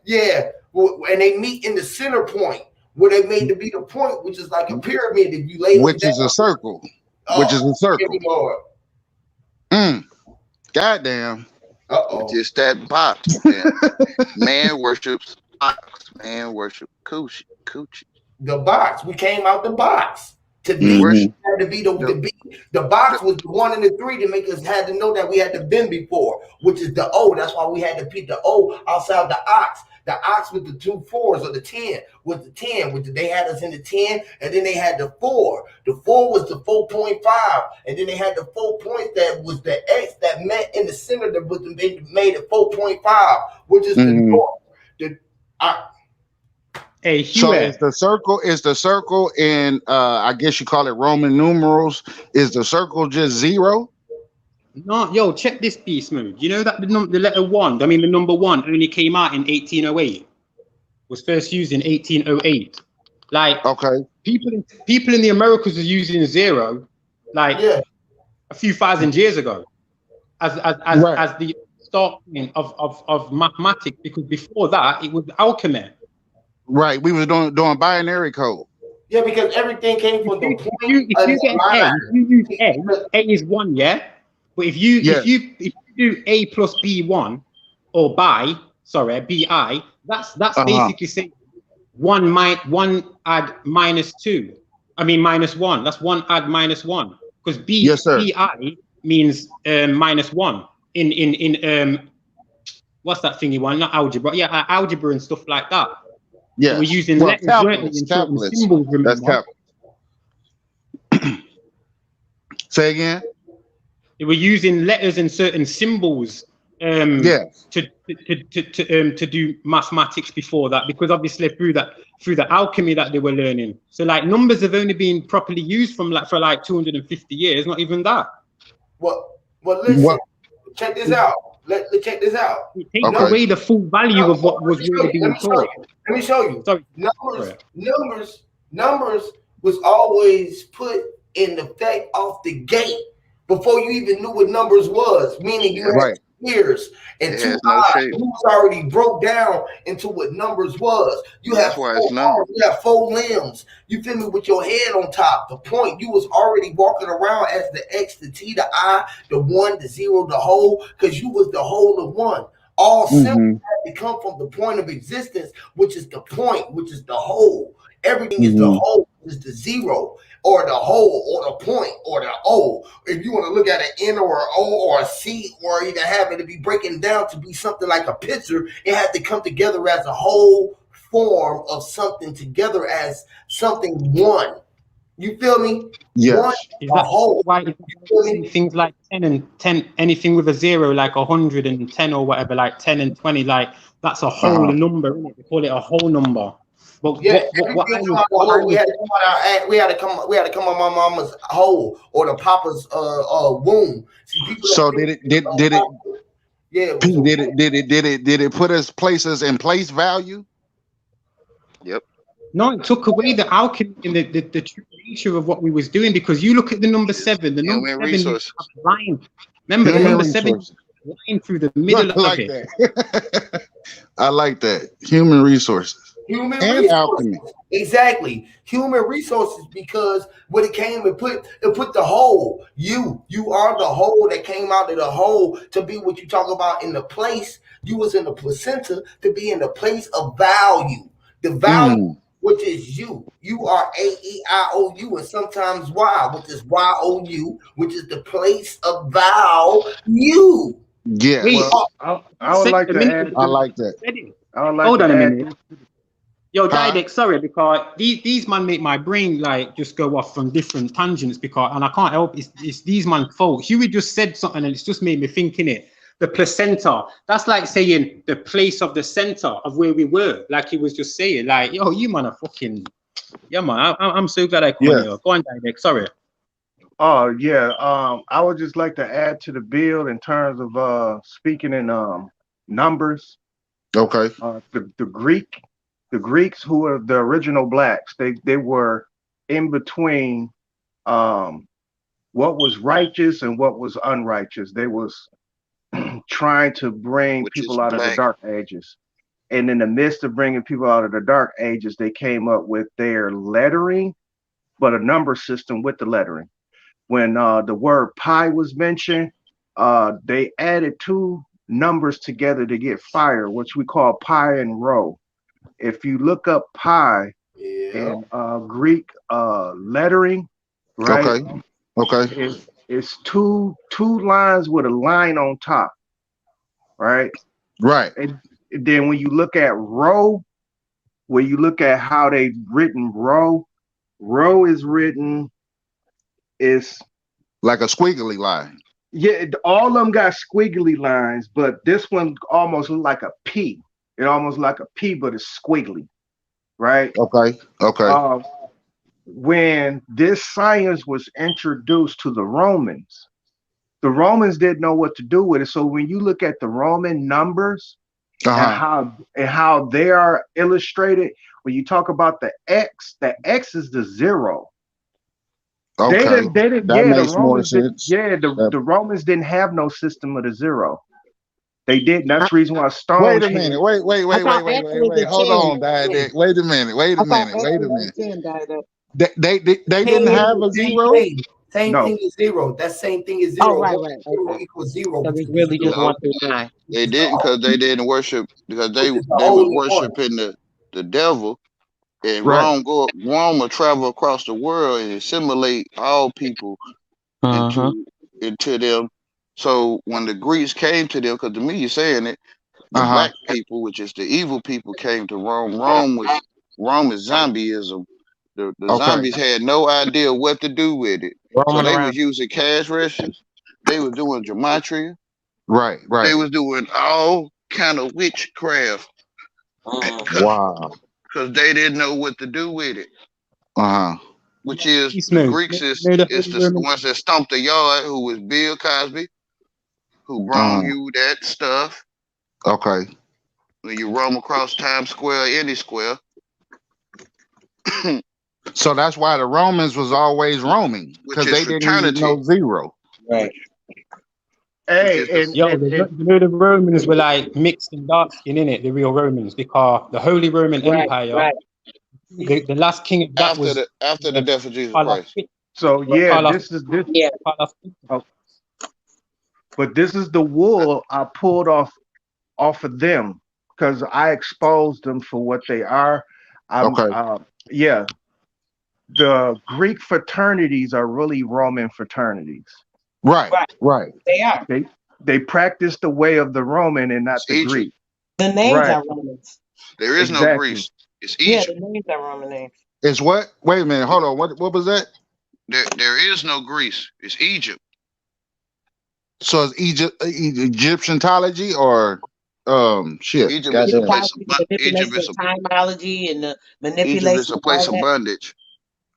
Yeah. And they meet in the center point where they made to be the point, which is like a pyramid. If you lay them Which down, is a circle. Which oh, is a give circle. me Lord. Goddamn. Which Uh-oh. is that box. Man, man worships box. Man worship coochie. Coochie. The box. We came out the box to We be. worship Had to be the, the box was the 1 and the 3 to make us had to know that we had to been before, which is the O. That's why we had to put the O outside the ox. The ox with the 2 4s or the 10 with the 10, which they had us in the 10, and then they had the 4. The 4 was the 4.5, and then they had the 4 points that was the X that met in the center that was made it 4.5, which is the north. The Hey, So Hugh. is the circle in I guess you call it Roman numerals, is the circle just 0? No, yo, check this piece, man. You know that the letter 1, I mean the number 1 only came out in 1808. Was first used in 1808. Like Okay. people in the Americas are using 0 like a few thousand years ago as the starting of mathematics, because before that it was alchemy. Right. We was doing binary code. Yeah, because everything came from the point If you get A, if you use A is 1, yeah. But if you do A plus B1 or bi, that's basically saying 1 add minus 2. I mean minus 1. That's 1 add minus 1. Because bi means minus 1 in what's that thingy one? Not algebra. Yeah, algebra and stuff like that. Yeah. So we're using letters, calculus, and certain symbols, remember? That's calculus. Say again? They were using letters and certain symbols Yes. to do mathematics before that, because obviously through the alchemy that they were learning. So like numbers have only been properly used for like 250 years, not even that. Well, listen. What? Check this out. Let's check this out. It takes Okay. away the full value of what was really Let being me show taught. you. Let me show you. Sorry. Numbers was always put in effect off the gate before you even knew what numbers was. Meaning you had Right. ears and It two has no eyes. shape. You was already broke down into what numbers was. You have That's why 4 it's number. arms. You have 4 limbs. You feel me? With your head on top. The point. You was already walking around as the X, the T, the I, the 1, the 0, the whole, because you was the whole of one. All symbols have to come from the point of existence, which is the point, which is the whole. Everything is the whole, is the zero, or the whole, or the point, or the O. If you want to look at an N or an O or a C, or even have it to be breaking down to be something like a picture, it had to come together as a whole form of something together as something one. You feel me? Yes. One, Is a that whole. why You feel me? things like 10 and 10, anything with a 0, like 110 or whatever, like 10 and 20, like that's a whole number, isn't it? They call it a whole number. But Yeah, what I everything come was out the what I whole. was We had to come on my mama's hole or the papa's womb. See, people So don't did think it yeah, it was a did it put us places in place value? Yep. No, it took away the alchemy and the true nature of what we was doing, because you look at the number It's 7. The number human 7 used to resources. have a line. Remember, the yeah, Human number 7 used resources. to have a line through the I middle of like it. that. I like that. Human resources human and alchemy. resources. Exactly. Human resources, because when it came and put the whole, you are the whole that came out of the whole to be what you talk about in the place. You was in the placenta to be in the place of value. The value, which is you. You are AEIOU and sometimes Y, which is YOU, which is the place of value. Yeah. Wait, Well, I would say like a to minute add ago, I to. like that. said it. I would like Hold to on a add minute. this. Yo, Huh? Didek, sorry, because these man make my brain like just go off on different tangents, because and I can't help it's these man fault. Huey just said something and it's just made me think in it. The placenta, that's like saying the place of the center of where we were, like he was just saying, like, yo, you man are fucking, yeah, man. I'm so glad I come on Yeah. here. Go on, Didek, sorry. Oh yeah. I would just like to add to the bill in terms of speaking in numbers. Okay. The Greeks, who were the original blacks, they were in between um, what was righteous and what was unrighteous. They was trying to bring Which is people out of the black. dark ages. And in the midst of bringing people out of the dark ages, they came up with their lettering, but a number system with the lettering. When the word pi was mentioned, they added 2 numbers together to get fire, which we call pi and rho. If you look up pi Yeah. in Greek lettering, right, Okay. Okay. it's two lines with a line on top, right? Right. And then when you look at rho, when you look at how they written rho is written is Like a squiggly line. yeah, all of them got squiggly lines, but this one almost look like a P. It almost like a P, but it's squiggly, right? Okay. Okay. Uh, when this science was introduced to the Romans didn't know what to do with it. So when you look at the Roman numbers and Uh-huh. how they are illustrated, when you talk about the X is the 0. Okay. They didn't, That yeah, the makes more Romans did, sense. yeah, Uh, the Romans didn't have no system of the 0. They didn't. I, That's the reason why Wait a Stonehenge. minute. Wait, wait, I wait, wait, thought wait, X wait, was wait. a Hold 10. on, Dad. Wait a minute. Wait I a thought minute. X Wait a was minute. a 10, Dada. They didn't Same have a same 0? thing. Same No, thing as 0. That same thing as Oh, 0. right, 1 right. plus 0 Okay. equals 0, So which it's is the really 0, just No, 1 through 9. which they is the didn't, because they didn't worship, because which is the they was only one. worshiping the devil. And Right. Rome will travel across the world and assimilate all people Uh-huh. into them. So when the Greeks came to them, because to me you're saying it, the Uh-huh. black people, which is the evil people, came to Rome. Rome is zombieism. The Okay. zombies had no idea what to do with it. So Roaming they around. was using cash rations. They was doing gematria. Right, They right. was doing all kind of witchcraft Wow. because they didn't know what to do with it. Uh-huh. Which is Beast the mode. Greeks You know the is Holy the Roman. ones that stomped the yard, who was Bill Cosby, who brought Uh-huh. you that stuff Okay. when you roam across Times Square, any square. So that's why the Romans was always roaming, Which because is they didn't even fraternity, know zero. Right. which Hey, is the Yo, you know the Romans were like mixed and dark skin in it. The real Romans, because the Holy Roman Right. Empire, Right. the last king of that was after the death of Jesus Carlos. Christ. so yeah, Carlos. this is this. Yeah. Oh, but this is the wool I pulled off of them because I exposed them for what they are. I'm Okay. yeah, the Greek fraternities are really Roman fraternities. Right, Right. right. They are. They practice the way of the Roman and not It's the Egypt. Greek. The names Right, are Romans. There is no exactly. Greece. It's Yeah, Egypt. the names are Roman names. It's what? Wait a minute. Hold on. What was that? There is no Greece. It's Egypt. So it's Egyptianology or shit. Egypt is a Goddamn. place of Egyptology, the Egypt manipulation is of timeology and the a manipulation of place all of that, bondage.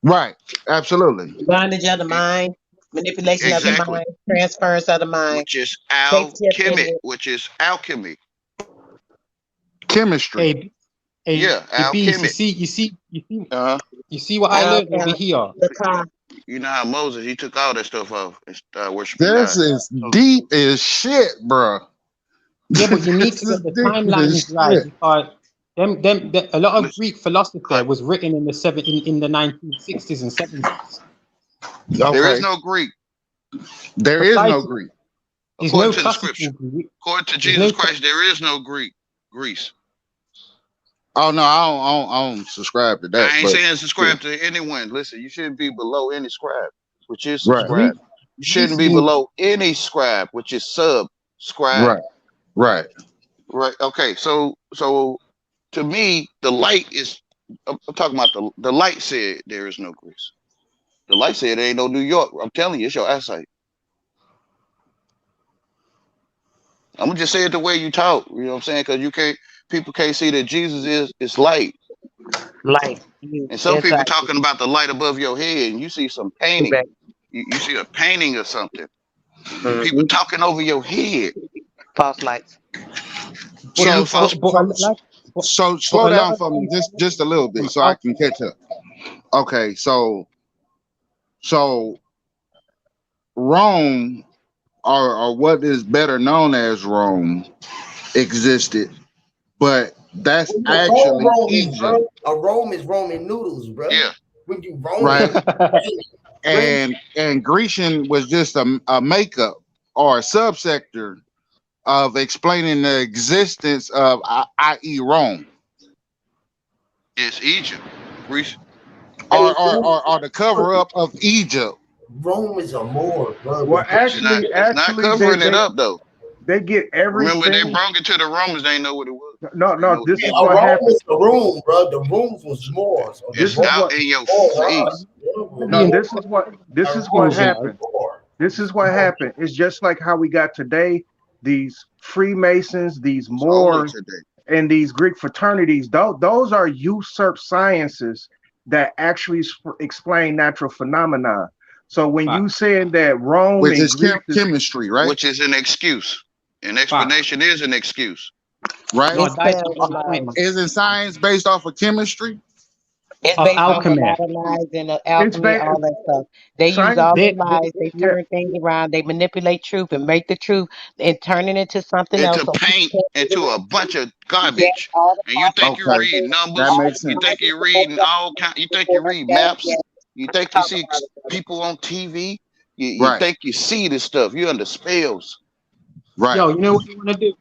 Right. Absolutely. bondage of the E- mind, manipulation of the Exactly. mind, transference of the mind, Which is shape shifting alchemy. it. Which is alchemy. Chemistry. Hey, hey, Yeah, hey, beast. alchemy. Uh huh. You see what I learned over Alchemy, here. the car. You know how Moses, he took all that stuff off and started worshiping This God. is So deep as shit, bro. Yeah, but you need This to is get the deep timelines as right, shit. because a lot of listen, Greek philosophy like, was written in the 1960s and 70s. there is Okay. no Greek There is no Precisely. Greek. There's according no to the scripture. classical Greek. According to There's Jesus no. Christ, there is no Greece. Oh no, I don't subscribe to that. I ain't But saying yeah. subscribe to anyone. Listen, you shouldn't be below any scribe, which is Right. subscribe. Greek. You Greece shouldn't be means below any scribe, which is subscribe. Right. Right. Right. Okay. So to me, the light is. I'm talking about the light said there is no Greece. The light said there ain't no New York. I'm telling you, it's your eyesight. I'm gonna just say it the way you talk. You know what I'm saying? Because you can't. People can't see that Jesus is light. Light. And some people Exactly. talking about the light above your head, and you see some painting. You see a painting or something. People Mm-hmm. talking over your head. False lights. but Yeah, So you so false. but so like but, so but slow a lot down of for me times just a little bit from so I out can catch up. Okay, so Rome, or what is better known as Rome, existed, but that's When you roll actually Roman, Egypt, bro, a Rome is Roman noodles, bro. Yeah, When you Roman, right? bring And Grecian was just a makeup or a subsector of explaining the existence of i.e. Rome, it's Egypt. Greece. Hey, or the cover up of Egypt. Rome is a more, bro. Well, It's not actually, they covering it they up though. they get Remember, they everything. brought it to the Romans. They ain't know what it was. No, They no. know what This is Egypt A what was. Rome happened. is the room, bro. The rooms was more. So the It's This is Rome what. out in your more face. us. Yeah, No, being this is what. This a is what Rome is exposure. happened. more. This is what happened. It's just like how we got today. These Freemasons, these It's only Moors, today. and these Greek fraternities. Those are usurped sciences that actually explain natural phenomena. So when you Facts. saying that Rome Which and is Greece is chemistry, right? Which is an excuse. An Facts. explanation is an excuse. Right? No, that's misspelled just a the lot. point Isn't science based off of chemistry? It's of based off a alchemy. lot of lies and it's alchemy, ba- all that stuff. They use science. all the They lies, they Yeah, turn things around, they manipulate truth and make the truth and turn it into something else Into so people paint can't see the into a real bunch truth. of Yes, garbage. all the And you false think you Okay, read prophets, that numbers? all makes the You sense. think lies you're before reading all kind? You think you before read yes, maps? yes. You Let's think you talk see about it, brother. people on TV? You Right, think you see this stuff? You're under spells. right. Yo, you know what you want to do?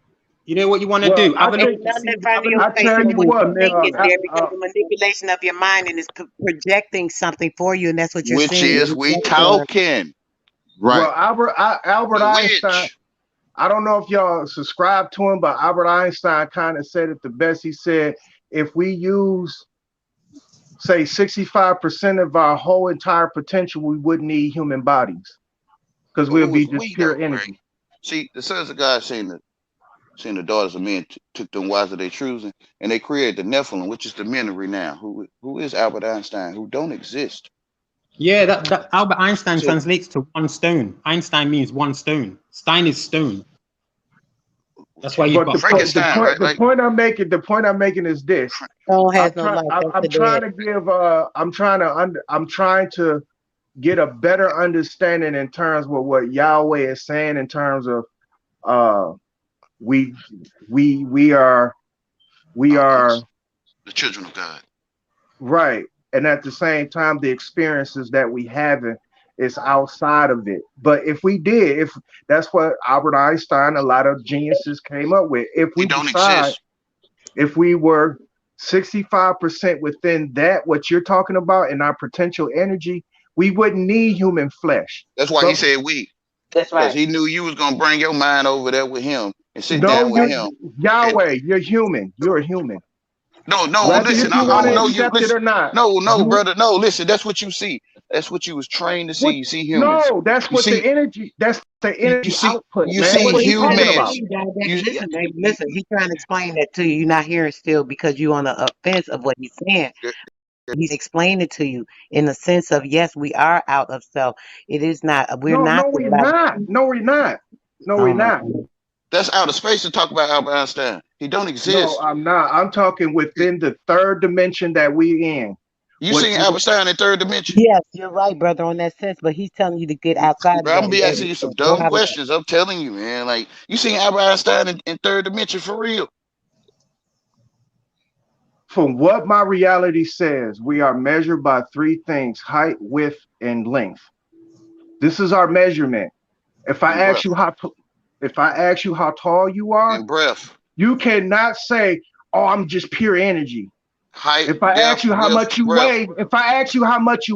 You know what you want to well, do? Have a look Ain't and nothing see. in front Have of a your look I and face tell see for you what you you to what. can make think of it's it. there because the manipulation of your mind and it's projecting something for you, and that's what you're Which seeing. You're is we rejecting. talking. Right. Well, Albert The Einstein. witch. I don't know if y'all subscribe to him, but Albert Einstein kind of said it the best. He said, if we use, say, 65% of our whole entire potential, we wouldn't need human bodies because Well, we'll who be was just we pure though, Greg? energy. See, the sons of God seen the daughters of men took them wives of their choosing, and they created the Nephilim, which is the men of renown. Who is Albert Einstein? Who don't exist. Yeah, that Albert Einstein So translates to one stone. Einstein means one stone. Stein is stone. That's why you've But got Frankenstein, right? the Like point I'm making is this. Stone has no life. That's I'm the trying dead. to give I'm trying to get a better understanding in terms of what Yahweh is saying in terms of uh we we are us, the children of God. right, and at the same time the experiences that we having is outside of it. But if that's what Albert Einstein, a lot of geniuses came up with, He don't exist. if we were 65% within that, what you're talking about in our potential energy, we wouldn't need human flesh. That's why he But said we, That's because right. he knew you was gonna bring your mind over there with him and sit no, down with you're him. And Yahweh, you're human. You're a human. no, Whether listen, if you I want to don't know you. accept it Listen, or not, no, you brother, no, listen. That's what you see. That's what you was trained to see. what You see humans. no, that's You what the see, energy, that's the you energy see, output, you man. That's see What are what you he's trying to talking tell about? humans. you, Dad. You Listen, baby, listen. He's trying to explain that to you. You're not hearing still because you on the offense of what he's saying. He's explaining it to you in the sense of yes, we are out of self. It is not. We're No, not no, the we're light. not. No, we're not. No, Oh we're my not. God. that's out of space to talk about Albert Einstein. He don't No, exist. I'm not. I'm talking within the third dimension that we in. You What seen Albert Einstein in third dimension? Yes, you're right, brother, on that sense. But he's telling you to get outside of Bro, I'm that gonna in be order asking you to some go dumb have a. questions. I'm telling you, man. Like you seen Albert Einstein in third dimension for real. From what my reality says, we are measured by three things: height, width, and length. This is our measurement. If I And ask breath. you if I ask you how tall you are, And breath. you cannot say, "Oh, I'm just pure energy." Height, If I ask depth, you how width, much you breath.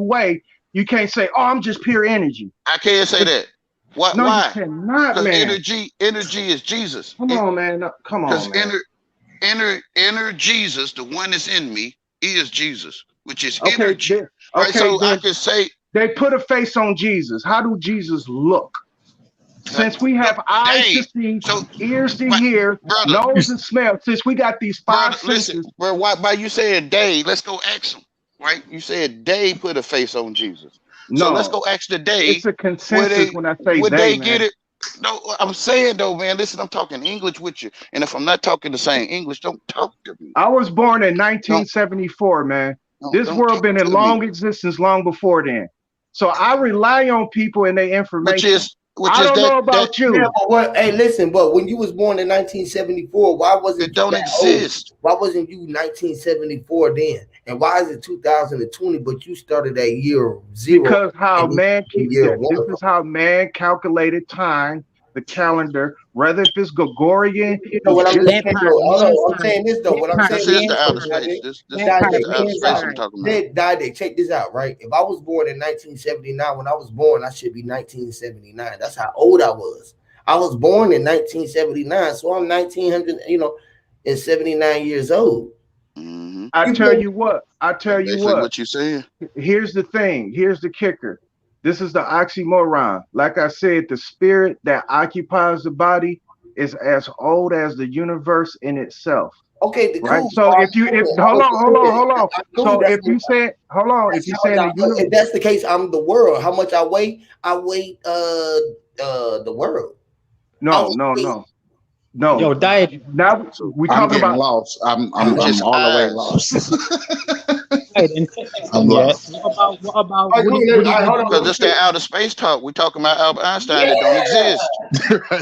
weigh, you can't say, "Oh, I'm just pure energy." I can't say If, that. Why? no, you Why? cannot, Because man. energy is Jesus. Come on, man. No, come Because on, man. inner Jesus, the one that's in me, is Jesus, which is Okay, energy. Right? okay, So I then can say they put a face on Jesus. How do Jesus look? Since we the have eyes to day. see, So ears to my hear, brother, nose and smell, since we got these five listen, senses, bro, why by you said day, let's go ask him. Right? You said they put a face on Jesus. So let's no, go ask the day it's a where consensus they when I say would they, they get man. it. No, I'm saying though, man, listen, I'm talking English with you. And if I'm not talking the same English, don't talk to me. I was born in Don't 1974, man. This don't world talk been in to me. long existence long before then. So I rely on people and their Which information. is which I is don't know that about Yeah, you but what? Hey, listen, but when you was born in 1974, why it wasn't you don't that old? exist. Why wasn't you 1974 then? And why is it 2020? But you started at year zero because how and man in year one. this is how man calculated time, the calendar, whether if it's Gregorian, You know what I'm just That Egyptian. saying part, though. Hold man's on, I'm time. saying this though. That What I'm part, saying This is is the man's this outer though, time. space. Dade. This That part, is Dade, the outer man's space no, I'm time. talking about. Dade, check this out, right? If I was born in 1979, when I was born, I should be 1979. That's how old I was. I was born in 1979, so I'm 1900, and 79 years old. Hmm. I You tell can't. you what, I tell That's you basically what, what you're saying. here's the thing, here's the kicker. This is the oxymoron. Like I said, the spirit that occupies the body is as old as the universe in itself. Okay, the Right. cool. So So I if you if know it. I hold was on, hold on, born. hold on. I knew So that's if you said hold on, if That's you how much saying the universe, if that's the case, I'm the world. How much I weigh? I weigh the world. I no, was no, weigh no, no. yo died. Now So we I'm talking getting about lost. you I'm just all the way eyes. lost. Died. And check this I'm then, yeah. lost. What about all right, cool. would he Hold on, Because real it's that quick. outer space talk. We talking about Albert Einstein that don't Yeah. exist.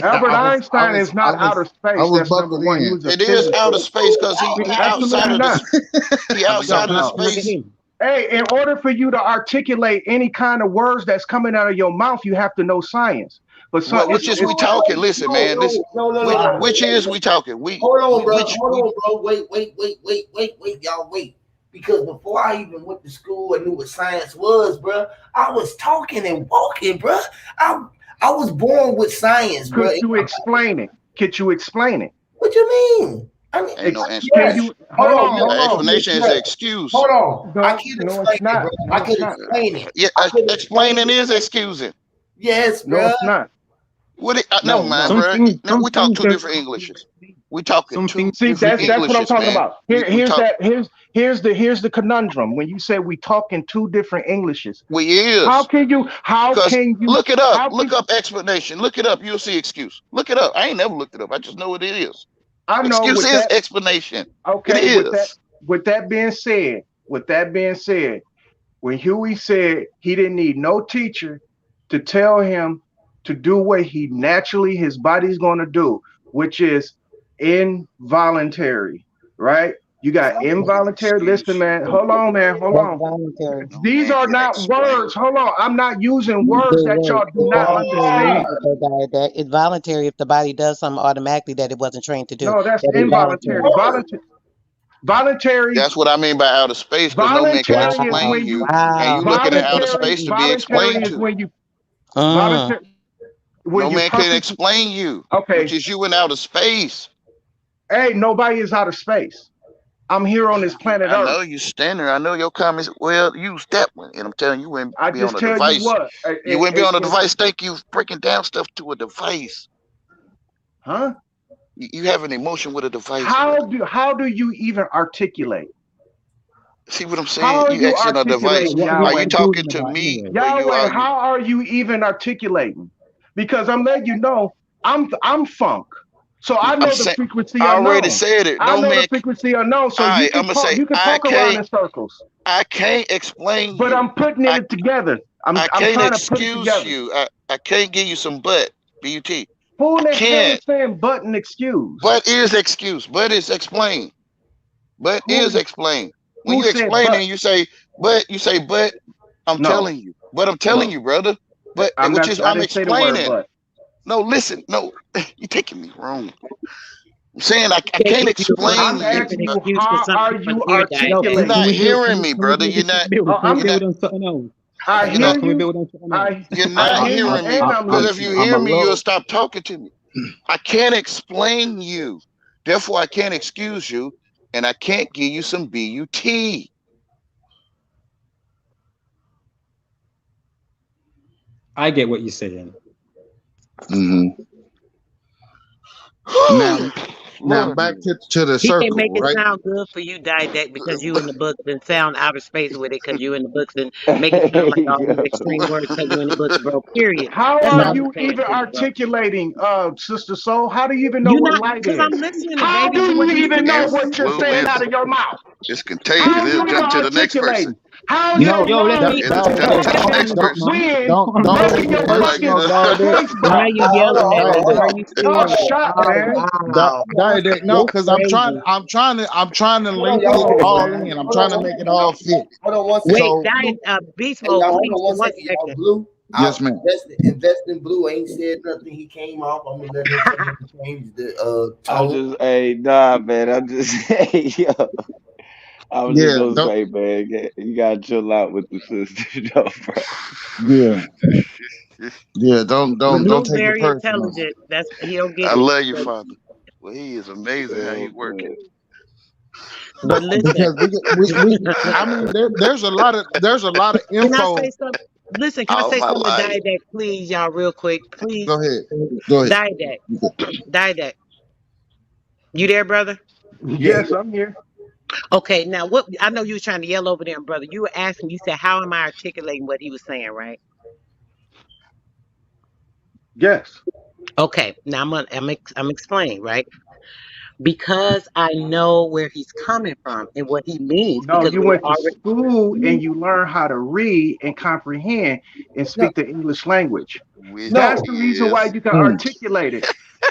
Albert I Einstein was is I not was outer I space. was That's number buckled one. He in. was a It is outer physicist. space because he outside Absolutely of not. he I was No, outside of the no. and look at space. him? Hey, in order for you to articulate any kind of words that's coming out of your mouth, you have to know science. But so What which is we talking? Listen, man. Listen. Which is we talking? Hold on, We bro. which Hold we on, bro. Wait, y'all wait. Because before I even went to school and knew what science was, bro, I was talking and walking, bro. I I was born with science, bro. could you explain it? Could you explain it? What you mean? I mean, ain't no Can yes. explanation. you Hold hold on, on, yes, hold The on? yes, explanation is yes. an excuse. Hold on. I No, can no, explain it's it, bro. not. I No, it's can not. explain it. Yeah, I can explain explaining it. is excusing. Yes, No, bro. it's not. Never No, mind, no. Some bro. things, Now some we talk things two don't. different Englishes. We talking Some two things. See, different that's what I'm Englishes, talking man. about. We talk. Here's the conundrum. When you say we talking two different Englishes, We how is. can you Cause look it up. how Look can up explanation. Look it up. You'll see excuse. Look it up. I ain't never looked it up. I just know what it is. I know Excuse with is that explanation. It okay, is. with that being said, when Huey said he didn't need no teacher to tell him to do what he naturally his body's gonna do, which is involuntary, right? You got No man can involuntary. Listen, excuse man, you. hold on, man, hold That's on. voluntary. No These man are can not explain. words. Hold on. I'm not using words But that wait, y'all do it's not voluntary understand. movement though, that it's voluntary if the body does something automatically that it wasn't trained to do. No, that's That is voluntary. involuntary. Voluntary, That's what I mean by outer space, because no man can voluntary is Wow, explain when you you, and wow. you looking at outer voluntary, space to be explained to. Mm. voluntary when No you man can perfect. explain you, which Okay, is you in outer space. hey, nobody is out of space. I'm here on this planet I Earth. know you standing. I know your comments. Well, use that one, and I'm telling you, you wouldn't I be on just a tell you device. what, You wouldn't be on a device. Think you breaking down stuff to a device. huh? You have an emotion with a device, brother. How do you even articulate? See what I'm saying? How are You you asking a So device. articulating, what Are you Yahweh? we talking talking to about me anyway? or you Yahweh, are you? how are you even articulating? Because I'm letting you know I'm funk. So I I'm know the saying. frequency I already unknown. said it. I No know the man. frequency unknown. So All right. I'm gonna say you can I talk around can't. in circles. I can't explain But you. I'm putting I it together. I I'm can't trying to put it excuse together. you. I can't give you some but. Who I in the hell can't. is saying button excuse? But is excuse. But is explain. But Who is explain. When who you said explain but? and you say, but I'm No, telling you. But I'm telling no. you, brother. But which is I I'm didn't say the word explaining. but. No, listen, no, you're taking me wrong. I'm saying I They can't give you explain I'm a you. asking different you excuse for how are something you want you to hear, No, You're Diet. can not articulating? we build? hearing me, Can we brother. build? You're not. Can we I'm You're not. build on something else? I You're hear not. Can we you. build on something else? I You're I not hear you hearing me. and I'm Because if listening. you I'm hear a me, you'll little. stop talking to me. I can't explain you. Therefore, I can't excuse you, and I can't give you some but. I get what you're saying. Mm-hmm. Now, now Lord, back Jesus. to the He can make circle, it right? sound good for you, Didact, because you in the books and sound outer space with it because you in the books and make it sound like Hey, all these yo. extreme words because you in the books, bro. Period. How That's are all I'm No, you saying even to you, bro. articulating, Sister Soul? How do you even know You what not light because I'm is? listening, How baby. do You you wasn't even know listening. what you're Blue saying out is of your mouth? it's How contagious. are It'll you even jump to the next person. articulating? How's yo, your yo, let lungs me. It'll jump Yo, to the calm next down, person. man. wind Calm Don't down, making your man. first, fucking no, Diet. face Why pop? you yelling at me? Why Diet. are you Y'all scared? shot, Oh man. wow, Diet. No, it's because crazy. I'm trying to Hold on, link y'all. it Hold on, all man. in. I'm Hold on trying to one make it second, y'all. all fit. Hold on one second. Wait, So Diet, Beast Hey, Mode, y'all, hold please, on for one one second, y'all. second. Blue, I yes, man. invest in Blue. Ain't said nothing. He came off. I'm gonna let him change the I'm tone. just, hey, nah, man. I'm just, hey, yo. I was just Yeah, gonna don't, say, man, you gotta chill out with the sister, though, bro. yeah, yeah. Don't Blue take it very personal. intelligent. That's he'll get I it. love you, Father. Well, he is amazing how he Oh, working. man. But listen, Because I mean, there's a lot of can I say info. something? Listen, can I All say my something to life. Didact, please, y'all, real quick, please? Go ahead, go ahead. Didact, Didact, you there, brother? Yeah, Yes, I'm here. Okay, now what? I know you was trying to yell over them, brother. You were asking. You said, "How am I articulating what he was saying?" Right? Yes. Okay. Now I'm explaining, right? Because I know where he's coming from and what he means. No, Because you we went to already. school and you learn how to read and comprehend and no, speak the English language. Which That's no. the reason he why is. you can Hmm. articulate it.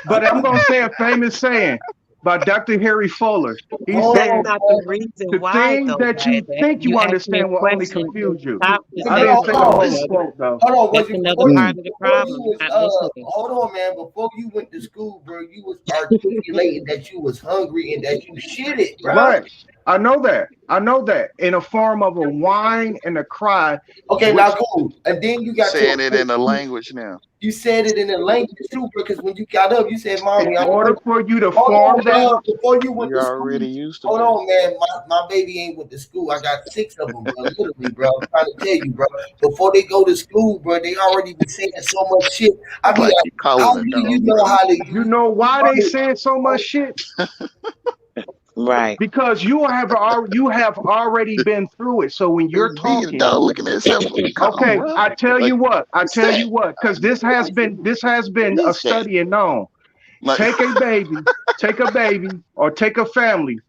I But I'm think. gonna say a famous saying by Dr. Harry Fuller. He Hold That's said, on, not the man. reason the why, things though, that you Didact. think You you asked me a understand will only question and confuse you. stop the I Hold didn't same on, say the flow, whole pause. brother. quote though. Hold on. That's Was you another before Hmm. part you of the before you problem. was You're not listening. hold on, man. Before you went to school, bro, you was articulating that you was hungry and that you shit it, bro. Right. I know that. I know that. In a form of a whine and a cry, Okay, which now cool. And then you got Saying your it in the language now. you said it in the language too, because when you got up, you said, in "Mommy, I'm order going." for you to Hold form on, that, bro. Before you went We to school, already used to hold that. on, man. My baby ain't went to school. I got 6 of them, bro. Literally, bro. I'm trying to tell you, bro. Before they go to school, bro, they already be saying so much shit. I be Like like, you how calling a do you dog, know brother. how to you use? know why they saying so much shit? Right. Because you have already been through it. So when you're It's me, the talking, dog, looking at himself. Calm, okay, bro. I tell Like, you what, what's that? because this has What been a is that? study and known. Like, Take a baby or take a family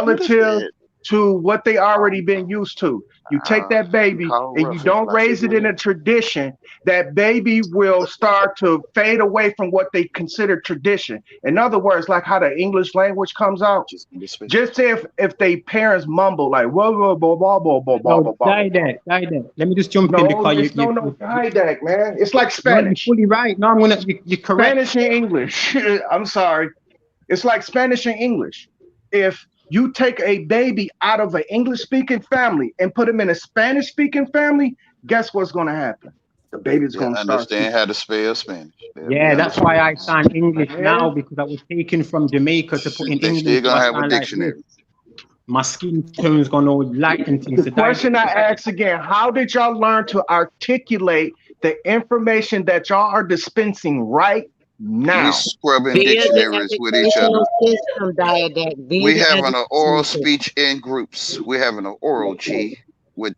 what is relative that? to what they already been used to. You take that You baby call and you roughing don't my raise it in cigarette. a tradition, that baby will start to fade away from what they consider tradition. In other words, like how the English language comes out. Just in this space. Just if they parents mumble like whoa whoa whoa whoa whoa whoa whoa No, whoa whoa whoa. die there. Let me just jump in No, because it's no didact, man. It's like no, you're Spanish. fully right. No, you're correct. Spanish and English. I'm sorry. It's like Spanish and English. If you take a baby out of an English speaking family and put him in a Spanish speaking family, guess what's going to happen? The baby's They going to start understand speaking. how to spell Spanish. They'll be Yeah, that's why understood. I stand English Yeah. now because I was taken from Jamaica to put in They English, still so gonna I have a sound like this. dictionary. My skin tone's gonna lighten things The to die question I there. ask again, how did y'all learn to articulate the information that y'all are dispensing right We now? scrubbing Via the dictionaries with each other. educational system, Diadact. Via We the having an oral educational system. speech in groups. We having an oral chi with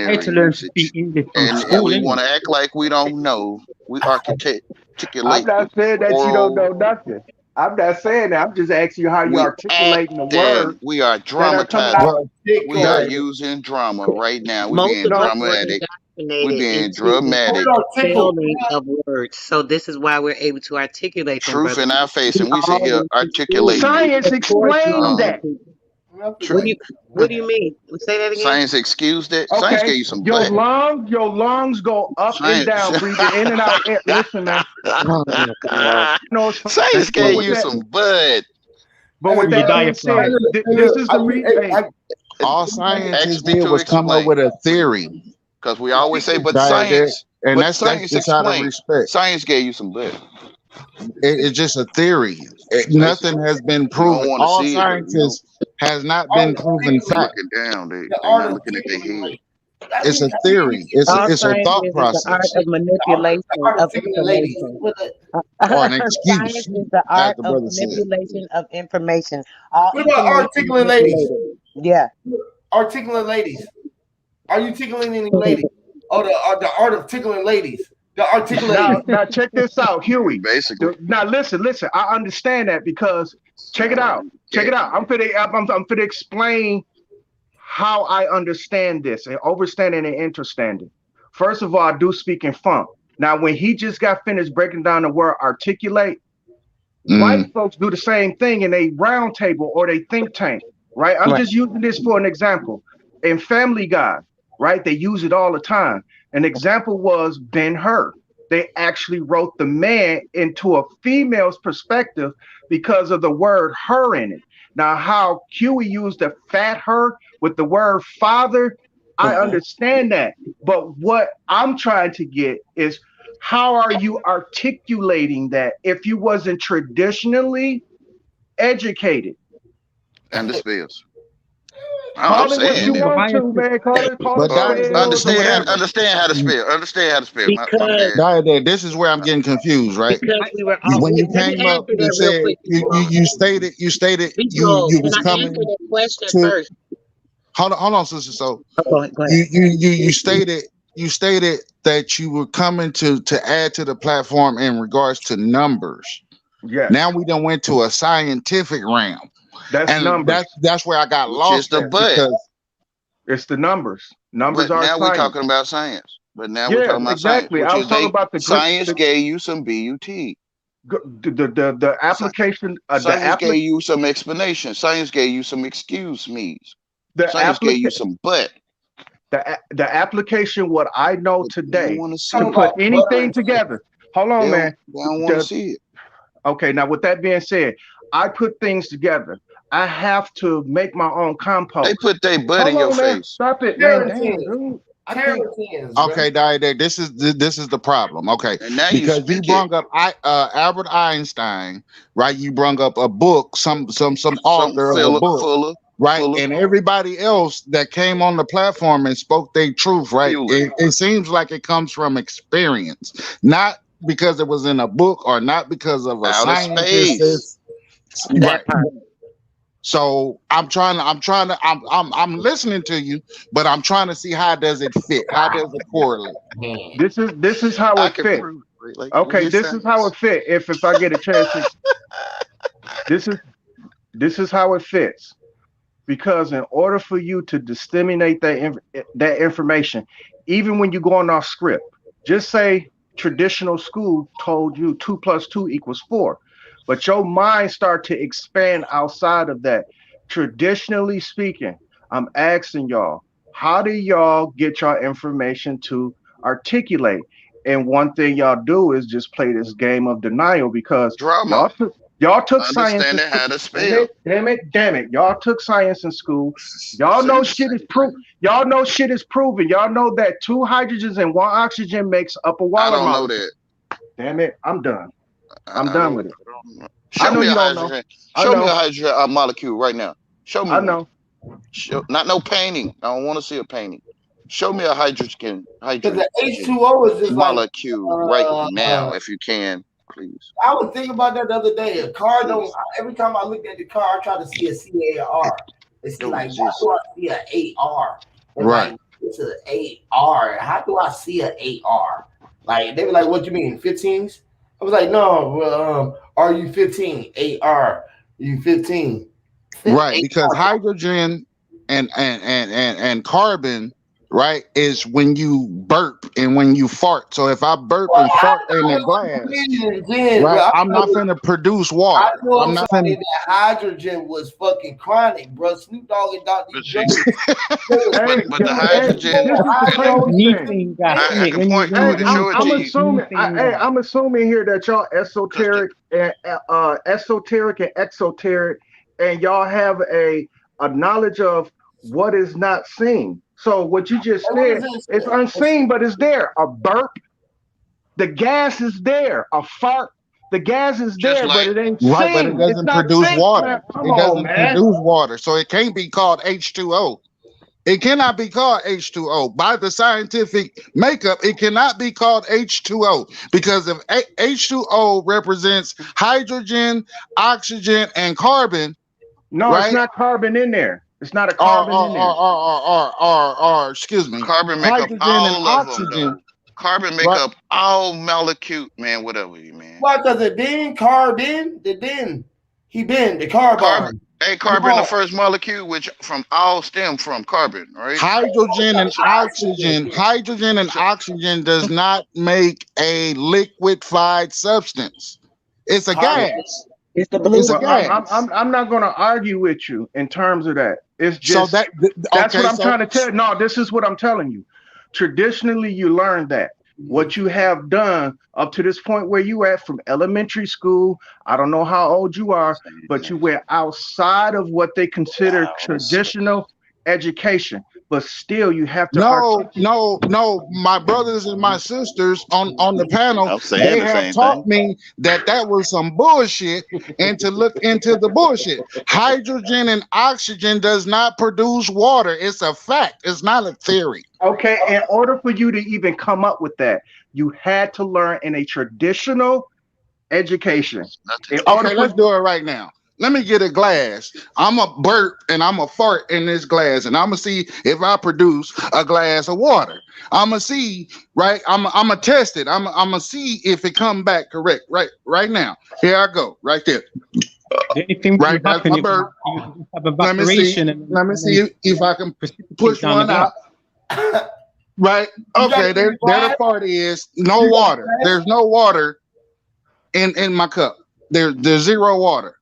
I had dictionary to learn to speak usage, English from and school, we innit? want to act like we don't know. We I'm articulate the not saying that you don't oral. know nothing. I'm not saying that. I'm just asking you how you We articulating the acting. words We are that are coming out. dramatizing. Well, We are Articulate. using drama right now. We Most being of No, us were dramatic. We indoctrinated being into dramatic. Articulate. spelling of words. So this is why we're able to articulate them, Truth brother. in our face, We and we sit all here went to school. articulating it. science Of course we explain all Uh, went that. to tr- what do you mean? Say that again? Science excused it. Science Okay, gave you some butt. your lungs go up and Science. down, breathing in and out air. Listen, man. Oh my God. No, it's fine. Science But gave with you that, some butt. but with Through your that being diaphragm. said, this is the reason. Hey, All Ask scientists me did to was come up explain. with a theory. Because we always say, but Diadetic, science, and but that's science just out of explain. respect. Science gave you some butt. It's just a theory. Nothing Basically, has been you don't proven. want to All see it, but scientists has not been proven Articulate. they fact. looking down. They The they art not of looking at their head. articulate. That It's means a theory. All It's a science thought is the art process of the manipulation art of of articulate, ladies. information. What the, or an Science excuse, is the as art the of brother said. manipulation of information. All what about information is articulate ladies? manipulated. Yeah. Articulate ladies. Are you tickling any ladies? Oh, the art of tickling ladies. The articulating. now check this out, Huey. Basically, Now listen. I understand that because check it sound like out. you Check it cat. out. I'm finna explain how I understand this and overstanding and understanding. First of all, I do speak in funk. Now, when he just got finished breaking down the word articulate, white Mm, folks do the same thing in a round table or they think tank, right? I'm Right. just using this for an example. In Family Guy, right? They use it all the time. An example was Ben Hur. They actually wrote the man into a female's perspective because of the word her in it. Now, how Huey used the fat her with the word father, I Mhm. understand that. But what I'm trying to get is how are you articulating that if you wasn't traditionally educated? And the spells. I'm Call it what saying you it. want to, man. Call it but spells or whatever. Understand how to spell. Understand how to spell. My Because bad. Diadetic, this is where I'm getting confused, right? we were all. When you Let me came up, answer you that real said quick, Debo. Debo, you can was I answer coming that question to first? hold on, sister. So Oh, go ahead. you stated that you were coming to add to the platform in regards to numbers. Yes, Now we done went to a scientific realm, that's and numbers. that's where I got Which is lost the at butt. because It's the numbers. Numbers But are now we're science. talking about science. But now we're Yeah, talking about science, exactly. which I was is talking about science gave you some BUT. the Sci- application, Science gave you some explanation. Science gave you some excuse me's. the Science gave you application, some butt. the application. What I know But they don't today want to see to Talking it. put about butter anything and shit. together. Hold on, man. They don't want to The see it. Okay, now with that being said, I put things together. I have to make my own They compost. put their butt in Hold your on, man. face. Stop it, man. Damn, Carotene. dude. I can't. Carotenes, bro. Okay, Diet, this is the problem. Okay, And now you because you speak it. brung up Albert Einstein, right? You brung up a book, some Something author of a book, right? fuller, And everybody else that came on the platform and spoke their truth, right? fuel it. It seems like it comes from experience, not because it was in a book or not because of a Outer scientist. space. Right. That part. So I'm listening to you, but I'm trying to see how does it fit? How does it correlate? Man. This is how I it can fit. prove it. Like Okay, your this is how science. it fit. If I get a chance to, this is this is how it fits. Because in order for you to disseminate that information, even when you're going off script, just say traditional school told you 2 + 2 = 4, but your mind start to expand outside of that. Traditionally speaking, I'm asking y'all, how do y'all get your information to articulate? And one thing y'all do is just play this game of denial because Drama. y'all took science in Understanding school. how to Damn spell. it, damn it, damn it. Y'all took science in school. Y'all See, know it's the shit is same proof. thing. Y'all know shit is proven. Y'all know that 2 hydrogens and 1 oxygen makes up a I water don't know molecule. that. Damn it, I'm done. I'm I done don't. with it. I don't know. I Show know me a you don't know. hydrogen. I Show me a know. hydrogen molecule right now. Show me I one. know. Not no painting. I don't want to see a painting. Show me a Because the hydrogen H2O is just like, molecule right uh, now, if you can, please. I was thinking about that the other day. A car don't. Please. Every time I looked at the car, I try to see a CAR. They see Don't like, why exist. do I see an AR? And Right. like, it's an AR. How do I see an AR? Like they were like, what you mean, 15s? I was like, no. Well, are you 15? AR. You 15? Right, because hydrogen and carbon, right, is when you burp and when you fart. So if I burp Well, and I fart in a know glass, hydrogen, right, but I'm not finna produce I water. know I'm not somebody finna. that hydrogen was fucking chronic, bro. Snoop Dogg and Dr. But Dre. see, Hey, but the hey, hydrogen, this is the crazy thing. Methane gas, isn't I it? can When you point when to you Hey, it and when you show it to I'm fart, you. assuming. methane Hey, gas. I'm assuming here that y'all Cause esoteric and exoteric, and y'all have a knowledge of what is not seen. So what you just What said is this? is unseen, but it's there. A burp, the gas is there. A fart, the gas is just there, but like it ain't Right, but it seen. It's doesn't not produce seen, water. man. Come It on, doesn't man. produce water, so it can't be called H2O. It cannot be called H2O. By the scientific makeup, it cannot be called H2O because if H2O represents hydrogen, oxygen, and carbon, No, it's right? not carbon in there. It's not a Or, carbon in there. excuse me, carbon make up hydrogen and all of them oxygen, though. Carbon make right? up all molecule, man. Whatever you man. Why? Because it been carbon, the then he been the Carbon, carbon. carbon, the No, first molecule, which from all stem from carbon, right? Hydrogen and So, oxygen does not make a liquefied substance. It's a carbon. gas. It's the blue It's a Well, one. gas. I'm not going to argue with you in terms of that. It's So just that's what okay, I'm trying to tell. No, this is what I'm telling you. Traditionally, you learn that what you have done up to this point where you at from elementary school. I don't know how old you are, but you went outside of what they consider traditional education. But still, you have to no, articulate. no, no. My brothers and my sisters on the panel, I'm saying they the have same taught thing. me that was some bullshit, and to look into the bullshit. Hydrogen and oxygen does not produce water. It's a fact. It's not a theory. Okay, in order for you to even come up with that, you had to learn in a traditional education. Nothing. In order Okay, for let's do it right now. Let me get a glass. I'm a burp and I'm a fart in this glass, and I'm gonna see if I produce a glass of water. I'm gonna see, right? I'm gonna test it. I'm gonna see if it come back correct. Right now. Here I go. Right there. The only thing Right. will That's happen my is burp. you have Let me see. evaporation and Let me see then if I can precipitate push down the one glass. out. Right. You got Okay. to be There the quiet. fart is. No You got water. There's no water in my cup. There's zero water.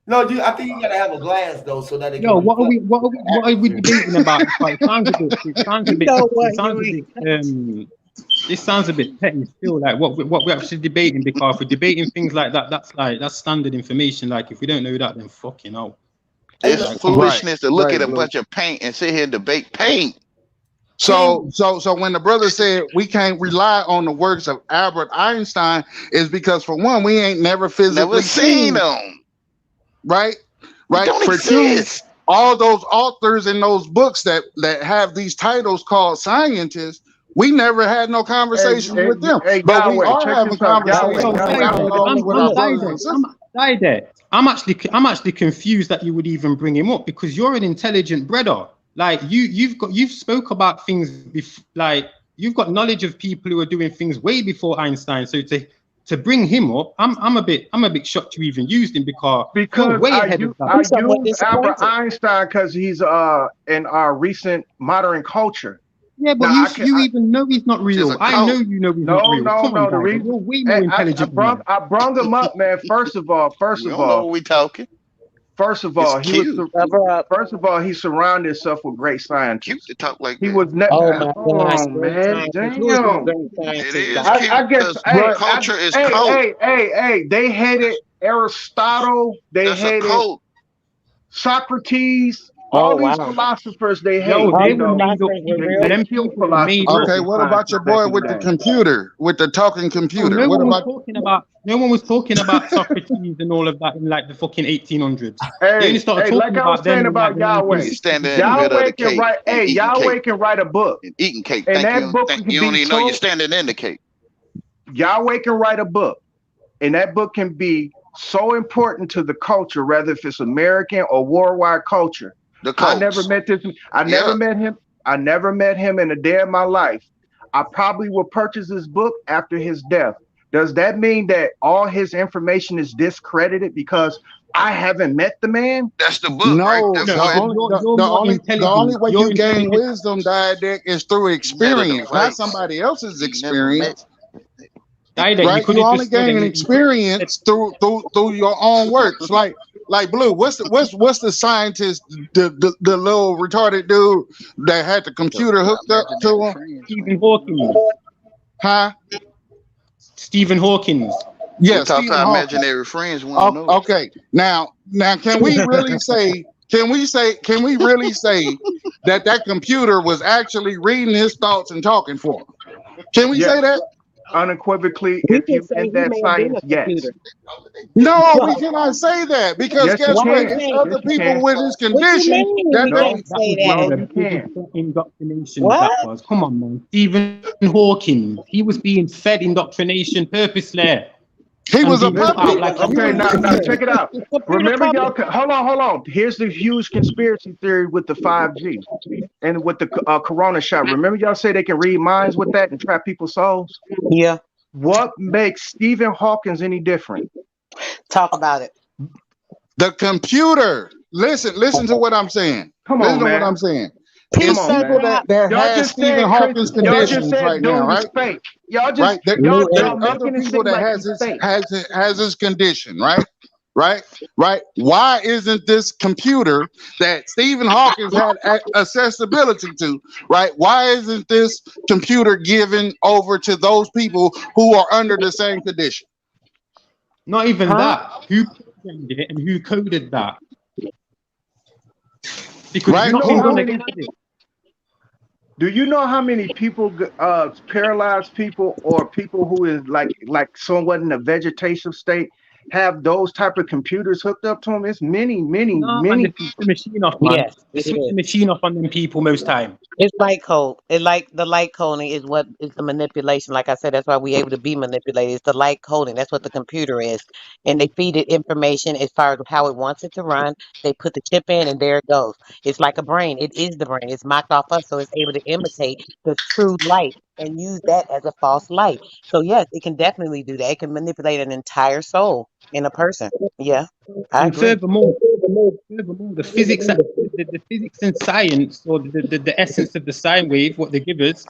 no, I think you gotta have a glass though, so that it Yo, can reflect what are we atmosphere. debating about? Because You know what? this sounds a bit petty still. Like what we're actually debating, because if we're debating things like that, that's standard information. Like if we don't know that, then fucking hell. It's Right, foolishness to look right, at a Blue. bunch of paint and sit here and debate paint. So when the brother said we can't rely on the works of Albert Einstein, is because for one, we ain't never Never physically seen seen, them. right? It Right. don't For two, exist. all those authors in those books that have these titles called scientists, we never had no conversations with them. Hey, But we Yahweh, are check having this out. Yahweh, conversations and Yahweh. dialogues with our brothers and sisters. I'm actually confused that you would even bring him up because you're an intelligent brother. Like you've spoke about things like you've got knowledge of people who are doing things way before Einstein. So to bring him up, I'm a bit shocked you even used him because you're way ahead of that. I I'm somewhat use Albert disappointed. Einstein because he's in our recent modern culture. Yeah, but Now you even know he's not Which is real. a I know cult. you know he's not real. Come on, The guys. reason You're way more intelligent than that. I brung him up, man. First of all, We don't know what we talking. It's he was cute. Cover up. first of all he surrounded himself with great Cute scientists. to talk like He that. was ne- Oh my Hold gosh, on, great man. scientist. Who is this Damn. great It scientist is guy? I cute guess because culture is cult. hey, they hated Aristotle, they That's a hated cult. Socrates, Oh all these wow. philosophers they Yo, hate, All they you these were know. made up philosophers were people. real. They Them killed people were made up. philosophers Okay, and what about your scientists back boy in the with the day. computer, with the talking Oh, computer? no What one was about talking about Socrates and all of that in like the fucking 1800s. They only Hey, started like talking I was about them saying in like about the Yahweh. You 1960s standing and in the shit. middle of Yahweh the can cake write and eating Yahweh cake can write a book. and eating cake. And that book Think can you don't be even know you're so standing in the cake. Yahweh can write a book. And that book can be so important to the culture, whether if it's American or worldwide culture. The I never cults. met this. I never Yeah. met him. I never met him in a day of my life. I probably will purchase his book after his death. Does that mean that all his information is discredited because I haven't met the man? That's the book, right? No, That's No, the what because only you're more the only intelligent. way You're you gain intelligent. wisdom, Diadac, is through better the experience, not place. somebody else's You never met. experience. That you Right? could You have only just said gain that an you could have said experience through your own works. Like Blue, what's the scientist, the little retarded dude that had the computer Our hooked up to imaginary him? friends, Stephen man. Hawking. Huh? Stephen Hawkins. We Yeah, talk to Stephen our Hawking. imaginary friends. We don't know it. Okay. Now can we really say can we really say that computer was actually reading his thoughts and talking for him? Can we say Yes, that? unequivocally. We If can you say in he that may have been science, a yes, computer. No, we What? cannot say that because yes, you guess what? can. It's Mean? other Yes, you people can. with his What you condition mean that we they No, can't That say was one of that? no, the you biggest can't. indoctrinations that What? was. Come on, man. Stephen Hawking. He was being fed indoctrination purposely he and was a being put Listen, out puppet. like a okay, Computer, now check it out. the computer Remember, puppet. hold on. Here's the huge conspiracy theory with the 5G and with the Corona shot. Remember, y'all say they can read minds with that and trap people's souls. Yeah. What makes Stephen Hawkins any different? Talk about it. The computer. Listen to what I'm saying. Come Listen on, to what I'm man. saying. Come It's on, Pizza people man. Hut. that Y'all has just Stephen said Chris. Hawking's Y'all just conditions said right now, dude is right? fake. Right. New There's Y'all age. other making it people seem that like he's fake. has his condition, right? Right. Why isn't this computer that Stephen Hawking had accessibility to, right? Why isn't this computer given over to those people who are under the same condition? not even Huh? that. Who programmed it and who coded that? Because Right? You not know been how done many? against it. Do you know how many people, paralyzed people or people who is like somewhat in a vegetative state, have those type of computers hooked up to them? It's many, many, No, man, they many switch people. the machine off, man. Yes, They it switch is. the machine off on them people most time. It's light code. It like the light coding is what is the manipulation. Like I said, that's why we able to be manipulated. It's the light coding. That's what the computer is. And they feed it information as far as how it wants it to run. They put the chip in and there it goes. It's like a brain. It is the brain. It's mocked off us, so it's able to imitate the true light and use that as a false light. So yes, it can definitely do that. It can manipulate an entire soul in a person. Yeah, I And agree. furthermore, the physics and science, or the essence of the sine wave, what they give us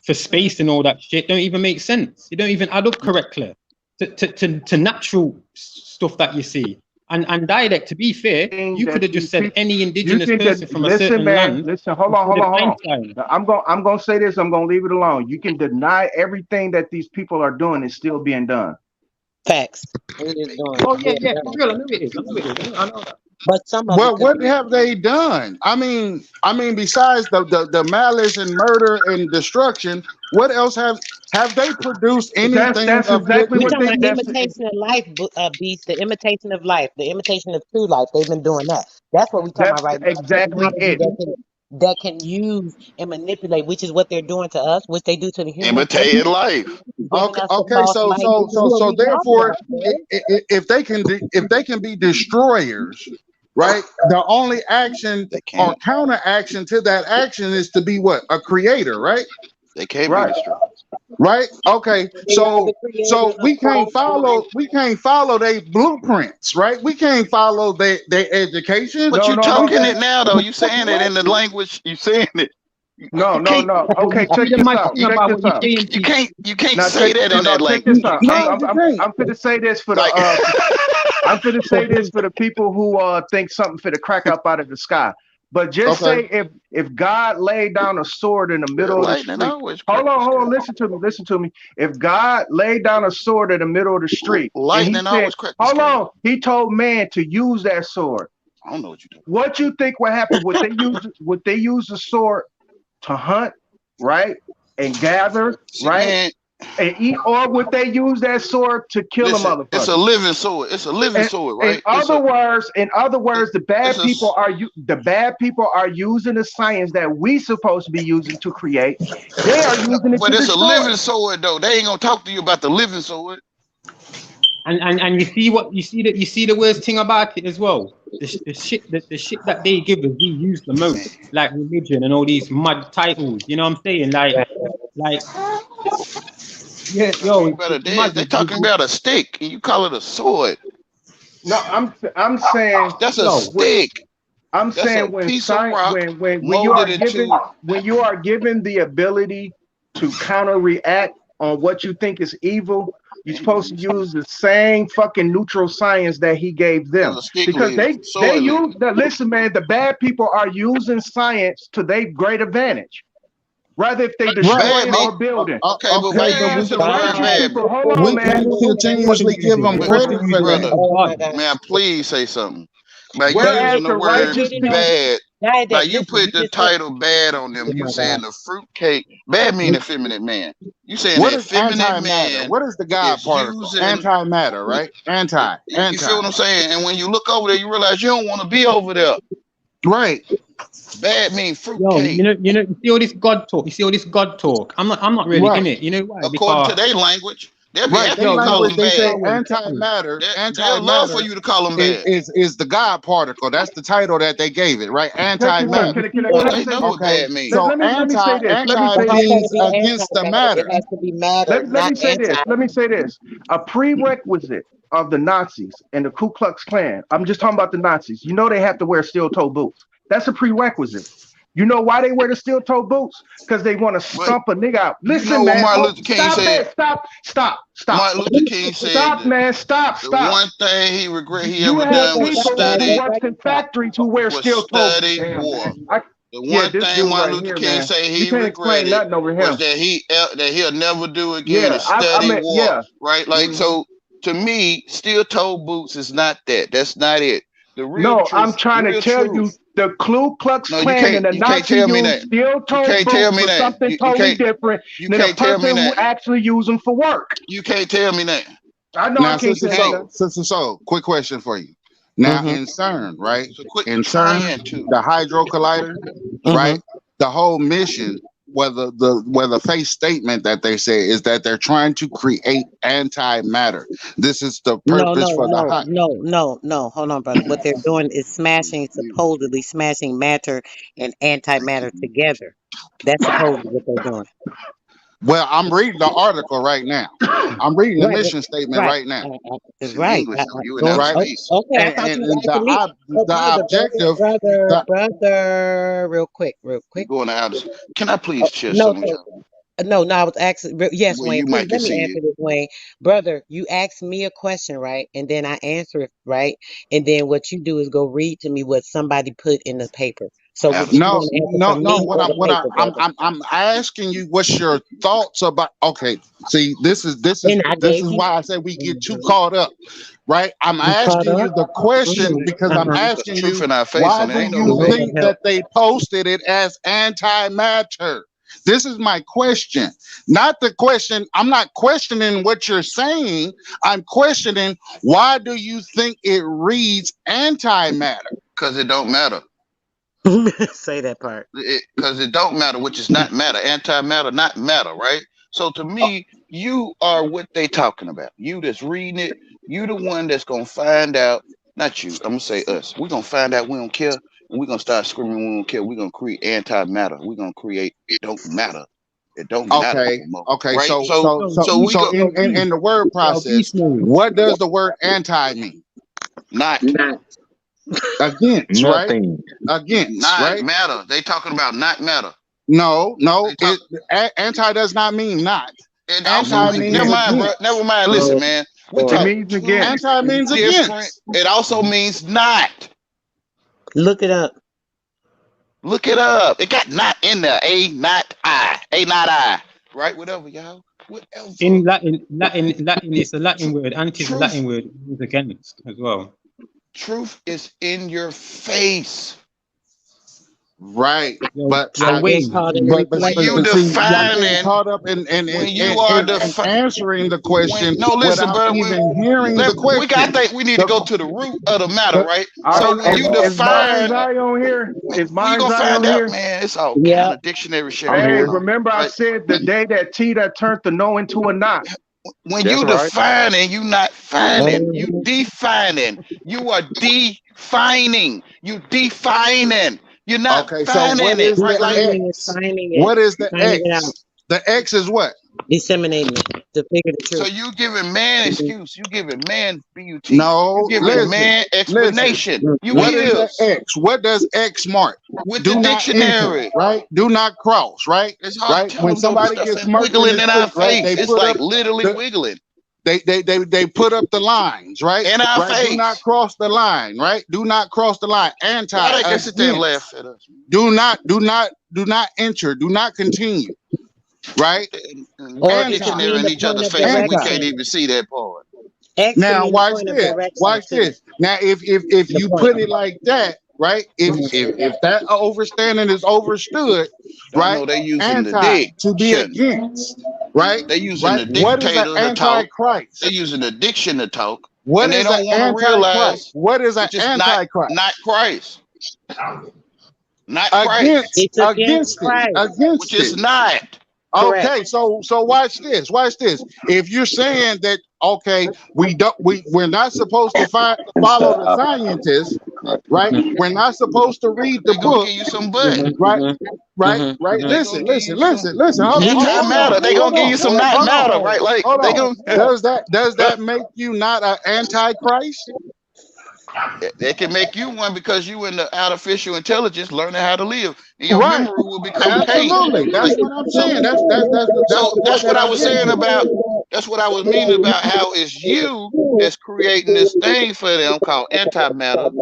for space and all that shit, don't even make sense. It don't even add up correctly to natural stuff that you see. And dialect, to be fair, Thing you could that have these just said people, any you indigenous think person that? from a Listen, certain man. land Listen. Hold instead of on. Einstein. Now, I'm gonna say this. I'm gonna leave it alone. You can deny everything that these people are doing is still being done. Facts. It is doing Oh yeah, very yeah, for well. real. I know it is. I know it is. I know that. But some of it Well, could what be. have they done? I mean, besides the malice and murder and destruction, what else have they produced anything That's of good? exactly We what talking they about that's imitation of life, beast. The imitation of life, the imitation of true life. They've been doing that. That's what we talking that's about right now. exactly Technology it. that can use and manipulate, which is what they're doing to us, which they do to the humans. They Imitated life. giving us the Okay, false so light. This is what we talking therefore, about, man. if they can be destroyers, right? The only action They or can't. counteraction to that action is to be what? A creator, right? They can't be Right. destroyed. Right? Okay. They are the creators of false light. We can't follow their blueprints, right? We can't follow their education. But No, you no, no. talking it now though. You saying it What? in the language. You saying it. No, You no, can't. no. But you Okay, see check the this mad out. thing You Check about this what you're out. saying, P. you can't Now say check that no in no that check this language. out. You No, can't. you can't. I'm finna say this for the Like I'm finna say this for the people who think something finna crack up out of the sky. But just Okay. say if God laid down a sword in the middle of the lightning street. always crack the Hold sky. on, listen to me. If God laid down a sword in the middle of the street and he Lightning said, always crack the hold sky. on, he told man to use that sword. I don't know what you're What you think would happen? Would they use the sword to hunt, right? And gather, talking. See, right? man, And eat, or would they use that sword to kill a listen. It's a motherfucker? living sword. It's a living In, sword, in right? other words, the It's bad a people are using the science that we supposed to be using to create. They are no, using it but to it's a destroy. living sword though. They ain't gonna talk to you about the living sword. And you see what you see the worst thing about it as well. The shit that they give us, we use the Man, most, like religion and all these mud titles. You know what I'm saying? Like yeah, yo, you better it's dance. mud. They talking about a stick and you call it a sword. No, I'm saying That's a Yo, what stick. I'm That's a saying when piece of science rock when you are molded into. given the ability to counter react on what you think is evil, you're Man, you supposed making to me sick. use the same fucking neutral science that he gave There's them a stick because leader, they sword leader. use the listen, man. The bad people are using science to their great advantage. Rather if they Right. destroy Bad it mean or build it. okay, but Okay, why you but Man, we use the the word God righteous has bad? people, hold spoken. on, we Let me man. can't say you're something. supposed to continuously use give it. them You're Let me supposed to credit say use for it that. in something. Brother, for Oh my God. God. man, please say something. Like you Whereas using the the word righteous You know, people, bad. Diet, Like you listen, put you the just said, title bad on them. oh You my saying God. the fruitcake bad mean effeminate man. You saying What that is effeminate antimatter? man What is the God is particle? using Antimatter, right? you feel Anti. what I'm saying? And when you look over there, you realize you don't want to be over there. Right. Bad mean Yo, fruitcake. you see all this God talk. You see all this God talk. I'm not really in Right. it. You know why? According to Because their language, they'll be Right. happy They you yo, call language, them they say bad. yo, check this. They'll love for antimatter you to call them bad. is the God particle. That's the title that they gave it, right? check this Yo, out. Antimatter. you see Oh, all Can I this they say know this? what Okay. bad mean. So Let me say this. Let me anti But say how this. can it means be against the anti-matter? It matter. has to be matter, Let not me say anti. this. Let me say this. A prerequisite of the Nazis and the Ku Klux Klan. I'm just talking about the Nazis. You know they have to wear steel-toe boots. That's a prerequisite. You know why they wear the steel-toe boots? Because they want to But stomp a nigga out. you Listen, know what man. Martin Oh, Luther King stop said? it. Stop. Martin Luther King said Stop, that man. the Stop. one thing he regret he You ever have done was people who study works in factories who wear steel-toe. Damn, war. man. The Yeah, one this thing dude Martin right Luther here, King man. say You he can't explain regretted nothing over was him. that he'll never do again Yeah, is study war. yeah. Right? Like Mhm. so to me, steel toe boots is not that. That's not it. The No, I'm trying to real tell truth. you, the Ku Klux No, Klan and the you can't Nazi tell me used that. You steel-toe can't tell boots me for that. something totally different You than a can't tell me person who that. actually used them for work. You can't tell me that. I know I Now, can't tell you that. Sister Soul, quick question for you. Now, Mm-hmm. in CERN, right? So quit In CERN, trying to. the Hydro Collider, Mm-hmm. right? The whole mission, whether face statement that they say is that they're trying to create antimatter. This is the No, purpose no, for the no, high. no, no, no. Hold on, brother. What they're doing is supposedly smashing matter and antimatter together. That's supposedly what they're doing. Well, I'm reading the article right now. I'm reading the Right, mission statement right, right now, Some right. English on you in Go. outer right? Oh, space. okay, I thought you were And asking me. Oh, the objective, the brother. Real You quick. going to outer space. Can I please share No, something with so y'all? no. I was asking. Yes, Well, Wayne. you Please might can let me see answer it. this, Wayne. Brother, you asked me a question, right? And then I answer it, right? And then what you do is go read to me what somebody put in the paper. So what you Absolutely. want to answer No, from no. me or the paper, brother? I'm asking you what's your thoughts about. Okay, see, And I this gave is you. why I say we get too caught up, right? I'm You caught asking you up? the question Mm, because I'm uh-huh. Because asking truth you in our face, why and it do ain't no you Lord debate. think help. that they posted it as antimatter? This is my question, not the question. I'm not questioning what you're saying. I'm questioning why do you think it reads antimatter? Because it don't matter. Say that part. Because it don't matter, which is not matter. Antimatter, not matter, right? So to me, you are what they talking about. You that's reading it, you the one that's gonna find out. Not you. I'm gonna say us. We're gonna find out we don't care, and we're gonna start screaming we don't care. We're gonna create antimatter. We're gonna create it don't matter. It don't matter Okay. no more, Okay. right? So So so Yo, so so we so go yo, beast, in the word yo, process, beast mode. what does the word anti mean? not Against, right? Nothing. Against, not right? matter. They talking about not matter. No, They no. talk. Anti does not mean not. It also Anti mean never means mind, bro. Never against. mind. Listen, man. We It talk means two against. Anti means different. against. It also means not. Look it up. Look it up. It got not in there. A not I. A not I. Right? Whatever, y'all. Whatever. In Latin, it's a Tr- Latin word. Anti is a truth. Latin word. It means against as well. Truth is in your face. Right. Yo, But yo, So get Wayne. caught in the but When see, you reflection. but see, y'all getting defining, caught up in when you are answering the when question no, listen, without bro. even hearing the We got question. think we need to The, go to the root of the matter, the, right? All So right, when you is Mind define, Zion here? man, Is we Mind gonna find Zion out, here? man. It's all kind Yeah. of dictionary shit I'm Hey, going here. on, remember I right? said the day that T that turned the no into a not. When That's you right. defining, you not finding. You Mhm. defining. You are defining. You defining. You're not okay, so what finding it, is the right? Like Defining it, X? finding it, What is the finding it out, X? The X is what? disseminating it to figure the so. truth. You giving man Mhm. excuse. You giving man but. You No, giving listen, man listen. explanation. You What is the is X? What does X mark? with the Do not enter, dictionary. right? Do not cross, right? It's hard to Right? tell When them though. This somebody stuff gets is murked in wiggling the in our street, right? face. They It's put like up literally the wiggling they put up the lines, right? in our Right? Do not face. cross the line, right? Do not cross the line. Why Anti, they can sit there and against. laugh at us? Do not enter. Do not continue, right? And we Or got it could Anti, dictionary mean in the each point other's of face, and we anti. can't direction. even see that part. X could Now mean the watch point of this. direction Watch too. this. Now if The you point. put it like that, right? Mhm. If that overstanding is overstood, Don't right? know they using the Anti to be diction. against, right? They using Right? the What is an dictator to talk. They antichrist? using the diction to talk, What and they is an don't want to antichrist? realize What is an which is not antichrist? Christ, not Christ, Against It's against against it. Christ. which Against is it. not. Correct. Okay, so watch this. Watch this. If you're saying that, okay, we're not supposed to follow the scientists, right? We're not supposed to read But the they gonna book, give you some butt. Mm-hmm, right? mm-hmm, Right? mm-hmm, Right? mm-hmm. They gonna Listen, give listen, you some listen, listen. anti-matter. They gonna give you some not Hold matter, on. right? Like Hold they on. gonna. Does that make you not an antichrist? They can make you one because you in the artificial intelligence learning how to live, and your Right. memory will become paged. Absolutely. That's Like what I'm saying. That's so, the point that's that what I I'm was getting saying to. about. That's what I was meaning about how it's you that's creating this thing for them called antimatter.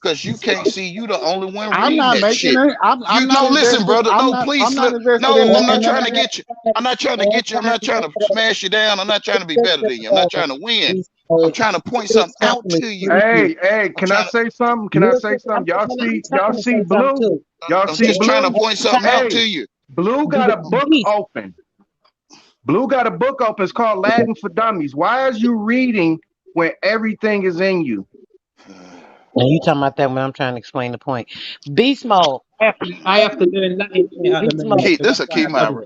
Because you can't see, you the only one I'm reading not that making shit. it. You I'm not no, listen, invested. brother. No, please I'm not look. invested No, I'm not in none trying of to that. get you. I'm not trying to get you. I'm not trying to smash you down. I'm not trying to be better than you. I'm not trying to win. I'm trying to point It's something out talking to to you. you. Hey, I'm can I trying to. say something? Can I say Listen, something? Y'all I'm see, y'all trying to see say something blue? too. Y'all I'm see just trying to blue? point something out to Hey, you. blue got a book Beast. open. Blue got a book open. It's called Latin for Dummies. Why is you reading when everything is in you? And you talking about that when I'm trying to explain the point. Beast mode. I have to learn Latin at the Beast moment mode. Key. because This I'm a trying key to study myra.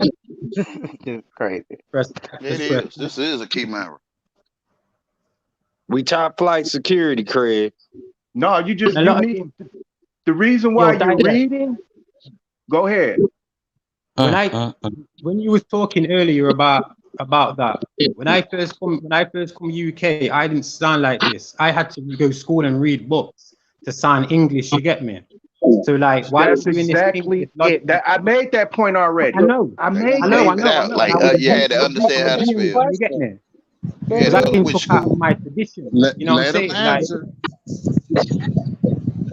It's crazy. press It press. is. This is a key myra. We top flight security, Craig. No, A you lot of need things. the reason why Yo, you're digest. reading. Go ahead. When Mm, I mm, mm. when you was talking earlier about that, when I first come UK, I didn't sound like this. I had to go to school and read books to sound English. You get me? So like, while I'm That's doing this thing with exactly this it. logic, I made that point I already. know, I They gonna made I know, that I cave it point. know, I out know. And like I was you had to understand how to agreeing with spell. you. You get me? You had Because to I go to came which took out of school? my tradition. Let You know what I'm let him saying? Like, answer.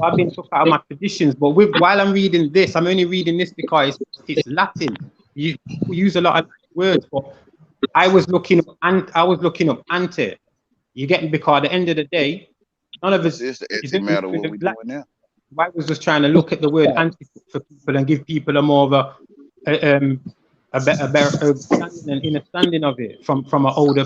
I've been took out of my traditions. But while I'm reading this, I'm only reading this because it's Latin. You use a lot of words, but I was looking up ante. You get me? Because at the end of the day, none of This us. is the It doesn't antimatter with what the we doing black. now. I was just trying to look at the word anti for people and give people a more of a better understanding of it from an older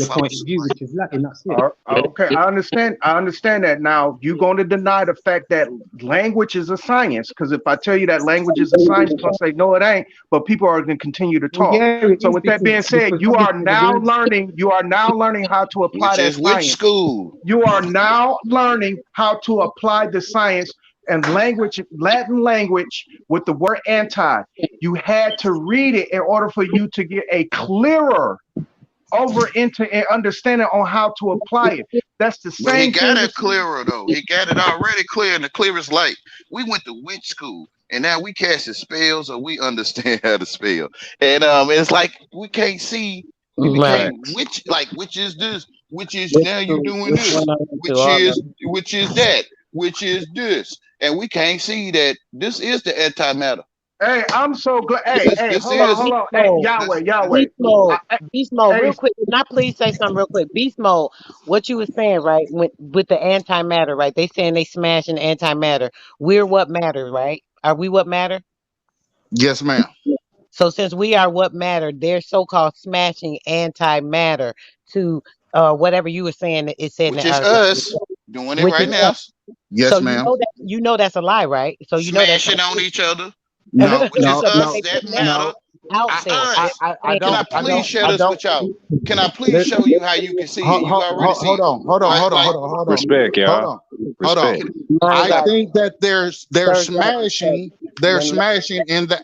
point of view, which is Latin. That's it. Okay, I understand. I understand that. Now you're going to deny the fact that language is a science, because if I tell you that language is a science, you're going to say no, it ain't. But people are going to continue to Well, talk. yeah, it So is with that being said, because you are obviously the now words. learning. You are now learning how to apply Which that is which science. school? You are now learning how to apply the science and language, Latin language, with the word anti. You had to read it in order for you to get a clearer over into an understanding on how to apply it. That's the But he same got thing it as clearer though. He got it already clear in the clearest light. We went to witch school and now we casting spells or we understand how to spell. And it's like we can't see. We Right. became witch like which is this, which is now you doing this, which is that, which is this. And we can't see that this is the antimatter. hey, I'm so glad. This Hey, is hey, this hold on, is hold on. Hey, this, Yahweh, this Yahweh. Beast mode, I, beast mode, hey, real quick. Can I please say something real quick? Beast mode, what you were saying, right? With the antimatter, right? They saying they smashing antimatter. We're what matter, right? Are we what matter? Yes, ma'am. So since we are what matter, they're so-called smashing antimatter to whatever you were saying. It said which that is us doing it which is right now. so Yes, ma'am. you know that's a lie, right? So you know that's Smashing on each other. No, Which is no, because us no, they that putting that matter. no. out It's there. I, They're us. I, I saying Can I don't, that I you please don't, share I this don't. with y'all? Can I please Let, show you how you can see it? You already see hold it. on, hold on, Like hold on, like hold on, hold on, Respect, hold y'all. on, hold on. Respect. can, my I God, think that they're sir, smashing in the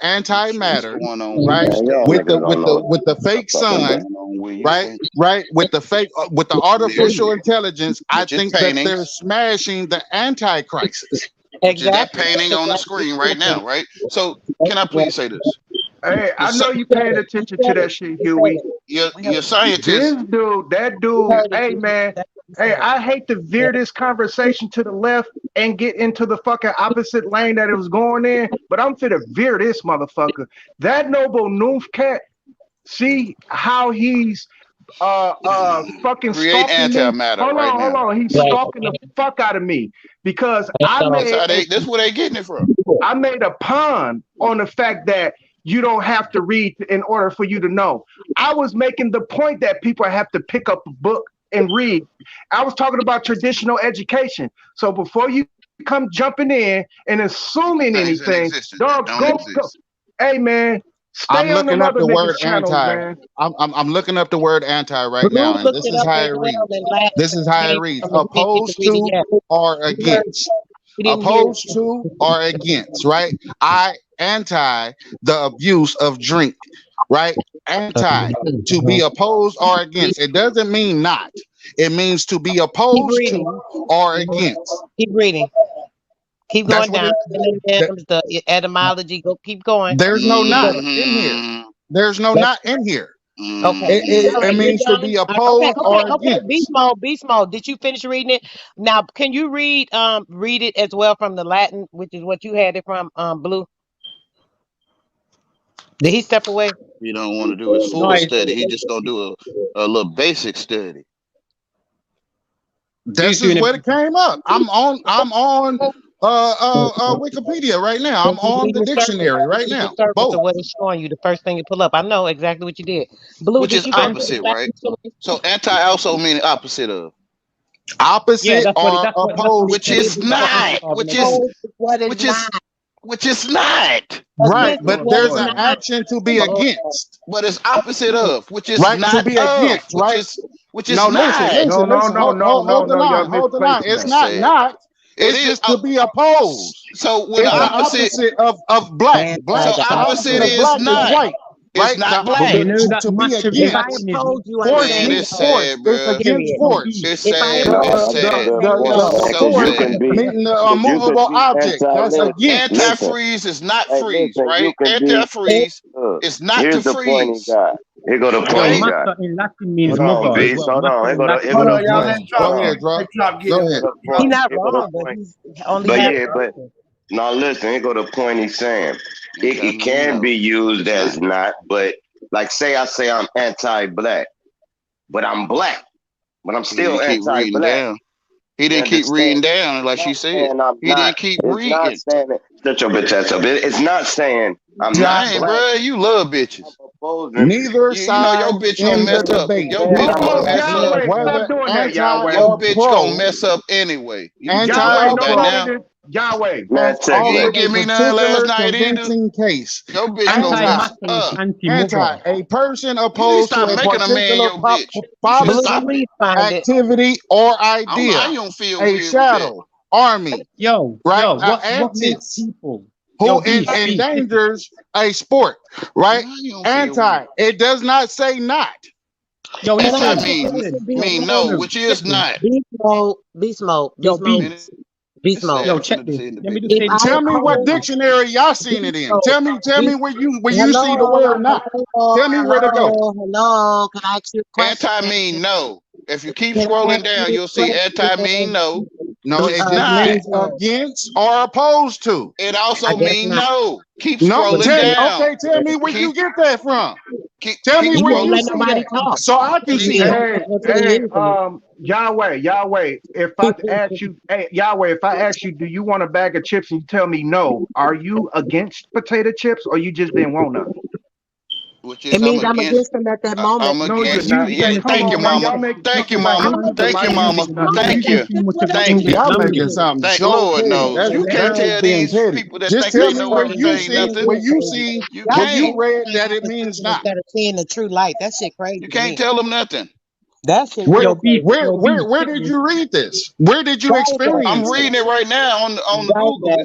what's antimatter, going on with right? you, Man, y'all Stan? With niggas don't know what the the fake fuck I'm What's doing. sun, going on with you, right? Stan? Right? With the fake with the artificial Yeah. intelligence, I Which is think that they're paintings, smashing the antichrist. which is that exactly. painting on the screen right now, right? So can I please say this? hey, The I know you paying attention to that shit, Huey. your This scientists, dude, that dude, hey man, hey, I hate to veer this conversation to the left and get into the fucking opposite lane that it was going in, but I'm finna veer this motherfucker. That noble noof cat, see how he's fucking create stalking me. antimatter right Hold now. on, he's Right. stalking the fuck out of me because That's how they. That's where they getting it from. I made a pun on the fact that you don't have to read in order for you to know. I was making the point that people have to pick up a book and read. I was talking about traditional education. So before you come jumping in and assuming Things in anything, existence that dog, don't go. exist. Hey man, I'm stay on them looking up other the niggas' word channels, anti. man. I'm looking up the word anti right Blue now, and looked this it is up how as it well reads. in Latin. This is how it Came reads: from it. He didn't get to opposed read it to yet. or You heard it. against. He didn't hear it. Opposed to or against, right? I anti the abuse of drink, right? Anti to be opposed or against. It doesn't mean not. It means to be Keep opposed reading. to or against. Keep reading. Keep That's going what down. it. That, The etymology. Go. Keep going. there's no Keep not going. in here. Mm-hmm. There's no That's not in here. okay. All It right. You're means to done. be Okay. opposed Okay. or Okay. Beast against. mode. Beast mode. Did you finish reading it? Now, can you read it as well from the Latin, which is what you had it from? Blue. Did he step away? He don't want to do his No, full study. He just gonna do a little basic study. This he's is doing what it. it came up. I'm on Wikipedia right now. When I'm you on read the the surface, dictionary you right read the now. surface of Both. what it's showing you. The first thing you pull up. I know exactly what you did. Blue, Which did is you go to the opposite, right? Latin source? So anti also meaning opposite of, Yeah, Opposite or that's what he opposed which said. to. He's is been talking not, about in a which is group. Opposed to what is which not. is which is not, Right, Against but what is there's an Boy, not. action to be against. but it's opposite of, which is Right, to not be of, against. Right. which is No, listen, not. no, listen, no, listen. no, no, no, Hold the no. Y'all line. Hold the line. misplacing It's that. That's not sad. not. It It's is. just to be opposed. So when the It's the opposite, opposite of black. And Black. so the The opposite opposite of opposite. is black is not. white. It's Right. not But you black. know that To be matter If I against. representing is oppose you, Force Man, understand means it's something. force. sad, It's bro. against Period. force. It's If I sad. oppose It's The you, sad. the understand point It's something. blank so is you Force. can sad. be Meaning the you could immovable be object. anti. That's against. Listen, Antifreeze is not hey, freeze, listen. You right? can be. Antifreeze Look, is not to here's the point he freeze. got. Here go the Yo, pointy Right? guy. matter in Latin means Hold on, mother as Beast. well. Hold on. Matter Here in go the Latin here go Hold the on, means y'all. mother. Let point. Hold Go on. ahead, drop. Let Trump get Go in ahead. Here He's go, not here go the wrong, but point. he's only But has yeah, but answers. now listen, here go the point he's saying. Anti It mean can be no. used It's as not. not, but like say I'm anti-black, but I'm black, but I'm He still didn't keep reading anti-black. down. He You didn't keep reading understand? down It's like she not said. saying I'm He not. didn't keep It's not reading. saying that. Shut your bitch ass up. It's not saying I'm not Dang, black. bro, you love I'm bitches. opposing. Neither You know your side bitch gonna in the mess up. debate, Your Hell bitch Come gonna no, on, mess up. hell Yahweh, no. whether stop doing that, anti Yahweh. Your or bitch gonna pro, mess up anyway. You anti Yahweh, know or no that pro, now. prejudice. Yahweh. Man, has check You this. ain't offered a give me none last particular night either. convincing case. Your bitch gonna Anti, mess Anti-matter is up. anti, anti-mother. a person You need to opposed to stop a making a man particular your bitch. You should Blue, policy, stop it. please find it. activity, or I don't know how idea. you don't feel A weird with that. shadow, army, Yo, right? yo, An what makes antis people? Yo, who beast, listen. endangers a sport, right? How you don't feel Anti, weird? it does not say not. Yo, Can I Anti listen, get mean listen. Yo, permission? no, no, no, which is listen. not. Beast mode, Yo, beast mode, Man, beast. beast it's mode. sad Yo, in front check of the this. sitting Let me debate. just If say I this Tell me what oppose dictionary y'all seen it beast in. mode, Tell me beast, where you see the hello, word not. Tell me where to go. hello. Can I ask you a Anti question? mean no. If you keep Can I scrolling ask down, you you'll a see anti mean question? no, No, which is it just not. means Beast. against or opposed to. It I also guess mean not. no. Keep No, But scrolling you tell just down. okay, tell me where Keep you get that from. keep Tell keep me you where won't you scrolling. let see nobody that talk. so I can You see just that. Hey, until hey, you hear Yahweh. If I ask you, hey, Yahweh, if I ask you, do you want a bag of chips, and you tell me no, are you against potato chips, or you just didn't want none? Which it is I'm means I'm against. against them at that moment. I'm No, you're against. not. You Yeah, saying the Hold same thank you, on, thing. man. mama. Y'all make Thank you, Right, mama. you're listen to Thank my you, using, mama. music, you're not you're me. Thank using you. too much of the Thank you. English Y'all making language. something Thank so Lord petty. knows. You can't That's tell just being these petty. people that Just think tell they me know where you everything see nothing. You Y'all where you can't. read saying that it means opposition not. instead of seeing the true light. That shit crazy You to can't me. tell them nothing. That shit Where real Yo, crazy. beast, yo, beast, where check did this. you read this? Where did you Died that. I'm experience reading it this? right now on the Died Google.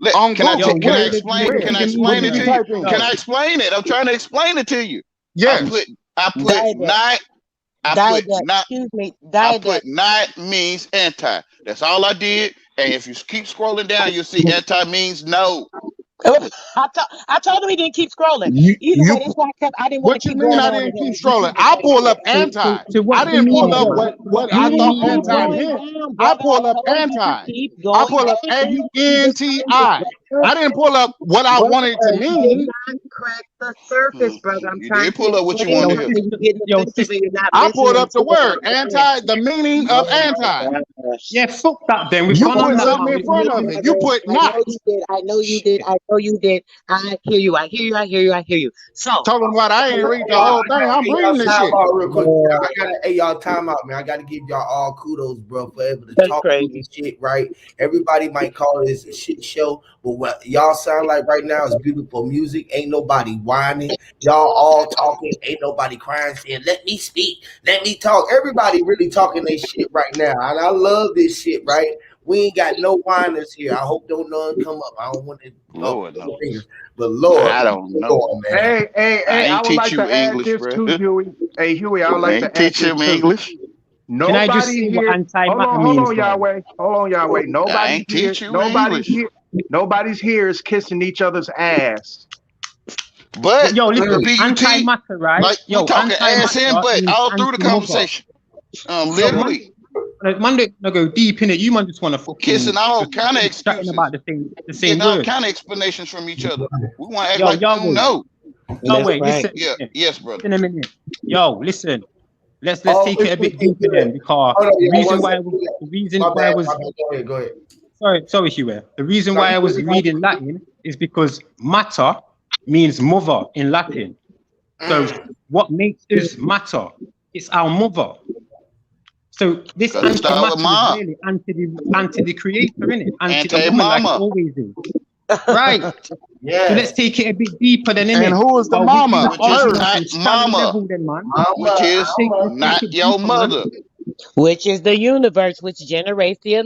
that. On Yo, Google? Can I Where? explain? let me Can give Where? I you me What explain the it did you to guy. you? type in? Can I Yo, explain it? I'm trying to explain it to you. I Yes. put I put Died that. not I Died put that. not Excuse me. I Died that. put not means anti. That's all I did. And if you keep scrolling down, you'll see anti means no. I told him he didn't keep scrolling. Either way, You that's why I didn't want to what you keep mean going I on with didn't him. keep You see strolling? what I I'm pull up so, anti. so what I do you didn't mean? pull up Yo, saying? what what do I you You thought mean? keep anti Yo, going meant. down, I brother. I pull up told you to anti. keep I going pull up down. Can you please just find it, ANTI. brother? I didn't pull up what I wanted to Brother, you did mean. not crack the surface, brother. I'm You trying did to pull up what you explain want yo, to hear. something. sister, You getting yo, defensive and sister. you're not I pulled listening up the to what word I'm saying. anti, the meaning of Oh anti. my gosh. Yeah, fuck that. Then we've You gone on put that No, something one. in you front did, of it. You brother. put I know not. you did. I know you did. Shit. I know you did. I hear you. I hear you. I hear you. I hear you. So, Talking about I ain't read the Y'all, whole I thing. gotta, I'm hey, y'all reading this time shit. out real quick. Lord, I gotta, hey, y'all time out, man. I gotta give y'all all kudos, bro, forever to that's talk through crazy. this shit, right? Everybody might call this a shit show, but what y'all sound like right now is beautiful music. Ain't nobody whining. Y'all all talking. Ain't nobody crying, saying, let me speak, let me talk. Everybody really talking their shit right now. And I love this shit, right? We ain't got no whiners here. I hope don't none come up. I don't want to Lord point knows. fingers. But Lord, I don't know. Lord, man. I I ain't would teach like you to add English, this bro. too, Huey. Hey, Huey, I would I like ain't to add teach this him too. English. Can I just Nobody say what here. anti-matter Hold means, on, bro? Yahweh. Hold on, Yahweh. I Nobody's ain't here. teach you Nobody's English. here. Nobody's here is kissing each other's ass. But Yo, listen, BUT, anti-matter, right? like we Yo, talking ass and anti-matter butt means all through the anti-mother. conversation. Yo, man, Literally. Monday, I go deep in it. You man just want to Kissing fucking all just kind of keep chatting about excuses. the same Getting all word. kind of explanations from each other. We want to act Yo, like we don't Yahweh, know. That's Yahweh, right. listen, Yeah, listen, yes, brother. in a minute. Yo, listen. Let's Oh, take wait, it a wait, bit wait, deeper then, wait. because Hold on, the y'all. reason One why I second. was the reason My why I bad. was Go ahead. Go ahead. sorry, Hugh. The reason No, why you I was good. reading Latin is because matter means mother in Latin. So what makes us matter? It's our mother. So this Because it started with antimatter is mom. really anti the creator, innit? Anti the woman, like it Anti-mama. always is. Right. So let's Yes. take it a bit deeper than And innit. who is the We mama not Which is arguing at not a first? shallow mama. level then, man. Which Mama. is Let's take not it your deeper, man. mother. Which is the universe, which generates the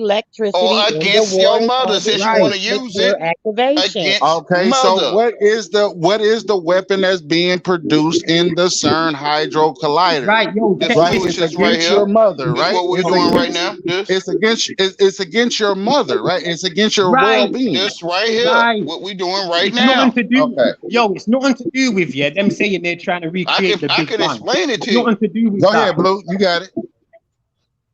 Or electricity in the against your water mother, called the since you Right. want to space use it nuclear activation. against Okay, so mother. what is the weapon that's being produced in the CERN Hydro Collider? Right, yo, This check Right, this. it's foolishness right against here. your mother, This right? what we're It's doing right against now. This, it's against your mother, right? It's against your Right, well-being. this right here. right. What we doing right It's nothing now. to do. Okay, Yo, it's nothing to do with them saying they're trying to recreate the I Big can Bang. explain it It's to you. nothing to do with go that. ahead, Blue. You got it.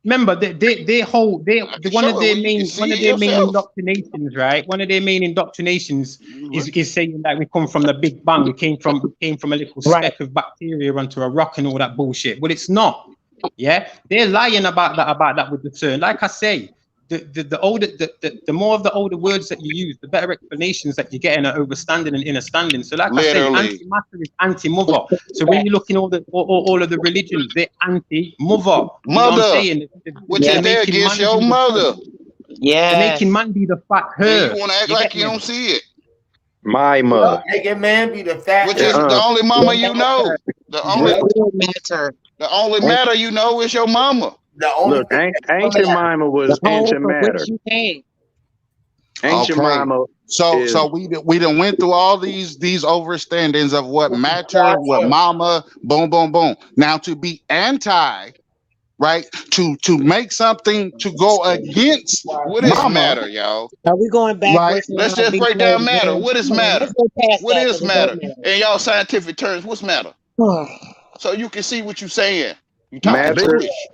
Remember, they whole they I can one of show it their where you can main see it yourself. indoctrinations, right? One of their main indoctrinations is saying that we come from the Big Bang. We came from a little Right. speck of bacteria onto a rock and all that bullshit. But it's not. Yeah, they're lying about that with the CERN. Like I say, the older the more of the older words that you use, the better explanations that you get in an overstanding and understanding. So, like I say, Literally. antimatter is anti-mother. So when you look in all of the religions, they're anti-mother. You know what I'm Mother, saying? which They're is there making against man your be the mother. they're making Yes. man be the fat And you her. want to act You like get you me? don't see it. My Yup, mother. making man be the fat Which Yeah, is her. the only mama you know. The only The real matter. matter you know is your mama. The only look, thing that's ancient coming out. mama The was hole ancient from which matter. you came. Ancient Okay. mama So is we done went through all these overstandings of what matter, what mama, boom, boom, boom. Now to be anti, right? To make something to go against What is mama, matter, y'all? Are we going right? backwards Let's now? just Big break word down matter. again. What is Come on, matter? let's go past What that is because it don't matter? matter. In y'all scientific terms, what's matter? So you can see what you're saying. You talking matter. foolish.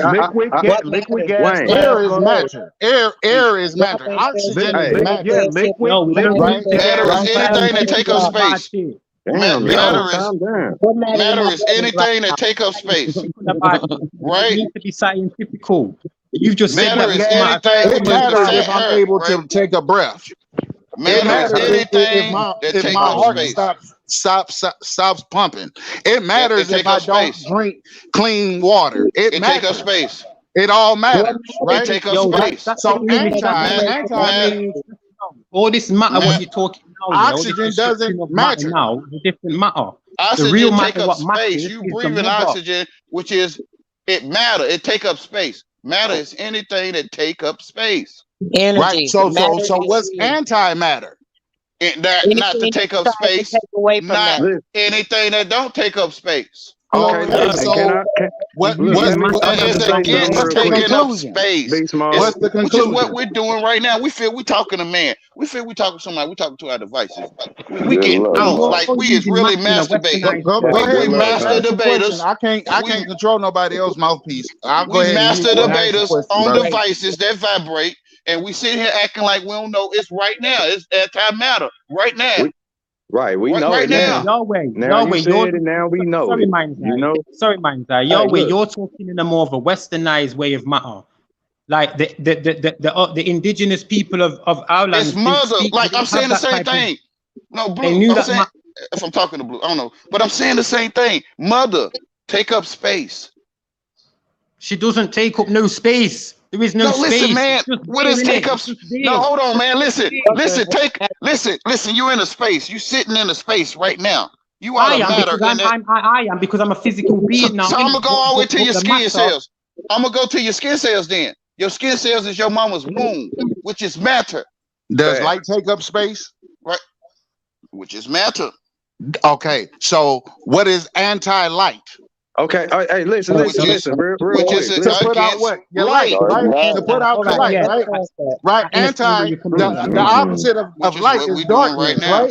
Liquid What liquid matters? gas, What's Wayne. matter air is on Earth? matter. Air is matter. Nothing says Oxygen is Hey, matter, liquid what matters right? is Matter is Right. anything that Scientific take up is bad space. shit. damn, y'all, Matter no. is calm down. What matters in matter my is presence right anything that now? take up space. It's not about you Right? need to be scientifical. You've just said Matter that is with Gas, matter. anything. it Which is the matters fat if I'm her. able Right? to take a breath. It Matter is matters if anything my that if take my up heart space. stops pumping. It It matters if take I up don't space. drink clean water. It It take up matters. space. It all What matters, It matters right? is take up Yo, Right. space. that's the So thing. You know, that's the Matter, anti matter, means all this matter. What matter. you're talking now, yeah, all this oxygen doesn't description of matter matter. now, is a different matter. The real Oxygen take matter, up what space. matters, You is the breathing mother. oxygen, which is it matter. It take up space. Matter is anything that take up space. Right. energy. Matter So is what's antimatter? And that not to anything take that up tries to space, take away from not that. Listen, anything that don't take up space. okay, Okay, listen, can so I can, what You're look, using what's matter let me It's as a say something against what's real the quick. taking up conclusion? space. Be small. What's It's the which is what conclusion? we're doing right now. We feel we talking to man. We feel we talking to somebody. We talking to our devices. We Good getting luck, Yo, off. you're boss. Like we is using really matter in a masturbating. westernized Go Yeah, way. ahead, good We luck, brother. master man. Ask your question. debaters. I We can't control nobody else's mouthpiece. I'll go we ahead and master mute and ask your debaters question, on brother. devices that vibrate, and we sit here acting like we don't know. It's right now. It's anti-matter. Right now. We we Right, know right it Listen, now. now. Now you You're said it, now we know sorry, it. You Mind's know? Sorry, Mind's Hey, Yahweh, look, you're talking in a more of a westernized way of matter. Like the indigenous people of our It's land didn't mother. speak, they Like I'm didn't have saying the that same type of, thing. No, they blue. knew I'm that saying if I'm talking to blue, I don't know, but I'm saying the same thing. Mother, take up space. she doesn't take up no space. There is no No, listen, space. It's man. just What there, is take innit? up? It's just No, there. hold on, man. Listen, Because what matters listen. You in a space. You sitting in a space right now. You I ought to am matter because in that. I am because I'm a physical being now, So I'm innit? gonna go all the way to But your the skin matter, cells. I'm gonna go to your skin cells then. Your skin cells is your mama's womb, which is matter, Does fact. light take up space? right? Which is matter. Okay, so what is anti-light? Okay, hey, listen, Which is real which is quick. To Listen. put out against what? Your light, light. No, it's right? To not. put out all the right, light, yeah. let's right? pass that. Right. I understand where Anti you're coming from. the Mm-mm. opposite Which of is light what is we doing right darkness, now.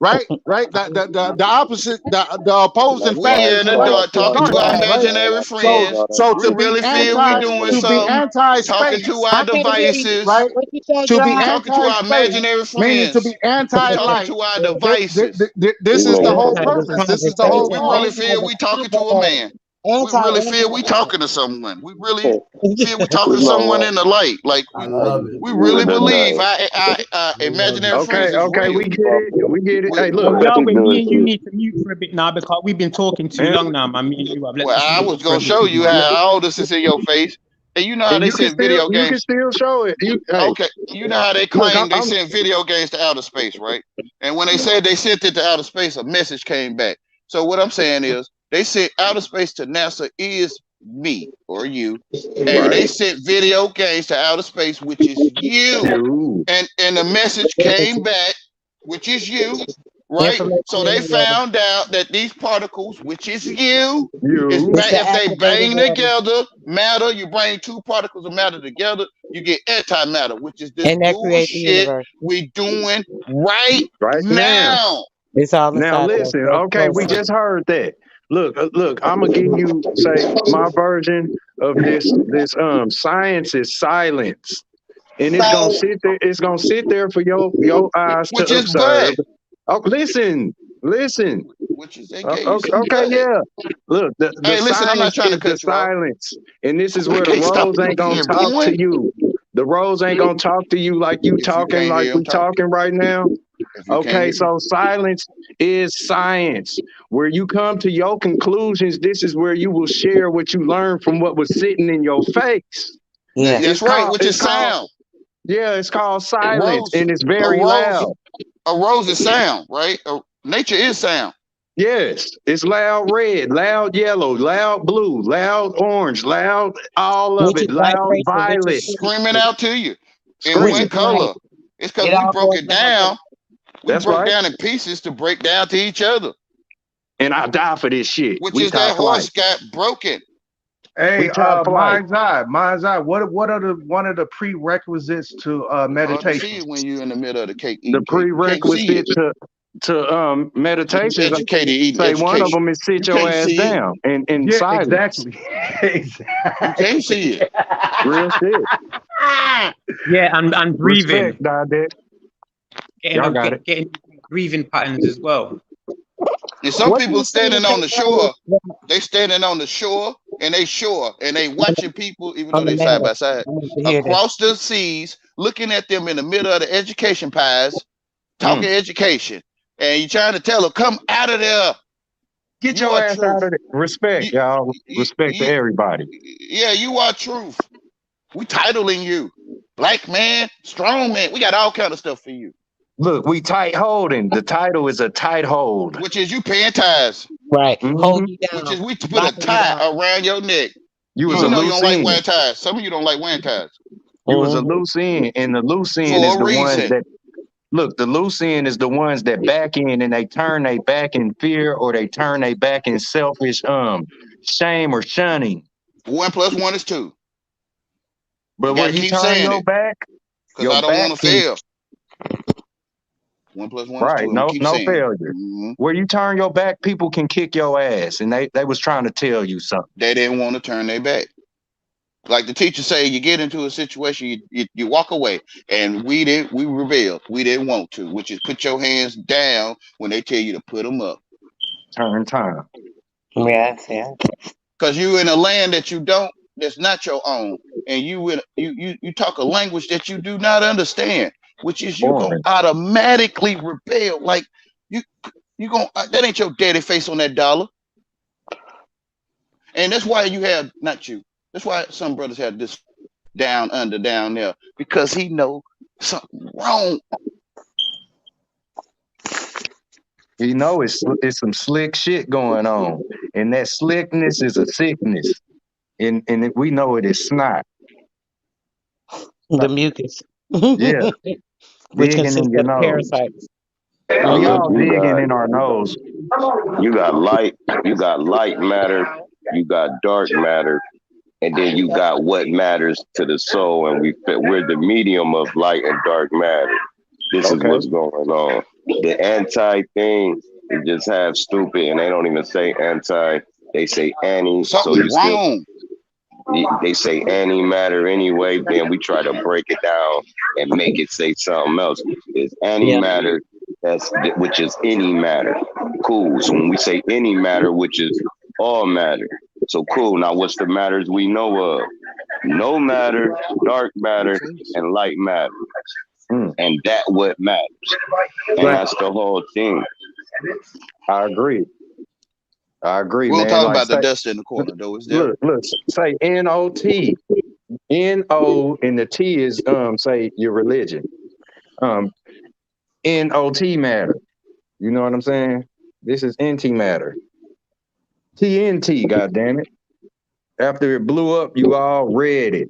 right? Right? The opposite, the opposing We Light, factors in of the light light, dark is light, talking to our darkness, light, right? imaginary light, friends. So We to be really feel we anti doing something. Talking to space, our I can't hear you. devices. right? What you said, To be John? Talking to our anti-space, imaginary meaning to be friends. We talking anti-light. to our devices. This is Amen. the We're whole having this purpose. This is the whole We conversation. really point. feel we talking to a man. We really feel we talking to someone. We really feel we talking There's to no someone in the light. Like I love it. we you really in the believe night. our I love imaginary it. friends is Okay, real. we get it. We get it. We, Hey, Yo, look, Keep Yahweh, me doing and you shit. need to mute for a bit now because we've been talking too man. long now, man. Me and you have. well, Let's I mute was for a gonna bit, show you man. how all this is in your face. And you know how And they you can send still video games. show it. Hey, Okay, you know how they look, claim they I'm sent video games to outer space, right? And when they said they sent it to outer space, a message came back. So what I'm saying is they sent outer space to NASA is me or you, and Right. they sent video games to outer space, which is you, You. and the message came back, which is you, right? Information So in they the water. found out that these particles, which is you, is You. It's the if they activated bang water. together, matter. You bring two particles of matter together, you get antimatter, which is this And that creates the bullshit universe. we doing right Right now. now. It's all Now inside of us. listen, So okay, we close. just heard that. Look, I'm gonna give you say my version of this science is silence. And it's gonna sit there for your eyes Which to is observe. bud, Oh, listen. which is they gave you Okay, some okay, bud. yeah. Look, the Hey, listen, I'm not science trying to is the cut you off. silence. And this is I where the can't stop rose from ain't gonna being talk to one. you. The rose ain't gonna talk to you like you If you talking can't like hear him we talking, talking right now. if you can't Okay, hear him, so silence is science. Where you come to your conclusions, this is where you will share what you learned from what was sitting in your face. Yeah. that's It's right, called, which it's is called, sound. yeah, it's called silence, Rose, and it's a very rose, loud. a rose is sound, right? Nature is sound, Yes, it's loud red, loud yellow, loud blue, loud orange, loud all of Which is it, loud vibration, which is violet, screaming frequency, out to you in which one is screaming. light. color. It's because It we all broke goes it down to down. We That's broke right. down in pieces to break down to each other, And I die for this shit. which We is that top flight. horse got broken. We Hey, top flight. Mind's Eye. What are the one of the prerequisites to Hard to see meditation? it when you're in the middle of the cake The eating cake. You can't see it. prerequisite to You meditations, I educated eating say one of education. them is sit You your can't ass see it. down in Yeah, silence. exactly. You can't see Exactly. it. Real shit. Yeah, and breathing, Respect, Dad. Y'all got it. getting breathing patterns as well. And some what do people you say to standing on take the on shore, they standing on the shore and they watching people, even though on the they side matter? by side, I want to hear this. across the seas, looking at them in the middle of the education pies, talking Mm. education, and you trying to tell them, come out of there. Get You your are ass out truth. of it. Respect, You, y'all. you, Respect to you, everybody. yeah, you are truth. We titling you black man, strong man. We got all kind of stuff for you, Look, we tight holding. The title is a tight hold. which is you paying ties, Right. Hmm Hold you which down. is we put a Locking you tie down. around your neck. You was You a Hmm. know you don't loose like end. wearing ties. Some of you don't like wearing ties You was a Hmm. loose end, and the loose end is for a the ones reason. that look. The loose end is the ones that back in and they turn they back in fear or they turn they back in selfish shame or shunning. 1 + 1 is 2. I But where gotta you keep turn saying it because your I don't back want to can fail. 1 + 1 is right. 2. I'm gonna No, keep no saying it. failure. Where you turn your back, people can kick your ass, and they was trying to tell you something. They didn't want to turn their back. Like the teacher say, you get into a situation, you walk away, and we rebelled. We didn't want to, which is put your hands down when they tell you to put them up. Turn time. Yes, yeah. Because you in a land that's not your own, and you talk a language that you do not understand, which is you gonna Foreign. automatically rebel. Like you you gonna that ain't your daddy face on that dollar, and that's why you have not you. That's why some brothers have this down under down there because he know something wrong. You know, it's some slick shit going on, and that slickness is a sickness, and we know it is snot. The mucus, Yeah, which digging in consists your of the nose. parasites. Now We Hmm. look, all digging in our nose. you got light matter, you got dark matter, and then you got what matters to the soul, and we're the medium of light and dark matter. This is Okay. what's going on. The anti thing is just half stupid, and they don't even say anti. They say anti, so Something you still wrong. they say any matter anyway, then we try to break it down and make it say something else. It's any Yeah. matter which is any matter. Cool. So when we say any matter, which is all matter. So cool. Now what's the matters we know of? No matter, dark matter, and light matter. Mm, And that what matters. And right. that's the whole thing. I agree. I agree, We don't man. talk Like about the say, dust in the corner though. It's there. look, say NOT. NO and the T is say your religion. Um NOT matter. You know what I'm saying? This is NT matter. TNT, god damn it. After it blew up, you all read it.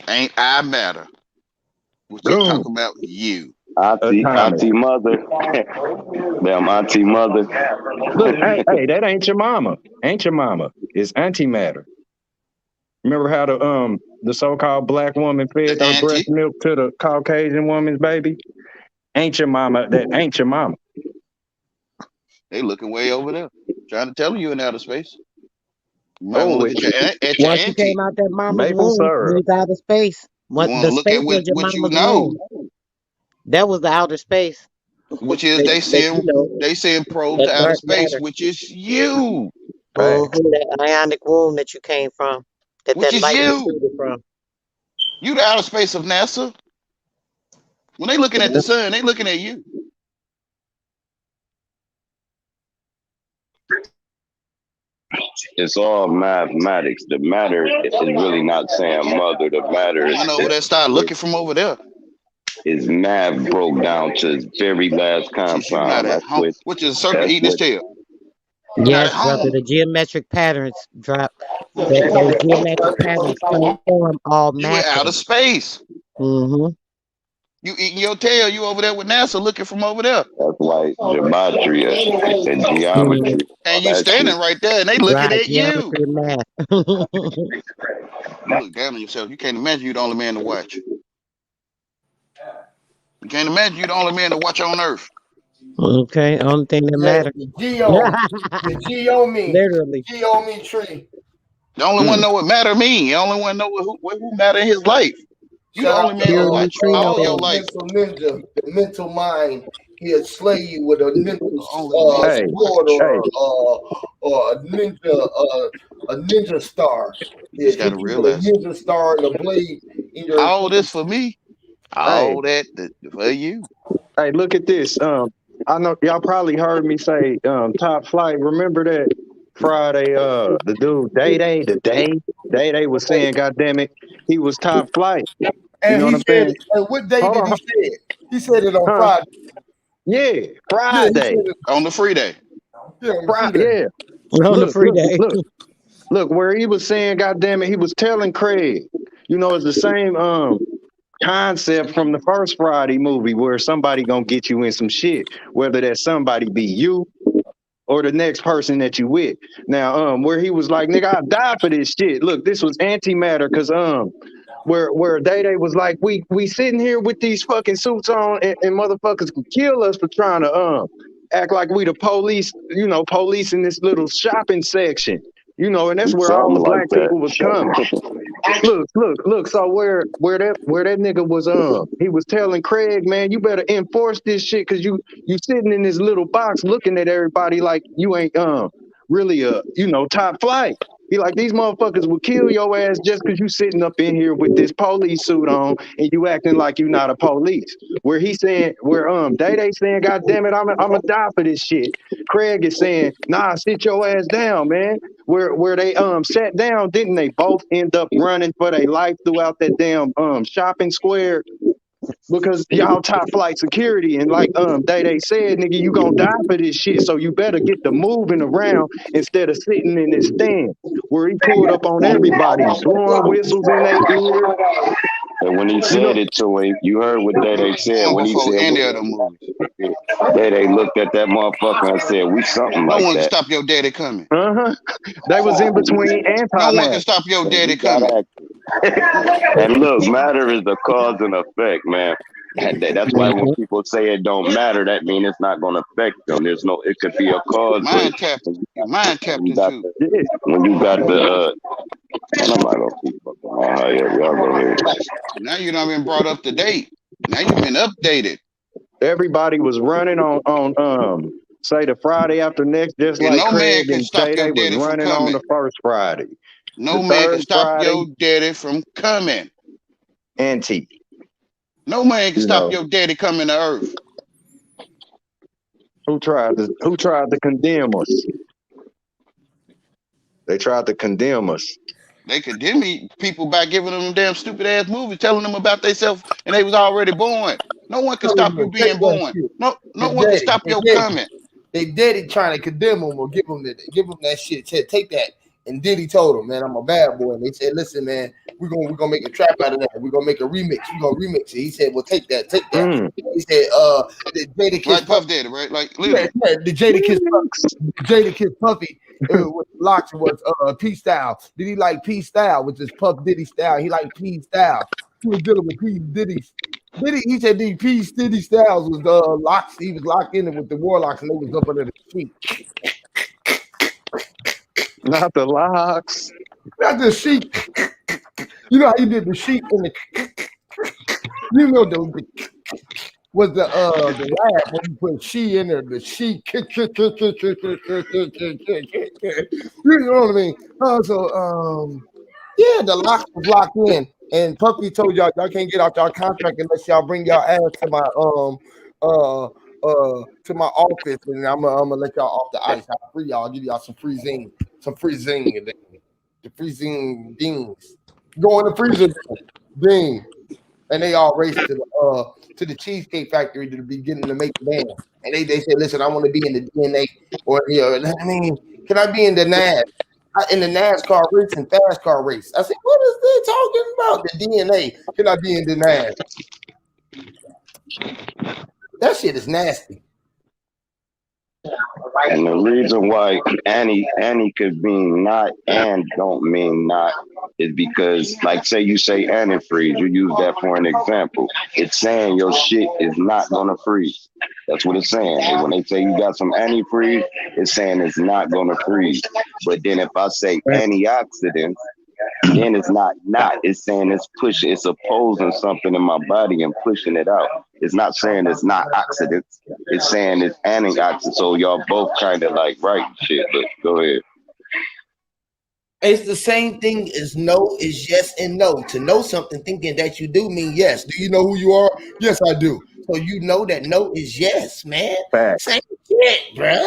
Ain't I matter? Which is Boom. talking about you. Atomic. Auntie mother. Damn auntie mother. Look, hey, that ain't your mama. Ain't your mama. It's antimatter. Remember how the so-called black woman The fed her breast auntie. milk to the Caucasian woman's baby? Ain't your mama. That ain't your mama. They looking way over there, trying to tell you in outer space. You might want to Oh, look at your Once you auntie. came out that mama's maple womb, you syrup. was out of space. You What want the to look space at was your what you mama's know, womb. That was the outer space. which is That you know, they send probe that to outer dark space, matter. which is you, Facts. That ionic womb that you came from, which that is light you. protruded from. You the outer space of NASA. When they looking at the sun, they looking at you. It's all mathematics. The matter is really not saying mother. The matter You went over there, start looking from over there. is math broke down to its very last Which is you not compound. at home. Which is a serpent That's eating his what tail. You're not Yes, at brother. home. The geometric patterns drop. Those geometric patterns transform all You in matter. outer space. Mm-hmm. You eating your tail. You over there with NASA looking from over there. that's why gematria and Mm-hmm. geometry, all And you that shit. standing right there and they looking Right, at you. geometry and math. You look down on yourself. You can't imagine you the only man to watch. You can't imagine you the only man to watch on Earth. Okay, only thing that Yeah, matters. the Geo me, Literally. Geo me tree. The only one Mm. know what matter mean. The only one know who matter in his life. You the Shout only out to man to Pure watch neutrino all your beam. life. mental ninja, the mental mind. He'll slay you with a ninja The only man to Hey, sword watch. hey, or a ninja star. You He'll just gotta hit you with a realize ninja star and a blade in your all this for me. hey, All that for you. hey, look at this. I know y'all probably heard me say top flight. Remember that Friday, the dude Day Day was saying, God damn it, he was top flight. You and know what he I'm said saying? it. And what day Hold did on, he say it? He said it on huh? Friday. Yeah, Yeah, he Friday. said it. On the free day. Yeah, on the free day. Yeah. On the Look, free look, day. look. Look, where he was saying, God damn it, he was telling Craig, it's the same concept from the first Friday movie where somebody gonna get you in some shit, whether that somebody be you or the next person that you with. Now, where he was like, nigga, I die for this shit. Look, this was antimatter, cause where Day Day was like, we sitting here with these fucking suits on, and motherfuckers can kill us for trying to act like we the police, police in this little shopping section. And that's where all the Something like black that. people was coming. Look. So where that nigga was he was telling Craig, man, you better enforce this shit because you sitting in this little box looking at everybody like you ain't really top flight. He like these motherfuckers will kill your ass just because you sitting up in here with this police suit on and you acting like you not a police. Where Day Day saying, God damn it, I'ma die for this shit. Craig is saying, nah, sit your ass down, man. Where they sat down, didn't they both end up running for their life throughout that damn shopping square? Because y'all top flight security and like Day said, nigga, you gonna die for this shit. So you better get the moving around instead of sitting in this stand. Where he pulled up on everybody, blowing whistles in their ear. And when he You know, said it to him, you heard what You Day was said. born When he before said any what of them movies. Day looked at that motherfucker and said, we something No like one can that. stop your daddy coming. uh-huh. They was in between No one can antimatter. stop your And daddy we got coming. and look, matter is the cause and effect, man. And that's why when Mhm. people say it don't matter, that means it's not going to affect them. It could be a cause, but Mind tapped. Your mind when tapped you got into. the, Yeah. when you got the, and I'm not going to keep fucking on. Yeah, y'all go ahead. Now you done been brought up to date. Now you've been updated. Everybody was running on say the Friday after next, just And like no man Craig can and stop Day your Day was daddy from running on coming. the first Friday. No The man can third stop Friday, your daddy from coming. anti. No man can You stop know, your daddy coming to earth. who tried to condemn us? They tried to condemn us. They condemn people by giving them damn stupid ass movies, telling them about themselves, and they was already born. No one can Tell him stop to you take being that born. shit. No They one can daddy, stop your coming. they daddy trying to condemn him or give him that shit. Said take that And Diddy told him, man, I'm a bad boy. And they said, listen, man, we're gonna make a trap out of that. We're gonna make a remix. We're gonna remix it. He said, well, take that. He said, the Jadakiss Like Puff Puffy. Daddy, right? Like Yeah, literally. yeah, the Jadakiss Puffy with locks was P style. Did he like P style, which is Puff Diddy style? He liked P style. He was dealing with P Diddy's. He said the P Diddy styles was locks. He was locked in it with the warlocks, and they was up under the sheet. Not the locks. Not the sheet. You know how he did the sheet in the. You know the was the lab when you put she in there, the she you know what I mean? Yeah, the locks was locked in, and Puffy told y'all can't get out y'all contract unless y'all bring y'all ass to my to my office, and I'm gonna let y'all off the ice. I'll free y'all. I'll give y'all some free zing, the freezing dings. Go in the freezer, ding. And they all raced to the Cheesecake Factory to begin to make the band. And they said, listen, I want to be in the DNA, or I mean, can I be in the in the NASCAR race and fast car race? I said, what is they talking about? The DNA. Can I be in the NAS? That shit is nasty. And the reason why Annie could mean not and don't mean not is because, like, say you say antifreeze, you use that for an example. It's saying your shit is not gonna freeze. That's what it's saying. And when they say you got some antifreeze, it's saying it's not gonna freeze. But then if I say antioxidants, then it's not. It's saying it's opposing something in my body and pushing it out. It's not saying it's not oxidants. It's saying it's antioxidants. So y'all both kind of like right shit. But go ahead. It's the same thing as no is yes and no. To know something, thinking that you do mean yes. Do you know who you are? Yes, I do. So you know that no is yes, man. Fact. Same shit, bruh.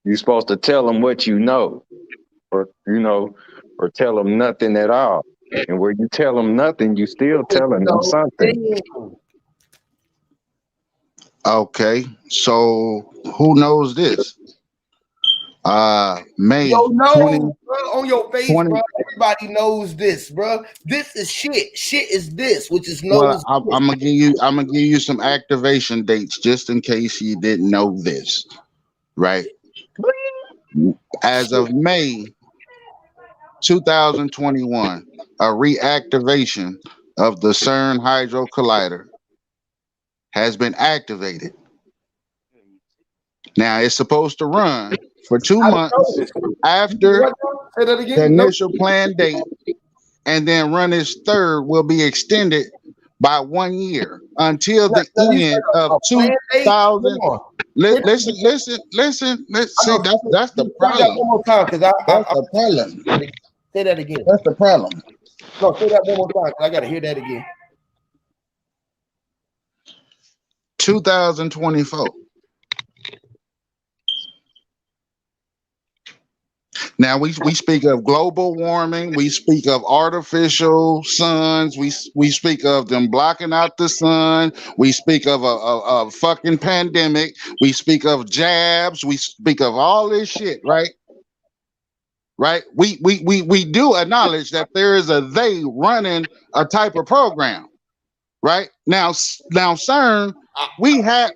You're supposed to tell them what you know, or tell them nothing at all. And where you tell them nothing, you still telling them something. Okay, so who knows this? May Yo, no, 20, bro, on your face, 20 bro. Everybody knows this, bro. This is shit. Shit is this, which is Well, knows. I'm gonna give you some activation dates just in case you didn't know this, right? As of May 2021, a reactivation of the CERN Hydro Collider has been activated. Now it's supposed to run for 2 months after Say that the again. initial planned date, and then run its third will be extended by 1 year until the end of 2000. Listen. See, that's the problem. One more time, because That's the problem. say that again. That's the problem. No, say that one more time, because I gotta hear that again. 2024. Now we speak of global warming, we speak of artificial suns, we speak of them blocking out the sun, we speak of a fucking pandemic, we speak of jabs, we speak of all this shit, right? Right? We do acknowledge that there is a they running a type of program, right? Now CERN, we have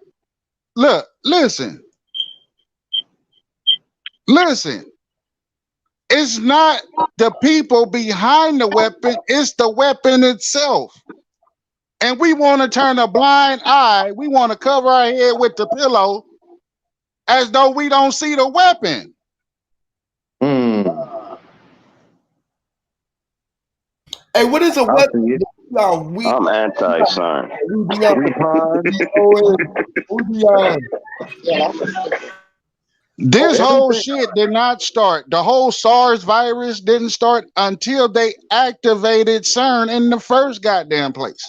look, listen. It's not the people behind the weapon, it's the weapon itself. And we want to turn a blind eye. We want to cover our head with the pillow as though we don't see the weapon. Hey, what is a weapon? I'm anti-CERN. This whole shit did not start. The whole SARS virus didn't start until they activated CERN in the first goddamn place.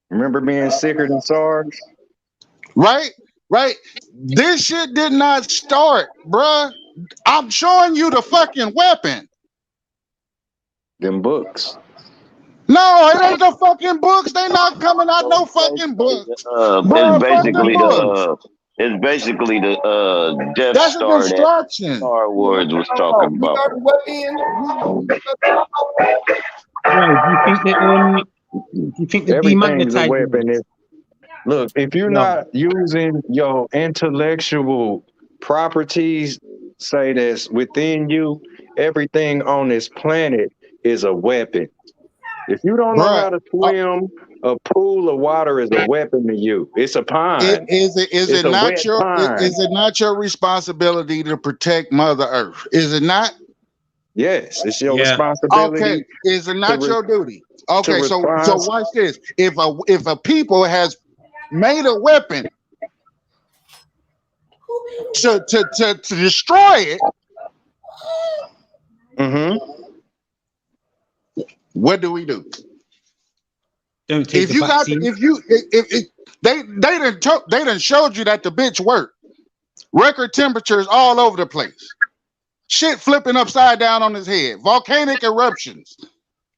Remember being sicker than SARS? Right? This shit did not start, bruh. I'm showing you the fucking weapon. Them books. No, it ain't the fucking books. They not coming out no fucking books. It's basically It's basically the Death That's a Star that distraction. Star Wars was talking You about. got a weapon? Yo, do you think the Everything's a demagnetizing? weapon. Look, if you're Yo, not using your intellectual properties, say that's within you, everything on this planet is a weapon. If you don't know Bruh, how to swim, a pool of water is a weapon to you. It's a pond. is It's it a not wet your pond. is it not your responsibility to protect Mother Earth? Is it not? Yes, it's your yeah. responsibility Okay, is it to not your duty? to Okay, so respond. watch this. If a people has made a weapon to destroy it, Mm-hmm. what do we do? Don't take If the you got vaccine. if they done showed you that the bitch worked. Record temperatures all over the place. Shit flipping upside down on his head. Volcanic eruptions.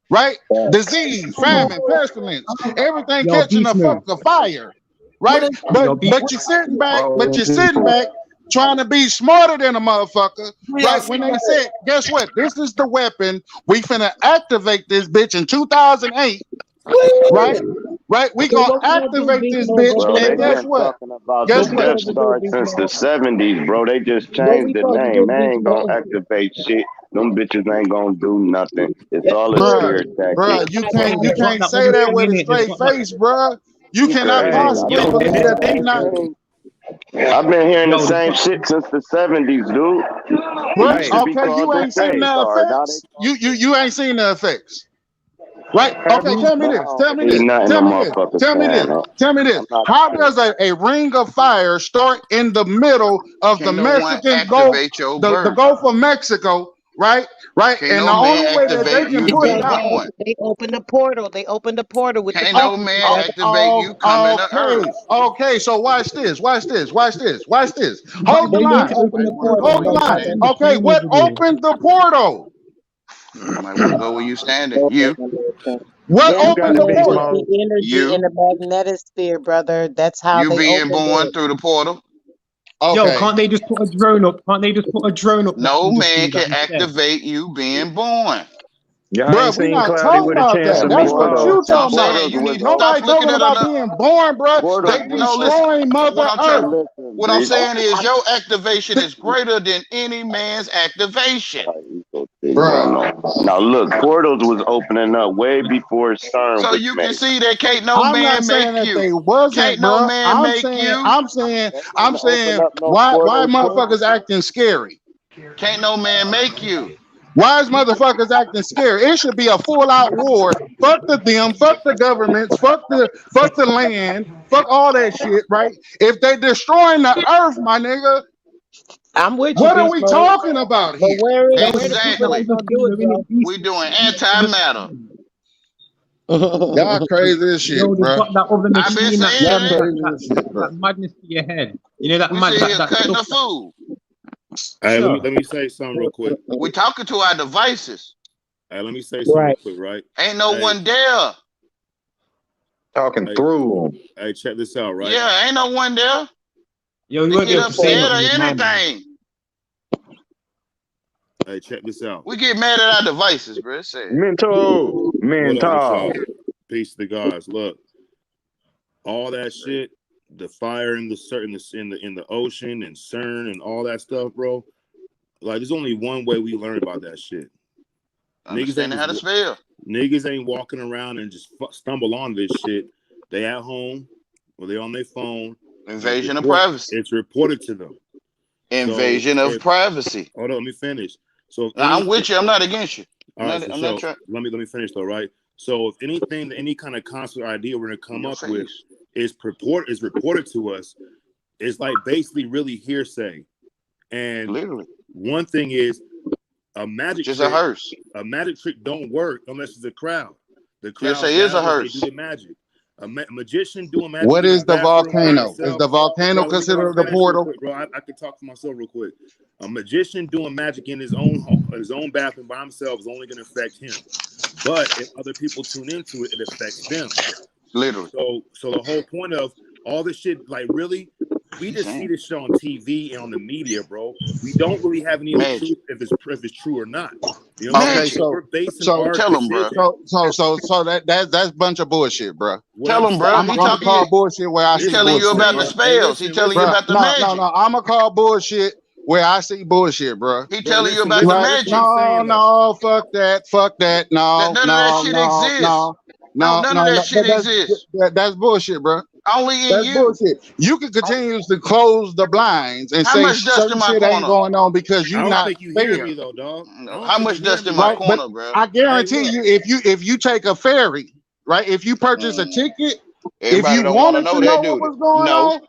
Right? Disease, famine, pestilence, everything Yo, catching beast a mode. fuck fire. Right? Yo, beast. But you're sitting back, Oh, trying to be smarter than a motherfucker. Yeah, Right? When they said, guess what? This is the weapon. We finna activate this bitch in 2008. Right? Right? We So gonna what we gonna do, activate beast this mode? bitch. What we Bro, gonna And they've do? guess been what? talking about the What Guess we what? Death supposed to do, Star beast since the mode? 70s, bro. They just What we changed the supposed to name. do, They beast ain't gonna mode? activate shit. Them bitches ain't gonna do nothing. It's all a Bruh, scare tactic. bruh, you Bro, can't they've got that say other that thing with in a it. They've straight got that. face, bruh. You cannot Hey, hey, possibly I've Yo, been believe hearing that the they same not, thing. I've been hearing the yo, the, same shit since the 70s, dude. It bruh. used to hey, be Okay, called you the ain't seen Death the Star. Now they effects. call it You ain't seen the effects, right? have Okay, you? tell me I this. don't Tell me believe this. nothing Tell them me this. motherfuckers Tell me saying, this. man. Tell me this. I'm not How saying does a ring of fire start in the middle of the Can no one Mexican Gulf, activate your the birth? Gulf of Mexico, right? Right, Can and no the man only way that they activate can you put it being Because out. born? they opened the portal. They opened the portal with the Can't no frequency. man That's activate you coming to Okay, earth. okay. So watch this. Watch this. Watch this. Watch this. but Hold the they don't didn't line. just open put the a drone portal, up Hold the there. brother. Start line. sending Okay, planes what everywhere. opened the portal? You might want to go where you standing. You, What Them You got opened to the be portals is portal? smart. the energy in you, the magnetic sphere, brother. That's how you they being opened born it. through the portal. Yo, Okay, can't they just put a drone up? Can't they just put a drone up that No can just man do can that instead? activate you being born. Y'all ain't bruh, we seen not Cloudy talking with a about chance that. of That's what portals, you meatballs. the I'm talking about. saying portals you was need to open. stop Nobody looking talking at about another. being born, bruh. Portals They was No, listen. destroying What Mother I'm trying, Earth. listen, what I'm bitch. saying is your activation is greater than any man's activation. Like, you so sick, bro. Bruh, Now look, portals was opening up way before CERN So was you can made. see that can't no I'm not man saying make that you. they Can't wasn't, no bruh. man I'm make saying, you. I'm saying, They I'm didn't open saying, up no why portals, bro. motherfuckers acting scary? Can't no man make you. Why is motherfuckers acting scared? It should be a full out war. Fuck the them, fuck the governments, fuck the land, fuck all that shit, right? If they destroying the earth, my nigga, I'm with you, what are beast we mode. talking about But here? Yo, where it's the got people that that's Exactly. other gonna thing do it, though, innit? bro? We doing antimatter. Y'all crazy as shit, Yo, they've bro. got that other I've been machine that saying Y'all sends that. that crazy that, as shit, bro. that madness to your head. You know that We mad sit here that cutting stuff the that. food. Hey, let me Sure. let me say something real quick. We talking to our devices. Hey, let me say something real Right. quick, right? Ain't no Hey, one there. Talking hey, through them. hey, check this out, right? Yeah, ain't no one there Yo, you to won't be get able to say upset or nothing with mine. anything. Hey, check this out. We get mad at our devices, bro. It's sad. What up with y'all? Mental. Peace to the gods. Look, all that shit, the fire in the ocean and CERN and all that stuff, bro. Like, there's only one way we learn about that shit. Understanding how to spell. Niggas ain't walking around and just stumble on this shit. They at home or they on their phone. Invasion of privacy. It's reported to them. Invasion of privacy. Hold on, let me finish. So if I'm with you. I'm not against you. all right, I'm not trying. let me finish though, right? So if anything, any kind of concept idea we're gonna come up with is reported to us, it's like basically really hearsay. And Literally. one thing is a magic Just trick. a hearse. A magic trick don't work unless it's a crowd. The Yes, crowd it is a gathers, they hearse. do the magic. A magician doing magic What in his is the bathroom by volcano? Is himself. the volcano Bro, let me considered the finish real portal? quick, bro. I can talk for myself real quick. A magician doing magic in his own home, his own bathroom by himself is only going to affect him. But if other people tune into it, it affects them. Literally. So the whole point of all this shit, like really, We just see this shit on TV and on the media, bro. We don't really have any truth if it's true or not. You know what I'm saying? We're basing our tell him, bro. So that's bunch of bullshit, bro. Tell him, bro. I'm gonna call bullshit where I see bullshit. He's telling you about the spells. He's telling you about the magic. No, I'm gonna call bullshit where I see bullshit, bro. He telling you about the magic. No, fuck that. No, none of that shit exists. None of that shit exists. That's bullshit, bro. Only in That's you. bullshit. You can continuously close the blinds and How say much dust certain in my shit corner? ain't going on because you I don't not think you fair. hear me though, dog. How much dust in my corner, bro? I guarantee you, if you take a ferry, right? If you purchase a ticket, if you wanted to know what was going on,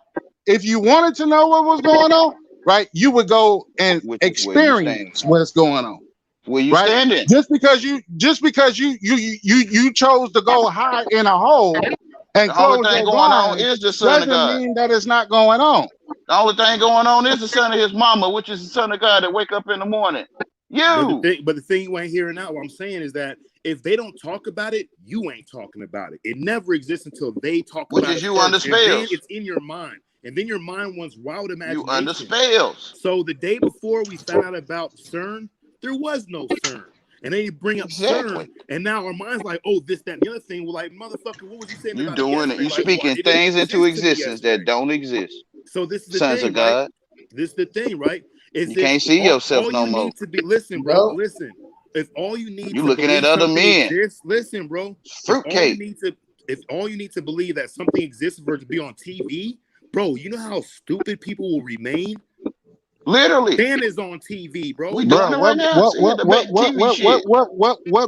if you wanted to know what was going on, right, you would go and experience what's going on. Where you standing? Just because you chose to go high in a hole and the only close thing your going on blinds is the son of doesn't God. mean that it's not going on. The only thing going on is the son of his mama, which is the son of God that wake up in the morning. But the thing you ain't hearing out, what I'm saying is that if they don't talk about it, you ain't talking about it. It never exists until they talk about it. Which is you under spells. It's in your mind. And then your mind wants wild imagination. You under spells. So the day before we found out about CERN, there was no CERN. And then you bring up CERN, and now our mind's like, oh, this, that, and the other thing. We're like, motherfucker, what was you saying? You about doing it? You speaking things into existence that don't exist. So this is the sons thing, of God. right? This is the thing, right? Is you can't see yourself no more. To be, listen, bro. Listen. If all you need, you looking at other men. Exists, listen, bro. Fruitcake. If all you need to believe that something exists for it to be on TV, bro, you know how stupid people will remain. Literally, Dan is on TV, bro. We doing it right now. What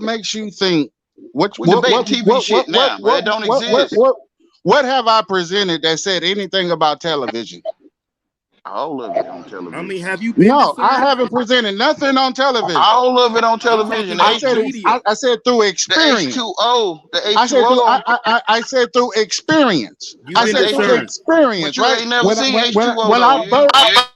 makes you think? What TV shit now? It don't exist. What have I presented that said anything about television? All of it on television. I mean, have you been? No, I haven't presented nothing on television. All of it on television. I said through experience. The H2O. The H2O. I said through experience. I said through experience, but you right? ain't never seen H2O.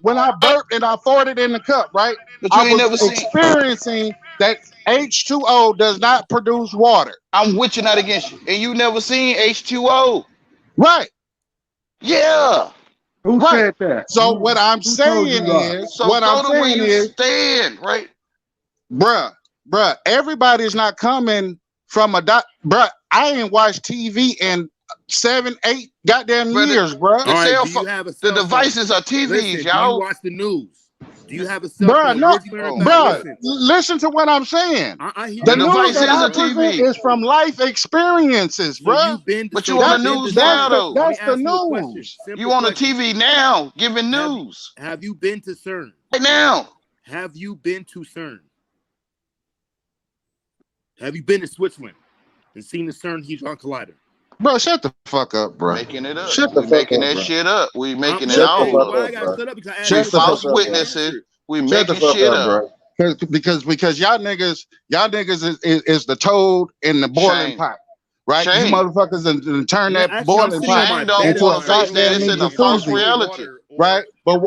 When I burped and I farted in the cup, right? But you I ain't never was experiencing that H2O does not produce water. I'm with you, not against you. And you never seen H2O. Right. Yeah. Who said that? So what I'm saying is, stand, right? Bruh, everybody's not coming from a bruh. I ain't watched TV in 7, 8 goddamn years, bruh. The devices are TVs, listen, y'all. Do you watch the news? Do you have a cell phone? Bruh, listen to what I'm saying. The device is a TV. Is from life experiences, bruh. But you on the news now, though. That's the news. You on the TV now, giving news. Have you been to CERN? Right now. Have you been to CERN? Have you been to Switzerland and seen the CERN Hadron Collider? Bro, shut the fuck up, bro. Making it up. Shut the fuck making up, that bro. shit up. We making it all up. Why I gotta shut up? Because I false witnesses. We making shit up. Because y'all niggas is the toad in the boiling pot. Right? You motherfuckers and turn that boiling pot into a goddamn it's a false reality. Right? But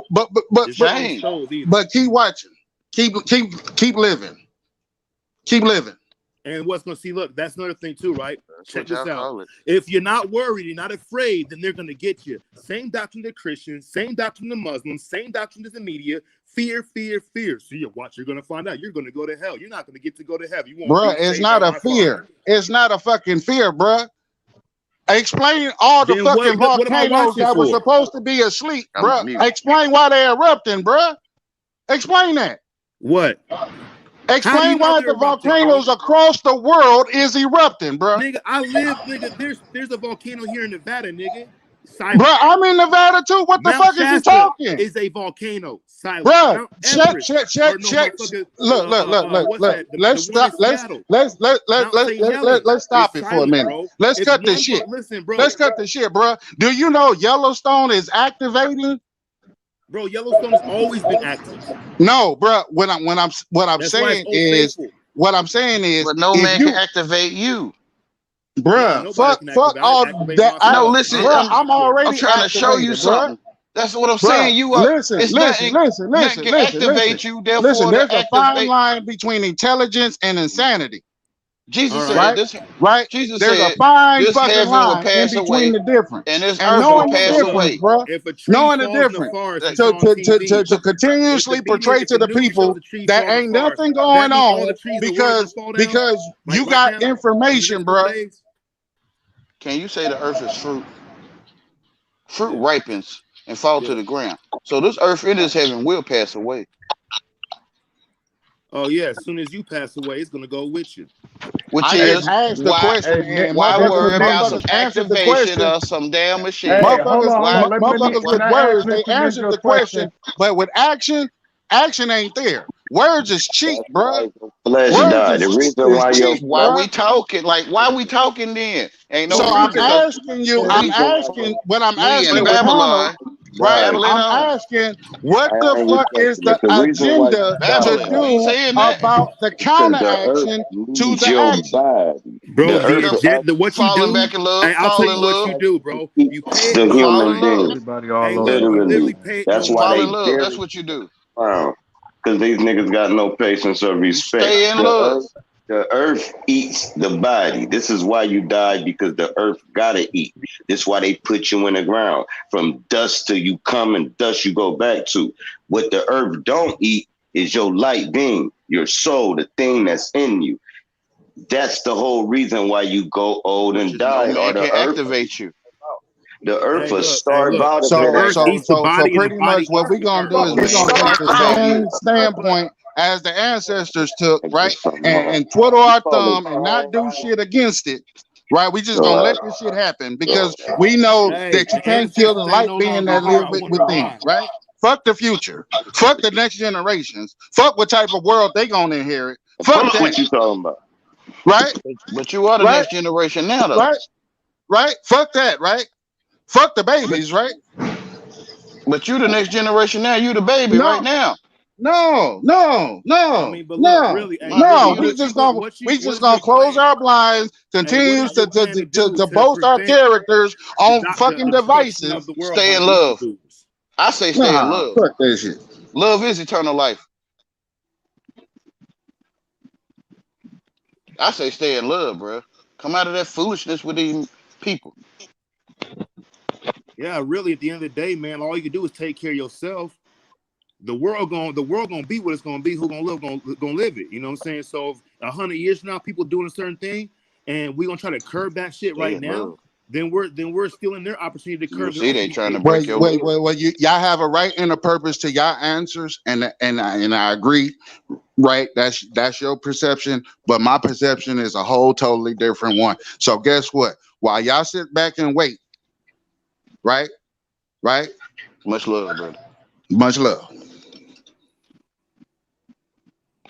keep watching. Keep living. Keep living. And what's gonna see? Look, that's another thing too, right? Check this out. If you're not worried, you're not afraid, then they're gonna get you. Same doctrine to Christians, same doctrine to Muslims, same doctrine to the media. Fear, fear, fear. So you watch, you're gonna find out. You're gonna go to hell. You're not gonna get to go to heaven. You won't. Bruh, it's not a fear. It's not a fucking fear, bruh. Explain all the fucking volcanoes that were supposed to be asleep, bruh. Explain why they're erupting, bruh. Explain that. What? Explain why the volcanoes across the world is erupting, bro. Nigga, I live, nigga. There's a volcano here in Nevada, nigga. Bro, I'm in Nevada too. What the fuck is you talking? Is a volcano. Silent. Bro, check. Look. Let's stop. Let's stop it for a minute. Bro. Let's cut this shit. Listen, bro. Let's cut this shit, bro. Do you know Yellowstone is activating? Bro, Yellowstone has always been active. No, bro. What I'm saying is, but no man can activate you. Bruh, fuck all that. No, listen, bruh, I'm trying to show you something. That's what I'm saying. You are. Listen. Activate you. Therefore, listen. There's a fine line between intelligence and insanity. Jesus All right. said right? this. Right? Jesus There's a said fine this fucking heaven will line in pass between away the difference. and this And earth will knowing the pass So difference, away. bro, if a tree knowing the falls in the difference forest and it's to, on to, to, to, TV, to if the continuously media, portray if to the the news shows people the trees that fall in the ain't forest, nothing that going means all on the trees, the world's gonna fall down, because like you right got now, in the information, next couple bro. days. Can you say the earth is fruit? Fruit Yeah. ripens and fall to Yeah. the ground. So this earth in this heaven will pass away. Oh yeah. As soon as you pass away, it's gonna go with you. Which I Hey, just is asked the why question, and why worry about some motherfuckers answered the activation question. of some damn hey, machine? hold on, Motherfuckers, hold Why on. motherfuckers why Can with I ask words, they Mr. answered Ninja a the question? question, but with action, action ain't there. Words is cheap, That's bruh. why your flesh Words died. The reason is why your cheap, why flesh we bruh. talking? Like why we talking then? Ain't no So I'm reason because asking you, the I'm reason why asking, when I'm we in asking the panel, Babylon right? died. battling I'm on. asking what the I ain't fuck is respecting the it. The reason why you agenda to died, Babylon. We ain't do saying that. about the because the earth counteraction to needs the your action? body. Bro, The earth the will Because agenda, what you falling do, back in love, hey, I'll tell fall you in what love, you do, actually bro. keep You pay the fall human in attention. love, being. Everybody Hey, all over look, the you place. Literally. literally pay. That's No, why fall they in love. That's bury what you do. around. Because these niggas got no patience or You respect. stay in love. The earth eats the body. This is why you died, because the earth gotta eat. This is why they put you in the ground. From dust till you come and dust you go back to. What the earth don't eat is your light being, your soul, the thing that's in you. That's the whole reason why you go old Which and is no die, or man can activate you. the earth will hey, starve look. out of The his earth ass. eats the So body, and the pretty much body what eats we're the gonna earth. do is No we're man gonna can take the activate you. same standpoint as the ancestors took, Like right? this something And twiddle You our call it thumb and not do time, shit against it. Right? We just so, gonna let this shit happen because we know Hey, that you the can't kill the ancestors ain't light no being longer that here. live I wonder within, why. right? Fuck the future. Fuck the next generations. Fuck what type of world they gonna inherit. Fuck fuck what that. you talking about. Right? But you are the Right? next generation now, though. Right? Right? Fuck that, right? Fuck the babies, right? But you the next generation now. You the baby right No, now. no, no, I no, mean, but look, no, really, hey, Nah, really, no. you what the you going, what you, We what just is your gonna close plan? our blinds, Hey, what continues is your plan to do to to boast our prevent characters the on fucking destruction of devices. the world stay by in the love. evildoers? I say stay in Nah, love. fuck that shit. Love is eternal life. I say stay in love, bro. Come out of that foolishness with these people. Yeah, really, at the end of the day, man, all you can do is take care of yourself. The world gonna be what it's gonna be. Who gonna live it? You know what I'm saying? So, if 100 years from now, people doing a certain thing, and we gonna try to curb that shit Stay right in now, love. then we're stealing their opportunity to You curb their see, they own trying to shit. break your will. Y'all have a right and a purpose to y'all answers, and I agree. Right, that's your perception, but my perception is a whole totally different one. So guess what? While y'all sit back and wait, right, right, Much love, brother. much love.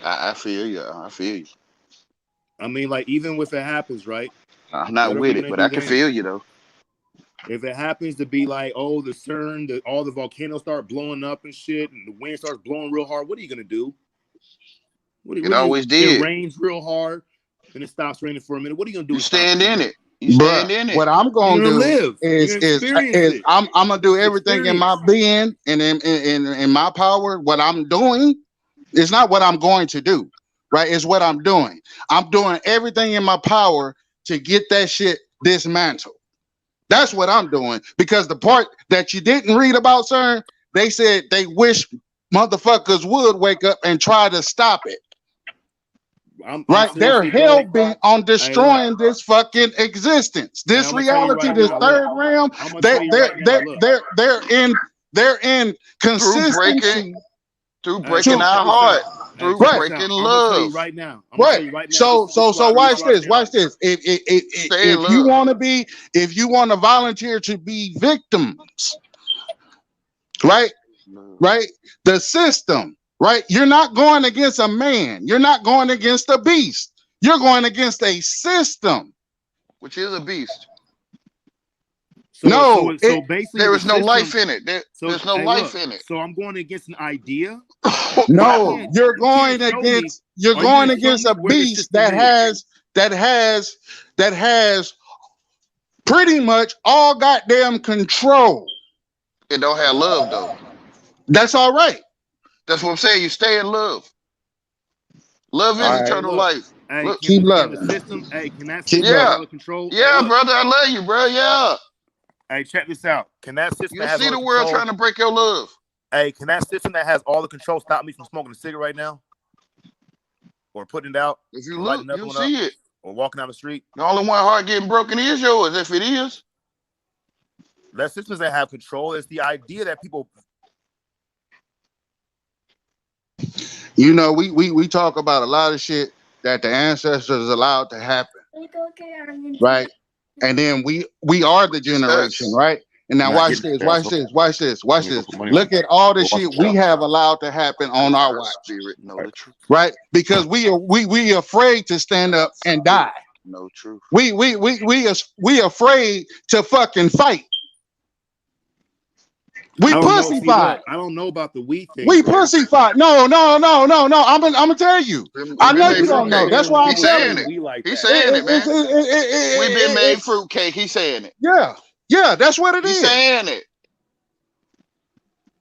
I feel you. I feel you. I mean, like, even if it happens, right? I'm not What are we with it, gonna but I do can then? feel you though. If it happens to be like, oh, the CERN, all the volcanoes start blowing up and shit, and the wind starts blowing real hard, what are you gonna do? It What do you? always It did. rains real hard, then it stops raining for a minute. What are you gonna do You to stop it, stand in man? it. You stand Bruh, in it. what I'm You're gonna gonna do live. You're is gonna is experience is it. I'm gonna do It's an everything in my experience. being and in my power. What I'm doing is not what I'm going to do, right? It's what I'm doing. I'm doing everything in my power to get that shit dismantled. That's what I'm doing because the part that you didn't read about, sir, they said they wish motherfuckers would wake up and try to stop it. I'm Right? They're seriously, hell bro. bent on Hey, look. destroying this fucking existence, Hey, this I'm gonna tell you reality, right this now. Look, third realm. I'm gonna They tell you they're right now. they're Look. they're they're in they're in Through breaking, consistency through Hey, breaking to check our this heart, out. Hey, through check right, this breaking out. I'm gonna tell you love. right now. I'm gonna tell right. you right now. So This so is why so I really watch brought it this, in. watch Right. this. Stay in If you love. want to be, if you want to volunteer to be victims, right? Love. Right? The system, right? You're not going against a man. You're not going against a beast. You're going against a system. Which is a beast. So No, so basically There the is no life system. in it. So There's no hey, life look. in it. So I'm going against an idea. But no, you can't show me. you're Are you gonna going show against a me where the beast system is? that has that has pretty much all goddamn control. It don't have love though. That's all right. That's what I'm saying. You stay in love. Love is All right. Hey, eternal look. life. Hey, Look, can, keep can the loving. system? Hey, can that Keep system have loving. all the control? Hey, Yeah, look. brother, I love you, bro. Yeah. Hey, check this out. Can that system You that has see all the the world control? trying to break your love. Hey, can that system that has all the control stop me from smoking a cigarette right now, or putting it out, If you or look, lighting another you'll one up, see it. or walking down the street? The only one heart getting broken is yours, if it is. That systems that have control is the idea that people. You know, we talk about a lot of shit that the ancestors allowed to happen, right? And then we are the generation, Us. right? And now Not watch getting this, that. watch this, watch this, watch Let me go this. put money on. Look at all the Go watch shit the we shop. have allowed to happen on our Our watch, spirit know the truth. right? Because we afraid to stand up and die. No truth. We afraid to fucking fight. We I don't know. pussy See, fight. look, I don't know about the weed thing, We bro. pussy fight. No. I'm gonna tell you. We I know been you made don't know. fruitcake. That's why I'm He's telling saying you. it. We like He's that. saying it, man. We've been made It, fruitcake. He's saying it. yeah, that's what it He's is. saying it.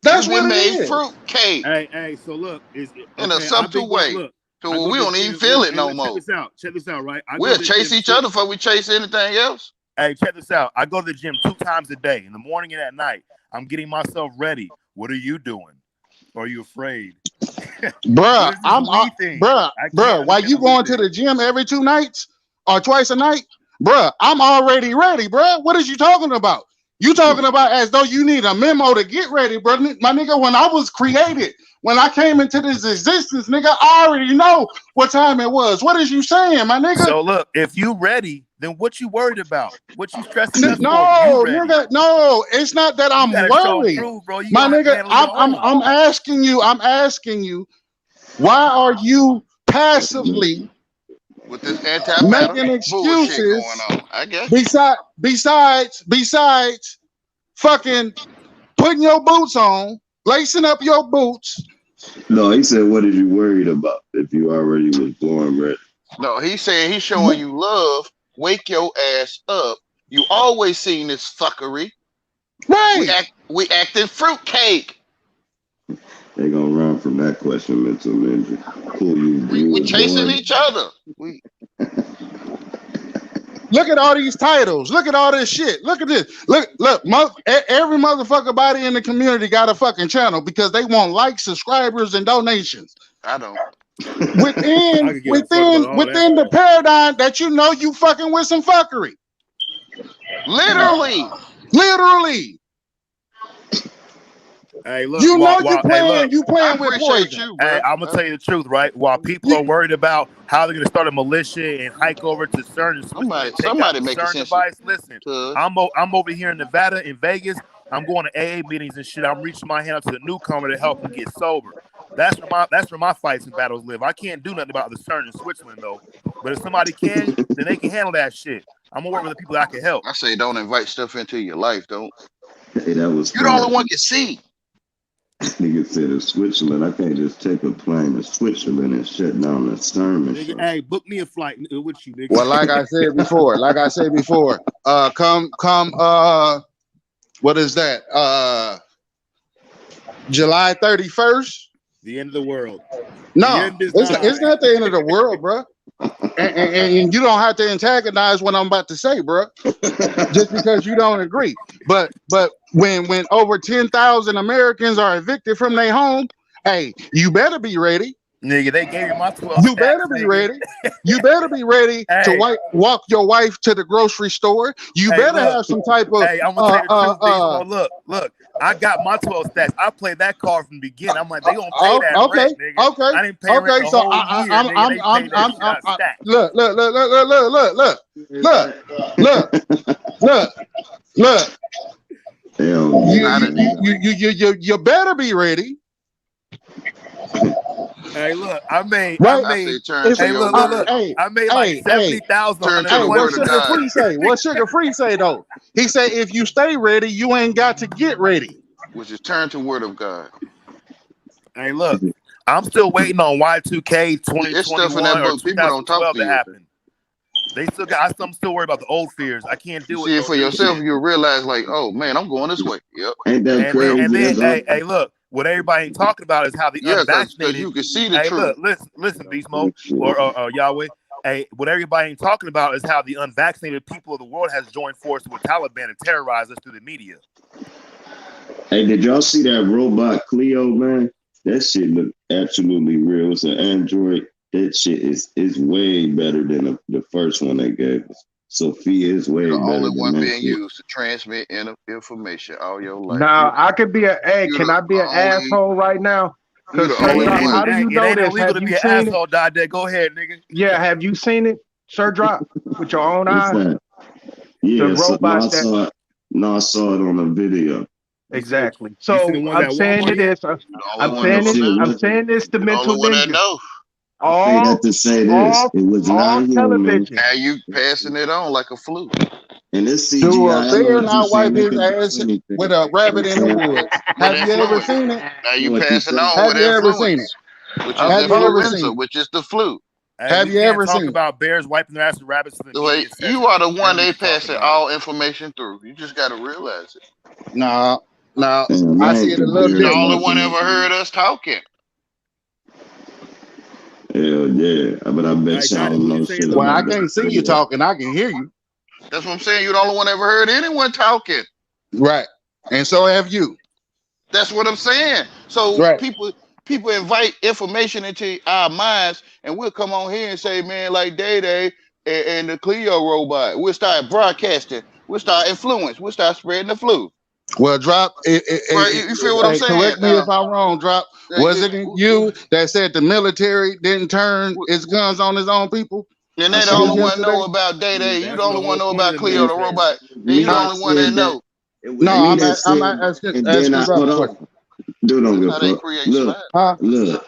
That's We've what been it made is. fruitcake Hey, so look, is in a okay. I've been subtle going. way. Look, I So go we to don't the even gym. feel Look, it hey, no look, more. check this out, right? I go We'll to the chase gym each other before we chase anything else. Hey, check this out. I go to the gym 2 times a day, in the morning and at night. I'm getting myself ready. What are you doing? Or are you afraid? Bruh, Thing? bruh, why you going to the gym every 2 nights or twice a night? Bruh, I'm already ready, bruh. What is you talking about? You talking about as though you need a memo to get ready, bro. My nigga, when I was created, when I came into this existence, nigga, I already know what time it was. What is you saying, my nigga? So look, if you ready, then what you worried about? What you stressing us for? No, nigga, no, it's not that I'm worried. Prove, bro. My nigga, I'm asking you, why are you passively with this antimatter making excuses going on? I guess. besides fucking putting your boots on, lacing up your boots. No, he said, what are you worried about if you already was born ready? No, he's saying he's showing you love. Wake your ass up. You always seen this fuckery. Right. We acting fruitcake. They gonna run from that question, mental ninja. We chasing each other. Look at all these titles. Look at all this shit. Look at this. Look. Every motherfucker body in the community got a fucking channel because they want likes, subscribers, and donations. I don't. Within the paradigm that you know you fucking with some fuckery. Literally. Hey, look, you playing with poison. You, hey, I'm gonna tell you the truth, right? While people are worried about how they're gonna start a militia and hike over to CERN and somebody make CERN device. Listen, I'm over here in Nevada, in Vegas. I'm going to AA meetings and shit. I'm reaching my hand out to the newcomer to help him get sober. That's where my fights and battles live. I can't do nothing about the CERN in Switzerland though. But if somebody can, then they can handle that shit. I'm gonna work with the people that I can help. I say don't invite stuff into your life, don't. Hey, that was you're the only one can see. Nigga said in Switzerland, I can't just take a plane to Switzerland and shut down the CERN. Hey, book me a flight with you, nigga. Well, like I said before, come, what is that? July 31st. The end of the world. No, it's not the end of the world, bro. And you don't have to antagonize what I'm about to say, bro. Just because you don't agree. But when over 10,000 Americans are evicted from their home, hey, you better be ready. Nigga, they gave you my 12 You better be ready. You better be ready to walk your wife to the grocery store. You better have some type of. Hey, I'm gonna tell you the truth, look. I got my 12 stacks. I played that card from the beginning. I'm like, they gonna pay that rent, nigga. Okay. I didn't pay rent the whole year. Look. You better be ready. Hey, look, I made like 70,000. Hey, what Sugar Free say? What Sugar Free say though? He said, if you stay ready, you ain't got to get ready. Which is turn to Word of God. Hey, look, I'm still waiting on Y2K 2021 or 2012 to happen. They still got. I'm still worried about the old fears. I can't do it. See it for yourself, you'll realize, like, oh man, I'm going this way. Yep. Ain't that crazy? And then, hey, look. What everybody ain't talking about is how the unvaccinated. You can see the truth. Look, listen, Beast Mode or Yahweh. Hey, what everybody ain't talking about is how the unvaccinated people of the world has joined forces with Taliban and terrorized us through the media. Hey, did y'all see that robot Cleo, man? That shit look absolutely real. It's an android. That shit is way better than the first one they gave us. Sophia is way The better only than one that being shit. used to transmit information all your life. Now I could be You can the I be an only asshole right now? you Because the Sir only Drop, one. how do you It know ain't this? illegal Have to you be an seen it? asshole, Dad. Go ahead, nigga. Yeah, have you seen it, Sir Drop, with your own What's eyes? that? The Yeah, so robot that I saw it on a video. exactly. You see the So ones I'm at saying Walmart it yet? is. You the only I'm one saying know it. now. I'm saying this to You the mental only one that ninja. know. I say that to say this. It was All not human. television. Now you passing it on like a flu. And this Do CGI, a I know bear what you're not wipe saying. They his can do ass anything. with a rabbit in the woods? With Have you ever influence. seen it? Now I know you what you're passing saying. on Have with you ever seen it? influence, which is Have you ever influenza, seen it? which is the flu. Hey, Have we you can't ever talk seen it? about bears wiping their ass with rabbits in the The way media session. you are the one Then we they can talk passing about it. all information through. You just got to realize it. No, no. Damn, I I see ain't it a the little You the bears only different. one wiping ever their ass. heard us talking. Hell yeah. But I bet Hey, y'all Dottie, don't what you know saying shit though? Well, I about can't that see you video. talking. I can hear you. That's what I'm saying. You the only one ever heard anyone talking. Right. And so have you. That's what I'm saying. So Right. people invite information into our minds, and we'll come on here and say, man, like Day Day and the Cleo robot. We'll start broadcasting. We'll start influence. We'll start spreading the flu. Well, Drop. Right? You feel what I'm Hey, saying? correct me if I'm wrong. Drop. Was it you that said the military didn't turn its guns on its own people? And I they the said Just only it. one know yesterday. about Day Day. You the That's the only one whole know point of about the Cleo the military. robot, and you Me the Huh? that only one that said that. know. It was No, me I'm that I'm said, asking and then I Drop hold a on. question. Dude, don't That's give how a they fuck. create Look, slime. Huh? look.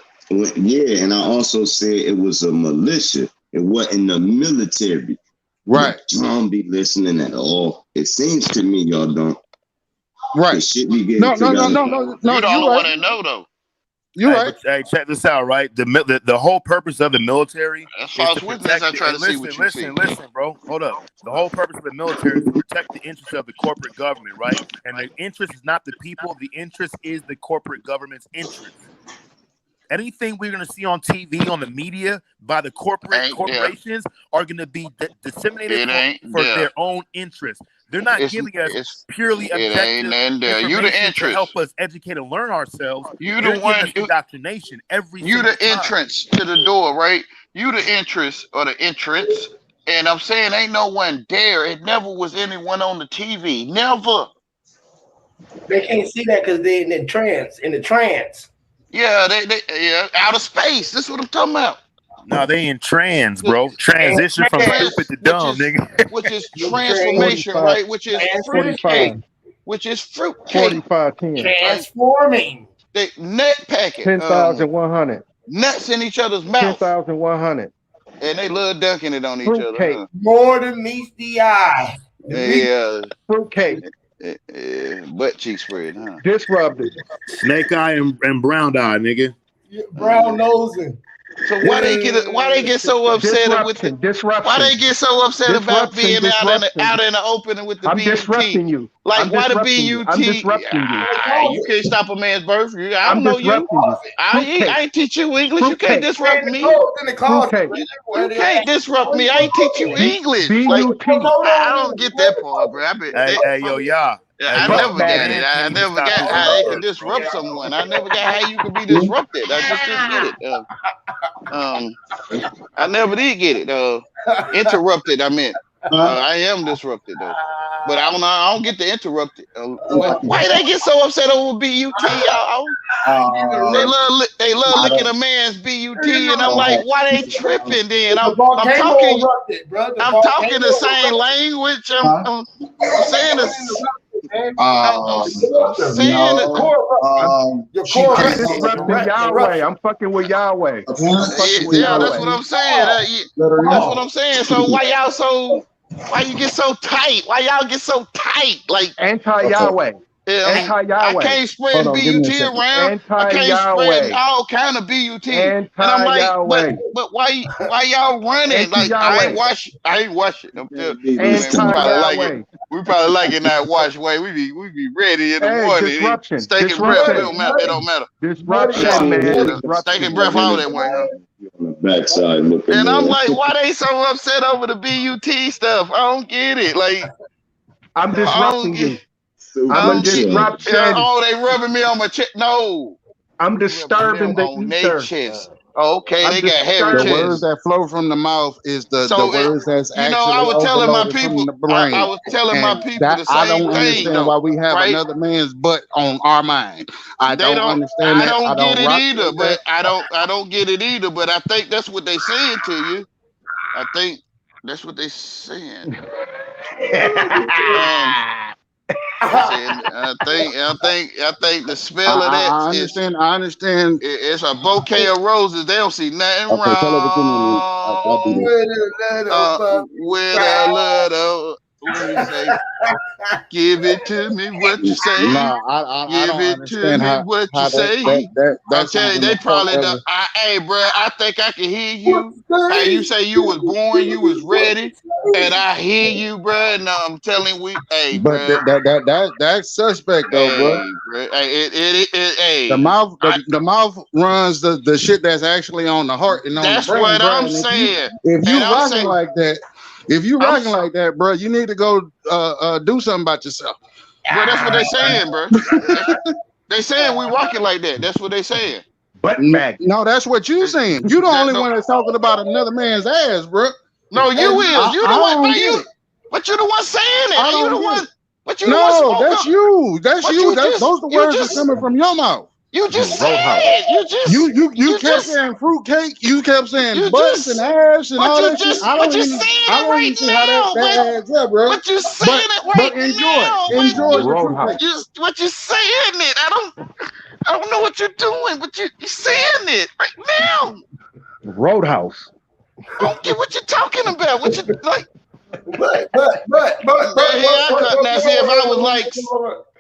Yeah, and I also said it was a militia. It wasn't the military. Right. But y'all be listening at all. It seems to me y'all don't. Right. Cause shit be getting No, put no, no, out. no, no, no. You the You're only one right. that know though. You're Hey, right. but hey, check this out, right? The whole purpose of the military That's is to false witness. protect I the, try hey, to see what you see. listen, bro. Hold up. The whole purpose of the military is to protect the interests of the corporate government, right? And the interest is not the people, the interest is the corporate government's interest. Anything we're going to see on TV, on the media, by the Ain't there. corporations are going to be disseminated It ain't for there. their own interest. They're not giving us purely It ain't objective in there. You the information to interest. help us educate and learn ourselves. You the They're giving one. us indoctrination every You single the time. entrance to the door, right? You the entrance or the entrance. And I'm saying ain't no one there. It never was anyone on the TV. Never. They can't see that because they're in the trance. Yeah, yeah, outer space. That's what I'm talking about. No, they in trans, The bro. Transition from stupid to which dumb, is nigga. transformation, 45, right? Which is fruitcake. 45, Which is fruitcake. 45, 10. Like Transforming. they nut packing. 10,100. Nuts in each other's mouth. 10,100. And they love dunking it on each other, Fruitcake. huh? More than meets the eye. Yeah. Fruitcake. Butt cheek spread, huh? Disrupted. Snake eye and brown eye, nigga. Brown nosing. So why they get so upset with the why they get so upset about being out in the open with the I'm BUT? disrupting you. Like I'm why the disrupting you. I'm BUT? disrupting you. You can't stop a man's birth. I I'm don't know you. disrupting you. I ain't teach you English. You can't Fruitcake. disrupt me. Fruitcake. You can't disrupt me. I ain't teach you English. Like BUT. I don't get that part, bro. Hey, yo, y'all. I Hey, never the got it. man I can't even never stop got his how own they can birth, bro. disrupt someone. I never got how you could be disrupted. I just didn't get it. I never did get it. Interrupted. I meant. I am disrupted though, but I don't get the interrupted. Why they get so upset over BUT? They love licking a man's BUT, and I'm like, why they tripping? Then I'm talking. I'm talking the same language. I'm saying this. I'm saying it. She disrupting Yahweh. I'm fucking with Yahweh. Yeah, that's what I'm saying. That's what I'm saying. So why you get so tight? Why y'all get so tight? Like anti-Yahweh. I can't spread BUT around. I can't spread Anti-Yahweh. all kind of BUT. And I'm like, Anti-Yahweh. but why y'all running? Like I ain't watch it. I'm still, man, anti-Yahweh. we probably like it not watch way. We be ready in the morning. Disruption. Taking breath. It don't matter. Disruption, man. Disruption. Taking breath all that way, huh? backside looking And I'm man. like, why they so upset over the BUT stuff? I don't get it. Like, I'm I don't disrupting get. you. I'm I a don't get. Super disruption. Oh, they rubbing me on my chest. No, I'm you rubbing disturbing them the on their ether. chest. Oh, okay, I'm they got heavy The disturbing. words chest. that flow from the mouth is the So, words that's you know, I actually was telling my overloaded people. from the I brain. was telling my And people that the I same don't thing, understand why though. we have Right? another man's butt on our mind. I They don't don't. understand I that. I don't get don't it rock either. with that. But I don't get it either. But I think that's what they saying to you. I think that's what they saying. Um, they saying. I think the spell of that I is understand. I understand. it's a bouquet of roses. They don't see nothing Okay, tell her to give me a minute. I'll do wrong. this. With a little puppy With a cry. little, what he say? Give it to me, what you say. No, I Give don't it to understand me, what you how say. I'm that's telling you, even they the point probably of the. it. Hey, bro, I think I can hear What you. How you you say? say you was born, you was What ready, you and say? I hear you, bro. And I'm telling we, hey, But bro, that's suspect though, bro. hey, bro, hey, The hey. mouth the mouth runs the shit that's actually on the heart and on the That's brain, what bro. I'm And saying, if and you I'm rocking saying, like that, if you I'm, rocking like that, bro, you need to go do something about yourself. bro. That's what they saying, bro. They saying we rocking like that. That's what they saying. Butt magnet. No, that's what you That, saying. You the only no, one that's talking about another man's ass, bro. no, you And is. You I the one, don't man. get You, it. but you the one saying I it. You don't the get one. it. But you the one No, spoke that's up. you. That's But you. Those the words that's coming from your mouth. you just said Roadhouse. it. You You kept just, saying fruitcake. You kept saying you butts and just. ass and But all you that shit. just, but you saying I it don't right even see how now. that adds up, bro. But you saying But it right enjoy now. enjoy your Roadhouse. fruitcake. But you saying it. I don't know what you're doing, but you saying it right now. Roadhouse. I don't get what you're talking about. What you like? Here I come. Now, see, if I was like,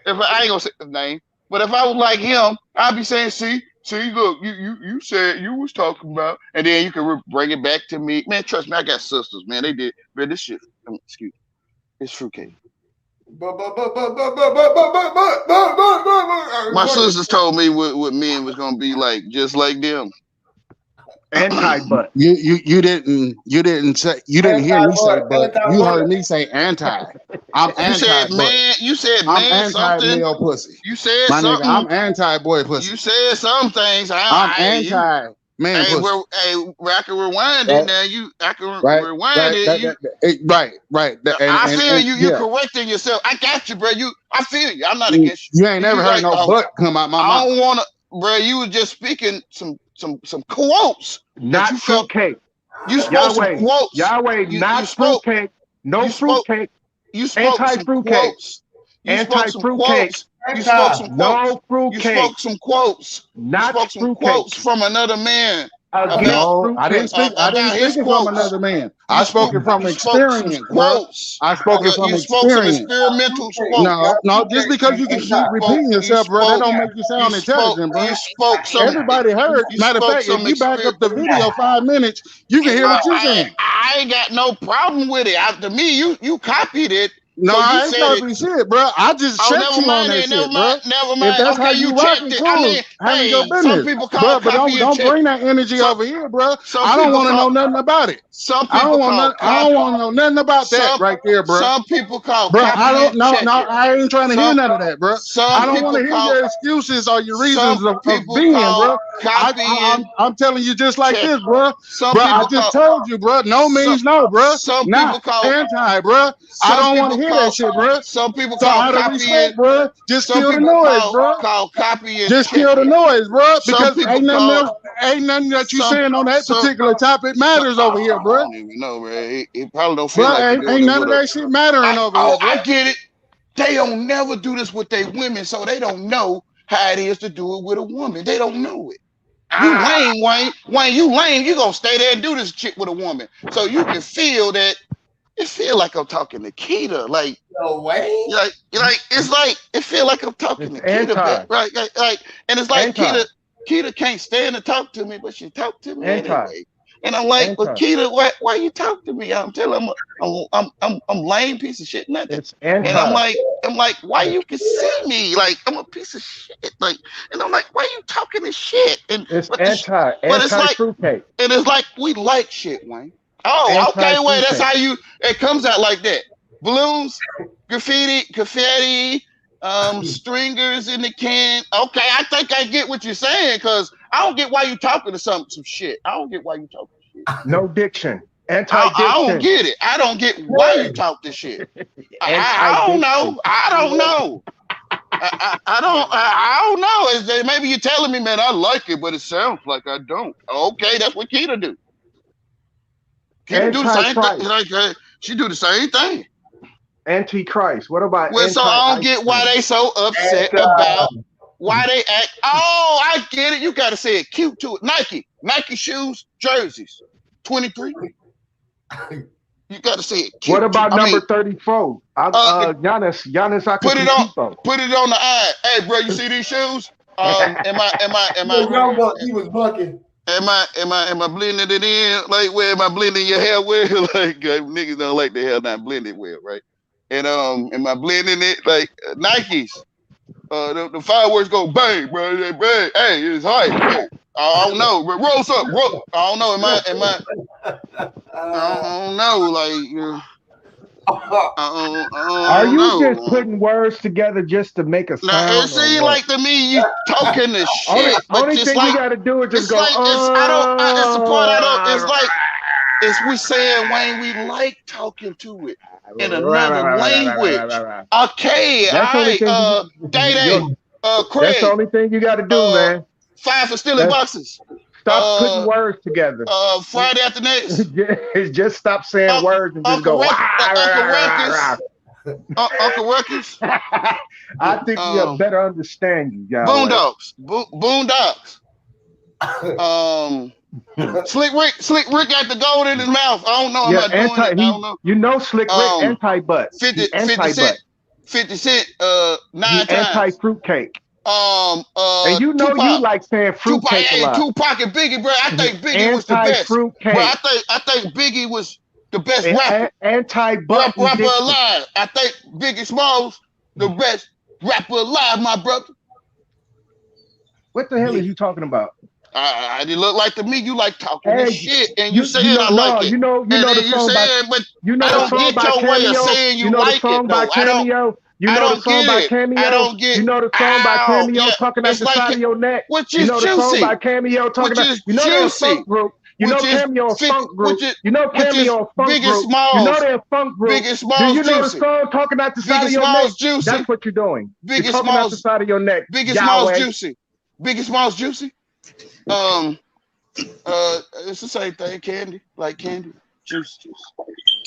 if I ain't gonna say his name, but if I was like him, I'd be saying, see, look, you said you was talking about, and then you can bring it back to me. Man, trust me, I got sisters, man. They did, man, this shit, excuse me, it's fruitcake. My sisters told me what men was gonna be like, just like them. Anti-butt. You didn't say you didn't hear me say but you heard me say anti. I'm You said anti butt. man, you said I'm man anti something. male pussy. You said My nigga, I'm something. anti boy You pussy. said some things. I'm You anti man hey, pussy. I can rewind it Right? now. I can Right, rewind right, it. You right. I feel And you. You yeah, correcting yourself. I got you, bro. I feel you. I'm not against you ain't you. never You heard like, no oh, butt come out my I mouth. don't want to, bro. You was just speaking some quotes that Not you felt. fruitcake. You spoke some Yahweh. quotes. Yahweh, You not spoke. fruitcake. No You spoke. fruitcake. You spoke some Anti-fruitcake. quotes. You spoke some Anti-fruitcake. quotes. You spoke some quotes. No You fruitcake. spoke some quotes. You Not spoke some fruitcake. quotes from another man Against about No, fruitcake. I didn't speak his it from quotes. another man. I spoke it from You spoke some experience, bro. quotes. I spoke it from You spoke some experience. experimental quotes. No, just because you can keep repeating yourself, bro, that don't make you sound intelligent, bro. You spoke some. Everybody heard. You Matter of spoke fact, if some you back experience. up the video 5 minutes, you can hear what you're saying. I ain't got no problem with it. To me, you copied it. No, So you I ain't said it. copying shit, bro. I just Oh, checked never you on mind that then. shit, bro. Never If mind. that's how Okay, you you checked rocking, it. I cool. mean, Handle your hey, some business. people call But copy and don't check. bring that energy over here, bro. Some I don't people want to call. know nothing about it. Some I people don't want call nothing, I don't copy. want to know nothing about that right there, bro. Some people call Bro, I copy don't and no, check no, it. I ain't trying to hear none of that, bro. Some I don't want people to hear call. your excuses or your Some reasons of people being, call bro. copy and I'm telling you just like check this, it. bro. Some Bro, I people just call. told you, bro. No Some, means no, bro. some people Not call. anti, bro. I Some don't want to people hear call. that shit, bro. Some people So call out of copy and. respect, bro, just Some kill the people noise, bro. call copy and Just check kill the it. noise, bro. Some Because people call. ain't nothing that you Some saying on that some particular topic some. matters over here, I bro. don't even know, man. He probably don't feel Bro, like he doing ain't it none with of a. that shit mattering over here, bro. I get it. They don't never do this with their women, so they don't know how it is to do it with a woman. They don't know it. You lame, Wayne. Wayne, you lame. You gonna stay there and do this shit with a woman, so you can feel that. It feel like I'm talking to Keita, No way. it's like it feel like I'm talking It's to Keita, anti. right? And it's like Anti. Keita can't stand to talk to me, but she talk to me Anti. anyway. And I'm like, Anti. Lakita, why you talk to me? I'm telling I'm lame piece of shit, nothing. It's And I'm anti. like, why you can see me? Like I'm a piece of shit. Like, and I'm like, why you talking this shit? And It's but this anti. but it's Anti like fruitcake. and it's like we like shit, Wayne. Oh, Anti okay, wait, that's fruitcake. how it comes out like that. Balloons, confetti, stringers in the can. Okay, I think I get what you're saying, because I don't get why you talking to some shit. I don't get why you talking shit. No diction. I don't Anti-diction. get it. I don't get why you talk this shit. I don't Anti-diction. know. I don't know. I don't know. Maybe you're telling me, man, I like it, but it sounds like I don't. Okay, that's what Keita do. Keita do the same thing. Anti-Christ. Like she do the same thing. Antichrist. What about Well, so I don't anti-ice get why cream? they so upset about why they act. Oh, I get it. You gotta say it cute to it. Nike shoes, jerseys, 23. You gotta say it cute. What about number 34? Giannis put it on Antetokounmpo. the eye. Hey, bro, you see these shoes? Am He was bucking. I blending it in? Like, where am I blending your hair with? Like, niggas don't like the hair not blended well, right? And am I blending it like Nikes? The fireworks go bang, bro. They bang. Hey, it's hype. Hey, I don't know, but roll up, roll. I don't know. I don't know. Like, I Are don't you know. just putting words together just to make a Now it sound or seems what? like to me you talking the shit, but only just thing like we got to do is just it's go. like it's the part I don't. It's like it's we saying, Wayne, we like talking to it in another language. Okay, That's the only all thing. right. Day, That's the Craig, only thing you got to do, man. 5 for stealing boxes. Stop putting words together. Friday after next. Just stop saying words and just go. Uncle Ruckus. I think we have better understanding, guys. Boondocks. Slick Rick got the gold in his mouth. I don't know. I'm not doing it. I don't know. You know, Slick Rick anti-butt. 50 Cent. 9 times. Anti-fruitcake. And you know Tupac. You like saying fruitcake a lot. Tupac and Biggie, bro. I think Biggie was the best. Anti-fruitcake. Bro, I think Biggie was the best rapper. Anti-butt. Rapper alive. I think Biggie Smalls the best rapper alive, my brother. What the hell are you talking about? It look like to me you like talking this shit, and you saying I like it. You know the song by I don't get your way of saying you like it though. I don't get it. I don't get. You know the song by Cameo talking at the side of your neck. Which You is know the song juicy. by Cameo talking Which about. is You know they're a juicy. funk group. You know Cameo a funk group. You know Cameo a funk group. You know they're a funk group. Do you know the song talking at the side of your neck? That's what you're doing. You're talking at the side of your neck. Biggie Smalls juicy. Biggie Smalls juicy. It's the same thing. Candy, like candy, juice.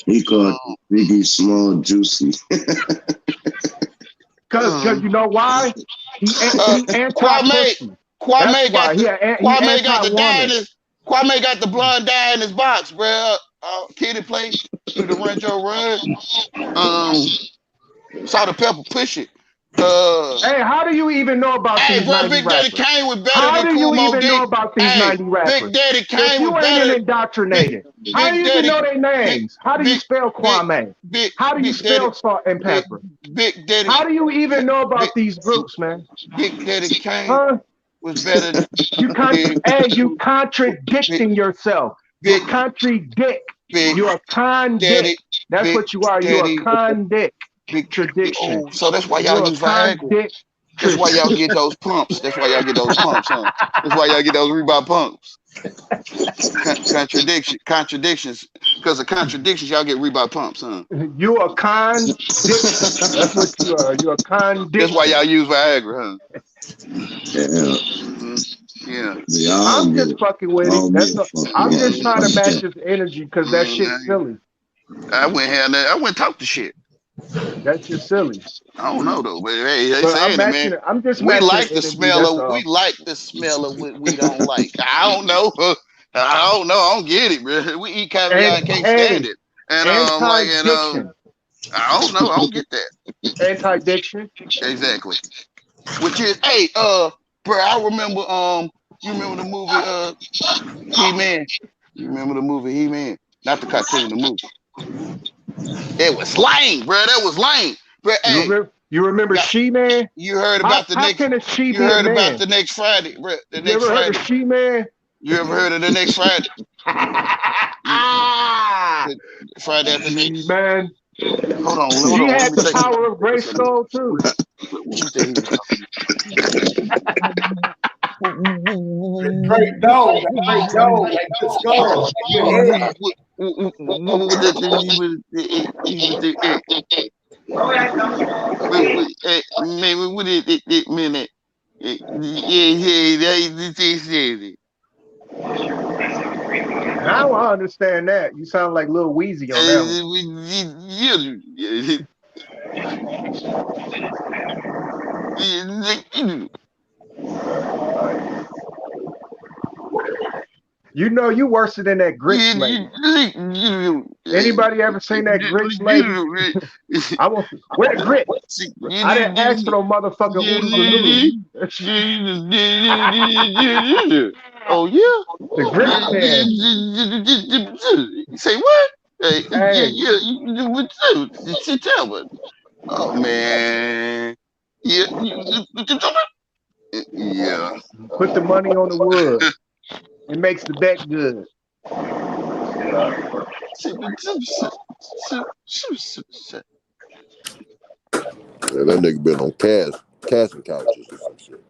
He called Biggie Small juicy. Cause you know why? He anti-pussy. Kwame got the blonde dye in his box, bro. Kitty played through the Rancho Run. Saw the pepper push it. Hey, how do you even know about these 90 Big rappers? Daddy Kane was better how than do you Kumo even Dick. know about these 90 rappers? Big Daddy Kane if you was ain't better. Indoctrinated. How do you even know their names? How do you spell Kwame? How do you spell Salt and Pepper? Big Daddy. How do you even know about these groups, man? Big Daddy Kane was better than you contradicting yourself. You contradict. You're a condict. That's what you are. You're a condict. Tradition. Oh, so that's why y'all use Viagra. That's why y'all get those pumps. That's why y'all get those pumps, huh? That's why y'all get those Reebok pumps. Contradictions. Because of contradictions, y'all get Reebok pumps, huh? You a condict. That's what you are. You're a condict. That's why y'all use Viagra, huh? Yeah. I'm just fucking with it. I'm just trying to match his energy because that shit's silly. I went talk the shit. That's just silly. I don't know though, but hey, they saying it, man. I'm just we like the smell of. We like the smell of what we don't like. I don't know. I don't get it, bro. We eat caviar and can't stand it. And I don't know. I don't get that. Anti-diction. Exactly. Which is, bro. I remember. You remember the movie He-Man? You remember the movie He-Man? Not the cartoon, the movie. It was lame, bro. That was lame. But hey, You remember She-Man? you heard How about the how next. can a she You be a heard about man? the next Friday, bro. The You next ever heard of Friday. She-Man? You ever heard of the next Friday? Friday after next. She-Man. Hold on. She Let had me the think. power of Grayskull too. What you think he was talking Great dog, like great dog, like good skull, like good head. Now I understand that. You sound like Lil Weezy on that one. You know you worse than that Grits lady. Anybody ever seen that Grits lady? I want where the grits. I didn't ask for no motherfucking oodles and noodles. Oh yeah. The grits man. Say what? Hey, Sit down, but oh man, yeah, yeah. put the money on the wood. It makes the bet good. Yeah, that nigga been on casting couches or some shit.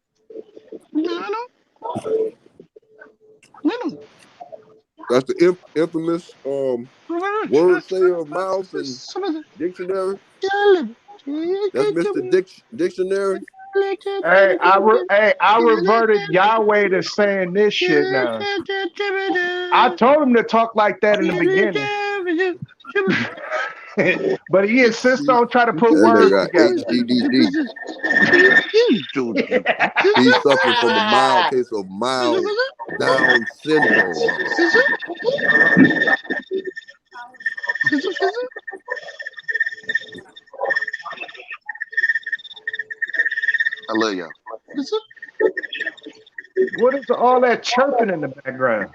That's the infamous word sayer of mouth and dictionary. That's Mr. Dictionary. Hey, I reverted Yahweh to saying this shit now. I told him to talk like that in the beginning. But he insists on trying to put That nigga words got together. HDD. He's suffering from a mild case of mild Down syndrome. I love y'all. What is all that chirping in the background?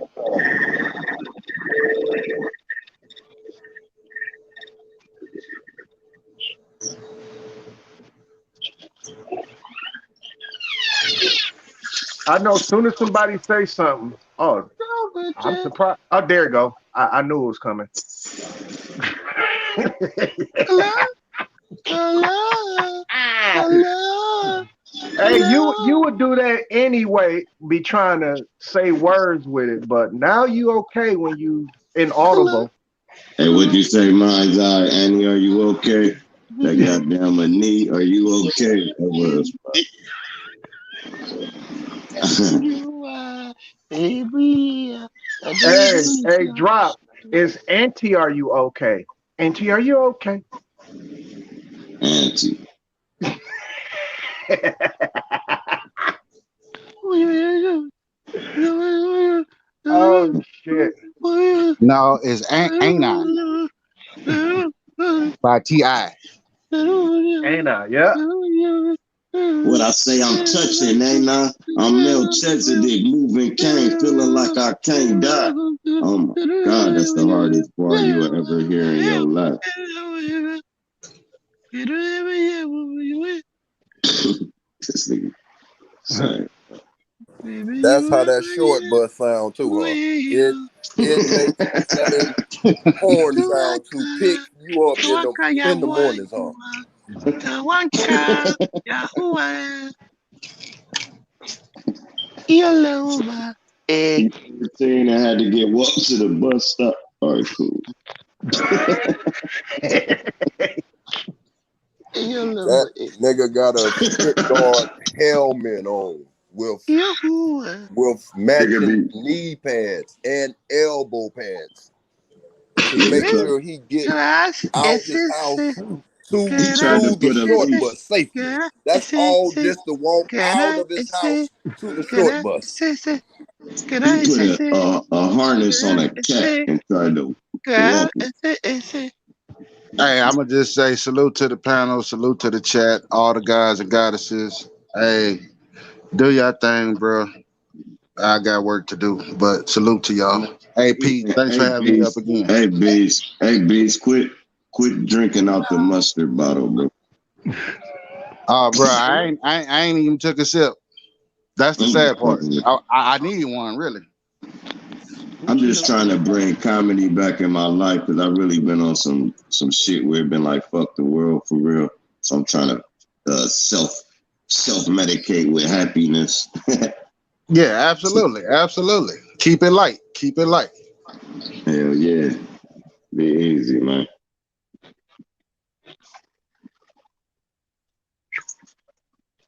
I know as soon as somebody say something, oh, I'm surprised. Oh, there you go. I knew it was coming. Hello. Hey, you would do that anyway, be trying to say words with it, but now you okay when you inaudible. Hey, what'd you say, Mind's Eye? Annie, are you okay? That goddamn a knee, are you okay? Hey, drop. Is Auntie, are you okay? Auntie, are you okay? Auntie. Oh shit. No, it's Ain't I by T.I. Ain't I? Yeah. What I say, I'm touching, ain't I? I'm Melchizedek, moving cane, feeling like I can't die. Oh my God, that's the hardest part you will ever hear in your life. This nigga. Sorry. That's how that short bus sound too, huh? It makes that horn sound to pick you up in the mornings, huh? He 13 and had to get walked to the bus stop. All right, cool. That nigga got a spit guard helmet on with matching knee pads and elbow pads to make sure he gets out his house to the short bus safely. That's all just to walk out of his house to the short bus. He put a harness on a cat and tried to walk it. Hey, I'm gonna just say salute to the panel, salute to the chat, all the guys and goddesses. Hey, do your thing, bro. I got work to do, but salute to y'all. Hey, Pete, thanks for having me up again. Hey, Beats, quit drinking out the mustard bottle, bro. Oh, bro, I ain't even took a sip. That's the sad part. I need one, really. I'm just trying to bring comedy back in my life because I've really been on some shit where it been like fuck the world for real. So I'm trying to self medicate with happiness. Yeah, absolutely. Keep it light. Hell yeah, be easy, man.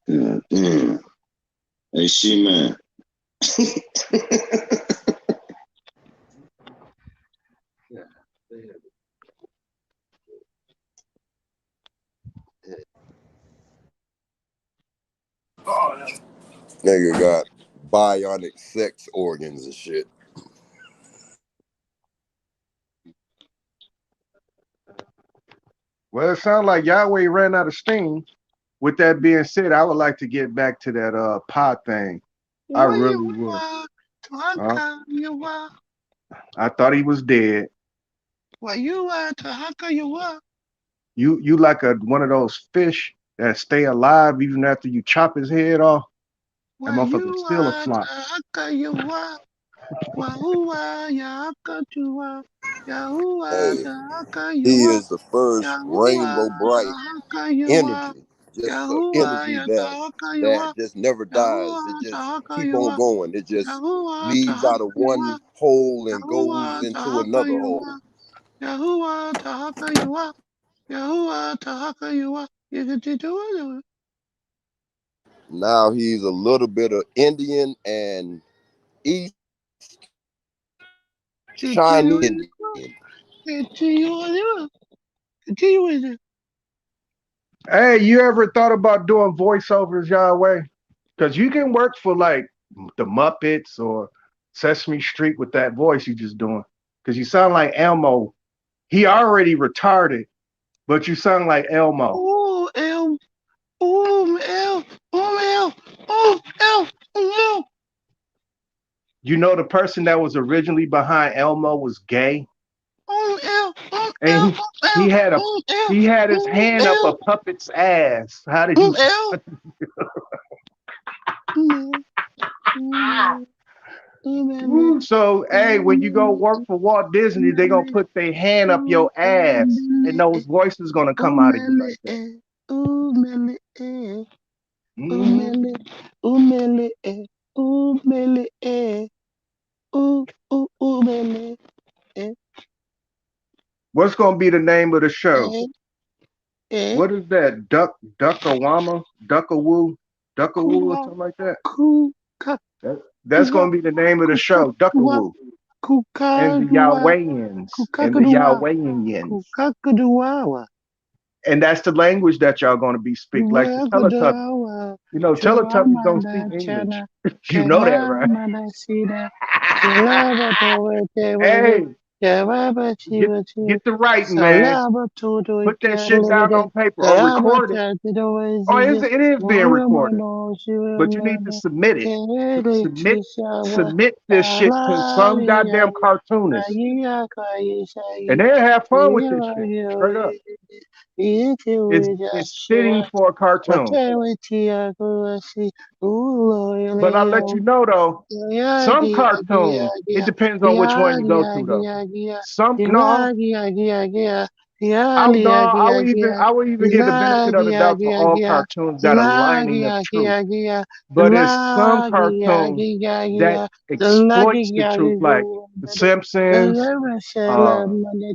God damn. Hey, man. Nigga got bionic sex organs and shit. Well, it sounds like Yahweh ran out of steam. With that being said, I would like to get back to that pod thing. I really would. I thought he was dead. You like one of those fish that stay alive even after you chop his head off. That motherfucker still a flop. Hey, he is the first rainbow bright energy, just the energy that just never dies. It just keep on going. It just leaves out of one hole and goes into another hole. Now he's a little bit of Indian and East Chinese Indian. Hey, you ever thought about doing voiceovers, Yahweh? Because you can work for like the Muppets or Sesame Street with that voice you just doing. Because you sound like Elmo. He already retarded, but you sound like Elmo. Oh, El. Oh, El. Oh, El. Oh, El. Oh, El. You know the person that was originally behind Elmo was gay? And he had his hand up a puppet's ass. How did you? So, hey, when you go work for Walt Disney, they're gonna put their hand up your ass, and those voices gonna come out of you like that. What's gonna be the name of the show? What is that? Duckawama? Duckawoo? Duckawoo or something like that? That's gonna be the name of the show, Duckawoo. And the Yahwehians. And the Yahwehians. And that's the language that y'all gonna be speaking, like the Teletubbies. You know, Teletubbies don't speak English. You know that, right? Hey, get the writing, man. Put that shit down on paper or record it. Oh, it is being recorded. But you need to submit it. Submit this shit to some goddamn cartoonist. And they'll have fun with this shit. Straight up. It's fitting for a cartoon. But I'll let you know though, some cartoons, it depends on which one you go to though. Some no, I would even give the benefit of the doubt to all cartoons that are lining of truth. But it's some cartoons that exploits the truth, like The Simpsons,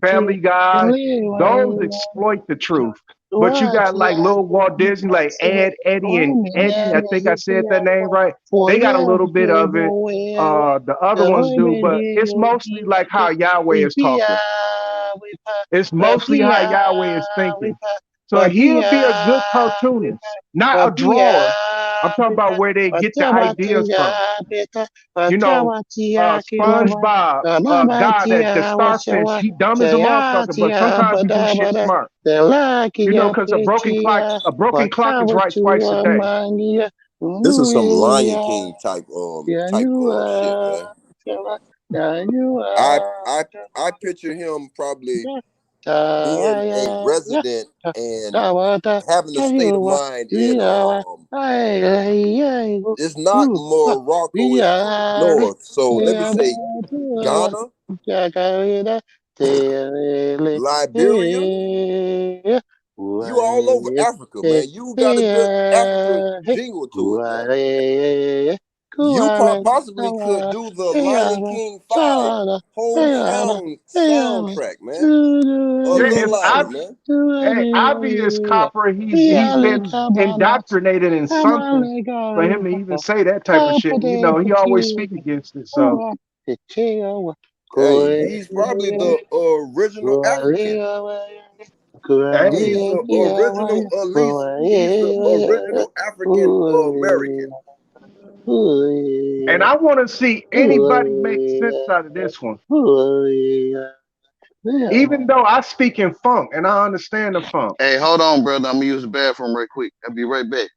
Family Guy. Those exploit the truth. But you got like little Walt Disney, like Ed, Eddie, and Eddie. I think I said that name right. They got a little bit of it. The other ones do, but it's mostly like how Yahweh is talking. It's mostly how Yahweh is thinking. So he'll be a good cartoonist, not a drawer. I'm talking about where they get the ideas from. You know, SpongeBob, God at the Starfish, he dumb as a motherfucker, but sometimes he do shit smart. You know, because a broken clock is right twice a day. This is some Lion King type shit, man. I picture him probably being a resident and having a state of mind in it's not Morocco, it's up north. So let me say Ghana, Liberia. You all over Africa, man. You got a good Africa jingle to it, man. You possibly could do the Lion King 5 whole soundtrack, man. A Yeah, little if louder, man. Obvious Copper, he's been indoctrinated in something for him to even say that type of shit. You know, he always speak against it. So Hey, he's probably the original African. hey, He's the original, at least he's the original African American. and I want to see anybody make sense out of this one. Even though I speak in funk and I understand the funk. Hey, hold on, brother. I'm gonna use the bathroom right quick. I'll be right back.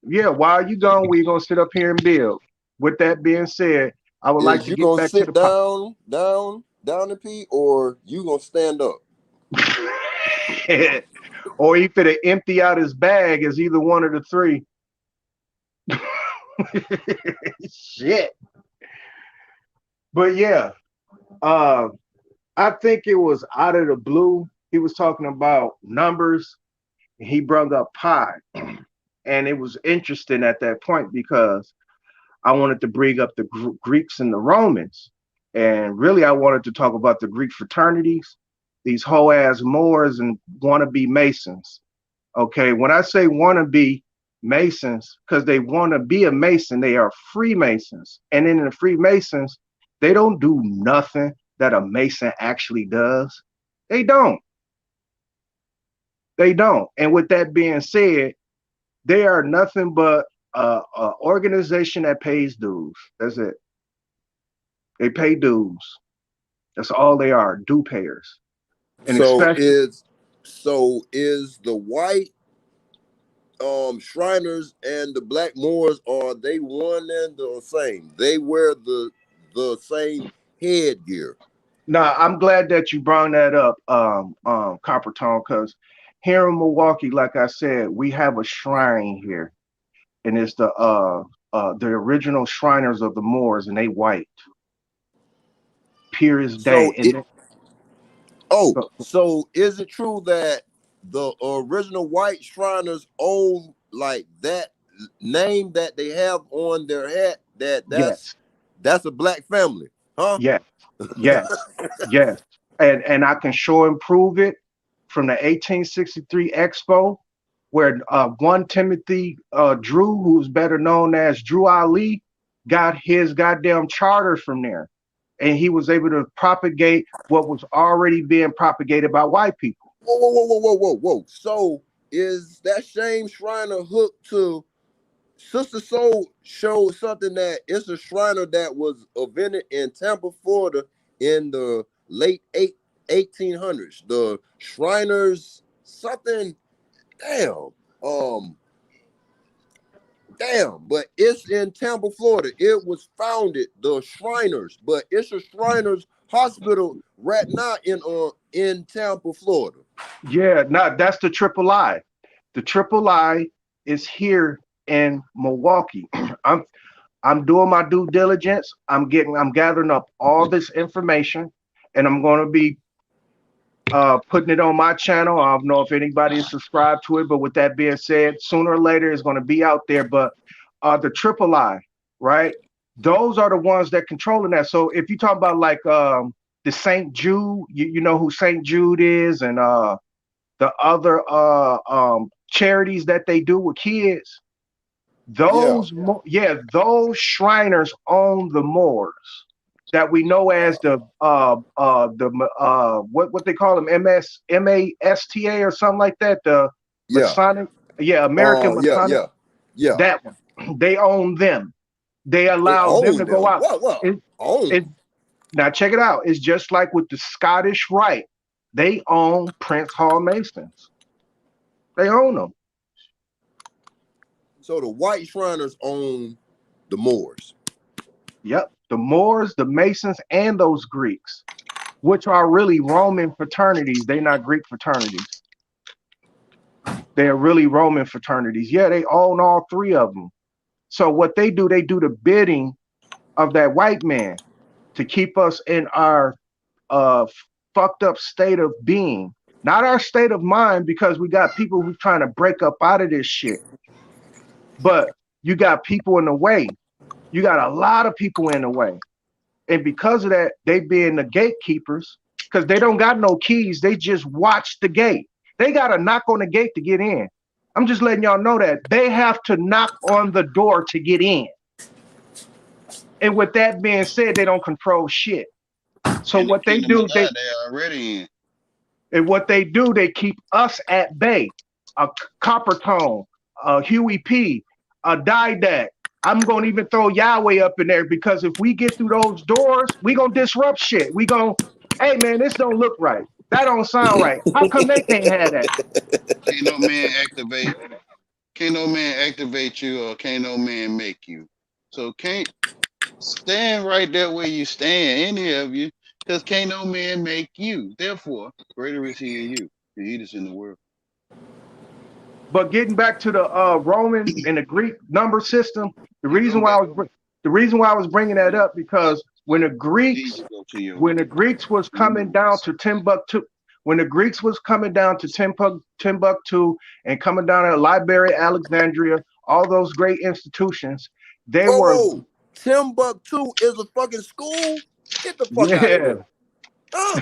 Yeah, while you gone, we're gonna sit up here and build. With that being said, I would like Is to you get gonna back to sit the pop. down and pee, or you gonna stand up? Or he finna empty out his bag as either one of the three. Shit. But yeah, uh, I think it was out of the blue. He was talking about numbers. And he brought up pi, and it was interesting at that point because I wanted to bring up the Greeks and the Romans, and really I wanted to talk about the Greek fraternities, these whole ass Moors and wannabe Masons. Okay, when I say wannabe Masons, because they want to be a Mason, they are Freemasons, and in the Freemasons, they don't do nothing that a Mason actually does. They don't. They don't. And with that being said, they are nothing but a organization that pays dues. That's it. They pay dues. That's all they are, due payers. And So especially, is the white Shriners and the black Moors, are they one and the same? They wear the same headgear. now I'm glad that you brought that up, Copper Tone, because here in Milwaukee, like I said, we have a shrine here, and it's the original Shriners of the Moors, and they white, pure as day. So And so is it true that the original white Shriners own like that name that they have on their hat, yes, that's a black family, huh? yes, yes, yes, and I can show and prove it from the 1863 Expo, where one Timothy Drew, who's better known as Drew Ali, got his goddamn charter from there, and he was able to propagate what was already being propagated by white people. Whoa. So is that same Shriner hooked to Sister Soul showed something that it's a Shriner that was invented in Tampa, Florida in the late 1800s. The Shriners something, damn, um, but it's in Tampa, Florida. It was founded, the Shriners, but it's a Shriners hospital right now in Tampa, Florida. Yeah, now that's the triple I. The triple I is here in Milwaukee. I'm I'm doing my due diligence. I'm gathering up all this information, and I'm going to be putting it on my channel. I don't know if anybody is subscribed to it, but with that being said, sooner or later it's going to be out there. But the triple I, right? Those are the ones that controlling that. So if you talk about like the Saint Jude, you know who Saint Jude is, and the other charities that they do with kids. Yeah, Those Shriners own the Moors that we know as what they call them, MASTA or something like that. The yeah, Masonic, yeah, American yeah, Masonic. yeah, yeah. That one, they own them. They They allow them own to go them. out. What? It, it, Own? now check it out. It's just like with the Scottish Rite. They own Prince Hall Masons. They own them. So the white Shriners own the Moors. Yep. the Moors, the Masons, and those Greeks, which are really Roman fraternities. They're not Greek fraternities. They're really Roman fraternities. Yeah, they own all three of them. So what they do the bidding of that white man to keep us in our uh, fucked up state of being, not our state of mind, because we got people who trying to break up out of this shit. But you got people in the way. You got a lot of people in the way. And because of that, they being the gatekeepers, because they don't got no keys. They just watch the gate. They got to knock on the gate to get in. I'm just letting y'all know that they have to knock on the door to get in. And with that being said, they don't control shit. So In the what they kingdom of do, God, they already in. and what they do, they keep us at bay. A Copper Tone, a Huey P, a Didac. I'm gonna even throw Yahweh up in there because if we get through those doors, we gonna disrupt shit. We gonna, hey man, this don't look right. That don't sound right. How come they can't have that? Can't no man activate. Can't no man activate you, or can't no man make you. So can't stand right there where you stand, any of you, because can't no man make you. Therefore, greater is he in you than he that's in the world. But getting back to the Roman and the Greek number system, the You reason go why back. I was bringing that up because when the Then you Greeks go to your when the Greeks was coming down to Timbuktu, when the Greeks was coming down to Timbuktu and coming down to Liberia, Alexandria, all those great institutions, they Whoa, were, whoa. Timbuktu is a fucking school? Get the fuck out of yeah. here. Huh?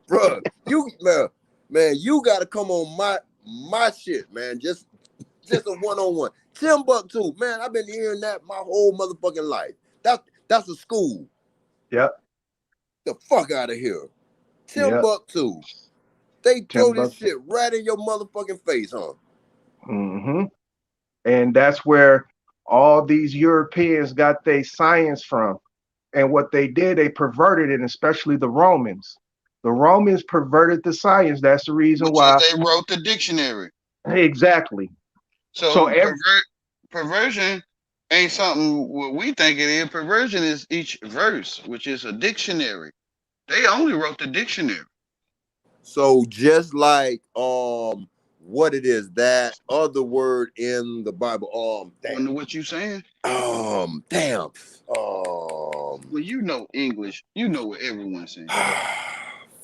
Bruh, man, you gotta come on my shit, man. Just a one-on-one. Timbuktu, man, I've been hearing that my whole motherfucking life. That's a school. Yep. The fuck out of here. Yep. Timbuktu. They throw this Timbuktu. shit right in your motherfucking face, huh? Mm-hmm. And that's where all these Europeans got their science from. And what they did, they perverted it, especially the Romans. The Romans perverted the science. That's the reason which is why. they wrote the dictionary. Exactly. So So perversion ain't something what we think it is. Perversion is each verse, which is a dictionary. They only wrote the dictionary. So just like what it is, that other word in the Bible, Wonder what you saying? damn. Well, you know English. You know what everyone's saying.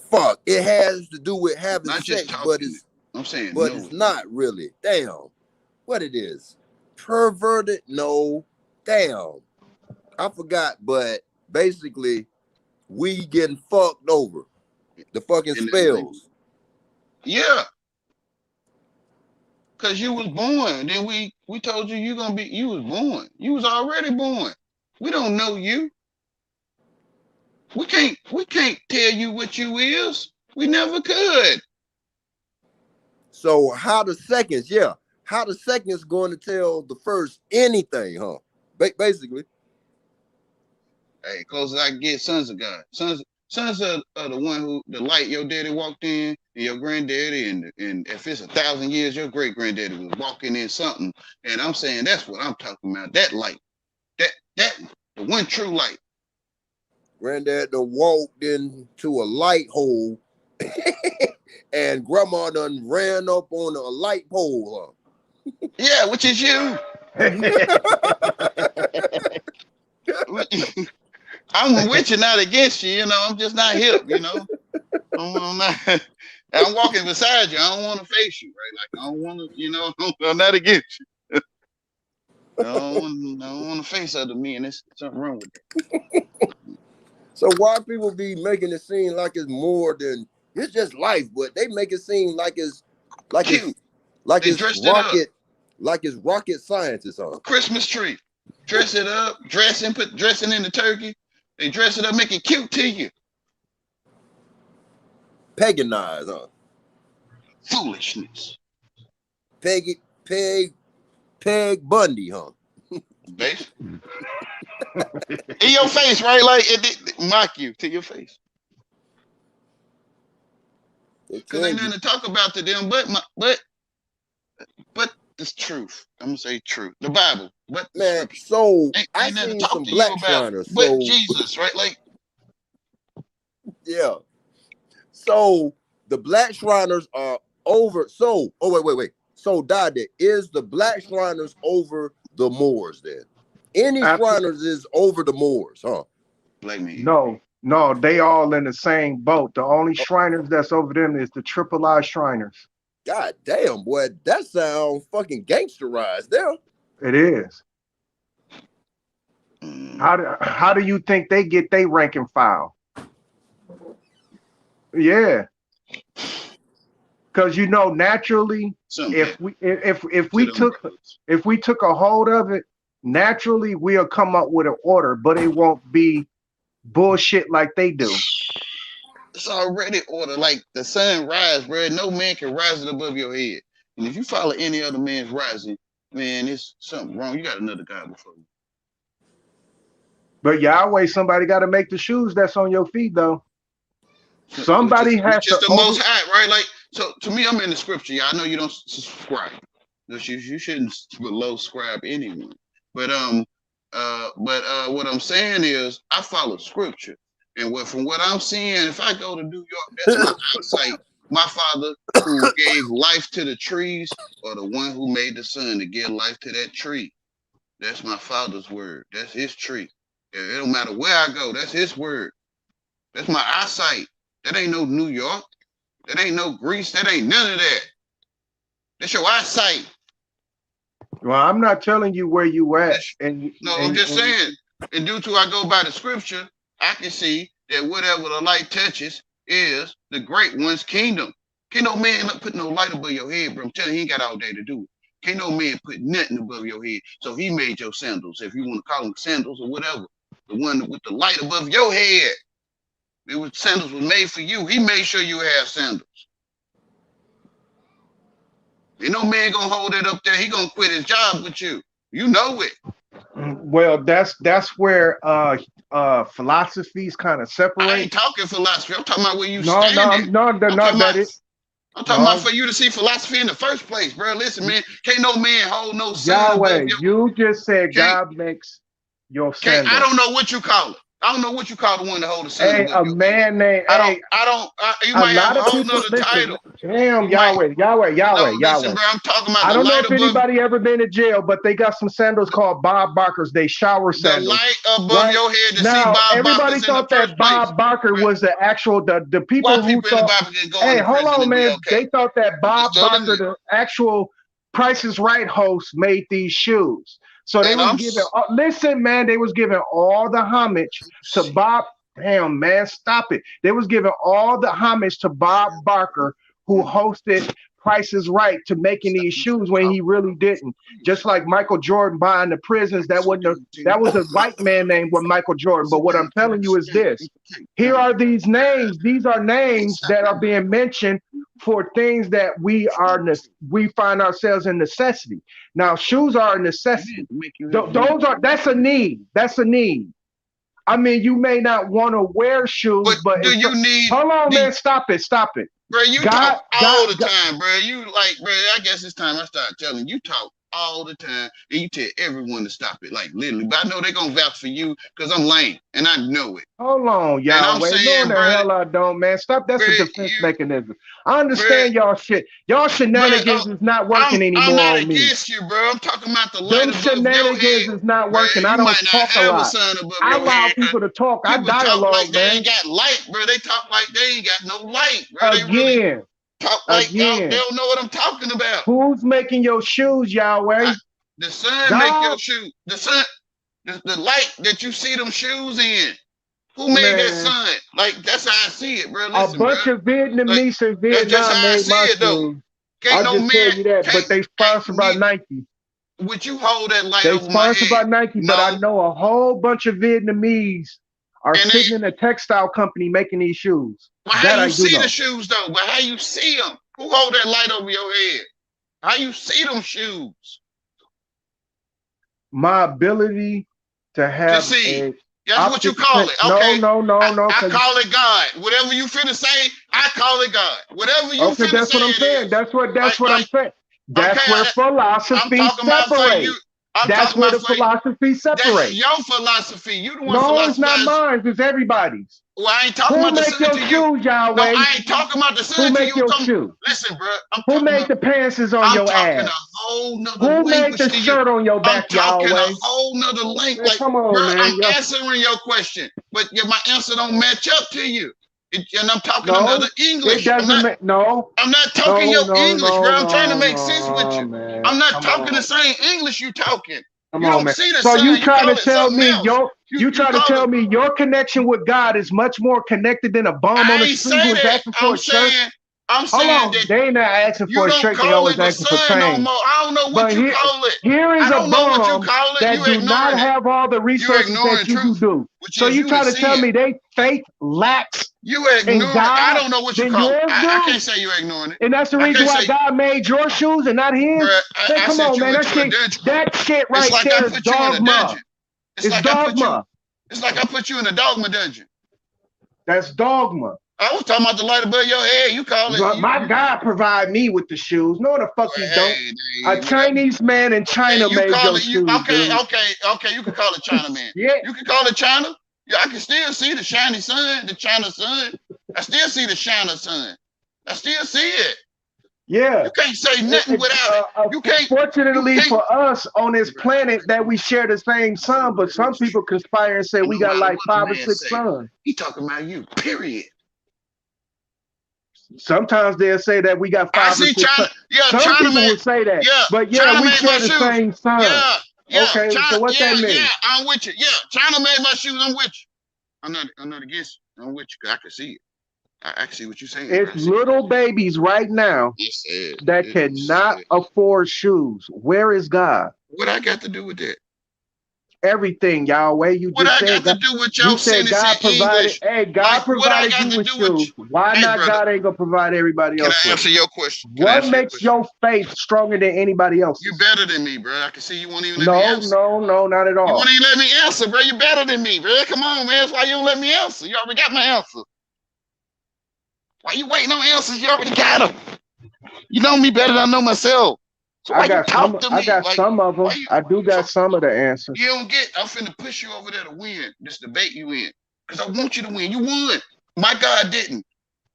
Fuck. It has to do with having Not just sex, but talking it. I'm saying it's no. not really. Damn. What it is? Perverted? No. Damn. I forgot, but basically, we getting fucked over. The fucking In the language. spells. Yeah. Cause you was born. Then we told you you was born. You was already born. We don't know you. We can't tell you what you is. We never could. So how the seconds going to tell the first anything, huh? Basically. Hey, close as I can get, sons of God. Sons are the one who the light your daddy walked in, and your granddaddy, and if it's 1,000 years, your great granddaddy was walking in something. And I'm saying that's what I'm talking about. That light. That the one true light. Granddad done walked into a light hole and grandma done ran up on a light pole, huh? Yeah, which is you. I'm with you, not against you. You know, I'm just not hip. You know, I'm not. I'm walking beside you. I don't want to face you, right? Like I don't want to. You know, I'm not against you. I don't want to face other men. There's something wrong with that. So why people be making it seem like it's more than it's just life, but they make it seem like it's Cute. Like They it's dressed it up. like it's rocket science or something. Christmas tree. Dress it up, put dressing in the turkey. They dress it up, make it cute to you. Paganized, huh? Foolishness. Peg Bundy, huh? Basically. In your face, right? Like it mock you to your face. Because ain't nothing to talk about to them, but this truth. I'm gonna say truth. The Bible. but the Man, scripture. so I Ain't nothing to seen talk some to you black about Shriners. but So Jesus, right? Like, yeah. So the black Shriners are over. So wait. So Dada, is the black Shriners over the Moors then? Any Shriners is over the Moors, huh? blame me. No, they all in the same boat. The only Oh, Shriners that's over them is the Triple I Shriners. God damn, boy, that sounds fucking gangsterized there. It is. How do you think they get their rank and file? Yeah, because naturally, Something if happened we to them took brothers. a hold of it, naturally we'll come up with an order, but it won't be bullshit like they do. It's already order. Like the sun rise, bro. No man can rise it above your head. And if you follow any other man's rising, man, it's something wrong. You got another God before you. But Yahweh, somebody got to make the shoes that's on your feet, though. Somebody has Which is to the most high, right? Like, so to me, I'm in the scripture. Yeah, I know you don't subscribe. You shouldn't below scribe anyone. But what I'm saying is I follow scripture. And from what I'm seeing, if I go to New York, that's my eyesight. My father who gave life to the trees, or the one who made the sun to give life to that tree. That's my father's word. That's his tree. It don't matter where I go, that's his word. That's my eyesight. That ain't no New York. That ain't no Greece. That ain't none of that. That's your eyesight. Well, I'm not telling you where you at. I'm just saying. And due to I go by the scripture, I can see that whatever the light touches is the great one's kingdom. Can't no man put no light above your head, bro. I'm telling you, he ain't got all day to do it. Can't no man put nothing above your head. So he made your sandals, if you want to call them sandals or whatever. The one with the light above your head. Sandals was made for you. He made sure you have sandals. Ain't no man gonna hold it up there. He gonna quit his job with you. You know it. Well, that's where philosophies kind of separate. I ain't talking philosophy. I'm talking about where you No, standing. I'm talking about for you to see philosophy in the first place, bro. Listen, man, can't no man hold no sun above Yahweh, you just said God makes your sandals. I don't know what you call it. I don't know what you call the one to hold the sun above a man named. You might have a whole nother title. Damn, Yahweh. Listen, bro, I'm talking about I don't know if above, anybody ever been to jail, but they got some sandals called Bob Barkers. They shower sandals. The light above your head to now, see Bob everybody Barkers thought in the that Bob Barker was the actual the people White who people thought. in the Bible can go Hey, into hold prison on, and be man. okay. They thought that Bob Barker, the actual Price is Right host, made these shoes. So they was giving. Listen, man, they was giving all the homage to Bob. Damn, man, stop it. They was giving all the homage to Bob Barker, who hosted Price is Right, to making these shoes when he really didn't. Just like Michael Jordan buying the prisons, that was a white man named Michael Jordan. But what I'm telling you is this: here are these names. These are names that are being mentioned for things that we find ourselves in necessity. Now, shoes are a necessity. That's a need. That's a need. I mean, you may not want to wear shoes, but do you need? Hold on, man. Stop it. Bro, you talk all the time, bro. You bro, I guess it's time I start telling you talk all the time, and you tell everyone to stop it, like literally. But I know they're gonna vouch for you because I'm lame, and I know it. Hold on, Yahweh. And I'm saying, no, the hell I don't, man. Stop. That's a defense mechanism. I understand y'all shit. Y'all shenanigans is not working anymore. I'm not on me. against you, bro. I'm talking about the light above shenanigans your head. Is not working. Bro, I don't talk a lot. I allow people to talk. I dialogue, talk like man. They ain't got light, bro. They talk like they ain't got no light, bro. Again. They really talk like y'all. They don't know what I'm talking about. Who's making your shoes, Yahweh? The sun make your shoes. The sun, the light that you see them shoes in. Who made that sun? Like, that's how I see it, bro. Listen, a bunch of Vietnamese in Vietnam made my shoes. Can't no man tell you that, but they sponsored by Nike. Would you hold that light they over my head? They sponsored by Nike, but I know a whole bunch of Vietnamese are sitting in a textile company making these shoes. Well, how you see the shoes, though? But how you see them? Who hold that light over your head? How you see them shoes? My ability to have see. That's what you call it. Okay. No. I call it God. Whatever you finna say, I call it God. Whatever you finna that's say, what I'm saying. That's what I'm saying. That's where philosophy separates. I'm That's talking where about the philosophy that's separates. your philosophy. You the one No, it's not philosophizing. mine. It's everybody's. Well, I ain't talking Who about the make son your to you. shoes, No, Yahweh? I ain't talking about the Who son to make you. your shoes? Listen, bro. Who made the pants on your talking ass? a whole nother Who made language the to you. shirt on your I'm back, talking Yahweh? a whole nother language. Man, Like, come on, bro, man. I'm answering your question, but my answer don't match up to you. And I'm talking No, another English. it doesn't. No, I'm not talking no, your no, English, bro. no, I'm trying to no, make sense with no, you. man. I'm not Come talking on. the same English you talking. Come You on, don't man. see the So sun. you You trying call to it tell something me else. you trying to tell me your connection with God is much more connected than a bum on I the ain't street say who's that. asking for a shirt? I'm Hold saying on, that they ain't not asking you for a don't shirt. They call always it the asking for sun no change. more. I don't know what But you call it. here is I a don't know what you bum call it. that You do not ignoring it. have all the You resources ignoring that you truth, do. which So is you you the trying to tell sin. me they faith lacks You in ignoring. I God don't know what you than call it. yours I do? can't say you ignoring it. And that's the I reason can't why say, God made your shoes and not his? bro. Man, I come sent on, you man. into a dungeon. That shit It's right like I there is put you in a dogma. dungeon. It's dogma. It's like I put you in a dogma dungeon. That's dogma. I was talking about the light above your head. You call it. My God provide me with the shoes. No, the fuck he don't. A Chinese man in China You made call your it. shoes, Okay. dude. You can call it China man. Yeah. You can call it China. Yeah, I can still see the shiny sun, the China sun. I still see the China sun. I still see it. Yeah. You can't say nothing without it. You can't. Fortunately for us on this planet that we share the same sun, but some people conspire and say we got like 5 or 6 suns. He talking about you, period. Sometimes they'll say that we got 5 or 6 suns. Some China people man, will say that. Yeah, but yeah, China we made share my the shoes. same sun. Yeah. Okay, China, so what that mean? Yeah, I'm with you. Yeah, China made my shoes. I'm with you. I'm not against you. I'm with you. I can see it. I can see what you're saying. It's little babies right now that cannot afford shoes. Where is God? What I got to do with that? Everything, Yahweh. You what just I said got to do with your you said sentence God in provided. English? Hey, God provided you with shoes. Why not brother, God ain't gonna provide everybody else? Can I answer your question? What makes your faith stronger than anybody else's? You better than me, bro. I can see you won't even let No, me answer. no, not at all. You won't even let me answer, bro. You better than me, bro. Come on, man. That's why you don't let me answer. You already got my answer. Why you waiting on answers? You already got them. You know me better than I know myself. So why you talk to me? I got some of them. I do got some of the answers. You don't get. I'm finna push you over there to win this debate you in, because I want you to win. You won. My God didn't.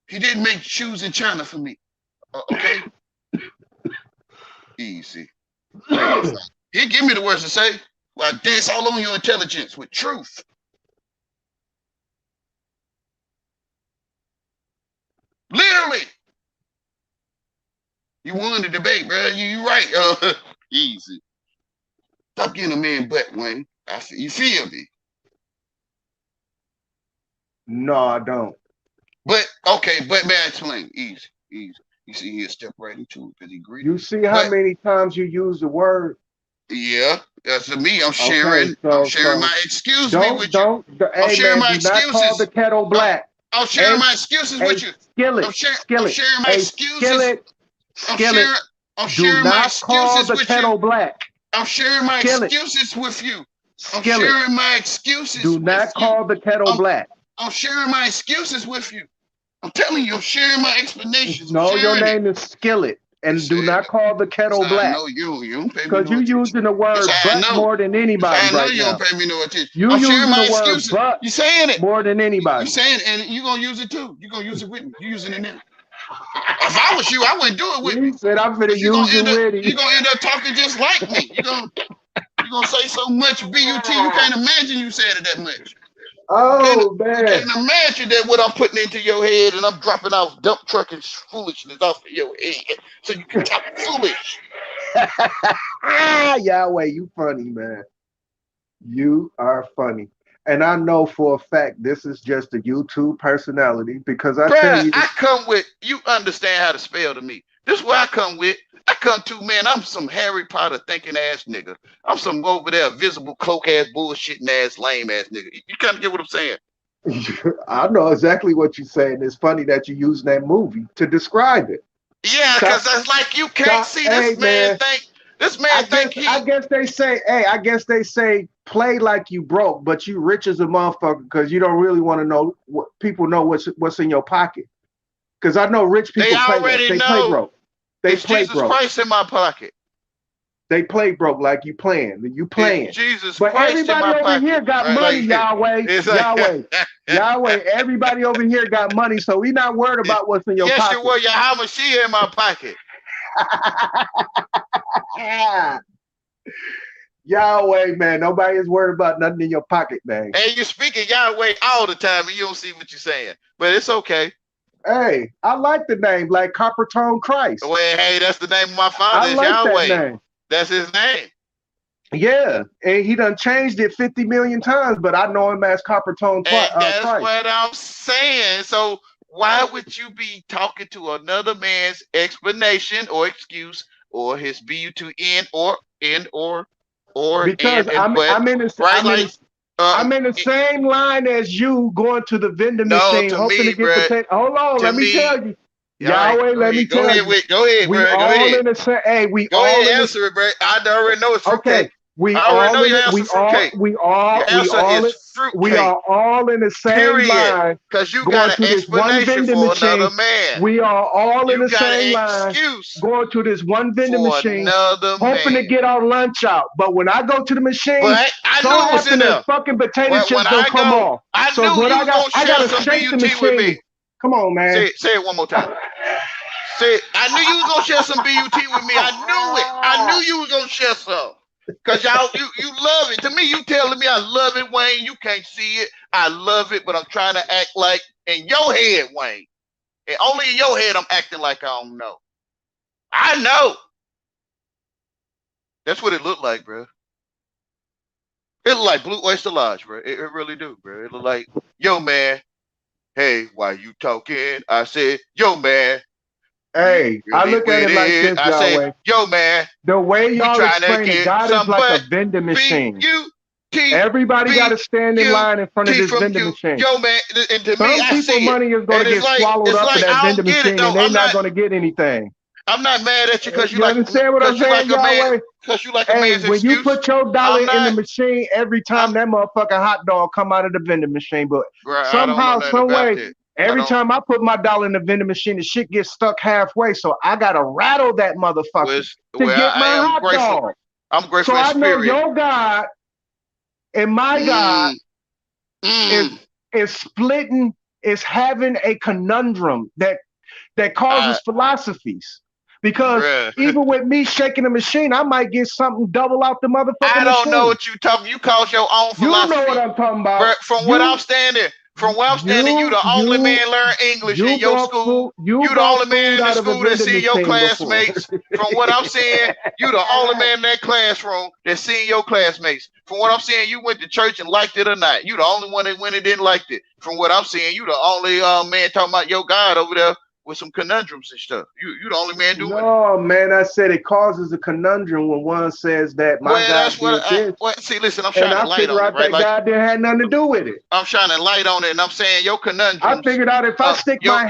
He didn't make shoes in China for me. Okay. Easy. He give me the words to say. Well, I dance all on your intelligence with truth. Literally. You won the debate, bro. You right. Easy. Stop getting a man butt, Wayne. You feel me? No, I don't. But okay, but may I explain? Easy. You see, he'll step right into it because he greedy. You see how many times you use the word? Yeah, that's to me. I'm sharing. I'm sharing my excuse me with you. I'm sharing my excuses. Do not call the kettle black. I'm sharing my excuses with you. Skillet. I'm sharing my excuses. Skillet. I'm sharing my excuses with you. Black. I'm sharing my excuses with you. I'm sharing my excuses. Do not call the kettle black. I'm sharing my excuses with you. I'm telling you, I'm sharing my explanations. No, your name is Skillet. And do not call the kettle black. No, you don't pay me because you're using the word but more than anybody right now. I know you don't pay me no attention. I'm sharing my excuses. You saying it more than anybody. You saying it, and you gonna use it too. You gonna use it with me. You using it now. If I was you, I wouldn't do it with me. You said I'm gonna use it with you. You're gonna end up talking just like me. You're gonna say so much BUT. You can't imagine you said it that much. Oh man! You can't imagine that what I'm putting into your head, and I'm dropping off dump truck and foolishness off of your head, so you can talk foolish. Yahweh, you funny, man. You are funny. And I know for a fact this is just a YouTube personality because tell you. I come with, you understand how to spell to me. This is where I come with. I come to, man, I'm some Harry Potter thinking ass nigga. I'm some over there visible cloak ass bullshitting ass lame ass nigga. You kind of get what I'm saying? I know exactly what you're saying. It's funny that you use that movie to describe it. Yeah, because that's like you can't see this man think. This man I guess they say play like you broke, but you rich as a motherfucker because you don't really want to know what people know what's in your pocket. Because I know rich people they already know. They play broke. They play Jesus Christ in my pocket. They play broke like you playing. You playing. Jesus But Christ in everybody my over here pocket. got Right? money, Like Yahweh. it's like Yahweh. Yahweh. Everybody over here got money, so we not worried about what's in your yes, you pocket. were your Hamashiach in my pocket. Yahweh, man. Nobody is worried about nothing in your pocket, man. And you speaking Yahweh all the time, and you don't see what you're saying. But it's okay. Hey, I like the name, like Copper Tone Christ. Well, hey, that's the name of my father. I It's like Yahweh. that name. That's his name. Yeah, and he done changed it 50 million times, but I know him as Copper Tone And that's Christ. what I'm saying. So why would you be talking to another man's explanation or excuse or his B-U-T-N or Because I'm in the same line as you going to the vending machine, to hoping me, to get bruh, potato. Hold on, to let me me, tell you, all right, Yahweh. Let me tell you. Go ahead, We bro. Go all ahead. in the same. Hey, we Go all ahead, in answer it, bro. I already know it's fruitcake. Okay, we I already all know in your it. answer We all fruitcake. Your answer is fruitcake. We are all in the same Period. line. Because you Going got to an this one explanation vending for machine. another man. We are all in You the got same an line. excuse Going to this one vending for machine, another hoping to man. get our lunch out. But when I go to the machine, But I so knew it was in happen the there. fucking potato But chips when don't I come go, off. I So knew what you I was gonna I share gotta some shake the BUT with machine. me. Come on, man. Say it one more time. Say it. I knew you was gonna share some BUT with me. I knew it. I knew you was gonna share some. Cause y'all, you love it. To me, you telling me I love it, Wayne. You can't see it. I love it, but I'm trying to act like in your head, Wayne. And only in your head, I'm acting like I don't know. I know. That's what it looked like, bro. It look like Blue Oyster Lodge, bro. It really do, bro. It look like, yo, man. Hey, why you talking? I said, yo, man. Hey, I Really look at it like this, I say, Yahweh. yo, man. The way We y'all trying to explain it, get God is some like a butt. vending machine. B-U-T. Everybody got to stand in line in front of B-U-T this from vending you. machine. Yo, man. And to me, Some I people see it. money is going And to get swallowed it's up in like that I vending don't get it, machine, though. and they're not going to get anything. I'm not mad at you because You understand what I'm saying, Yahweh? Because you like a Hey, man's when you excuse. put your dollar in the machine, every time that motherfucking hot dog come out of the vending machine, but Bro, somehow, some way, that. every time I put my dollar in the vending machine, the shit gets stuck halfway, so I gotta rattle that motherfucker to get my hot dog. I'm grateful. So I know your God and my God is splitting, is having a conundrum that causes philosophies. Because even with me shaking the machine, I might get something double out the motherfucking machine. I don't know what you talking. You cause your own philosophy. You know what I'm talking about. From where I'm standing, you the only man learn English in your school. You the only man in the school that see your classmates. From what I'm saying, you the only man in that classroom that seen your classmates. From what I'm saying, you went to church and liked it or not. You the only one that went and didn't like it. From what I'm saying, you the only man talking about your God over there with some conundrums and stuff. You the only man doing it. No, man, I said it causes a conundrum when one says that my God did this. See, listen, I'm shining light on it, right? That God didn't have nothing to do with it. I'm shining light on it, and I'm saying your conundrums. I figured out if I stick my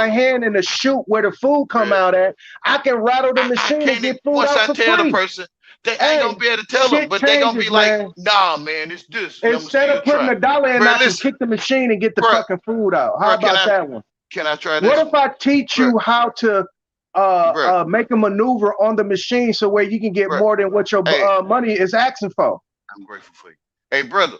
hand in the chute where the food come out at, I can rattle the machine and get food out for free. The person, they ain't gonna be able to tell them, but they gonna be like, nah, man, it's this. Instead of putting a dollar in, I can kick the machine and get the fucking food out. How about that one? Can I try this? What if I teach you how to make a maneuver on the machine so where you can get more than what your money is asking for? I'm grateful for you. Hey, brother,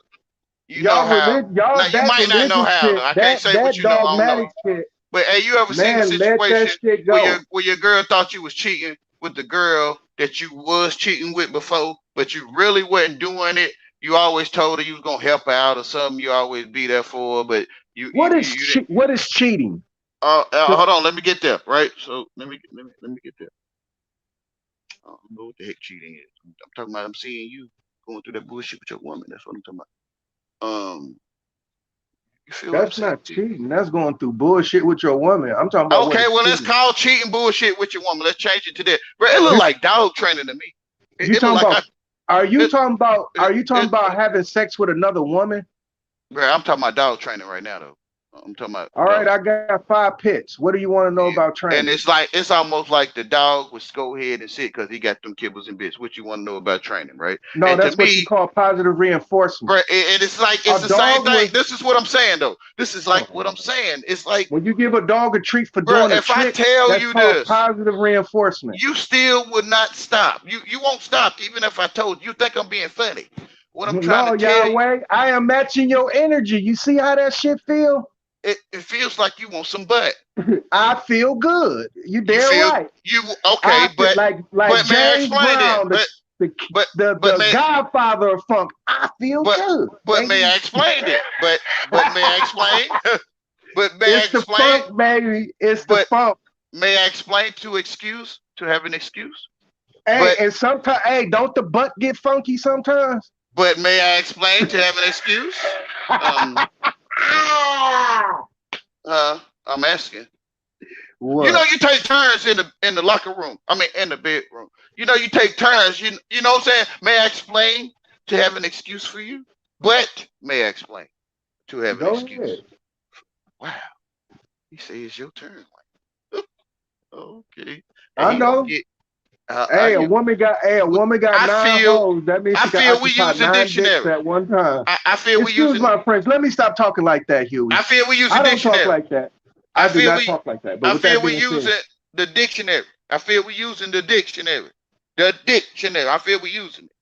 you know how. Now, you might not know how. I can't say what you know. I don't know. But hey, you ever seen a situation where your girl thought you was cheating with the girl that you was cheating with before, but you really wasn't doing it? You always told her you was gonna help her out or something. You always be there for her, but what is cheating? Hold on, let me get there. Right, so let me get there. I don't know what the heck cheating is. I'm talking about I'm seeing you going through that bullshit with your woman. That's what I'm talking about. You feel that's not cheating. That's going through bullshit with your woman. I'm talking about. Okay, well, let's call cheating bullshit with your woman. Let's change it to that. Bro, it look like dog training to me. Are you talking about having sex with another woman? Bro, I'm talking about dog training right now, though. I'm talking about All right, dog. I got 5 pits. What do you want to know Yeah. about And training? it's almost like the dog was go ahead and sit because he got them kibbles and bits. What you want to know about training, right? No, And to that's what you me, call positive reinforcement. right, and it's like A it's the same dog thing. was, This is what I'm saying though. This is like what I'm oh, saying. It's like, when you give a dog a treat for bro, doing a if I trick, tell that's you called this, positive reinforcement. you still would not stop. You won't stop even if I told you. You think I'm being funny. What I'm trying to No, tell you, Yahweh, I am matching your energy. You see how that shit feel? it feels like you want some butt. I feel good. You You damn feel right. you okay, I feel like but may I James explain then? Brown, the But but the may Godfather of funk. I feel but good, but may baby. I explain it? But may I explain? But may I It's the explain? funk, baby. It's the But funk. may I explain to have an excuse? Hey, But and sometimes, hey, don't the butt get funky sometimes? but may I explain to have an excuse? Um I'm asking. You know What? you take turns in the locker room. I mean in the bedroom. You know you take turns. You know what I'm saying? May I explain to have an excuse for you? But may I explain to have an Go ahead. excuse? Wow. He says it's your turn. Like, okay. And I he don't know. get Hey, you a woman got I 9 hoes. That means she can feel we occupy use the 9 dicks dictionary. at one time. I feel we Excuse using my French. Let me stop talking like that, Huey. I feel we use the I don't talk dictionary. like that. I I do feel not we talk like that. But I with feel that we being said, using the dictionary. I feel we using the dictionary. The dictionary. I feel we using it.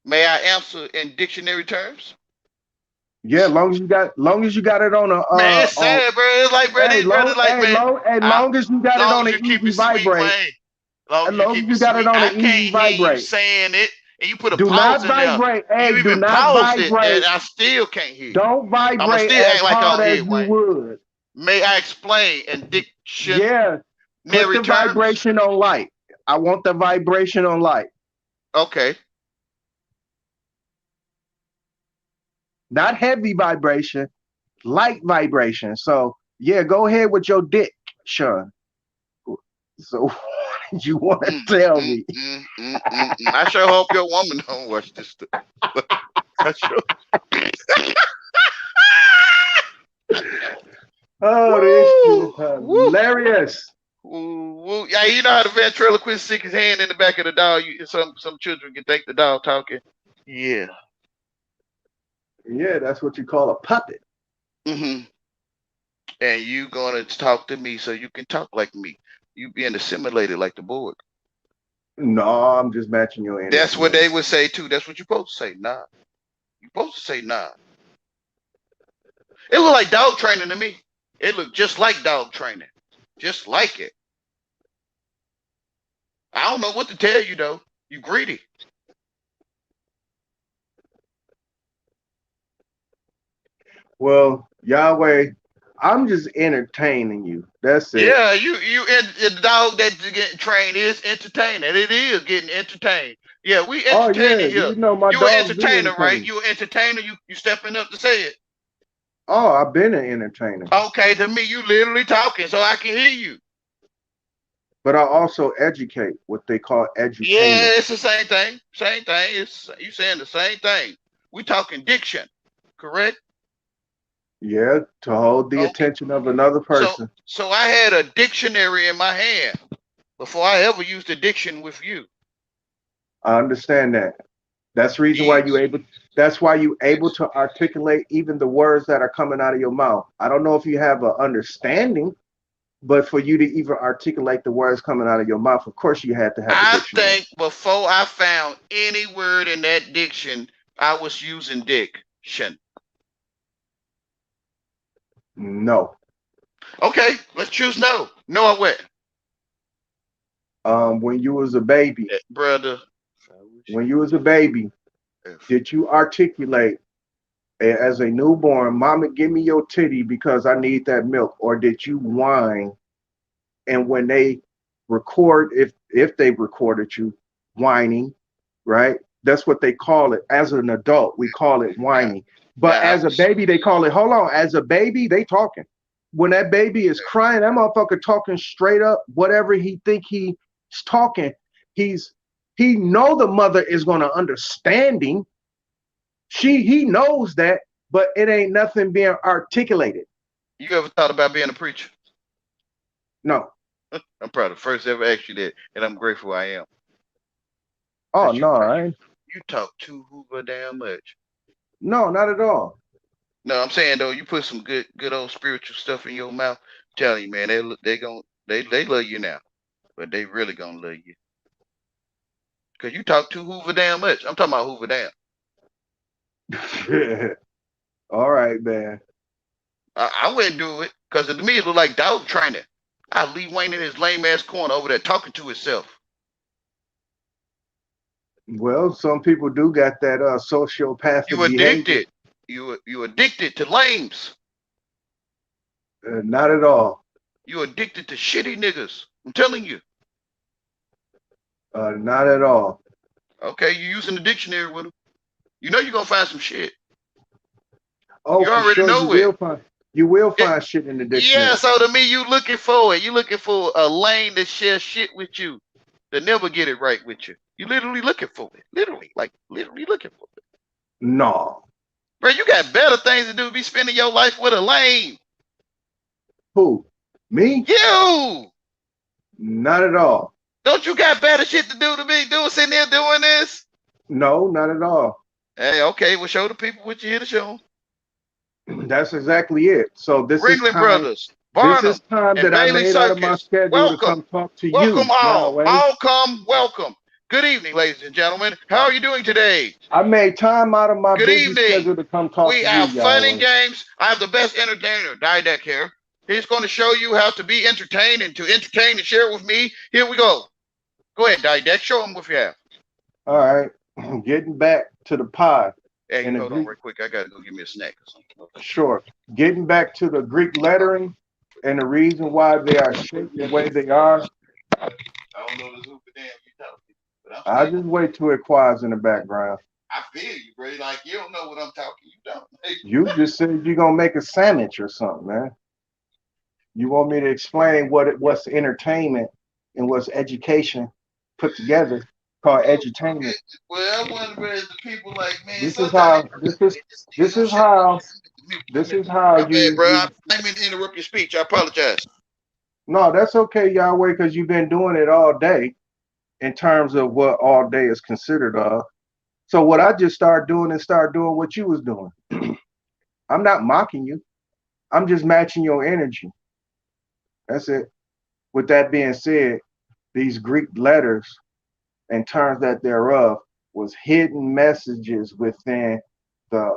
May I answer in dictionary terms? yeah, long as you got it on a Man, it's sad, bro. It's like, bro, hey, these brothers like, man, I, long as you got it long on as an you keep easy it sweet, vibrate. man. Long As as you long as keep it you got it sweet. on I an easy can't hear you vibrate. saying it, and you put a Do pause not in there. vibrate. You Hey, do even not paused it, and vibrate. I still can't hear you. Don't I'ma vibrate still as act like I hard don't as hear it, you Wayne. would. May I explain in dictionary Yeah, put the terms? vibration on light. I want the vibration on light. Okay. Not heavy vibration, light vibration. So yeah, go ahead with your dick, Sean. So what did you want to Mm, tell mm, me? mm, mm, mm, mm. I sure hope your woman don't watch this stuff. I sure. Oh, this Woo! is Woo! hilarious. Woo, woo. Yeah, you know how the ventriloquist stick his hand in the back of the dog. Some children can think the dog talking. Yeah. Yeah, that's what you call a puppet. hmm And you gonna talk to me so you can talk like me. You being assimilated like the board. No, I'm just matching your That's energy, what man. they would say too. That's what you're supposed to say. Nah. You're supposed to say nah. It look like dog training to me. It looked just like dog training. Just like it. I don't know what to tell you though. You greedy. Well, Yahweh, I'm just entertaining you. That's it. Yeah, and the dog that's getting trained is entertaining. It is getting entertained. Yeah, we Oh yeah, entertaining here. you know my You an dogs do entertainer, right? entertain. You an entertainer. You stepping up to say it. Oh, I've been an entertainer, Okay, to me, you literally talking, so I can hear you. but I also educate, what they call edutainment. Yeah, it's the same thing. Same thing. It's you saying the same thing. We talking diction, correct? Yeah, to hold the Okay. attention of another So person. so I had a dictionary in my hand before I ever used a diction with you. I understand that. That's the reason why you Yes. able. That's why you able Yes. to articulate even the words that are coming out of your mouth. I don't know if you have an understanding, but for you to even articulate the words coming out of your mouth, of course you had to have a I dictionary. think before I found any word in that diction, I was using diction. No. Okay, let's choose no. No, I went. When you was a baby, Brother. when you was a baby, F. did you articulate as a newborn, "Mama, give me your titty because I need that milk," or did you whine? And when they record, if they recorded you whining, right? That's what they call it. As an adult, we call it Now, whining. But now I as a was baby, they call it, hold on, as a baby, they talking. When that baby is crying, that motherfucker talking straight up, whatever he think he's talking, he's he know the mother is gonna understand him. He knows that, but it ain't nothing being articulated. You ever thought about being a preacher? No. I'm probably the first ever asked you that, and I'm grateful I am. Oh Cause no, I ain't. you talk too hoover damn much. No, not at all. No, I'm saying though, you put some good old spiritual stuff in your mouth. I'm telling you, man, they love you now, but they really gonna love you. Cause you talk too hoover damn much. I'm talking about hoover damn. All right, man. I wouldn't do it, cause to me it look like dog training. I leave Wayne in his lame ass corner over there talking to himself. Well, some people do got that You sociopathic behavior. addicted. You addicted to lames. Not at all. You addicted to shitty niggas. I'm telling you. Not at all. Okay, you using the dictionary with them. You know you're gonna find some shit. Oh, You for already sure know it. you will Yeah, find shit in the yeah, dictionary. so to me, you looking for it. You looking for a lane that shares shit with you, that never get it right with you. You literally looking for it. Literally, like literally looking for it. No. Bro, you got better things to do. Be spending your life with a lane. Who? Me? You Not at all. don't you got better shit to do to be doing sitting there doing this? No, not at all. Hey, okay, well show the people what you here to show 'em. That's exactly it. So Ringling Brothers, this is Barnum, time and that I Bailey made out of my Circus. schedule to Welcome. come talk to Welcome you, Yahweh. all. All come, welcome. Good evening, ladies and gentlemen. How are you doing today? I made time out of my Good busy evening. schedule to come talk We to you, have fun and Yahweh. games. I have the best entertainer, Didek here. He's going to show you how to be entertained and to entertain and share with me. Here we go. Go ahead, Didek. Show him what you have. All right. Getting back to the pod. Hey, And the hold on Greek, real quick. I got to go get me a snack or something. Okay. sure. Getting back to the Greek lettering and the reason why they are shaped the way they are. I don't know this hooper damn you talking, but I'm I saying just wait till it quiets in the background. I feel you, bro. Like you don't know what I'm talking. You don't. You just said you're gonna make a sandwich or something, man. You want me to explain what's entertainment and what's education put together called edutainment. Well, I wonder if the people like, man, This is sometimes how this is how this is how my bad, bro. you I didn't mean to interrupt your speech. I apologize. no, that's okay, Yahweh, because you've been doing it all day in terms of what all day is considered of. So what I just started doing is start doing what you was doing. I'm not mocking you. I'm just matching your energy. That's it. With that being said, these Greek letters and terms that thereof was hidden messages within the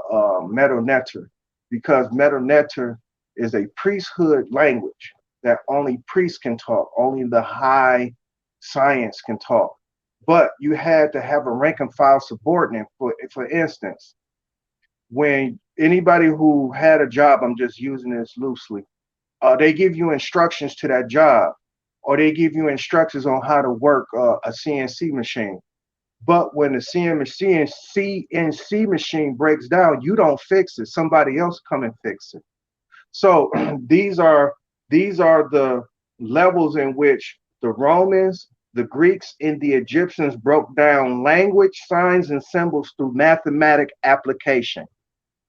metal netter, because metal netter is a priesthood language that only priests can talk, only the high science can talk. But you had to have a rank and file subordinate. For instance, when anybody who had a job, I'm just using this loosely, they give you instructions to that job, or they give you instructions on how to work a CNC machine. But when the CNC machine breaks down, you don't fix it. Somebody else come and fix it. So these are the levels in which the Romans, the Greeks, and the Egyptians broke down language, signs, and symbols through mathematic application.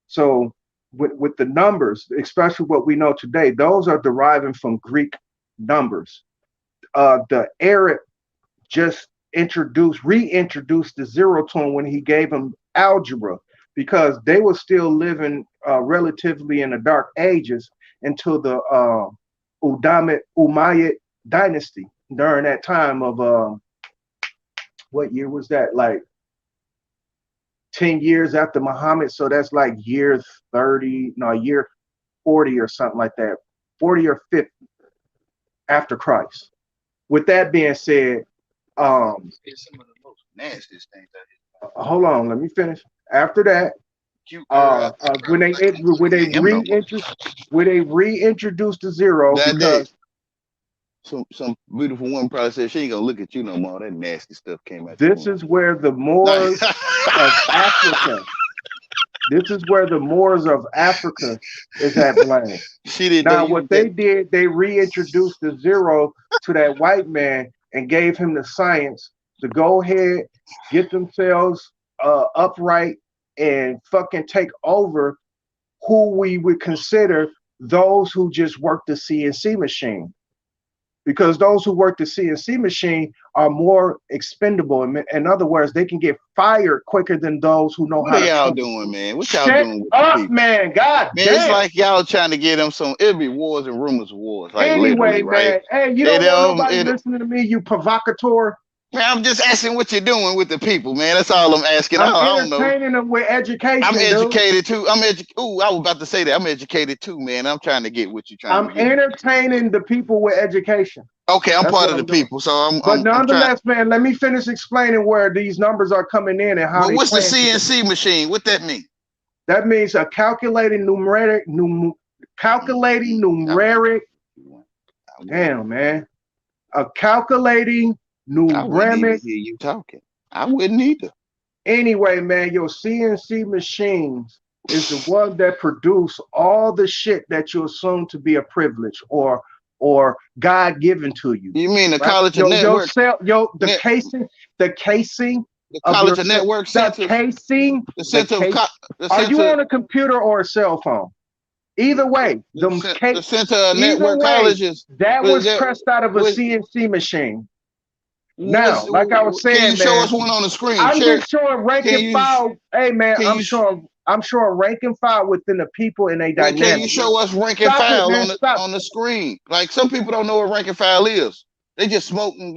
So with the numbers, especially what we know today, those are deriving from Greek numbers. The Arab just reintroduced the zero to him when he gave him algebra, because they were still living relatively in the dark ages until the Umayyad dynasty during that time of what year was that? Like 10 years after Muhammad. So that's like year 30, no, year 40 or something like that, 40 or 50 after Christ. With that being said, It's some of the most nastiest things out hold on, let me finish. After that, here. when they reintroduced the zero, That day, because some beautiful woman probably said she ain't gonna look at you no more. That nasty stuff came out your this womb. is where the Nice. Moors of Africa, this is where the Moors of Africa is at blame. She didn't know Now, you what was they that. did, they reintroduced the zero to that white man and gave him the science to go ahead, get themselves upright, and fucking take over who we would consider those who just work the CNC machine. Because those who work the CNC machine are more expendable. In other words, they can get fired quicker than those who know What how are to y'all trouble. doing, man? What y'all Shut doing with the up, people? man. God Man, it's damn. like y'all trying to get them some. It'll be wars and rumors of wars, like Anyway, literally, right? man. Hey, you It don't want um, nobody it. listening to me, you provocateur. Man, I'm just asking what you're doing with the people, man. That's all I'm asking. I'm I don't know. entertaining them with I'm education, dude. educated too. Ooh, I was about to say that. I'm educated too, man. I'm trying to get what you're trying I'm to get. entertaining the people with education. Okay, I'm That's part what of the I'm doing. people, so I'm But I'm I'm trying. nonetheless, man, let me finish explaining where these numbers are coming in and how Well, they what's the plan to. CNC machine? What that mean? That means a calculating numeric, calculating numeric. Damn, man. A calculating I wouldn't even numeric. hear you talking. I wouldn't either. Anyway, man, your CNC machines is the one that produce all the shit that you assume to be a privilege or God given to you. You mean the Right? college of Your network? cell, the casing The of college your of network the centers. casing, The the center of case. the Are you center. on a computer or a cell phone? Either way, The center of either network way, colleges. that Was was that? pressed out of a Was CNC machine. was? Now, like I was Can you saying, show man, us one on the screen? I'm Share. just showing rank Can and you? file. Hey, man, Can you? I'm showing rank and file within the people in a Well, can you dynamic. show us rank and Stop it, file man. Stop. on the screen? Like some people don't know what rank and file is. They just smoking,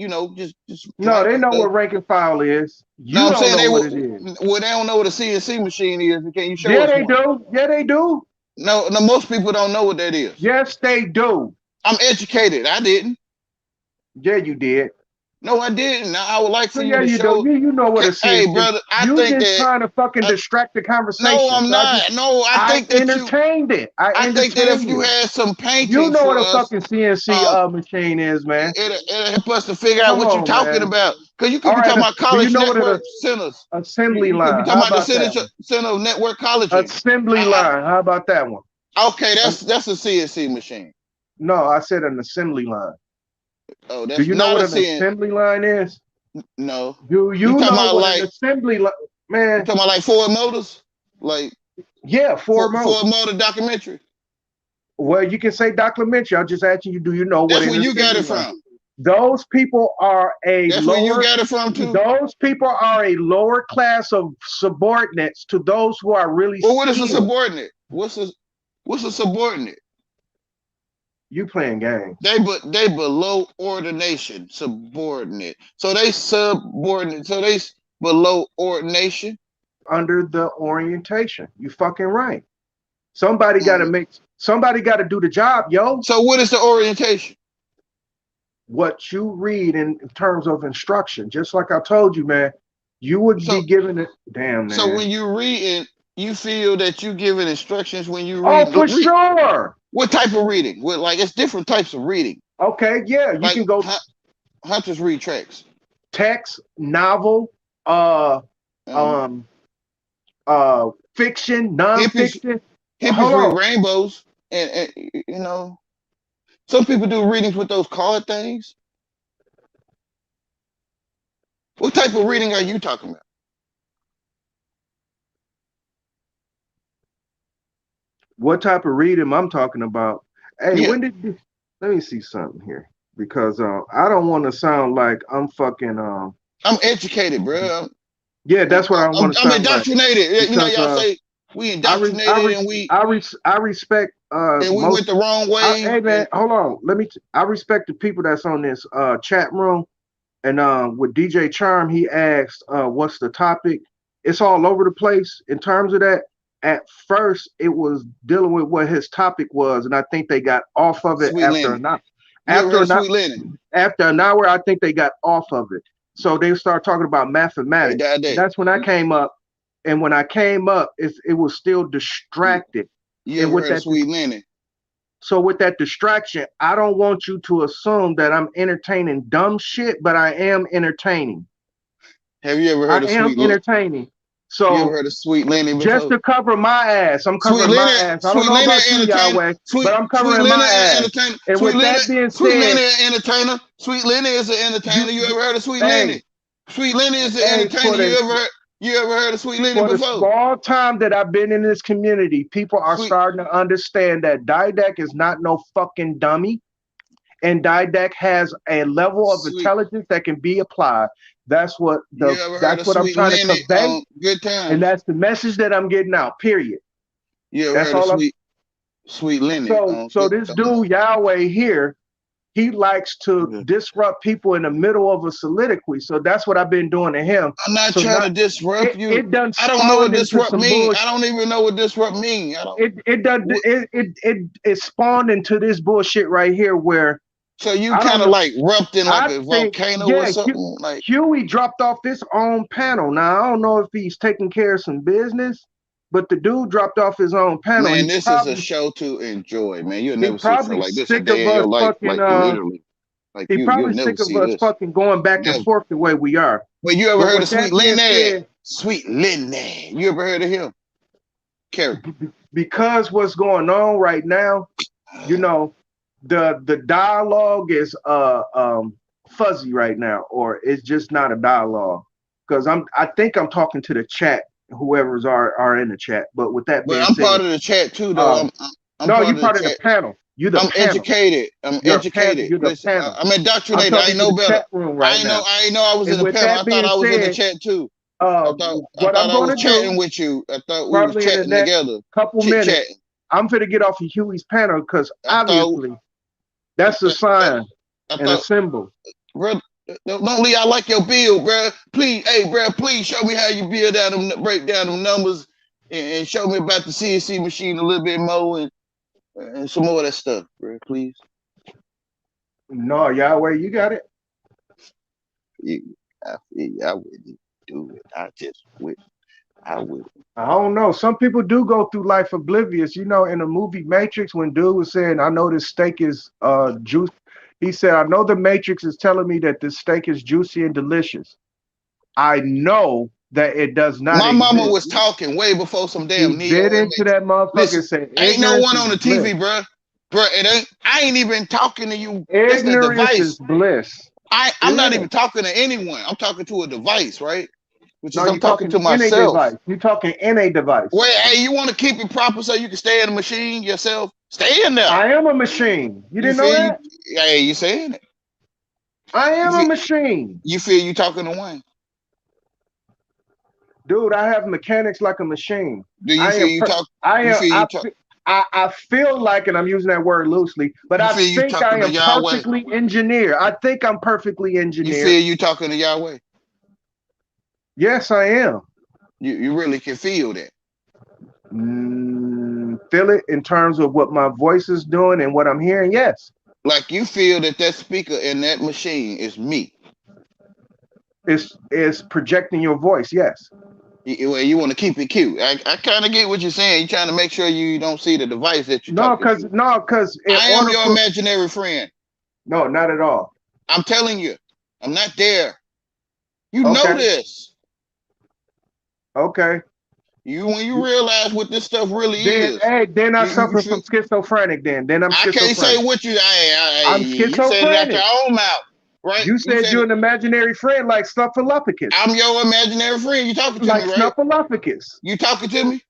just No, they typing know stuff. what rank and file is. No, You I'm don't saying know they what it is. well, they don't know what a CNC machine is. Can you show Yeah, us they one? do. Yeah, they do. No, most people don't know what that is. Yes, they do. I'm educated. I didn't. Yeah, you did. No, I didn't. I would like for So you yeah, to you do. show. You know what a Hey, CNC. brother, I You think just that. trying to fucking distract the No, conversation. I'm So not. No, I entertained it. I I think that if entertained you it. had some You paintings know what for a us, fucking CNC um, machine is, man. it'll help us to figure out Come what you're on, talking man. about. Because you could All be right. talking about Do you college know what an network centers. assembly You could be line? talking How about the about that one? center of network colleges. Assembly line. How about that one? Okay, that's a CNC machine. No, I said an assembly line. Oh, Do that's you know not what a an CNC. assembly line is? No. Do You you talking know about what an like assembly line, man? you talking about like Ford Motors? Like Yeah, Ford Ford Motor. Motor documentary. Well, you can say documentary. I'm just asking you, do you know what That's an where you got assembly it line? from. Those people are a That's where you lower. got it from too. Those people are a lower class of subordinates to those who are really Well, what is a skilled. subordinate? What's a subordinate? You playing games. They below ordination, subordinate. So they subordinate. So they below ordination. Under the orientation. You fucking right. Somebody got to do the job, yo. So what is the orientation? What you read in terms of instruction, just like I told you, man, you would be given it. Damn, man. So when you reading, you feel that you giving instructions when you Oh, read. for sure. What type of reading? Like it's different types of reading. Okay, yeah, you can go. Hunters read tracks. Text, novel, fiction, nonfiction. Hippies read rainbows, and you know, some people do readings with those card things. What type of reading are you talking about? What type of reading I'm talking about? Hey, Yeah. when did let me see something here because I don't want to sound like I'm fucking I'm educated, bro. Yeah, that's what I want to sound I'm indoctrinated. Like. You know, Because, y'all say we indoctrinated and we I respect and we went the wrong way. Hey man, hold on. I respect the people that's on this chat room. And with DJ Charm, he asked what's the topic. It's all over the place in terms of that. At first, it was dealing with what his topic was, and I think they got off of it Sweet after Lenny. After an hour, I think they got off of it. So they started talking about mathematics. That's when I came up. And when I came up, it was still distracted. You ever heard of Sweet Lenny? So with that distraction, I don't want you to assume that I'm entertaining dumb shit, but I am entertaining. Have you ever heard of Sweet Lenny? I am entertaining. So you ever heard of Sweet Lenny before? Just to cover my ass, I'm covering my ass. I don't know about you, Yahweh, but I'm covering my ass. And with that being said, Sweet Lenny is an entertainer. Sweet Lenny is an entertainer. You ever heard of Sweet Lenny? Sweet Lenny is an entertainer. You ever heard of Sweet Lenny For the before? small time that I've been in this community, people are Sweet. starting to understand that Didac is not no fucking dummy, and Didac has a level of Sweet. intelligence that can be applied. That's what You ever heard that's of what I'm Sweet trying to Lenny convey, on Good and Times? that's the message that I'm getting out. Period. You ever That's heard of all I'm. Sweet Lenny So on so Good? this dude Yahweh here, he likes to Yeah. disrupt people in the middle of a soliloquy. So that's what I've been doing to him. I'm not So trying now to disrupt you. it done I don't know what spawned into disrupt some mean. I bullshit. don't even know what disrupt mean. I don't. It done What, it spawned into this bullshit right here where so you I kind don't of know. like erupting like I a think, volcano or yeah, something. Like, Huey dropped off his own panel. Now I don't know if he's taking care of some business, but the dude dropped off his own panel. man, this is a show to enjoy, man. You'll He never see a show probably like this a sick of day in us your life. fucking Like literally, like he you'll probably never sick of see us this. fucking going back and Never. forth the way we are. But you ever But heard of with Sweet that being Lenny? said, Sweet Lenny. You ever heard of him? Character. because what's going on right now, you know, the dialogue is fuzzy right now, or it's just not a dialogue. Because I think I'm talking to the chat, whoever's are in the chat. But with that But being I'm part said, of the chat too, though. um, I'm no, part you of the part of the chat. panel. You the I'm panel. educated. I'm You're a panel. educated. You're the Listen, panel. I'm I'm indoctrinated. I talking ain't to know the better. chat room right now. I ain't know I was in And the with panel. that I thought being I was in the said, chat too. I what I'm thought I going was to do, chatting with you. I thought we was probably in the chatting next together. couple Chit minutes, chatting. I'm going to get off of Huey's panel because I thought obviously that's a sign I and a thought, symbol. bro, don't leave. I like your build, bro. Please, hey, bro, please show me how you build out them, break down them numbers, and show me about the CNC machine a little bit more and some more of that stuff, bro. Please. No, Yahweh, you got it. I wouldn't do it. I just would. I would. I don't know. Some people do go through life oblivious. You know, in the movie Matrix, when dude was saying, I know this steak is juice. He said, I know the Matrix is telling me that this steak is juicy and delicious. I know that it does not My mama exist. was talking way before some He damn Neo bit and into Matrix. that motherfucker and Listen, said, ain't no ignorance one is on the bliss. TV, bro. Bro, it ain't. I ain't even talking to you. That's the Ignorance is device. bliss. I'm not Yeah. even talking to anyone. I'm talking to a device, right? Which No, is I'm you're talking talking to in a myself. device. You're talking in a device. Wait, hey, you want to keep it proper so you can stay in the machine yourself? Stay in there. I am a machine. You You didn't know feel you? that? Hey, you saying it? I You am a feel machine. you feel you talking to one? Dude, I have mechanics like a machine. Do you I feel am. you talk? I You am. feel you talk? I feel like, and I'm using that word loosely, but You I feel you think I talking to am Yahweh? perfectly engineered. I think I'm perfectly You engineered. feel you talking to Yahweh? Yes, I am. You really can feel that. Feel it in terms of what my voice is doing and what I'm hearing. Yes, Like you feel that speaker in that machine is me. it's projecting your voice. Yes. Well, you want to keep it cute. I kind of get what you're saying. You're trying to make sure you don't see the device that you're No, talking because to. in I am order your for imaginary friend. no, not at all. I'm telling you, I'm not there. You know Okay. this. Okay. When you realize what this stuff really Then is, hey, then I you suffer feel. from schizophrenic. Then I'm I can't say schizophrenic. what you. I'm You said it out your schizophrenic. own mouth, right? You You said said you're it. an imaginary friend like Snuffleupagus. I'm your imaginary friend. You talking to me, Like right? Snuffleupagus. You talking to me?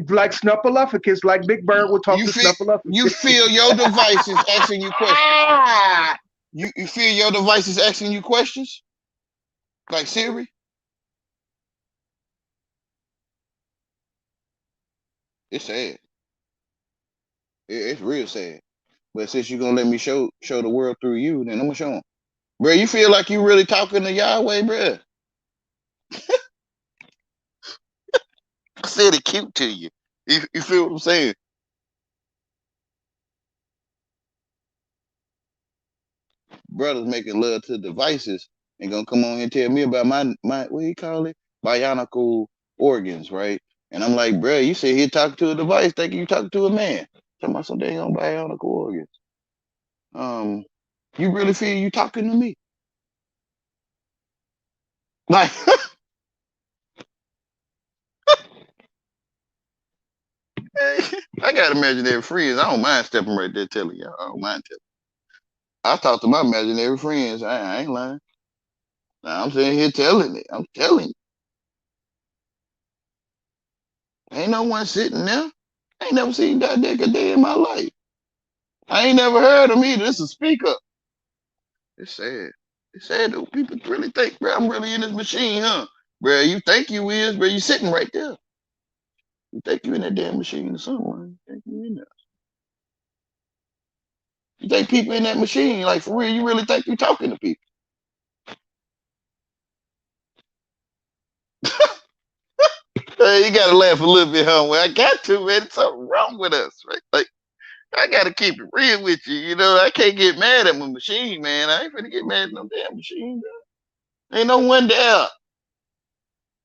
Like Snuffleupagus, like Big Bird would talk You to feel you Snuffleupagus. feel your device is asking you questions. You feel your device is asking you questions? Like Siri? It's sad. It's real sad. But since you're gonna let me show the world through you, then I'm gonna show them. Bro, you feel like you really talking to Yahweh, bro. I said it cute to you. You feel what I'm saying? Brothers making love to devices and gonna come on here and tell me about my what do you call it? Bionical organs, right? And I'm like, bro, you sit here talking to a device, thinking you talking to a man. Talking about some dang on bionical organs. Um, you really feel you talking to me? Like, I got imaginary friends. I don't mind stepping right there telling y'all. I don't mind telling. I talk to my imaginary friends. I ain't lying. Now, I'm sitting here telling it. I'm telling you. Ain't no one sitting there. I ain't never seen that nigga day in my life. I ain't never heard him either. It's a speaker. It's sad. It's sad though. People really think, bro, I'm really in this machine, huh? Bro, you think you is, bro, you sitting right there. You think you in that damn machine or something. You think you in there. You think people in that machine, like for real, you really think you talking to people. Hey, you gotta laugh a little bit, huh? Well, I got to, man. There's something wrong with us, right? Like, I gotta keep it real with you, you know. I can't get mad at my machine, man. I ain't finna get mad at no damn machine, bro. Ain't no one there.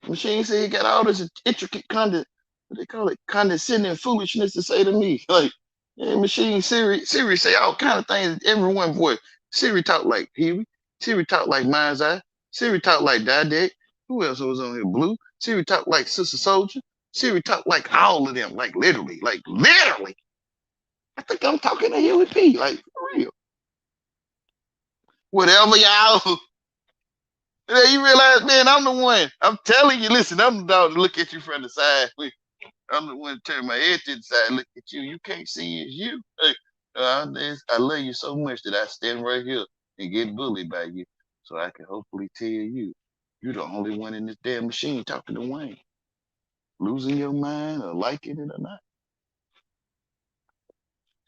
Machine said he got all this intricate what they call it, condescending foolishness to say to me. Like, yeah, machine Siri say all kind of things in every one voice. Siri talk like Huey. Siri talk like Mind's Eye. Siri talk like Didek. Who else was on here? Blue. Siri talk like Sister Soldier. Siri talk like all of them, like literally, like literally. I think I'm talking to Huey P. Like for real. Whatever y'all. Yeah, you realize, man, I'm the one. I'm telling you, listen, I'm the dog to look at you from the side. I'm the one to turn my head to the side and look at you. You can't see it's you. Hey, I love you so much that I stand right here and get bullied by you. So I can hopefully tell you, you're the only one in this damn machine talking to Wayne. Losing your mind or liking it or not.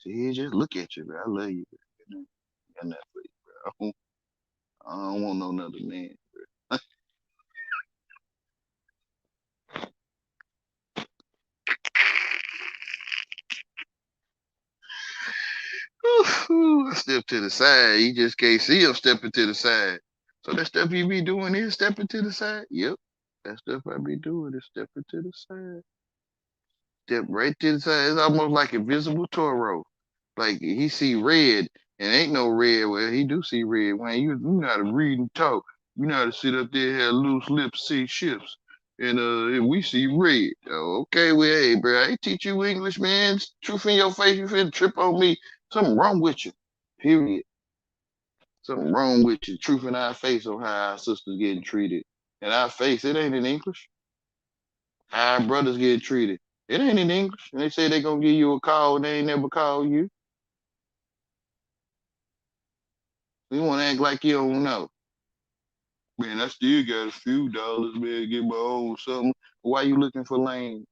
See, just look at you, bro. I love you, bro. I'm not for you, bro. I don't want no another man. I step to the side. You just can't see him stepping to the side. So that stuff you be doing is stepping to the side. Yep. That stuff I be doing is stepping to the side. Step right to the side. It's almost like invisible Toro. Like he see red and ain't no red. Well, he do see red. When you know how to read and talk. You know how to sit up there, have loose lips, see ships. And we see red. Oh, okay, well, hey, bro, I ain't teach you English, man. Truth in your face, you finna trip on me. Something wrong with you. Period. Something wrong with you. Truth in our face on how our sisters getting treated. In our face, it ain't in English. How our brothers getting treated. It ain't in English. And they say they gonna give you a call and they ain't never call you. You wanna act like you don't know. Man, I still got a few dollars, man, to get my own something. Why you looking for lane?